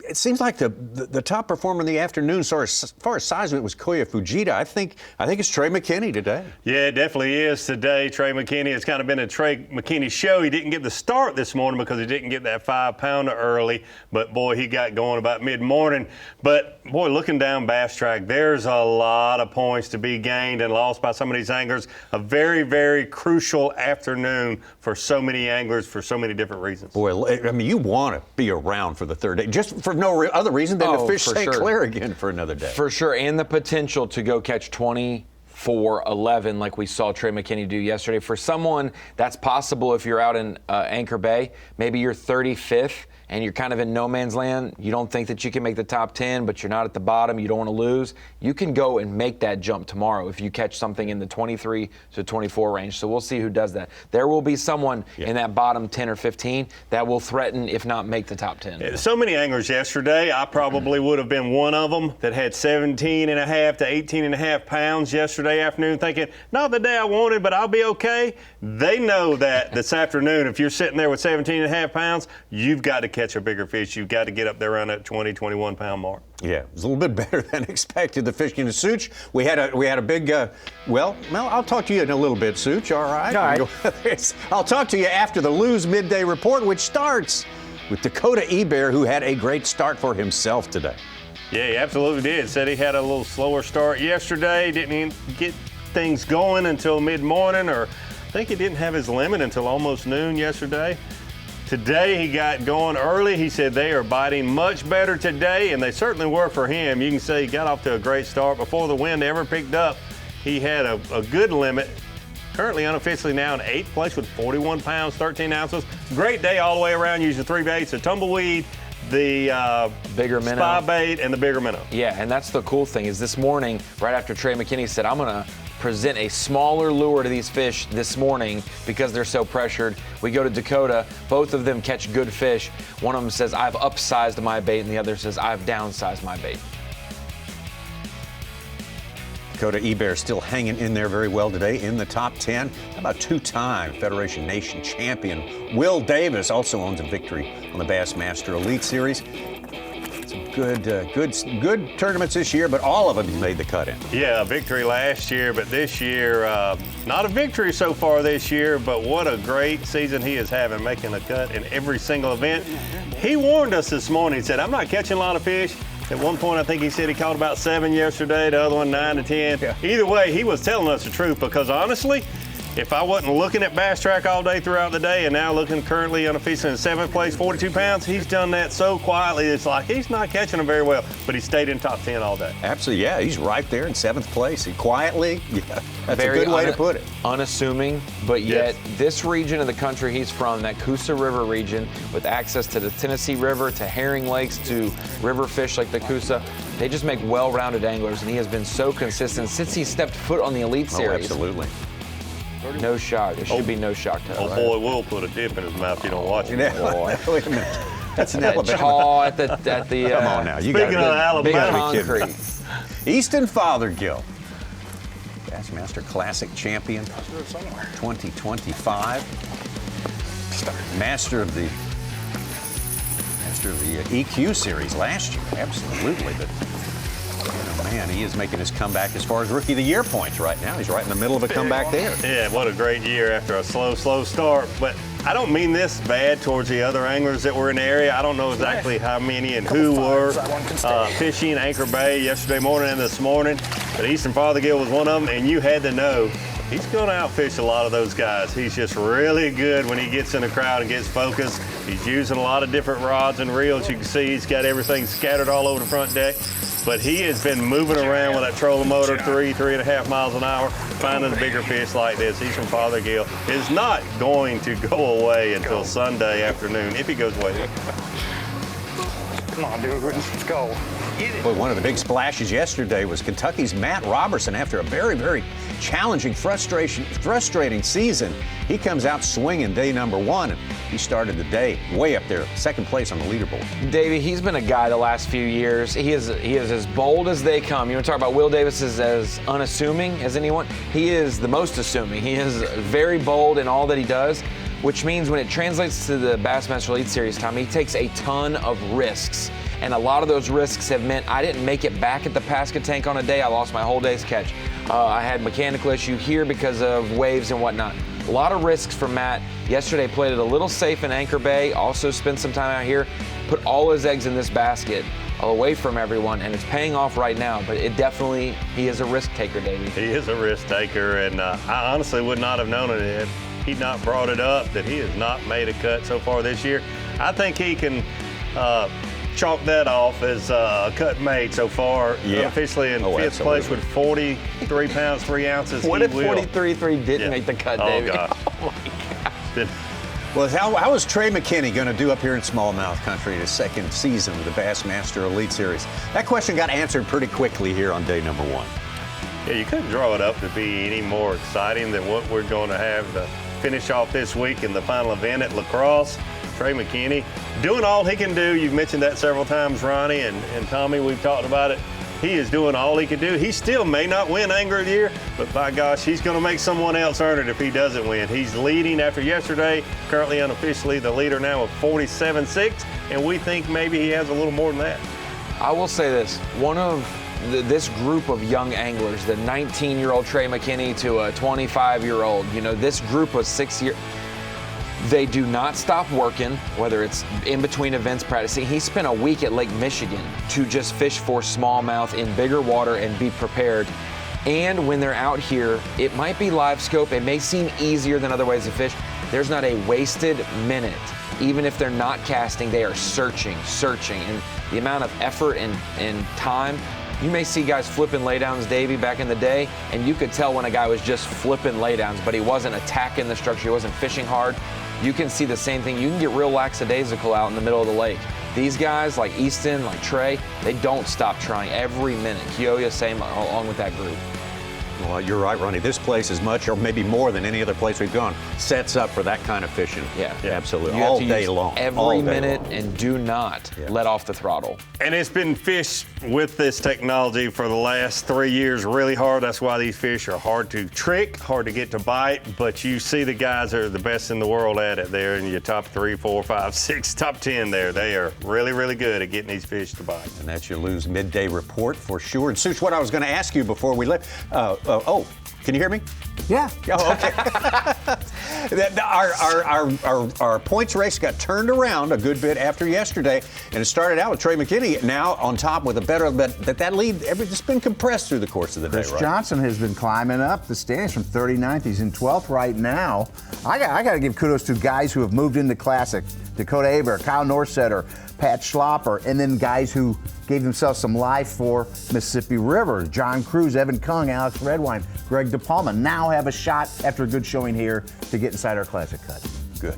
it seems like the top performer in the afternoon, as far as size of it, was Koya Fujita. I think it's Trey McKinney today. Yeah, it definitely is today. Trey McKinney, it's kind of been a Trey McKinney show. He didn't get the start this morning because he didn't get that 5-pounder early, but boy, he got going about mid-morning. But boy, looking down Bass Track, there's a lot of points to be gained and lost by some of these anglers. A very, very crucial afternoon for so many anglers for so many different reasons. Boy, I mean, you want to be around for the third day, just for no other reason than to fish St. Clair again for another day. For sure, and the potential to go catch 24-11 like we saw Trey McKinney do yesterday. For someone, that's possible if you're out in Anchor Bay. Maybe you're 35th and you're kind of in no man's land. You don't think that you can make the top 10, but you're not at the bottom. You don't want to lose. You can go and make that jump tomorrow if you catch something in the 23 to 24 range. So we'll see who does that. There will be someone in that bottom 10 or 15 that will threaten, if not make the top 10. So many anglers yesterday. I probably would have been one of them that had 17.5 to 18.5 pounds yesterday afternoon, thinking, not the day I wanted, but I'll be okay. They know that this afternoon, if you're sitting there with 17.5 pounds, you've got to catch a bigger fish. You've got to get up there around that 20, 21 pound mark. Yeah, it was a little bit better than expected. The fishing in Such. We had a big. Well, I'll talk to you in a little bit, Such. All right. All right. I'll talk to you after the Lose Midday Report, which starts with Dakota Ebare, who had a great start for himself today. Yeah, he absolutely did. Said he had a little slower start yesterday. Didn't even get things going until mid-morning, or I think he didn't have his limit until almost noon yesterday. Today he got going early. He said they are biting much better today, and they certainly were for him. You can say he got off to a great start. Before the wind ever picked up, he had a good limit. Currently unofficially now in 8th place with 41 pounds, 13 ounces. Great day all the way around using 3 baits, a tumbleweed, the bigger minnow, spy bait, and the bigger minnow. Yeah, and that's the cool thing is this morning, right after Trey McKinney said, I'm going to present a smaller lure to these fish this morning because they're so pressured. We go to Dakota. Both of them catch good fish. One of them says, I've upsized my bait, and the other says, I've downsized my bait. Dakota Ebare still hanging in there very well today in the top 10. How about two-time Federation Nation champion Will Davis also owns a victory on the Bassmaster Elite Series. Some good tournaments this year, but all of them made the cut in. Yeah, a victory last year, but this year, not a victory so far this year, but what a great season he is having, making a cut in every single event. He warned us this morning. He said, I'm not catching a lot of fish. At one point, I think he said he caught about 7 yesterday, the other one 9 to 10. Yeah. Either way, he was telling us the truth because honestly, if I wasn't looking at Bass Track all day throughout the day and now looking currently unofficially in 7th place, 42 pounds, he's done that so quietly. It's like he's not catching them very well, but he stayed in top 10 all day. Absolutely, yeah. He's right there in 7th place. He quietly, yeah, that's a good way to put it. Unassuming, but yet this region of the country he's from, that Coosa River region, with access to the Tennessee River, to herring lakes, to river fish like the Coosa, they just make well-rounded anglers, and he has been so consistent since he stepped foot on the Elite Series. Absolutely. No shock. There should be no shock to us. Boy will put a dip in his mouth if you don't watch it. Wait a minute. That's an Alabama. Chaw at the come on now. You speaking of Alabama. Big concrete. Easton Fothergill, Bassmaster Classic champion 2025. Master of the EQ series last year. Absolutely. But man, he is making his comeback as far as Rookie of the Year points right now. He's right in the middle of a comeback there. Yeah, what a great year after a slow start. But I don't mean this bad towards the other anglers that were in the area. I don't know exactly how many and who were fishing Anchor Bay yesterday morning and this morning. But Easton Fothergill was one of them, and you had to know he's going to outfish a lot of those guys. He's just really good when he gets in the crowd and gets focused. He's using a lot of different rods and reels. You can see he's got everything scattered all over the front deck. But he has been moving around with that trolling motor 3.5 miles an hour, finding bigger fish like this. He's from Fothergill. Is not going to go away until Sunday afternoon, if he goes away. Come on, dude, let's go. Boy, one of the big splashes yesterday was Kentucky's Matt Robertson. After a very, very challenging, frustrating season, he comes out swinging day number 1, and he started the day way up there, 2nd place on the leaderboard. Davey, he's been a guy the last few years. He is as bold as they come. You want to talk about Will Davis is as unassuming as anyone? He is the most assuming. He is very bold in all that he does, which means when it translates to the Bassmaster Elite Series time, he takes a ton of risks. and a lot of those risks have meant I didn't make it back at the Pasca tank on a day. I lost my whole day's catch. I had mechanical issue here because of waves and whatnot. A lot of risks for Matt. Yesterday played it a little safe in Anchor Bay, also spent some time out here, put all his eggs in this basket away from everyone, and it's paying off right now, but he is a risk taker, Davey. He is a risk taker, and I honestly would not have known it if he'd not brought it up, that he has not made a cut so far this year. I think he can chalk that off as a cut made so far. Officially in fifth place with 43 pounds, 3 ounces. What if 43.3 didn't make the cut, Davey? Oh, gosh. Oh, my God. Well, how is Trey McKinney going to do up here in smallmouth country in his second season of the Bassmaster Elite Series? That question got answered pretty quickly here on day number 1. Yeah, you couldn't draw it up to be any more exciting than what we're going to have to finish off this week in the final event at La Crosse. Trey McKinney doing all he can do. You've mentioned that several times, Ronnie, and Tommy, we've talked about it. He is doing all he can do. He still may not win Angler of the Year, but by gosh, he's going to make someone else earn it if he doesn't win. He's leading after yesterday, currently unofficially the leader now with 47.6, and we think maybe he has a little more than that. I will say this, this group of young anglers, the 19-year-old Trey McKinney to a 25-year-old, this group was 6 years. They do not stop working, whether it's in between events practicing. He spent a week at Lake Michigan to just fish for smallmouth in bigger water and be prepared. And when they're out here, it might be live scope. It may seem easier than other ways to fish. There's not a wasted minute. Even if they're not casting, they are searching. And the amount of effort and time. You may see guys flipping laydowns, Davey, back in the day, and you could tell when a guy was just flipping laydowns, but he wasn't attacking the structure, he wasn't fishing hard. You can see the same thing. You can get real lackadaisical out in the middle of the lake. These guys, like Easton, like Trey, they don't stop trying every minute. Kioya, same, along with that group. Well, you're right, Ronnie. This place, as much or maybe more than any other place we've gone, sets up for that kind of fishing. Yeah. Absolutely. You All have to day use long. Every minute, and do not let off the throttle. And it's been fished with this technology for the last 3 years really hard. That's why these fish are hard to trick, hard to get to bite. But you see the guys that are the best in the world at it. They're in your top 3, 4, 5, 6, top 10 there. They are really, really good at getting these fish to bite. And that's your Lou's midday report for sure. And Such, what I was going to ask you before we left. Can you hear me? Yeah. Oh, okay. Our points race got turned around a good bit after yesterday, and it started out with Trey McKinney now on top with a better, but that lead, it's been compressed through the course of the day, right? Johnson has been climbing up the standings from 39th. He's in 12th right now. I got to give kudos to guys who have moved into Classic. Dakota Ebare, Kyle Norsetter, Pat Schlopper, and then guys who gave themselves some life for Mississippi River. John Cruz, Evan Kung, Alex Redwine, Greg DePalma now have a shot after a good showing here to get inside our Classic cut.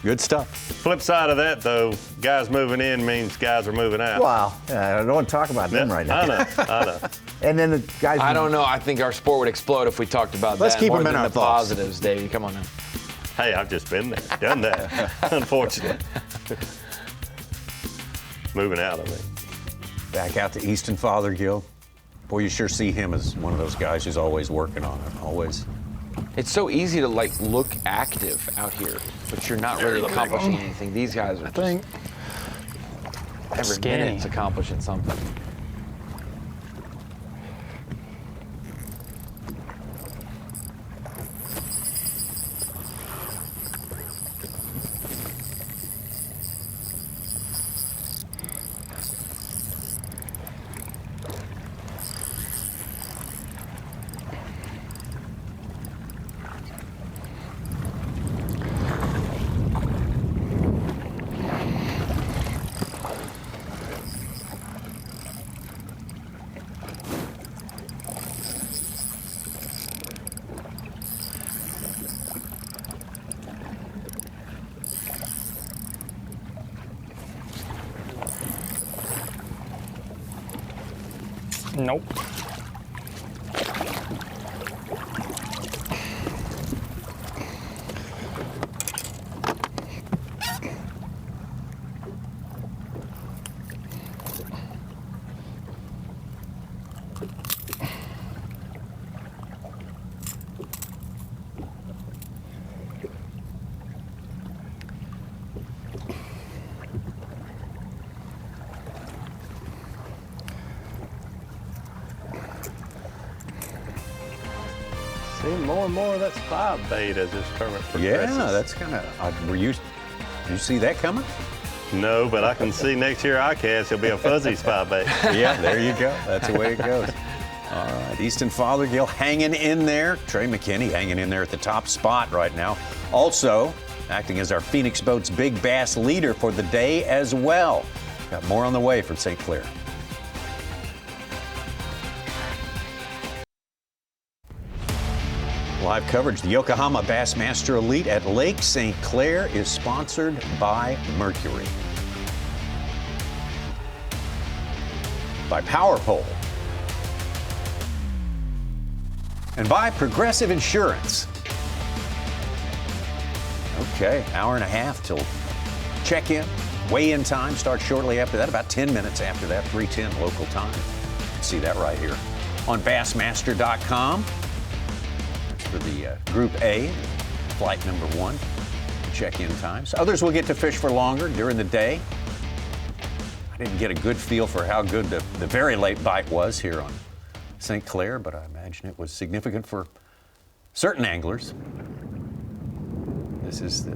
Good stuff. Flip side of that, though, guys moving in means guys are moving out. Well, I don't want to talk about them right now. I know. And then the guys. I don't know. I think our sport would explode if we talked about Let's that. keep more them in than our the thoughts. positives, Davey. Come on now. Hey, I've just been there, done that, unfortunately. Moving out, I mean. Back out to Easton Fothergill. Boy, you sure see him as one of those guys who's always working on it, always. It's so easy to look active out here, but you're not really accomplishing anything. These guys are just every minute's accomplishing something. Nope. seeing more and more of that spot bait as this tournament progresses. Yeah, that's kind of. Did you see that coming? No, but I can see next year ICAST it'll be a fuzzy spot bait. Yeah, there you go. That's the way it goes. All right, Easton Fothergill hanging in there. Trey McKinney hanging in there at the top spot right now. Also acting as our Phoenix Boats Big Bass leader for the day as well. Got more on the way from St. Clair. Live coverage. The Yokohama Bassmaster Elite at Lake St. Clair is sponsored by Mercury, by PowerPole, and by Progressive Insurance. Okay, hour and a half till check-in. Weigh-in time starts shortly after that, about 10 minutes after that, 3:10 local time. You can see that right here on Bassmaster.com. For the Group A, flight number 1, check-in times. Others will get to fish for longer during the day. I didn't get a good feel for how good the very late bite was here on St. Clair, but I imagine it was significant for certain anglers. This is the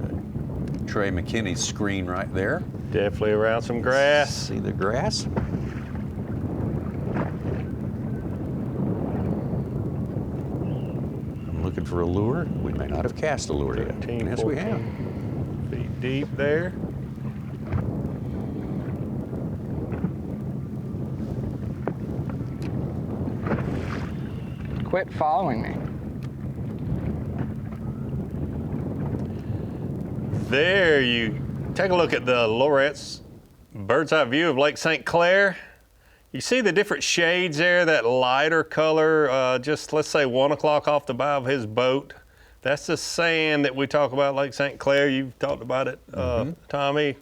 Trey McKinney screen right there. Definitely around some grass. See the grass? Looking for a lure. We may not have cast a lure yet. 13, yes, we have. Feet deep there. Quit following me. There you take a look at the Loret's bird's eye view of Lake St. Clair. You see the different shades there, that lighter color, just let's say 1 o'clock off the bow of his boat. That's the sand that we talk about Lake St. Clair. You've talked about it, Tommy.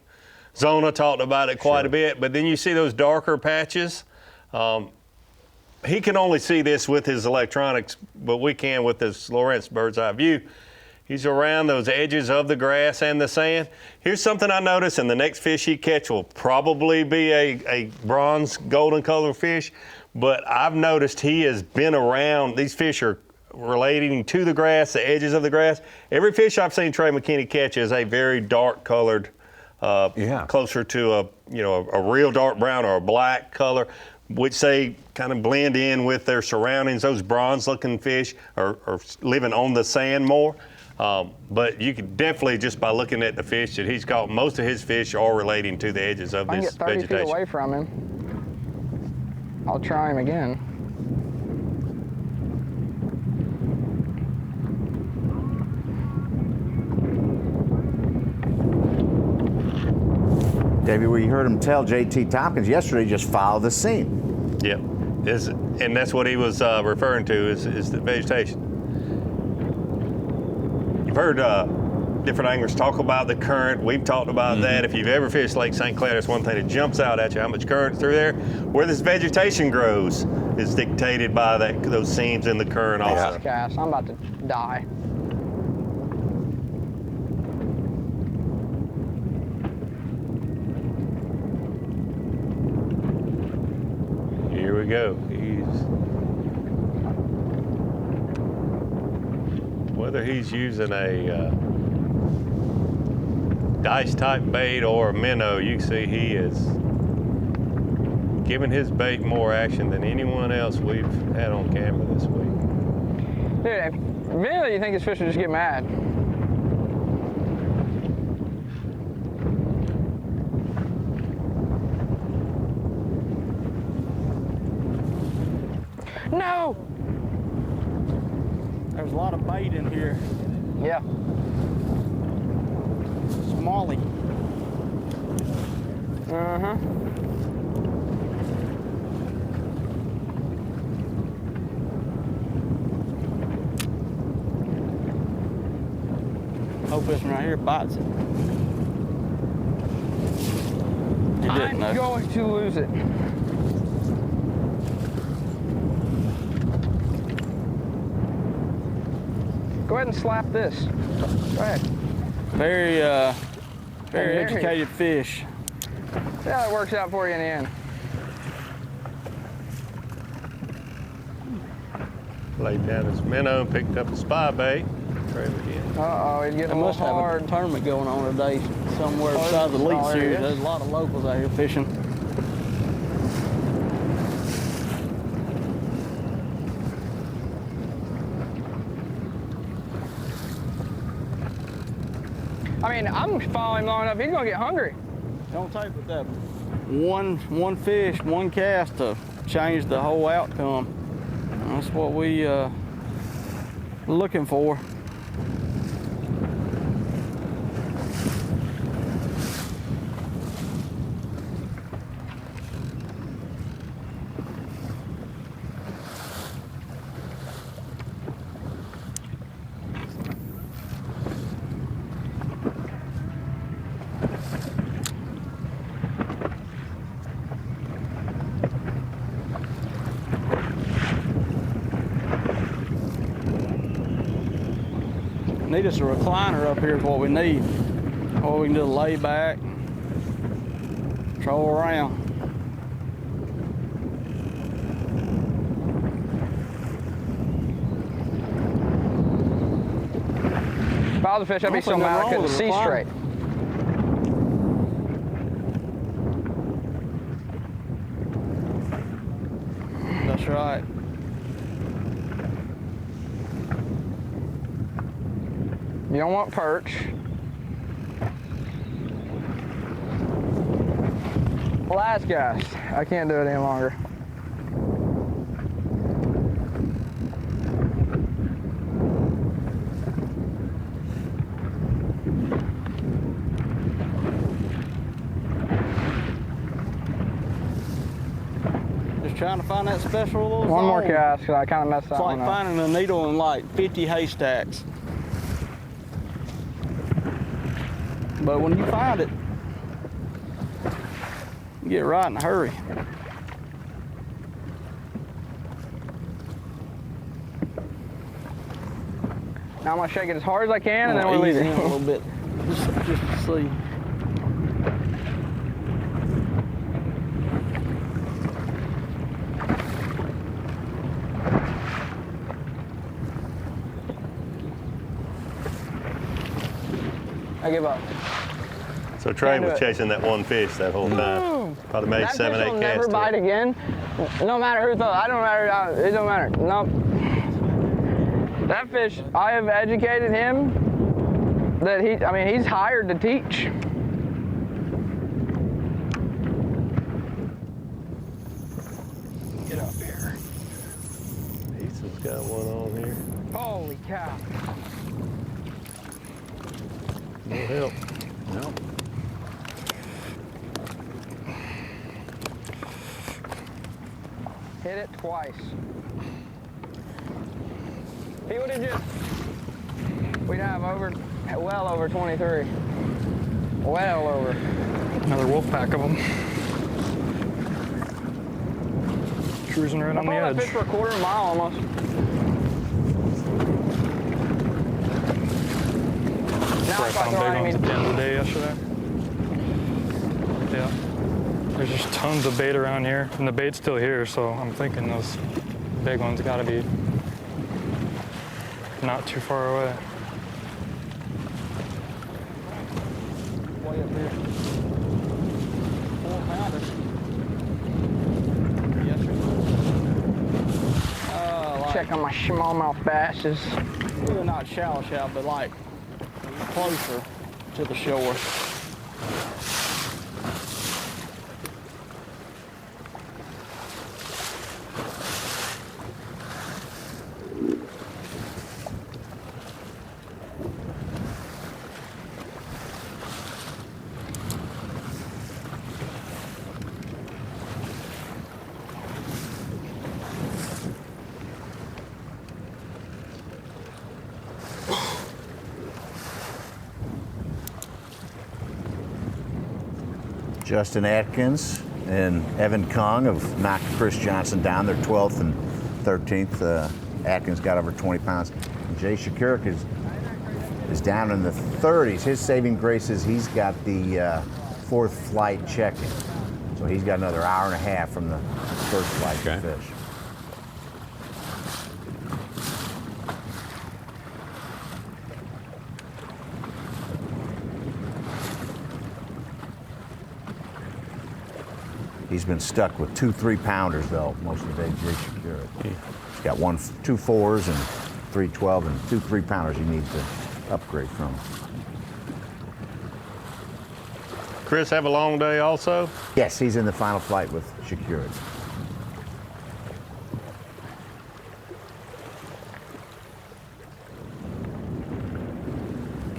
Zona talked about it quite a bit, but then you see those darker patches. He can only see this with his electronics, but we can with this Loret's bird's eye view. He's around those edges of the grass and the sand. Here's something I noticed, and the next fish he catch will probably be a bronze golden color fish, but I've noticed he has been around. These fish are relating to the grass, the edges of the grass. Every fish I've seen Trey McKinney catch is a very dark colored, closer to a real dark brown or a black color, which they kind of blend in with their surroundings. Those bronze looking fish are living on the sand more. But you can definitely, just by looking at the fish that he's caught, most of his fish are relating to the edges of this vegetation. I can get 30 feet away from him. I'll try him again. Davey, we heard him tell J.T. Tompkins yesterday, just follow the seam. Yep, and that's what he was referring to is the vegetation. You've heard different anglers talk about the current. We've talked about that. If you've ever fished Lake St. Clair, that's one thing that jumps out at you, how much current's through there. Where this vegetation grows is dictated by those seams in the current also. Cast. I'm about to die. Here we go. Whether he's using a dice type bait or a minnow, you can see he is giving his bait more action than anyone else we've had on camera this week. Dude, really, you think this fish will just get mad? No! There's a lot of bait in here. Yeah. Smallie. Uh-huh. Hope this one right here bites it. I'm going to lose it. Go ahead and slap this. Go ahead. Very educated fish. See how it works out for you in the end. Laid down his minnow, picked up a spy bait. Trey McKinney. Uh-oh, he's getting a little hard. Have a tournament going on today somewhere beside the Elite Series. There's a lot of locals out here fishing. I mean, I'm following him long enough. He's gonna get hungry. Don't take with that one fish, one cast to change the whole outcome. That's what we looking for. Need us a recliner up here is what we need. Or we can just lay back, troll around. If I was a fish, I'd be so mad I couldn't see straight. That's right. You don't want perch. Last guys, I can't do it any longer. Just trying to find that special little One more zone. cast, because I kind of messed that It's like one up. finding a needle in like 50 haystacks. But when you find it, you get right in a hurry. Now I'm gonna shake it as hard as I can, and then we'll leave ease it. in a little bit, just to see. I give up. So Trey was chasing that one fish that whole time. Probably made That 7, fish 8 will casts. never bite again. No matter who throws. I don't matter. It don't matter. Nope. That fish, I have educated him that he's hired to teach. Get up here. He's got one on here. Holy cow. No help. No. Hit it twice. He would have just, we'd have well over 23. Well over. Another wolf pack of them. Cruising right on the I edge. fish for a quarter mile almost. Now I found big ones at the end of the day yesterday. Yeah. There's just tons of bait around here, and the bait's still here, so I'm thinking those big ones gotta be not too far away. Way up here. 4-pounder. Yes, check on my smallmouth basses. Really not shallow, but like closer to the shore. Justin Atkins and Evan Kong have knocked Chris Johnson down. They're 12th and 13th. Atkins got over 20 pounds. Jay Shakurik is down in the 30s. His saving grace is he's got the fourth flight check-in. So he's got another hour and a half from the first flight to fish. He's been stuck with 2 3-pounders though most of the day. Jay Shakira. He's got 2 4s and 3 12 and 2 3-pounders he needs to upgrade from. Chris have a long day also? Yes, he's in the final flight with Shakira.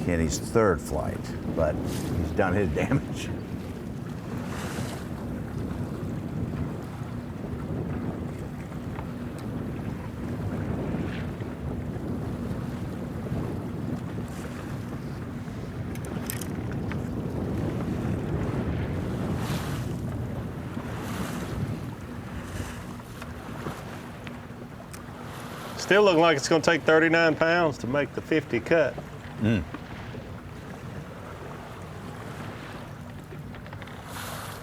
Kenny's 3rd flight, but he's done his damage. Still looking like it's going to take 39 pounds to make the 50 cut.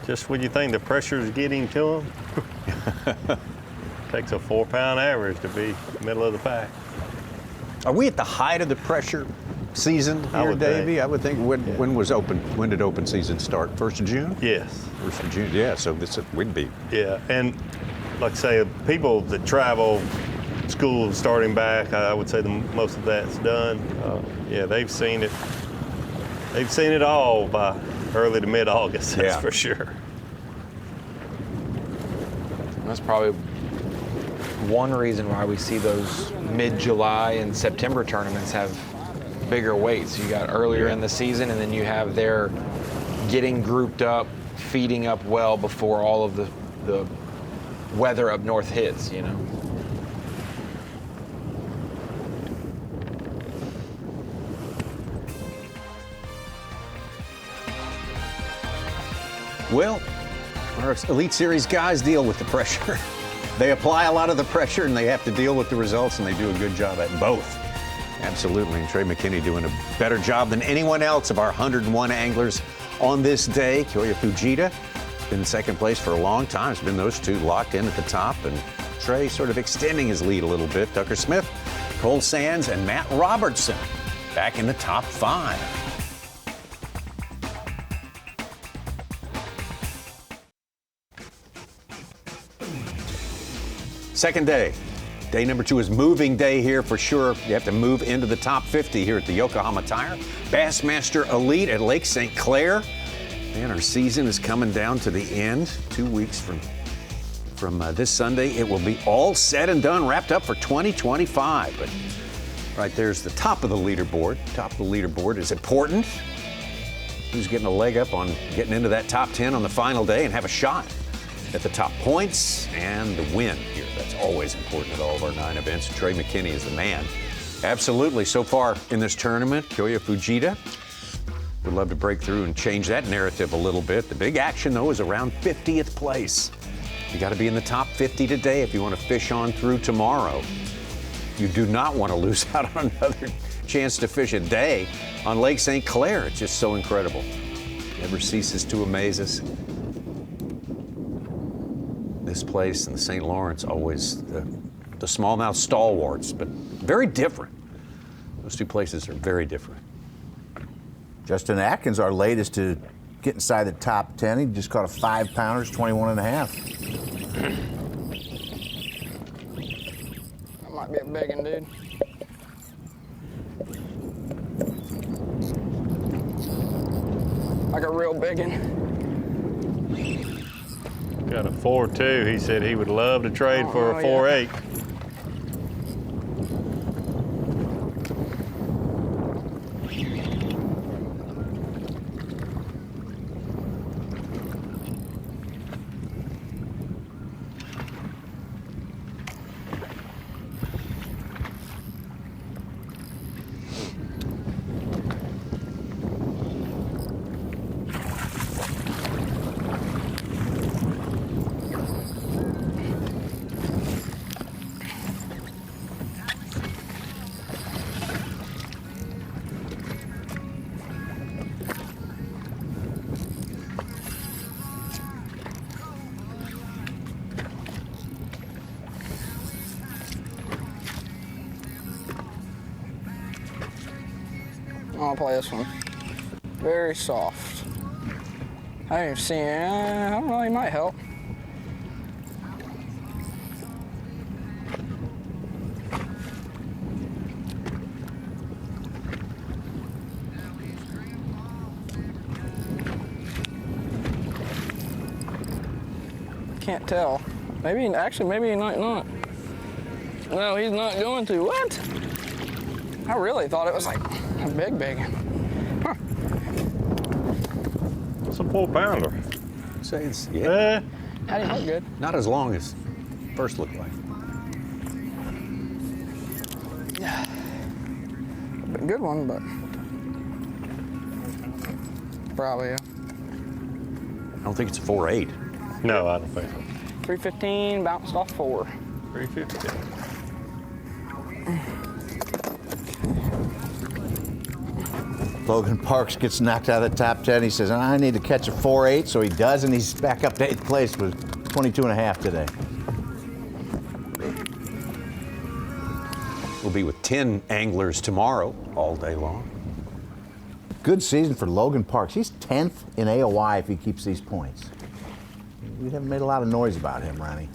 Just when you think the pressure is getting to him, takes a 4-pound average to be middle of the pack. Are we at the height of the pressure season here, Davey? I would think. When did open season start? 1st of June? Yes. 1st of June. Yeah. So this would be. Yeah, and like I say, people that travel, school starting back, I would say most of that's done. Yeah, they've seen it. They've seen it all by early to mid-August. That's for sure. That's probably one reason why we see those mid-July and September tournaments have bigger weights. You got earlier in the season, and then you have their getting grouped up, feeding up well before all of the weather up north hits, you know. Well, our Elite Series guys deal with the pressure. They apply a lot of the pressure and they have to deal with the results, and they do a good job at both. Absolutely, and Trey McKinney doing a better job than anyone else of our 101 anglers on this day. Kyoya Fujita been in 2nd place for a long time. It's been those two locked in at the top, and Trey sort of extending his lead a little bit. Tucker Smith, Cole Sands, and Matt Robertson back in the top 5. Second day. Day number 2 is moving day here for sure. You have to move into the top 50 here at the Yokohama Tire. Bassmaster Elite at Lake St. Clair. Man, our season is coming down to the end. 2 weeks from this Sunday. It will be all said and done, wrapped up for 2025. But right there's the top of the leaderboard. Top of the leaderboard is important. Who's getting a leg up on getting into that top 10 on the final day and have a shot at the top points and the win here. That's always important at all of our 9 events. Trey McKinney is the man. Absolutely. So far in this tournament, Kyoya Fujita would love to break through and change that narrative a little bit. The big action, though, is around 50th place. You got to be in the top 50 today if you want to fish on through tomorrow. You do not want to lose out on another chance to fish a day on Lake St. Clair. It's just so incredible. Never ceases to amaze us. This place and the St. Lawrence, always the smallmouth stalwarts, but very different. Those two places are very different. Justin Atkins, our latest to get inside the top 10. He just caught a 5-pounder, 21.5. That might be a big one, dude. Like a real big one. Got a 4.2. He said he would love to trade for a 4.8. I'll play this one. Very soft. I didn't even see it. I don't know, he might help. Can't tell. Maybe, actually, maybe he might not. No, he's not going to. What? I really thought it was like a big. Huh. It's a 4-pounder. Say it's, yeah. How do you look good? Not as long as first looked like. Yeah. Good one, but probably. I don't think it's a 4.8. No, I don't think so. 315, bounced off 4. 315. Logan Parks gets knocked out of the top 10. He says, I need to catch a 4.8, so he does, and he's back up to 8th place with 22.5 today. We'll be with 10 anglers tomorrow all day long. Good season for Logan Parks. He's 10th in AOY if he keeps these points. We haven't made a lot of noise about him, Ronnie.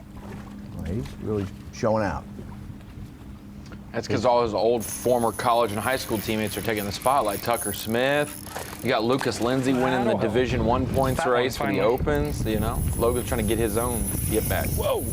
Well, he's really showing out. That's because all his old former college and high school teammates are taking the spotlight. Tucker Smith, you got Lucas Lindsay winning the Division I points race for the Opens. You know, Logan's trying to get his own get back. Whoa.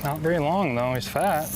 Not very long though, he's fat.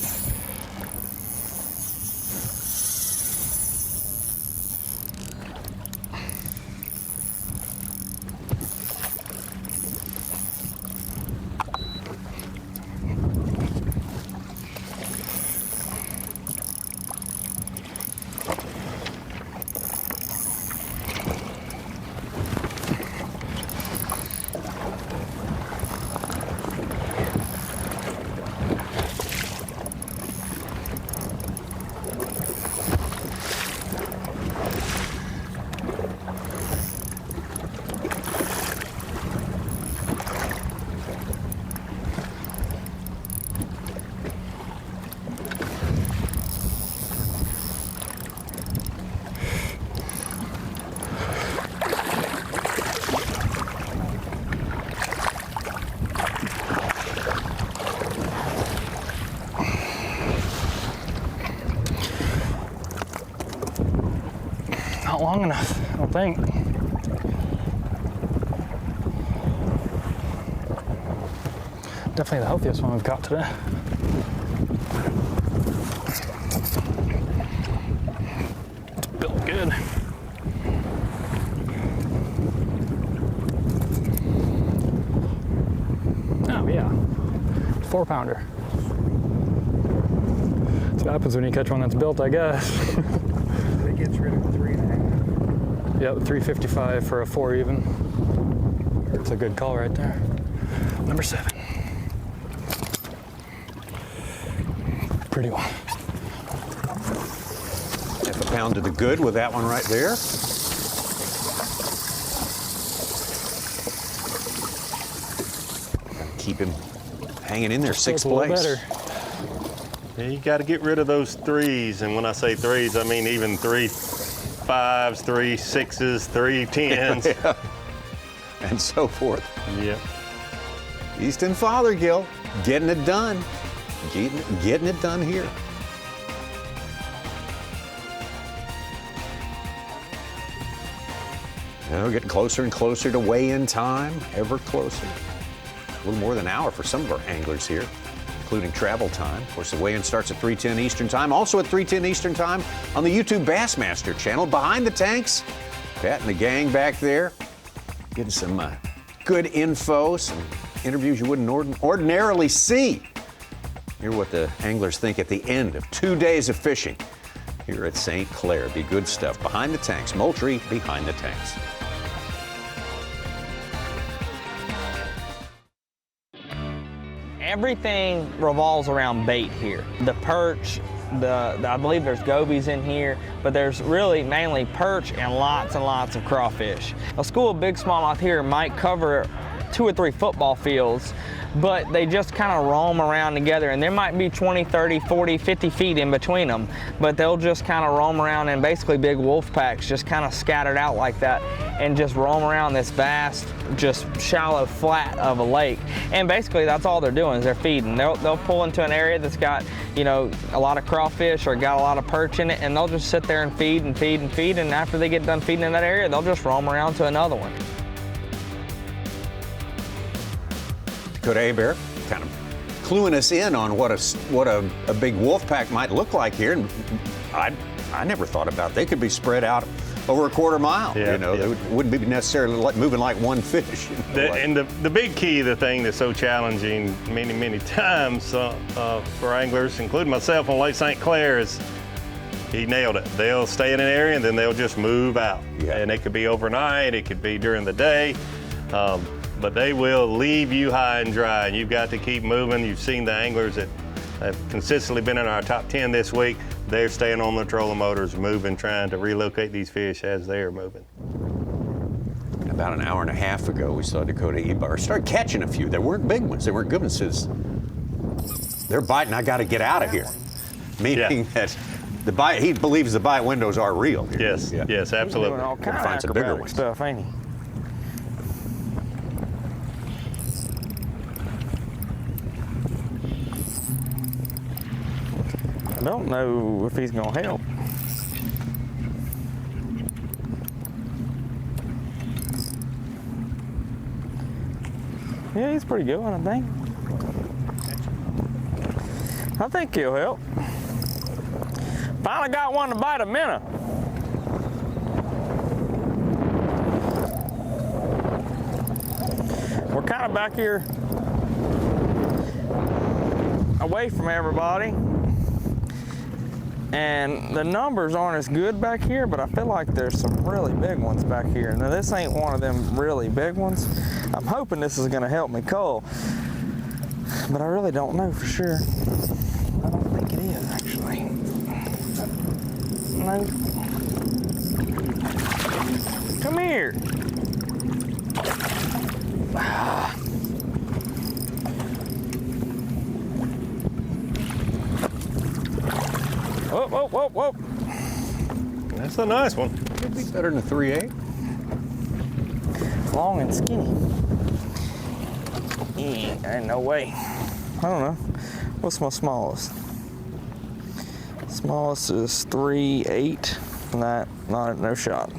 Not long enough, I don't think. Definitely the healthiest one we've got today. It's built good. Oh yeah, 4-pounder. That's what happens when you catch one that's built, I guess. It gets rid of 3.5. Yep, 355 for a 4 even. That's a good call right there. Number 7. Pretty one. Half a pound to the good with that one right there. Keep him hanging in there, 6th place. Better. Yeah, you got to get rid of those 3s, and when I say 3s, I mean even 3 5s, 3 6s, 3 10s. Yeah. And so forth. Yeah. Easton Fothergill getting it done. Getting it done here. Now getting closer and closer to weigh-in time, ever closer. A little more than an hour for some of our anglers here, including travel time. Of course, the weigh-in starts at 3:10 Eastern Time. Also at 3:10 Eastern Time on the YouTube Bassmaster channel. Behind the tanks, Pat and the gang back there getting some good info, some interviews you wouldn't ordinarily see. Hear what the anglers think at the end of 2 days of fishing here at St. Clair. Be good stuff. Behind the tanks. Moultrie behind the tanks. Everything revolves around bait here. The perch, I believe there's gobies in here, but there's really mainly perch and lots of crawfish. A school of big smallmouth here might cover 2 or 3 football fields, but they just kind of roam around together, and there might be 20, 30, 40, 50 feet in between them, but they'll just kind of roam around in basically big wolf packs, just kind of scattered out like that, and just roam around this vast, just shallow flat of a lake. And basically that's all they're doing is they're feeding. They'll pull into an area that's got, you know, a lot of crawfish or got a lot of perch in it, and they'll just sit there and feed and feed and feed, and after they get done feeding in that area, they'll just roam around to another one. Dakota Ebare kind of cluing us in on what a big wolf pack might look like here, and I never thought about they could be spread out over a quarter mile. Yeah, you know, yeah. They wouldn't be necessarily moving like one fish. You know, And the big key, the thing that's so challenging many times for anglers, including myself on Lake St. Clair, is he nailed it. They'll stay in an area and then they'll just move out. Yeah. And it could be overnight, it could be during the day. But they will leave you high and dry, and you've got to keep moving. You've seen the anglers that have consistently been in our top 10 this week. They're staying on the trolling motors, moving, trying to relocate these fish as they are moving. About an hour and a half ago, we saw Dakota Ebare start catching a few. They weren't big ones. They weren't good ones. Says, they're biting. I got to get out of here. Meaning that the bite. He believes the bite windows are real. Yes, yes, absolutely. He's doing all kind of find some bigger acrobatic ones. stuff, ain't he? I don't know if he's gonna help. Yeah, he's pretty good one, I think. I think he'll help. Finally got one to bite a minnow. We're kind of back here away from everybody. And the numbers aren't as good back here, but I feel like there's some really big ones back here. Now this ain't one of them really big ones. I'm hoping this is gonna help me cull, but I really don't know for sure. I don't think it is actually. No. Come here. Whoop, whoop, whoop, whoop. That's a nice one. Could be better than a 3/8. Long and skinny. Ain't no way. I don't know. What's my smallest? Smallest is 3/8. No shot.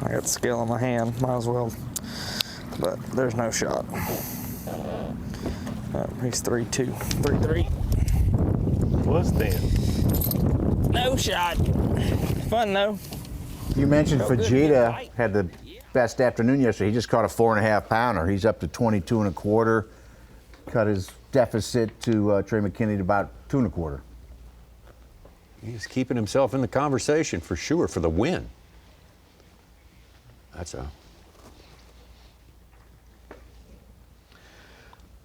I got the scale in my hand. Might as well. But there's no shot. He's 3/2. 3/3. Plus 10. No shot. Fun though. You mentioned Fujita had the best afternoon yesterday. He just caught a 4.5 pounder. He's up to 22 1/4. Cut his deficit to Trey McKinney to about 2 1/4. He's keeping himself in the conversation for sure for the win. That's a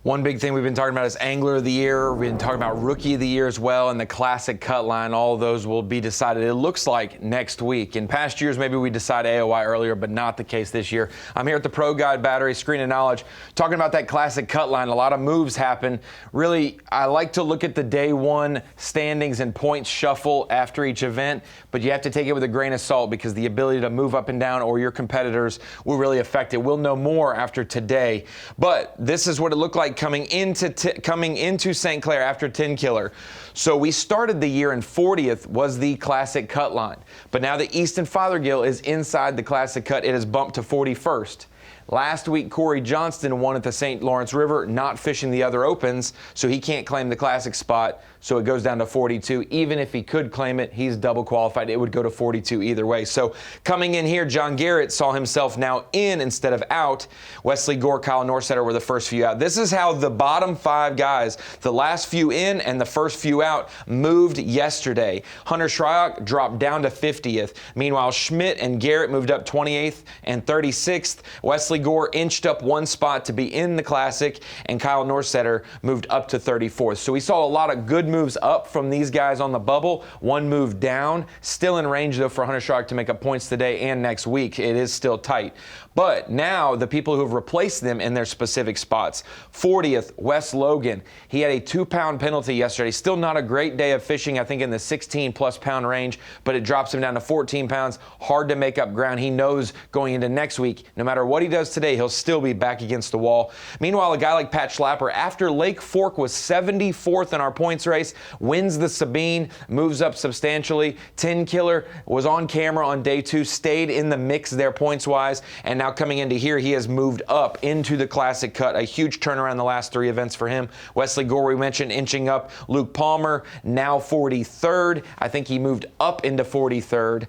One big thing we've been talking about is Angler of the Year. We've been talking about Rookie of the Year as well, and the Classic Cut Line. All of those will be decided, it looks like, next week. In past years, maybe we decide AOI earlier, but not the case this year. I'm here at the Pro Guide Battery Screen of Knowledge talking about that Classic Cut Line. A lot of moves happen. Really, I like to look at the day one standings and points shuffle after each event, but you have to take it with a grain of salt because the ability to move up and down or your competitors will really affect it. We'll know more after today, but this is what it looked like coming into St. Clair after 10 Killer. So we started the year, and 40th was the Classic Cut Line. But now the Easton Fothergill is inside the Classic Cut. It has bumped to 41st. Last week, Corey Johnston won at the St. Lawrence River, not fishing the other opens, so he can't claim the Classic spot, so it goes down to 42. Even if he could claim it, he's double qualified. It would go to 42 either way. So coming in here, John Garrett saw himself now in instead of out. Wesley Gore, Kyle Norsetter were the first few out. This is how the bottom 5 guys, the last few in and the first few out, moved yesterday. Hunter Shryock dropped down to 50th. Meanwhile, Schmidt and Garrett moved up 28th and 36th. Wesley Gore inched up 1 spot to be in the Classic, and Kyle Norsetter moved up to 34th. So we saw a lot of good moves up from these guys on the bubble, 1 move down. Still in range, though, for Hunter Shark to make up points today and next week. It is still tight. But now the people who have replaced them in their specific spots. 40th, Wes Logan. He had a 2-pound penalty yesterday. Still not a great day of fishing, I think in the 16-plus pound range, but it drops him down to 14 pounds. Hard to make up ground. He knows going into next week, no matter what he does today, he'll still be back against the wall. Meanwhile, a guy like Pat Schlapper, after Lake Fork was 74th in our points race, wins the Sabine, moves up substantially. 10 Killer was on camera on day 2, stayed in the mix there points-wise, and now coming into here, he has moved up into the Classic Cut. A huge turnaround the last 3 events for him. Wesley Gore, we mentioned, inching up. Luke Palmer, now 43rd. I think he moved up into 43rd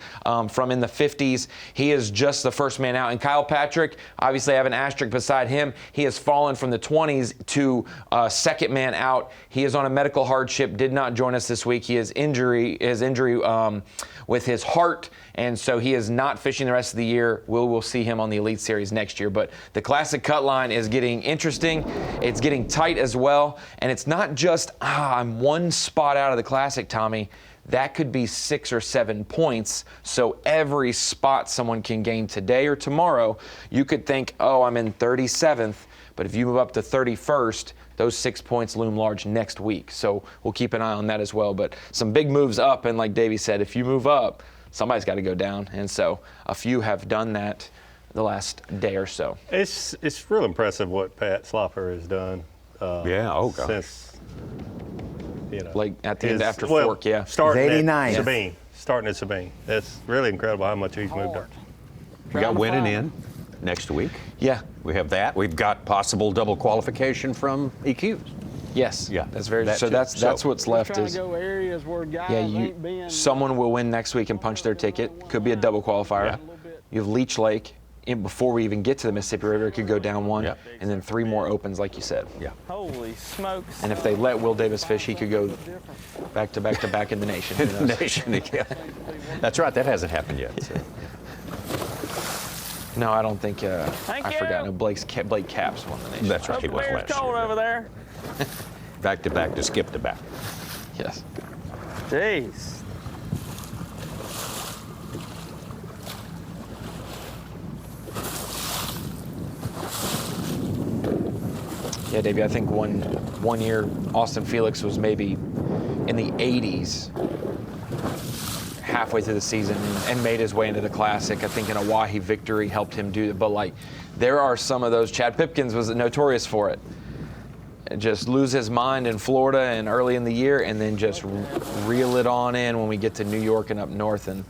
from in the 50s. He is just the first man out. And Kyle Patrick, obviously I have an asterisk beside him. He has fallen from the 20s to second man out. He is on a medical hardship, did not join us this week. He has injury with his heart, and so he is not fishing the rest of the year. We'll see him on the Elite Series next year. But the Classic Cut line is getting interesting. It's getting tight as well. And it's not just, I'm 1 spot out of the Classic, Tommy. That could be 6 or 7 points. So every spot someone can gain today or tomorrow, you could think, oh, I'm in 37th. But if you move up to 31st, those 6 points loom large next week. So we'll keep an eye on that as well. But some big moves up. And like Davey said, if you move up, somebody's got to go down. And so a few have done that the last day or so. It's real impressive what Pat Schlapper has done. Since, like at the end after Fork, Starting 89. at Sabine. Starting at Sabine. That's really incredible how much he's moved up. We got winning in next week. Yeah. We have that. We've got possible double qualification from EQs. Yes. Yeah. That's very. That's what's left Trying is. to go areas where guys ain't been. Someone will win next week and punch their ticket. Could be a double qualifier. Yeah. You have Leech Lake. Before we even get to the Mississippi River, it could go down 1, and then 3 more opens, like you said. Yeah. Holy smokes. And if they let Will Davis fish, he could go back to back to back in the nation. In the nation again. That's right. That hasn't happened yet. So. No, I don't think. I forgot. No, Blake Capps won the nation. That's right. He was last cold year. over there. Back to back to skip to back. Yes. Jeez. Yeah, Davey, I think one year Austin Felix was maybe in the 80s halfway through the season and made his way into the Classic. I think an Oahe victory helped him do it. But, like, there are some of those. Chad Pipkins was notorious for it. Just lose his mind in Florida and early in the year and then just reel it on in when we get to New York and up north. And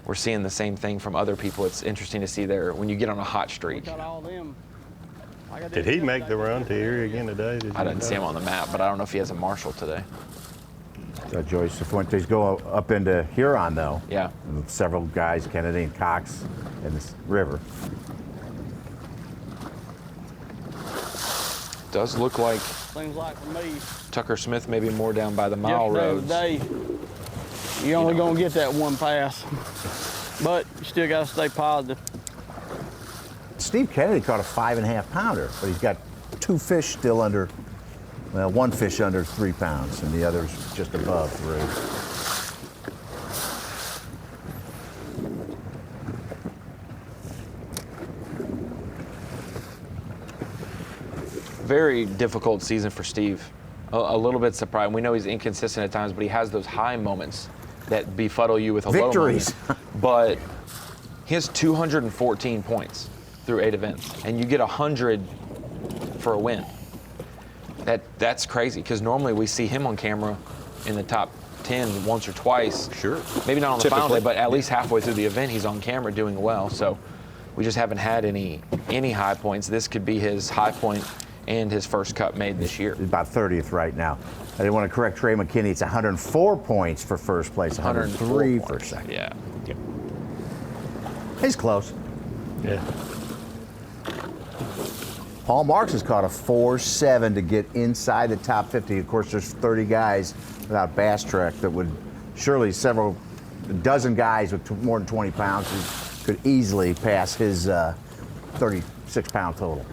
we're seeing the same thing from other people. It's interesting to see there when you get on a hot streak. Did he make the run to Erie again today? I didn't see him on the map, but I don't know if he has a marshal today. Joyce Fuentes go up into Huron, though. Yeah. With several guys, Kennedy and Cox, in this river. Does look like Seems like for me, Tucker Smith maybe more down by the mile roads. Today, you're only going to get that 1 pass. But you still got to stay positive. Steve Kennedy caught a 5.5 pounder, but he's got 2 fish still under, well, 1 fish under 3 pounds, and the other's just above 3. Very difficult season for Steve. A little bit surprised. We know he's inconsistent at times, but he has those high moments that befuddle you with a victories. low moment. But he has 214 points through 8 events, and you get 100 for a win. That's crazy, because normally we see him on camera in the top 10 once or twice. Sure. Maybe not on the final day, but at least halfway through the event, he's on camera doing well. So we just haven't had any high points. This could be his high point and his first cut made this year. He's about 30th right now. I didn't want to correct Trey McKinney. It's 104 points for first place, 103 for second. Yeah. He's close. Yeah. Paul Marks has caught a 4.7 to get inside the top 50. Of course, there's 30 guys without Bass Trek that would surely a dozen guys with more than 20 pounds who could easily pass his 36-pound total.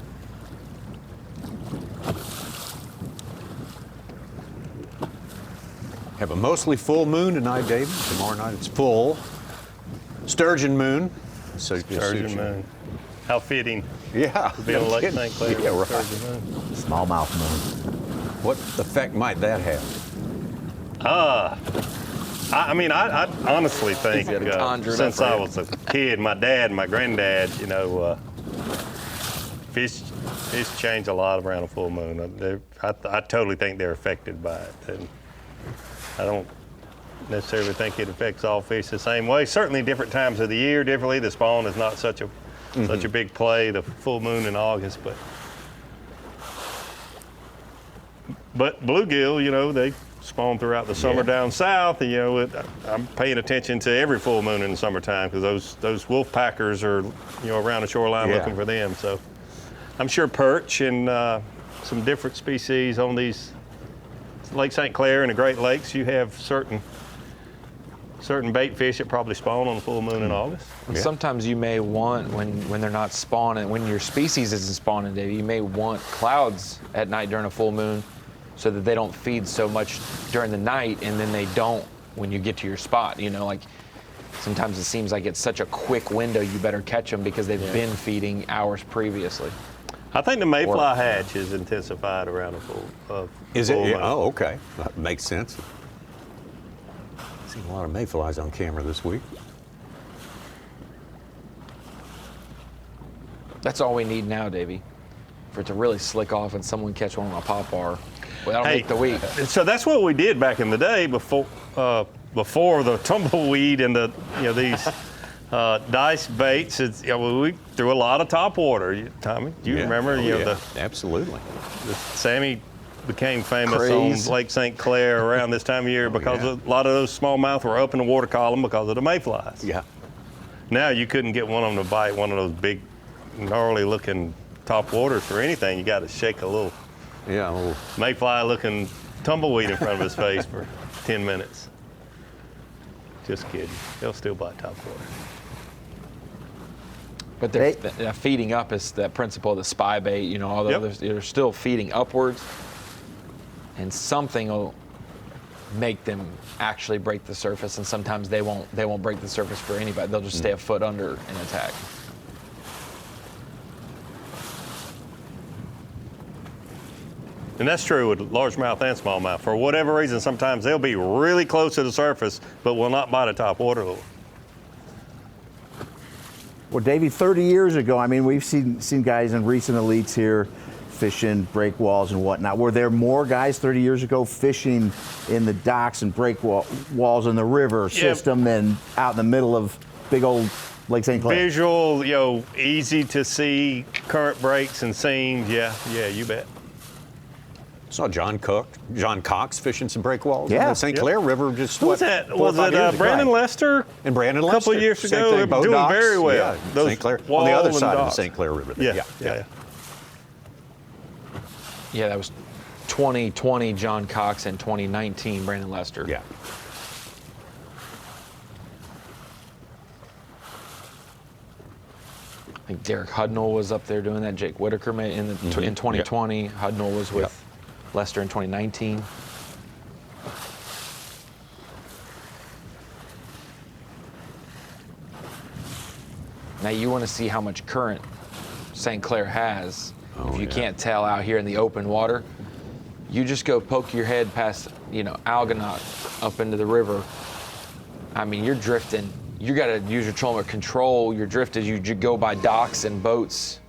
Have a mostly full moon tonight, David. Tomorrow night it's full. Sturgeon moon. So Sturgeon moon. How fitting. Yeah. To be on Lake St. Clair. Yeah, right. Smallmouth moon. What effect might that have? I honestly think since I was a kid, my dad and my granddad, fish change a lot around a full moon. I totally think they're affected by it. And I don't necessarily think it affects all fish the same way. Certainly different times of the year differently. The spawn is not such a big play, the full moon in August, but bluegill, they spawn throughout the summer down south. And, I'm paying attention to every full moon in the summertime because those wolf packers are, around the shoreline looking for them. So I'm sure perch and some different species on these Lake St. Clair and the Great Lakes, you have certain bait fish that probably spawn on the full moon in August. And sometimes you may want, when they're not spawning, when your species isn't spawning, Dave, you may want clouds at night during a full moon so that they don't feed so much during the night, and then they don't when you get to your spot. Like sometimes it seems like it's such a quick window, you better catch them because they've been feeding hours previously. I think the mayfly hatch is intensified around a full Is it? full Yeah. moon. Oh, okay. That makes sense. Seen a lot of mayflies on camera this week. That's all we need now, Davey, for it to really slick off and someone catch one on a pop bar. Well, that'll make the week. So that's what we did back in the day before the tumbleweed and these dice baits. We threw a lot of top water. Tommy, do you remember? Absolutely. The Sammy became famous on Lake St. Clair around this time of year because a lot of those smallmouth were up in the water column because of the mayflies. Yeah. Now you couldn't get one of them to bite one of those big, gnarly-looking top waters for anything. You got to shake a little mayfly-looking tumbleweed in front of his face for 10 minutes. Just kidding. They'll still bite top water. But they're feeding up is that principle of the spy bait, although they're still feeding upwards, and something will make them actually break the surface, and sometimes they won't break the surface for anybody. They'll just stay a foot under and attack. And that's true with largemouth and smallmouth. For whatever reason, sometimes they'll be really close to the surface, but will not bite a top water lure. Well, Davey, 30 years ago, we've seen guys in recent elites here fishing break walls and whatnot. Were there more guys 30 years ago fishing in the docks and break walls in the river system than out in the middle of big old Lake St. Clair? Visual, easy to see current breaks and seams. Yeah, you bet. Saw John Cox fishing some break walls in the St. Yep. Clair River just Was it Brandon Lester? And Brandon a couple of years ago, they were doing very well. Yeah, Those St. Clair on the other side of the St. Clair River. Yeah. Yeah, that was 2020 John Cox and 2019 Brandon Lester. Yeah. I think Derek Hudnall was up there doing that. Jake Whitaker in 2020. Yep. Hudnall was with Lester in 2019. Now you want to see how much current St. Clair has. If you can't tell out here in the open water, you just go poke your head past, Algonaut up into the river. You're drifting. You got to use your trolling to control your drift as you go by docks and boats.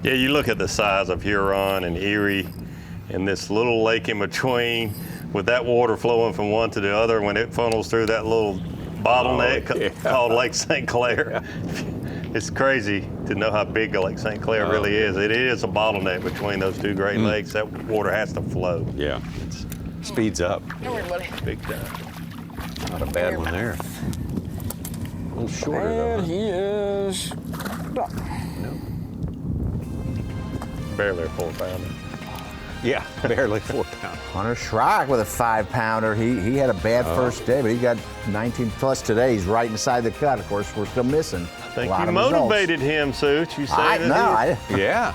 Yeah, you look at the size of Huron and Erie and this little lake in between with that water flowing from one to the other when it funnels through that little bottleneck called Lake St. Clair. It's crazy to know how big Lake St. Clair really is. It is a bottleneck between those two Great Lakes. That water has to flow. Yeah, it speeds up. Big time. Not a bad one there. A little shorter though. He is. Barely a 4-pounder. Yeah, barely 4 pounds. Hunter Schrock with a 5-pounder. He had a bad first day, but he got 19 plus today. He's right inside the cut. Of course, we're still missing. I think you motivated him, Such. You say yeah.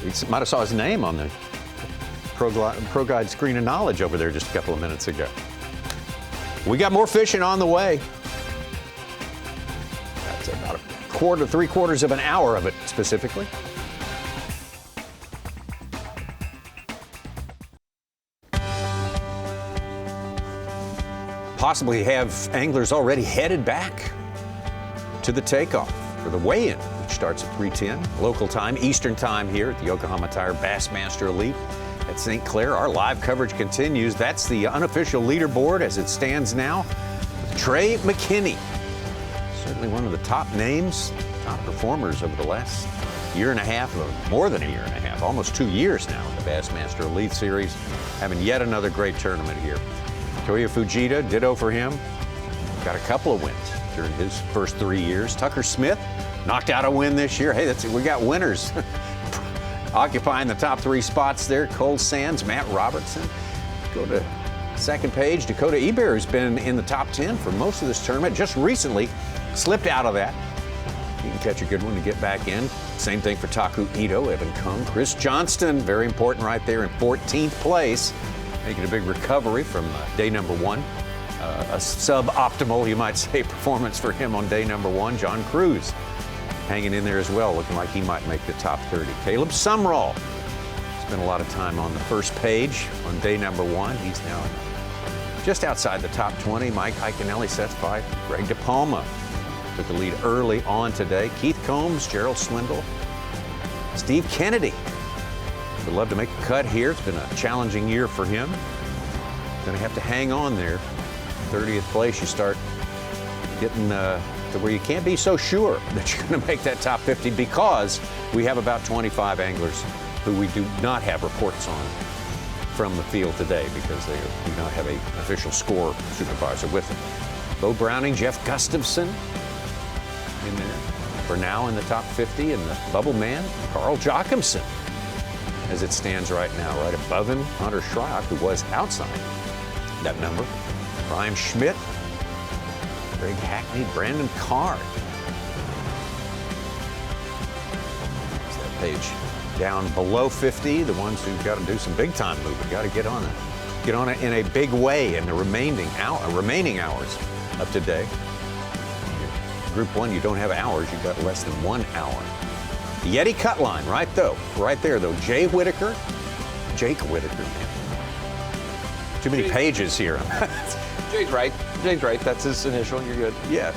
He might have saw his name on the Pro Guide screen of knowledge over there just a couple of minutes ago. We got more fishing on the way. That's about a quarter, 3/4 of an hour of it specifically. Possibly have anglers already headed back to the takeoff for the weigh-in, which starts at 3:10 local time, Eastern time here at the Yokohama Tire Bassmaster Elite at St. Clair. Our live coverage continues. That's the unofficial leaderboard as it stands now. Trey McKinney, certainly one of the top names, top performers over the last year and a half, or more than a year and a half, almost 2 years now in the Bassmaster Elite Series, having yet another great tournament here. Toya Fujita, ditto for him. Got a couple of wins during his first 3 years. Tucker Smith knocked out a win this year. Hey, we got winners occupying the top 3 spots there. Cole Sands, Matt Robertson. Go to second page. Dakota Ebare, who's been in the top 10 for most of this tournament, just recently slipped out of that. You can catch a good one to get back in. Same thing for Taku Ito, Evan Kung. Chris Johnston, very important right there in 14th place, making a big recovery from day number 1. A suboptimal, you might say, performance for him on day number 1. John Cruz hanging in there as well, looking like he might make the top 30. Caleb Sumrall spent a lot of time on the first page on day number 1. He's now just outside the top 20. Mike Iaconelli sets by. Greg DePalma took the lead early on today. Keith Combs, Gerald Swindle, Steve Kennedy would love to make a cut here. It's been a challenging year for him. Going to have to hang on there. 30th place, you start getting to where you can't be so sure that you're going to make that top 50, because we have about 25 anglers who we do not have reports on from the field today because they do not have an official score supervisor with them. Bo Browning, Jeff Gustafson in there for now in the top 50, and the bubble man, Carl Jochimson, as it stands right now. Right above him, Hunter Schrock, who was outside that number. Brian Schmidt, Greg Hackney, Brandon Carr. There's that page down below 50, the ones who've got to do some big time moving, got to get on it in a big way in the remaining hours of today. Group 1, you don't have hours, you've got less than 1 hour. The Yeti cut line, right there though. Jake Whitaker, man. Too many pages here. Jay's right. That's his initial. You're good. Yeah,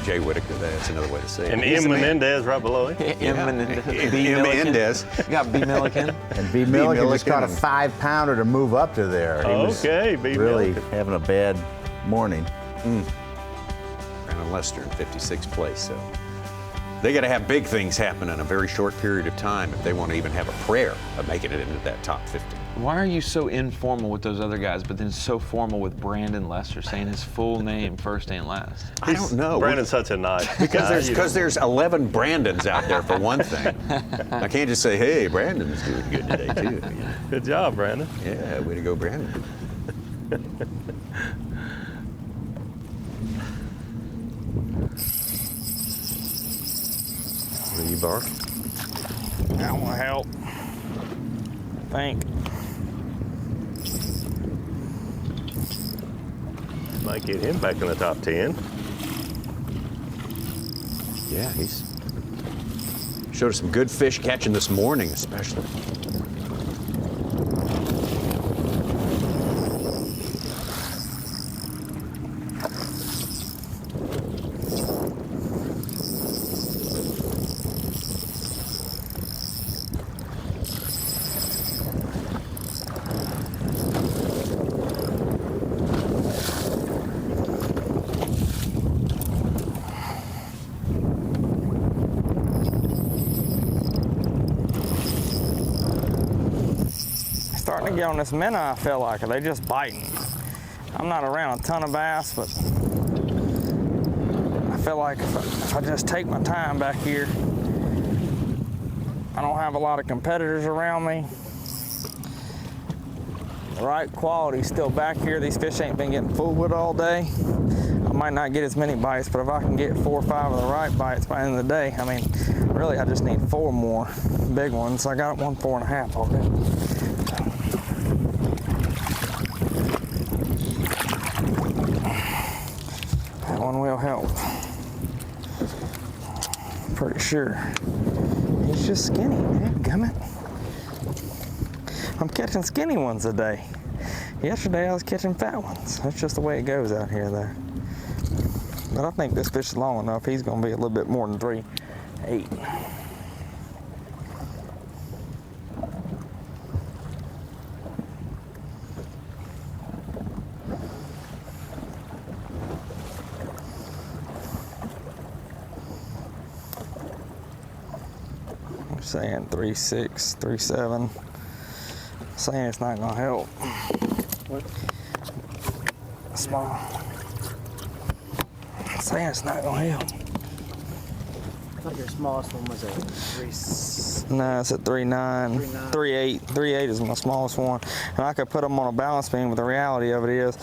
Jay Whitaker. That's another way to say it. And M. Menendez right below him. M. Menendez. You got B. Milliken. And B. Milliken just caught a 5-pounder to move up to there. He was B. really Milliken having a bad morning. Brandon Lester in 56th place. So they got to have big things happen in a very short period of time if they want to even have a prayer of making it into that top 50. Why are you so informal with those other guys, but then so formal with Brandon Lester, saying his full name first and last? I don't know. Brandon's such a nice because there's 11 Brandons out there for one thing. I can't just say, hey, Brandon's doing good today too. Good job, Brandon. Yeah, way to go, Brandon. Will you bark? That will help. I think. Might get him back in the top 10. Yeah, he's showed us some good fish catching this morning, especially. Starting to get on this minnow, I feel like. Are they just biting? I'm not around a ton of bass, but I feel like if I just take my time back here, I don't have a lot of competitors around me. The right quality's still back here. These fish ain't been getting fooled with all day. I might not get as many bites, but if I can get 4 or 5 of the right bites by the end of the day, I mean, Really, I just need 4 more big ones. I got one 4.5 already. That one will help. Pretty sure. He's just skinny, man. Gummit. I'm catching skinny ones today. Yesterday I was catching fat ones. That's just the way it goes out here, though. But I think this fish is long enough. He's going to be a little bit more than 3.8. I'm saying 3.6, 3.7. Saying it's not going to help. What? Small. Saying it's not going to help. I thought your smallest one was a 3. No, it's at 3.9, 3.8. 3.8 is my smallest one. And I could put them on a balance beam, but the reality of it is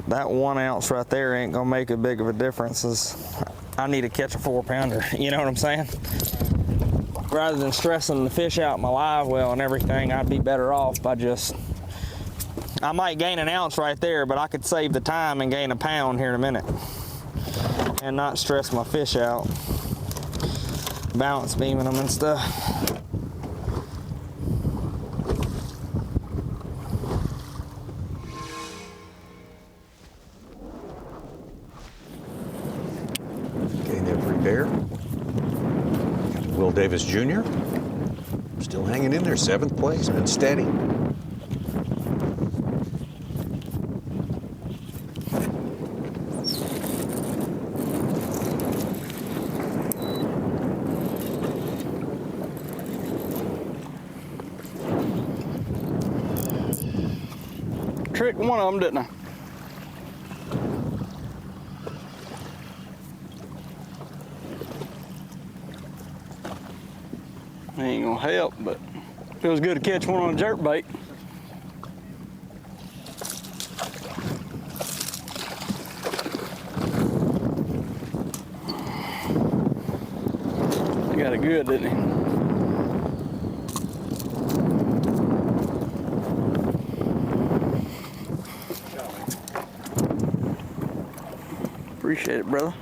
that 1 ounce right there ain't going to make a big of a difference. I need to catch a 4-pounder. You know what I'm saying? Rather than stressing the fish out my live well and everything, I'd be better off by just, I might gain 1 ounce right there, but I could save the time and gain a pound here in a minute and not stress my fish out, balance beaming them and stuff. Okay, there for Bear. Will Davis Jr. still hanging in there, 7th place, been steady. Tricked one of them, didn't I? Ain't gonna help, but feels good to catch one on a jerk bait. He got it good, didn't he? Appreciate it, brother.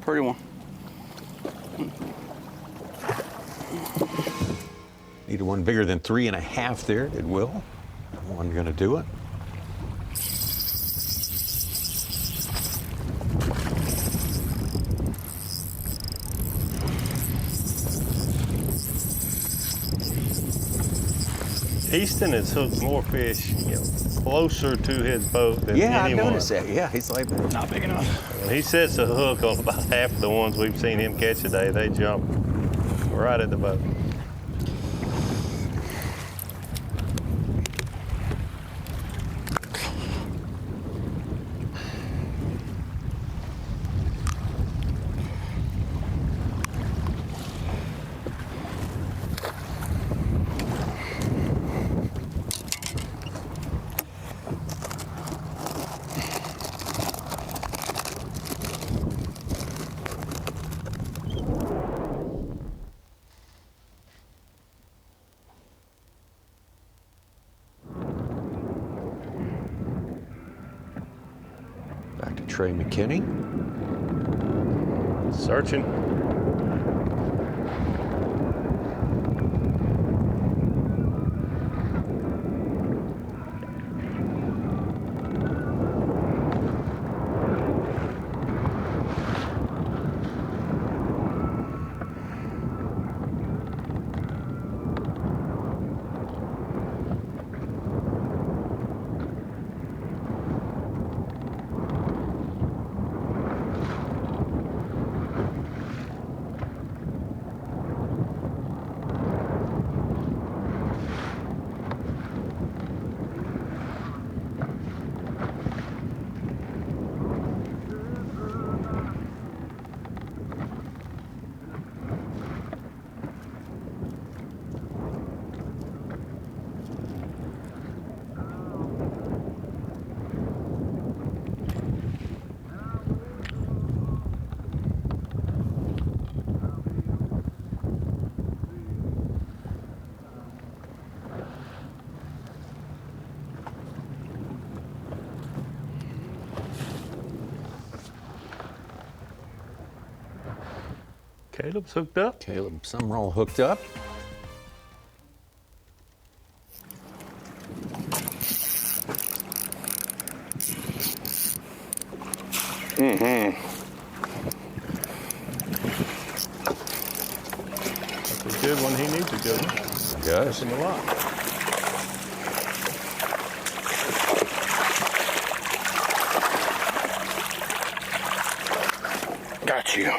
Pretty one. Needed one bigger than 3.5 there, did Will. One gonna do it. Easton has hooked more fish, closer to his boat than anyone. I noticed that. Yeah, he's like not big enough. When he sets a hook on about half of the ones we've seen him catch today, they jump right at the boat. Back to Trey McKinney. Searching. Caleb's hooked up. Caleb Sumrall hooked up. Mm-hmm. That's a good one. He needs a good one. Yes. Him a lot. Got you.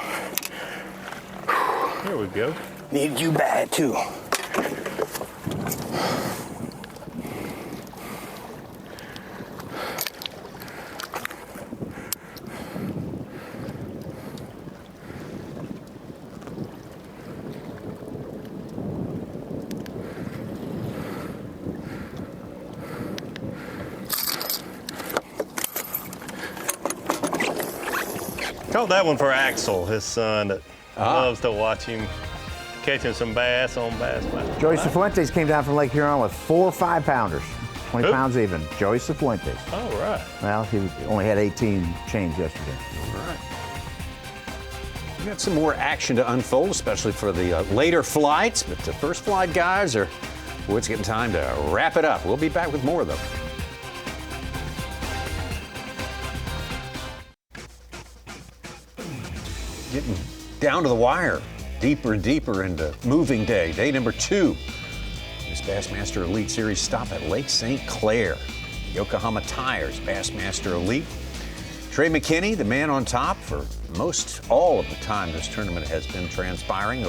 Here we go. Need you bad too. Caught that one for Axel, his son, that loves to watch him catching some bass on Bassmaster. Joey Cifuentes came down from Lake Huron with 4 5-pounders, 20 pounds even. Joey Cifuentes. Oh, right. Well, he only had 18 change yesterday. All right. We got some more action to unfold, especially for the later flights. But the first flight guys are, well, it's getting time to wrap it up. We'll be back with more of them. Getting down to the wire, deeper and deeper into moving day, day number 2. This Bassmaster Elite Series stop at Lake St. Clair. Yokohama Tires, Bassmaster Elite. Trey McKinney, the man on top for most all of the time this tournament has been transpiring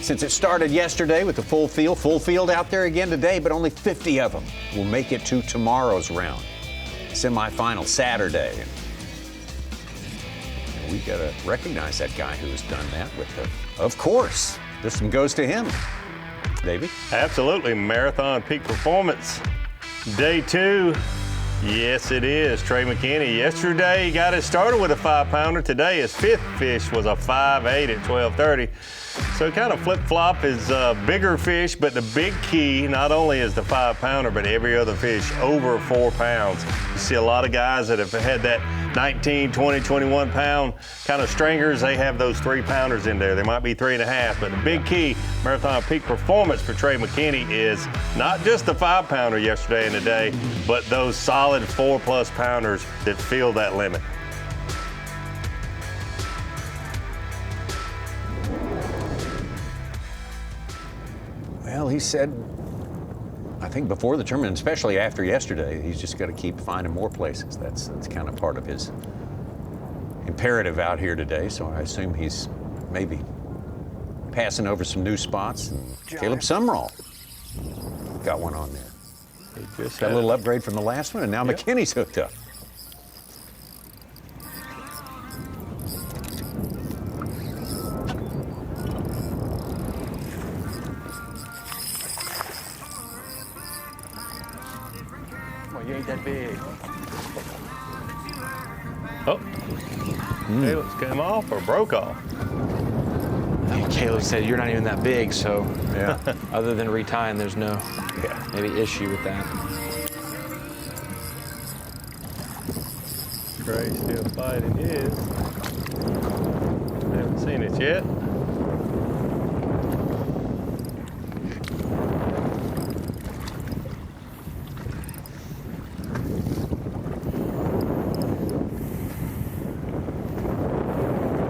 since it started yesterday with the full field out there again today, but only 50 of them will make it to tomorrow's round. Semifinal Saturday. We got to recognize that guy who has done that with the, of course, this one goes to him. Davey? Absolutely. Marathon Peak Performance. Day 2. Yes, it is. Trey McKinney. Yesterday, he got it started with a 5-pounder. Today, his 5th fish was a 5.8 at 12:30. So kind of flip-flop his bigger fish, but the big key not only is the 5-pounder, but every other fish over 4 pounds. You see a lot of guys that have had that 19, 20, 21 pound kind of stringers. They have those 3-pounders in there. They might be 3.5, but the big key, Marathon Peak Performance for Trey McKinney is not just the 5-pounder yesterday and today, but those solid 4+ pounders that fill that limit. Well, he said, I think before the tournament, especially after yesterday, he's just got to keep finding more places. That's kind of part of his imperative out here today. So I assume he's maybe passing over some new spots. And Caleb Sumrall got one on there. He just got a little upgrade from the last one, and now McKinney's hooked up. You ain't that big. Oh. Caleb's came off or broke off. Caleb said you're not even that big, so yeah. Other than retying, there's no maybe issue with that. Trey still fighting his. Haven't seen it yet.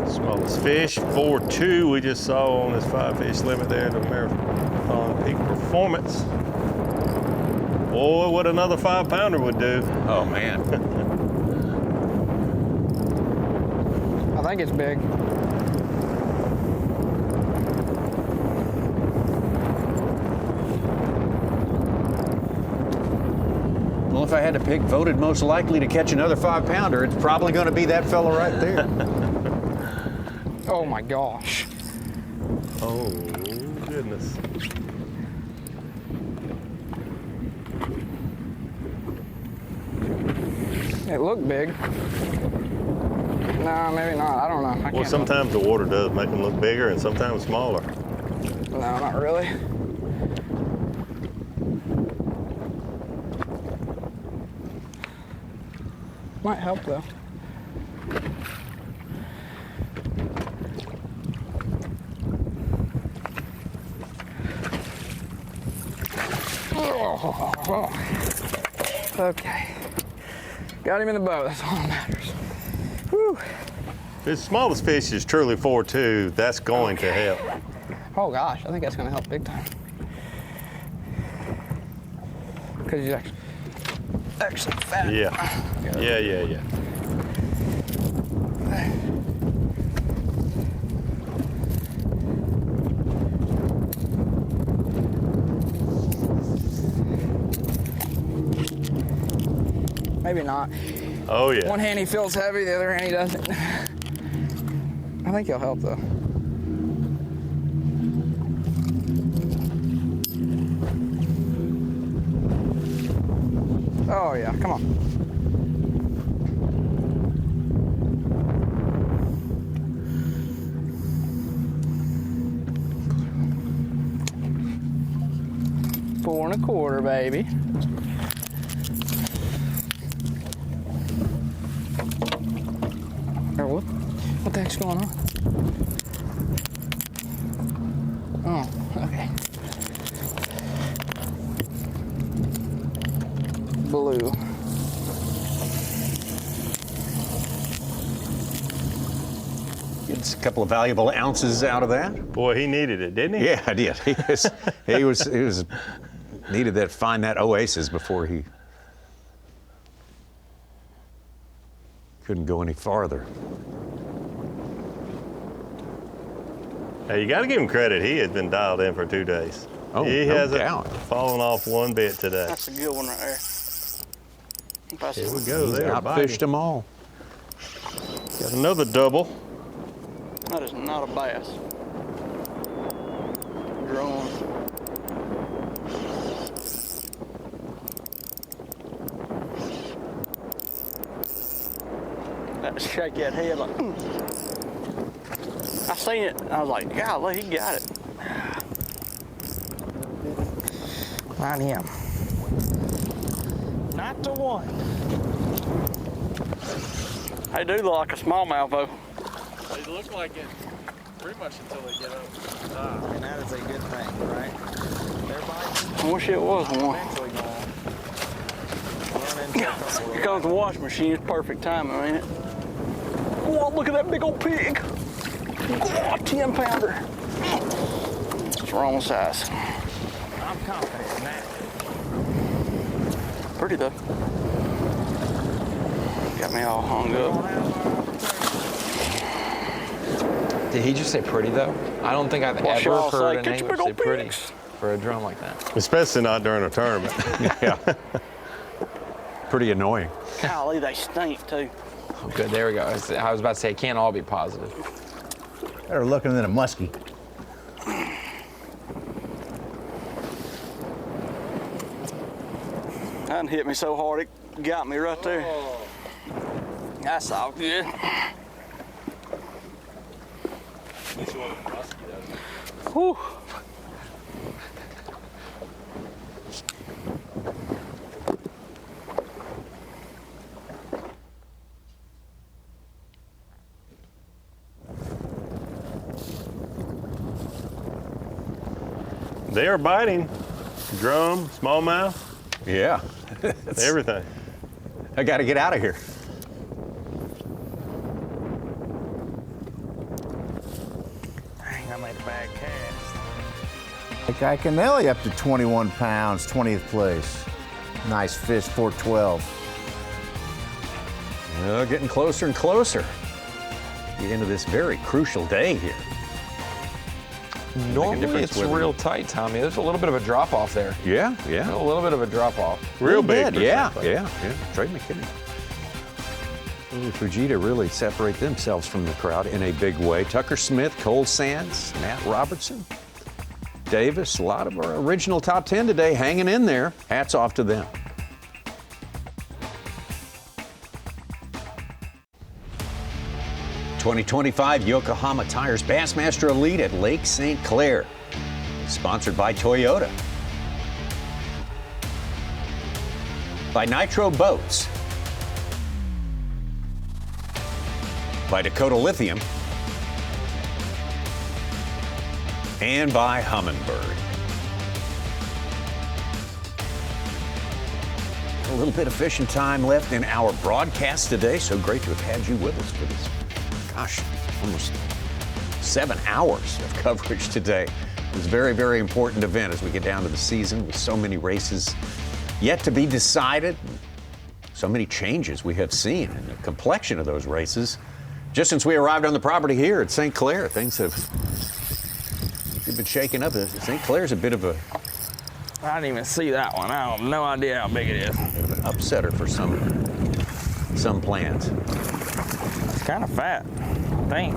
Smallest fish, 4.2 we just saw on this 5-fish limit there, the Marathon Peak Performance. Boy, what another 5-pounder would do. Oh, man. I think it's big. Well, if I had to pick voted most likely to catch another 5-pounder, it's probably going to be that fella right there. Oh my gosh. Oh, goodness. It looked big. No, maybe not. I don't know. Well, sometimes the water does make them look bigger and sometimes smaller. No, not really. Might help though. Oh. Okay. Got him in the boat. That's all that matters. Whew. If the smallest fish is truly 4.2, that's going to help. Oh gosh, I think that's going to help big time. Because he's actually fat. Yeah. Yeah. Maybe not. Oh, yeah. One hand he feels heavy, the other hand he doesn't. I think he'll help though. Oh yeah, come on. Four and a quarter, baby. Or what the heck's going on? Oh, okay. Blue. Gets a couple of valuable ounces out of that. Boy, he needed it, didn't he? Yeah, I did. He was needed that, find that oasis before he couldn't go any farther. Hey, you got to give him credit. He has been dialed in for 2 days. Oh, he no hasn't doubt. fallen off one bit today. That's a good one right there. Here we go. He's There, outfished them all. Got another double. That is not a bass. Drone. That shake that head like. I seen it. I was like, golly, he got it. Not him. Not the one. They do look like a smallmouth though. They look like it pretty much until they get up. I mean, that is a good thing, right? They're biting. I wish it was one. Eventually gonna run into a couple Here comes the wash machine. It's perfect timing, ain't it? Oh, look at that big old pig. Oh, 10 pounder. It's wrong size. I'm confident in that. Pretty though. Got me all hung up. Did he just say pretty though? I don't think I've Well, ever y'all heard say, an "Get your angler big say old pretty pigs." for a drum like that. Especially not during a tournament. Yeah. Pretty annoying. Golly, they stink too. Oh, good, there we go. I was about to say, it can't all be positive. Better looking than a muskie. That hit me so hard it got me right there. That's all good. Whew. They are biting. Drum, smallmouth. Yeah. Everything. I got to get out of here. Dang, I made a bad cast. Guy Canelli up to 21 pounds, 20th place. Nice fish, 412. Getting closer and closer. Get into this very crucial day here. Normally it's real tight, Tommy. There's a little bit of a drop off there. Yeah. A little bit of a drop off. Real big. Yeah. Trey McKinney. Fujita really separate themselves from the crowd in a big way. Tucker Smith, Cole Sands, Matt Robertson, Davis, a lot of our original top 10 today hanging in there. Hats off to them. '25 Yokohama Tires Bassmaster Elite at Lake St. Clair. Sponsored by Toyota. By Nitro Boats. By Dakota Lithium. And by Humminbird. a little bit of fishing time left in our broadcast today. So great to have had you with us for this, gosh, almost 7 hours of coverage today. It was a very, very important event as we get down to the season with so many races yet to be decided. So many changes we have seen in the complexion of those races. Just since we arrived on the property here at St. Clair, things have been shaken up. St. Clair's a bit of a... I didn't even see that one. I have no idea how big it is. Bit of an upsetter for some plans. It's kind of fat, I think.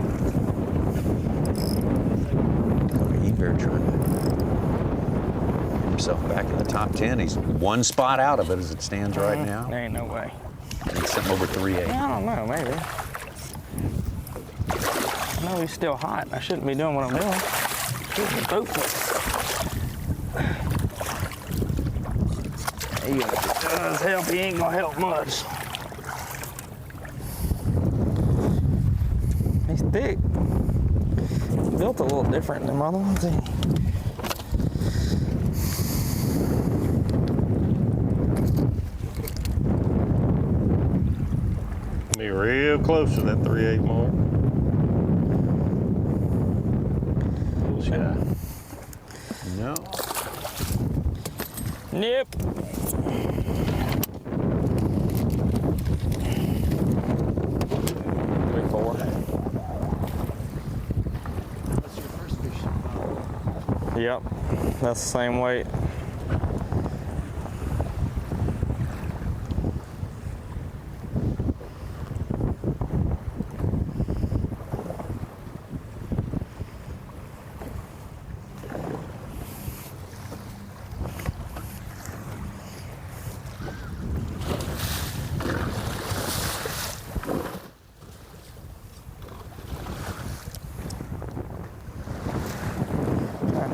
Dakota Ebare trying to get himself back in the top 10. He's one spot out of it as it stands right now. There ain't no way. I think something over 3.8. I don't know, maybe. I know he's still hot. I shouldn't be doing what I'm doing. He does help. He ain't gonna help much. He's thick. Built a little different than my other ones. Be real close to that 3.8 mark. Little shy. No. Yep. Yep, that's the same weight.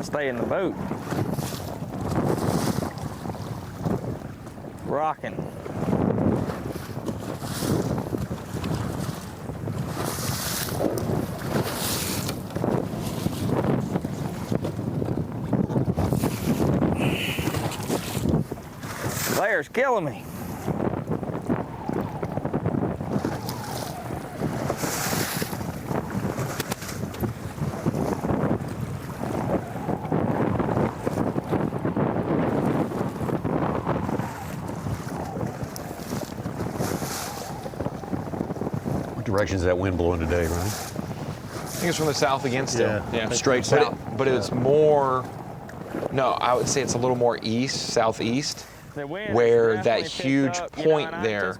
Stay in the boat. Rocking. Clair's killing me. Directions that wind blowing today, right? I think it's from the south again still. Yeah. Straight south. But it's more, no, I would say it's a little more east, southeast, where that huge point there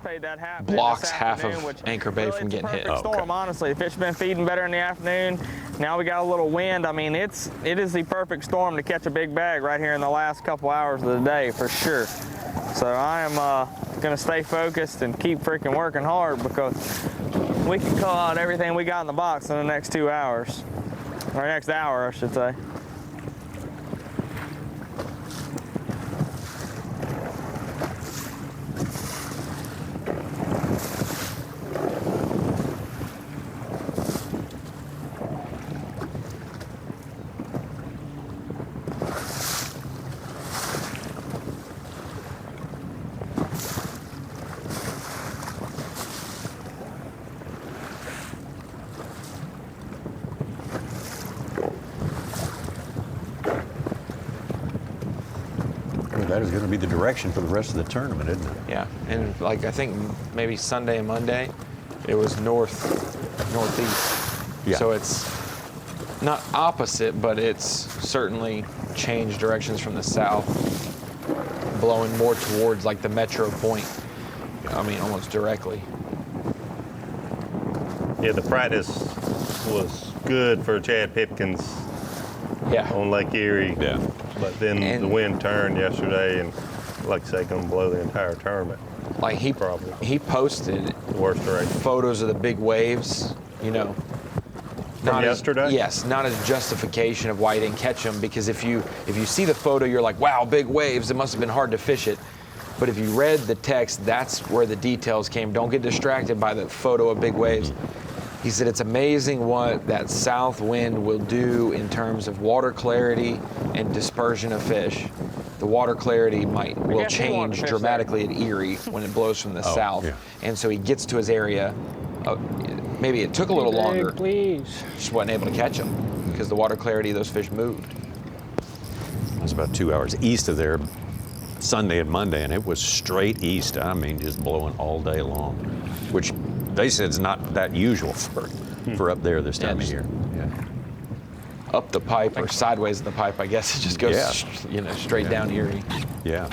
blocks half of Anchor Bay from getting hit. Storm, honestly. The fish have been feeding better in the afternoon. Now we got a little wind. I mean, it is the perfect storm to catch a big bag right here in the last couple hours of the day, for sure. So I am gonna stay focused and keep freaking working hard, because we can call out everything we got in the box in the next 2 hours. Or next hour, I should say. That is going to be the direction for the rest of the tournament, isn't it? Yeah, and like I think maybe Sunday and Monday, it was northeast. Yeah. So it's not opposite, but it's certainly changed directions from the south, blowing more towards like the metro point. I mean, almost directly. Yeah, the practice was good for Chad Pipkins. Yeah. On Lake Erie. Yeah. But then the wind turned yesterday, and like I say, gonna blow the entire tournament. Like he posted worst direction photos of the big waves, you know. From yesterday? Yes, not as justification of why you didn't catch them, because if you see the photo, you're like, wow, big waves, it must have been hard to fish it. But if you read the text, that's where the details came. Don't get distracted by the photo of big waves. He said it's amazing what that south wind will do in terms of water clarity and dispersion of fish. the water clarity will guess he wanted to change fish dramatically at Erie when it blows from the south. yeah. And so he gets to his area. Maybe it took a little longer. Please. Just wasn't able to catch him because the water clarity of those fish moved. It was about 2 hours east of there Sunday and Monday, and it was straight east. I mean, just blowing all day long, which they said is not that usual for up there this time of year. Yeah. Up the pipe or sideways in the pipe, I guess it just goes straight down Erie. Yeah.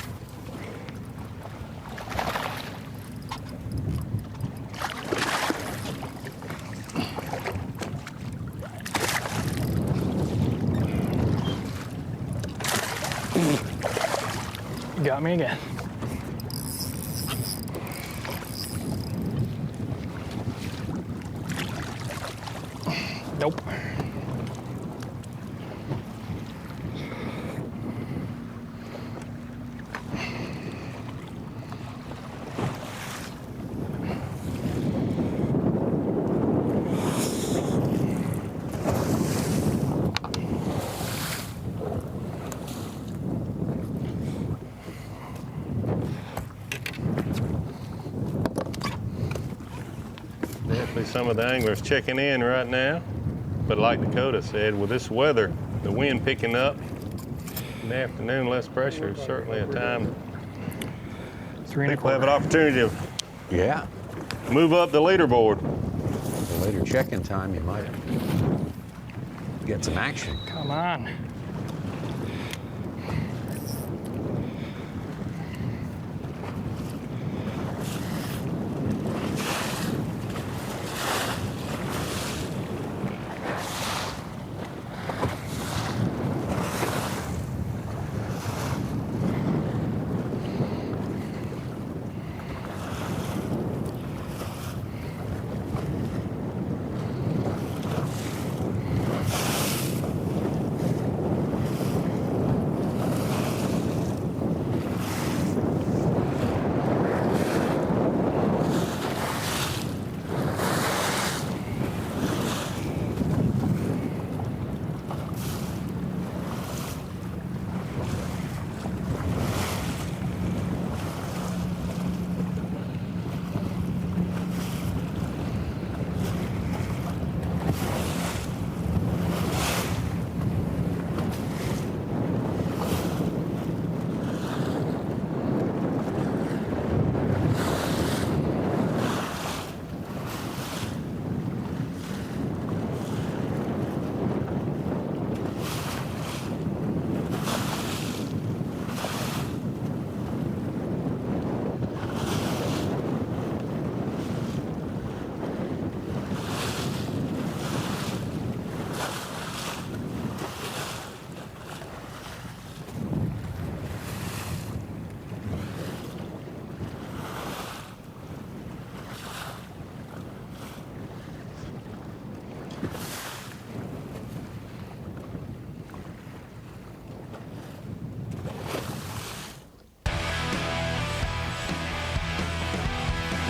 Got me again. Nope. Definitely some of the anglers checking in right now. But like Dakota said, with this weather, the wind picking up in the afternoon, less pressure is certainly a time people have an opportunity to move up the leaderboard. The later check-in time, you might get some action. Come on.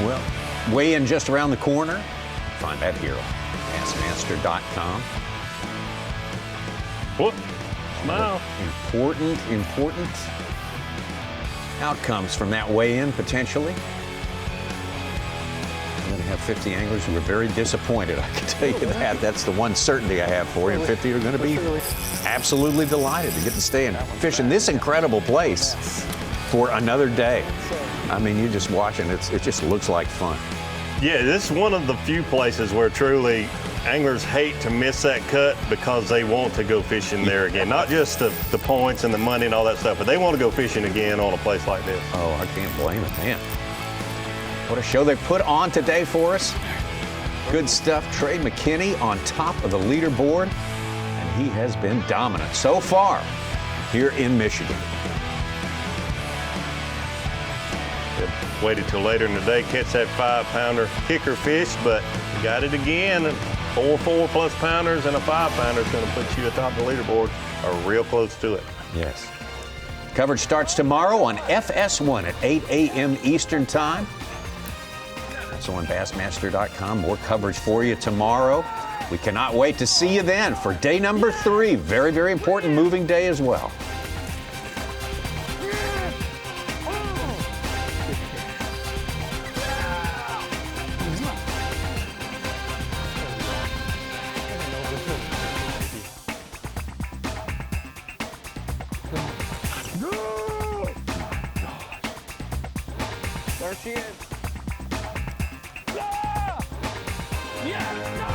Well, weigh in just around the corner. Find that here on Bassmaster.com. Whoop. Smile. Important outcomes from that weigh-in, potentially. I'm going to have 50 anglers who are very disappointed, I can tell you that. That's the one certainty I have for you. And 50 are going to be absolutely delighted to get to stay and fish in this incredible place for another day. I mean, you just watching, it just looks like fun. Yeah, this is one of the few places where truly anglers hate to miss that cut because they want to go fishing there again. Not just the points and the money and all that stuff, but they want to go fishing again on a place like this. Oh, I can't blame it, man. What a show they put on today for us. Good stuff. Trey McKinney on top of the leaderboard, and he has been dominant so far here in Michigan. Waited till later in the day, catch that 5-pounder kicker fish, but got it again. 4 4+ pounders and a 5-pounder is going to put you atop the leaderboard, or real close to it. Yes. Coverage starts tomorrow on FS1 at 8 a.m. Eastern Time. So on Bassmaster.com, more coverage for you tomorrow. We cannot wait to see you then for day number 3. Very, very important moving day as well. There she is. Yeah! Yes!